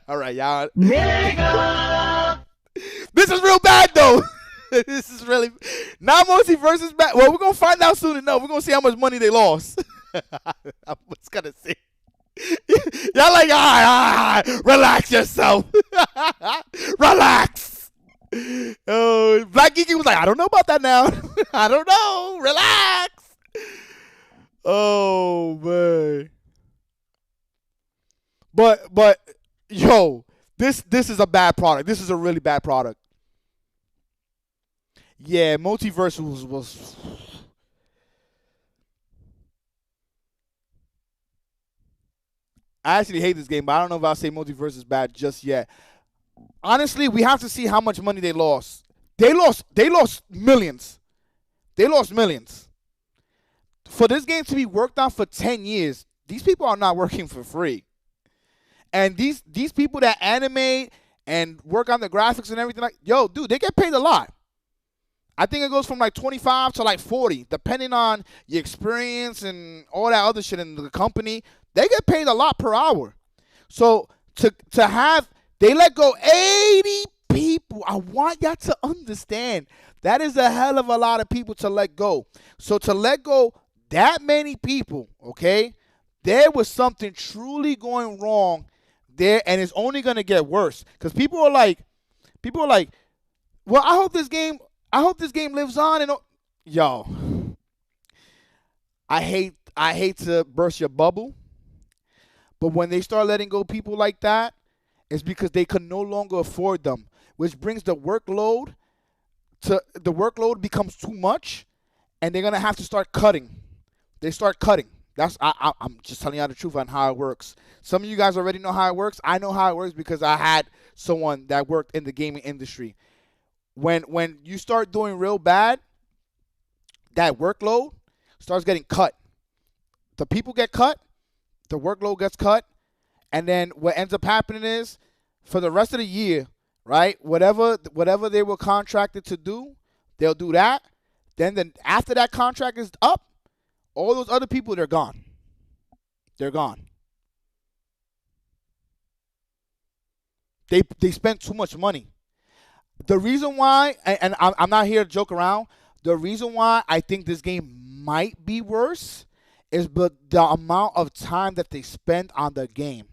All right, y'all. Nigga! This is real bad, though. This is really not Multiverses bad. Well, we're going to find out soon enough. We're going to see how much money they lost. I'm just going to see. Y'all like, all right, relax yourself. Relax. Oh, Black Geeky was like, I don't know about that now. I don't know. Relax. Oh, man. But yo, this is a bad product. This is a really bad product. Yeah, Multiverse was I actually hate this game, but I don't know if I'll say Multiverse is bad just yet. Honestly, we have to see how much money they lost. They lost millions. They lost millions. For this game to be worked on for 10 years, these people are not working for free. And these people that animate and work on the graphics and everything, like, yo, dude, they get paid a lot. I think it goes from like 25 to like 40, depending on your experience and all that other shit in the company. They get paid a lot per hour. So to have, they let go 80 people. I want y'all to understand that is a hell of a lot of people to let go. So to let go that many people, okay, there was something truly going wrong there, and it's only going to get worse. Because people are like, well, I hope this game lives on. And yo, I hate to burst your bubble, but when they start letting go people like that, it's because they can no longer afford them, which brings the workload becomes too much, and they're gonna have to start cutting. They start cutting. I'm just telling you the truth on how it works. Some of you guys already know how it works. I know how it works because I had someone that worked in the gaming industry. When you start doing real bad, that workload starts getting cut. The people get cut, the workload gets cut, and then what ends up happening is for the rest of the year, right? Whatever they were contracted to do, they'll do that. Then after that contract is up, all those other people, they're gone. They're gone. They spent too much money. The reason why, and I'm not here to joke around, the reason why I think this game might be worse is the amount of time that they spend on the game.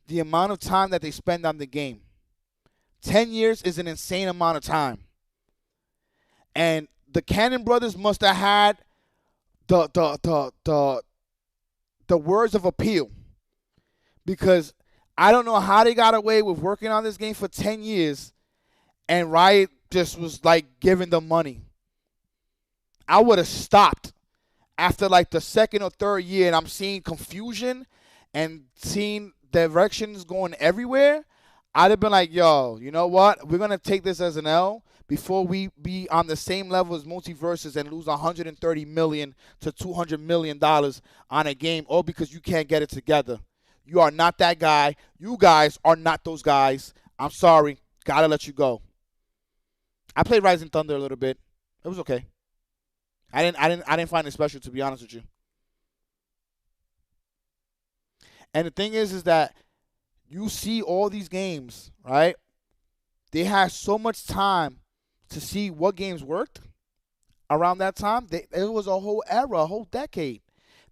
The amount of time that they spend on the game. 10 years is an insane amount of time. And the Cannon brothers must have had the words of appeal. Because I don't know how they got away with working on this game for 10 years and Riot just was like giving them money. I would have stopped after like the second or third year and I'm seeing confusion and seeing directions going everywhere. I'd have been like, yo, you know what? We're going to take this as an L before we be on the same level as Multiverses and lose $130 million to $200 million on a game, all because you can't get it together. You are not that guy. You guys are not those guys. I'm sorry. Gotta let you go. I played Rising Thunder a little bit. It was okay. I didn't find it special, to be honest with you. And the thing is that you see all these games, right? They had so much time to see what games worked around that time. It was a whole era, a whole decade.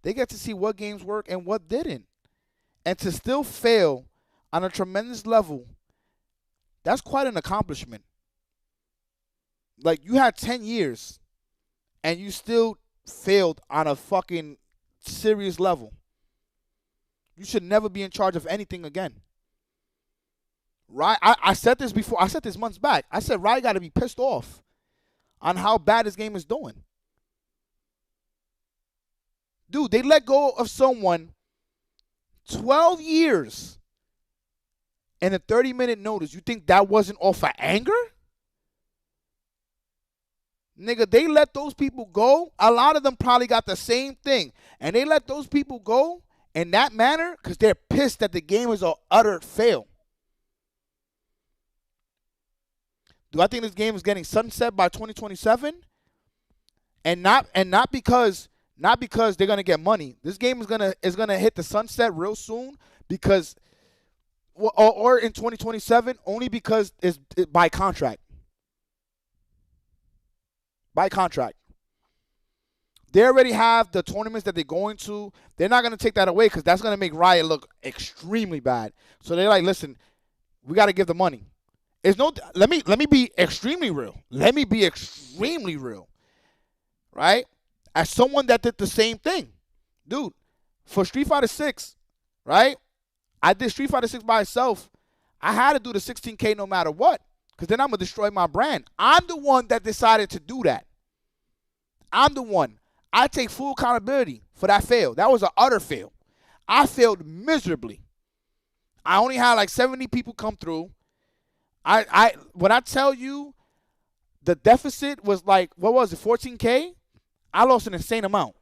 They get to see what games work and what didn't. And to still fail on a tremendous level, that's quite an accomplishment. Like, you had 10 years, and you still failed on a fucking serious level. You should never be in charge of anything again. Right? I said this before. I said this months back. I said Riot got to be pissed off on how bad this game is doing. Dude, they let go of someone 12 years and a 30-minute notice. You think that wasn't off of anger? Nigga, they let those people go. A lot of them probably got the same thing. And they let those people go in that manner because they're pissed that the game is an utter fail. Do I think this game is getting sunset by 2027? And not because they're gonna get money. This game is gonna hit the sunset real soon because, or in 2027 only because it's by contract. By contract. They already have the tournaments that they're going to. They're not gonna take that away because that's gonna make Riot look extremely bad. So they're like, listen, we gotta give the money. Let me be extremely real. Let me be extremely real. Right? As someone that did the same thing. Dude, for Street Fighter 6, right? I did Street Fighter 6 by itself. I had to do the 16K no matter what. Because then I'm going to destroy my brand. I'm the one that decided to do that. I'm the one. I take full accountability for that fail. That was an utter fail. I failed miserably. I only had like 70 people come through. When I tell you the deficit was like, what was it, 14K? I lost an insane amount.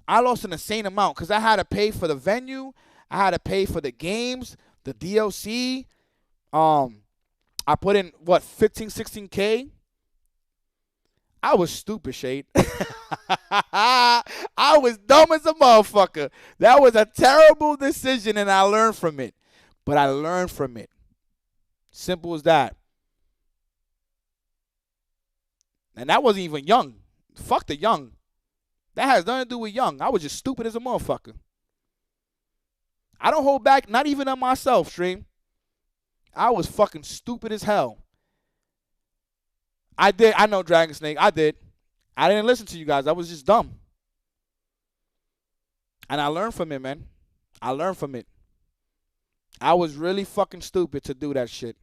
Because I had to pay for the venue. I had to pay for the games, the DLC. I put in, 15, 16K? I was stupid, Shade. I was dumb as a motherfucker. That was a terrible decision, and I learned from it. But I learned from it. Simple as that. And that wasn't even young. Fuck the young. That has nothing to do with young. I was just stupid as a motherfucker. I don't hold back, not even on myself, Stream. I was fucking stupid as hell. I know Dragon Snake. I did. I didn't listen to you guys. I was just dumb. And I learned from it, man. I learned from it. I was really fucking stupid to do that shit.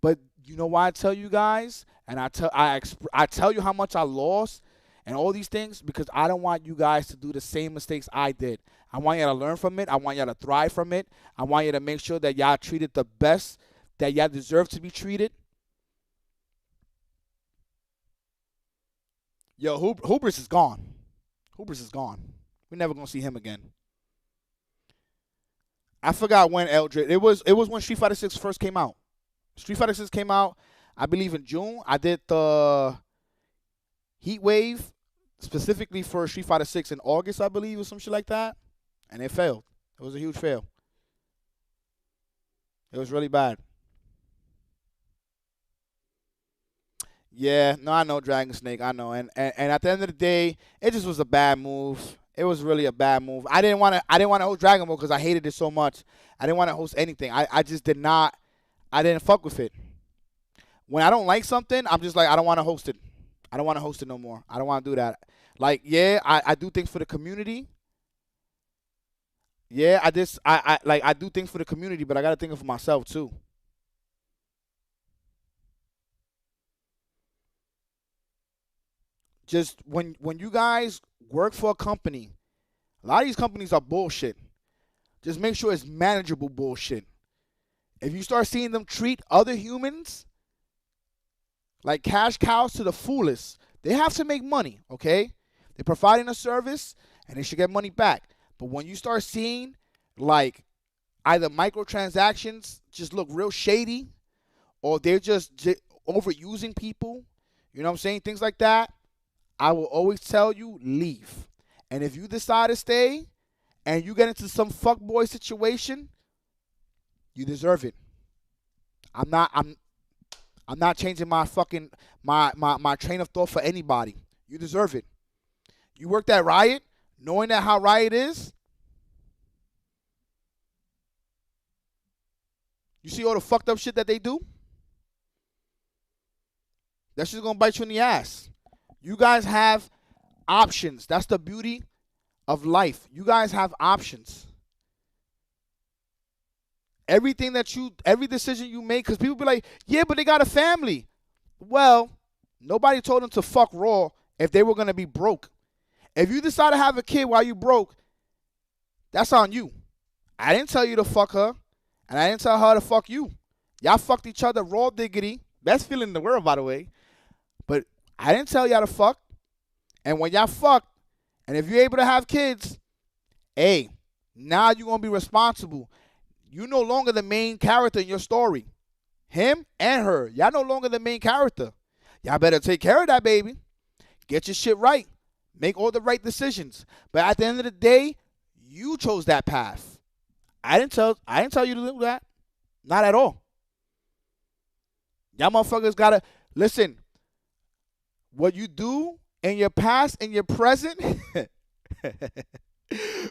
But you know why I tell you guys? And I tell you how much I lost and all these things because I don't want you guys to do the same mistakes I did. I want you to learn from it. I want you to thrive from it. I want you to make sure that y'all treated the best that y'all deserve to be treated. Yo, Hubris is gone. Hubris is gone. We're never going to see him again. I forgot when Eldritch. It was when Street Fighter 6 first came out. Street Fighter 6 came out, I believe, in June. I did the Heat Wave specifically for Street Fighter 6 in August, I believe, or some shit like that. And it failed. It was a huge fail. It was really bad. Yeah, no, I know Dragon Snake. I know. And at the end of the day, it just was a bad move. It was really a bad move. I didn't want to host Dragon Ball because I hated it so much. I didn't want to host anything. I just did not. I didn't fuck with it. When I don't like something, I'm just like, I don't want to host it. I don't want to host it no more. I don't want to do that. Like, yeah, I do things for the community. Yeah, I do things for the community, but I gotta think of for myself too. Just when you guys work for a company, a lot of these companies are bullshit. Just make sure it's manageable bullshit. If you start seeing them treat other humans like cash cows to the fullest, they have to make money, okay? They're providing a service, and they should get money back. But when you start seeing, like, either microtransactions just look real shady, or they're just overusing people, you know what I'm saying? Things like that, I will always tell you, leave. And if you decide to stay, and you get into some fuckboy situation, you deserve it. I'm not changing my fucking my train of thought for anybody. You deserve it. You worked at Riot, knowing that how Riot is. You see all the fucked up shit that they do? That's just gonna bite you in the ass. You guys have options. That's the beauty of life. You guys have options. Every decision you make, because people be like, yeah, but they got a family. Well, nobody told them to fuck Raw if they were gonna be broke. If you decide to have a kid while you broke, that's on you. I didn't tell you to fuck her, and I didn't tell her to fuck you. Y'all fucked each other raw diggity. Best feeling in the world, by the way. But I didn't tell y'all to fuck. And when y'all fucked, and if you're able to have kids, hey, now you're going to be responsible. You're no longer the main character in your story. Him and her, y'all no longer the main character. Y'all better take care of that baby. Get your shit right. Make all the right decisions. But at the end of the day, you chose that path. I didn't tell you to do that. Not at all. Y'all motherfuckers gotta listen. What you do in your past and your present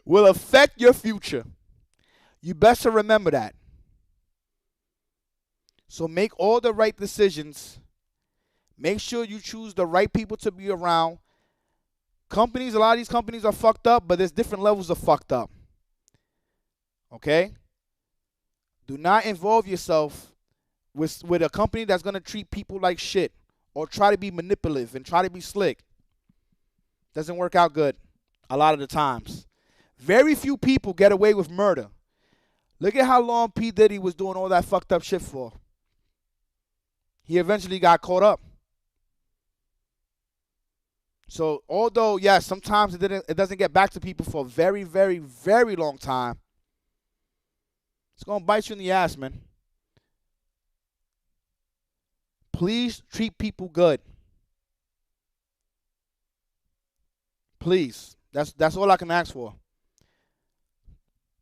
will affect your future. You best to remember that. So make all the right decisions. Make sure you choose the right people to be around. Companies, a lot of these companies are fucked up, but there's different levels of fucked up. Okay? Do not involve yourself with a company that's going to treat people like shit or try to be manipulative and try to be slick. Doesn't work out good a lot of the times. Very few people get away with murder. Look at how long P. Diddy was doing all that fucked up shit for. He eventually got caught up. So although, yes, sometimes it doesn't get back to people for a very, very, very long time, it's going to bite you in the ass, man. Please treat people good. Please. That's all I can ask for.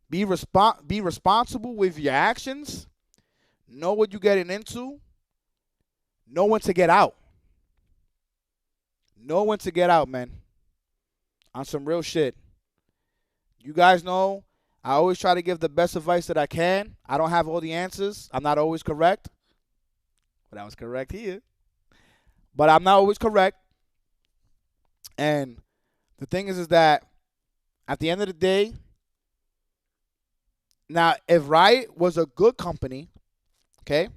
Be responsible with your actions. Know what you're getting into. Know when to get out. Know when to get out, man. On some real shit. You guys know I always try to give the best advice that I can. I don't have all the answers. I'm not always correct. But I was correct here. But I'm not always correct. And the thing is that at the end of the day, now if Riot was a good company, okay?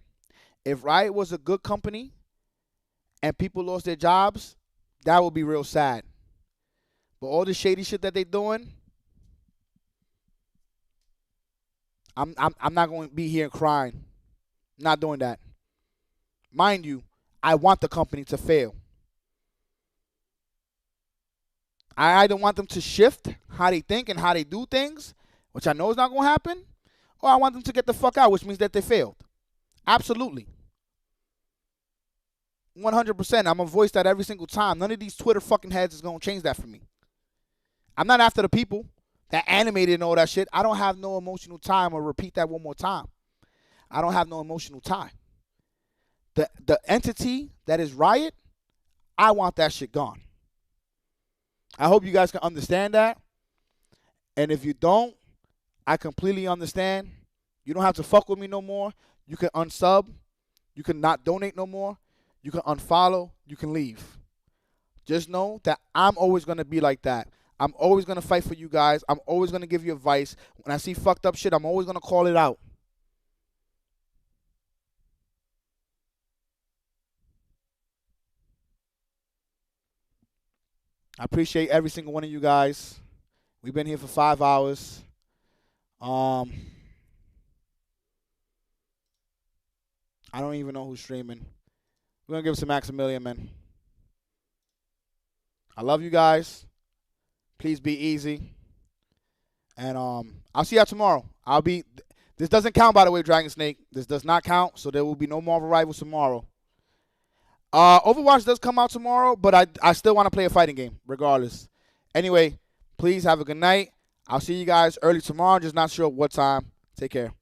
If Riot was a good company and people lost their jobs, that would be real sad. But all the shady shit that they're doing, I'm not going to be here crying. I'm not doing that. Mind you, I want the company to fail. I either want them to shift how they think and how they do things, which I know is not going to happen, or I want them to get the fuck out, which means that they failed. Absolutely. 100%. I'm going to voice that every single time. None of these Twitter fucking heads is going to change that for me. I'm not after the people that animated and all that shit. I don't have no emotional time, or repeat that one more time. I don't have no emotional time. The entity that is Riot, I want that shit gone. I hope you guys can understand that. And if you don't, I completely understand. You don't have to fuck with me no more. You can unsub. You can not donate no more. You can unfollow. You can leave. Just know that I'm always going to be like that. I'm always going to fight for you guys. I'm always going to give you advice. When I see fucked up shit, I'm always going to call it out. I appreciate every single one of you guys. We've been here for 5 hours. I don't even know who's streaming. We're going to give it to Maximilian, man. I love you guys. Please be easy. And I'll see y'all tomorrow. This doesn't count, by the way, Dragon Snake. This does not count, so there will be no Marvel Rivals tomorrow. Overwatch does come out tomorrow, but I still want to play a fighting game, regardless. Anyway, please have a good night. I'll see you guys early tomorrow. Just not sure what time. Take care.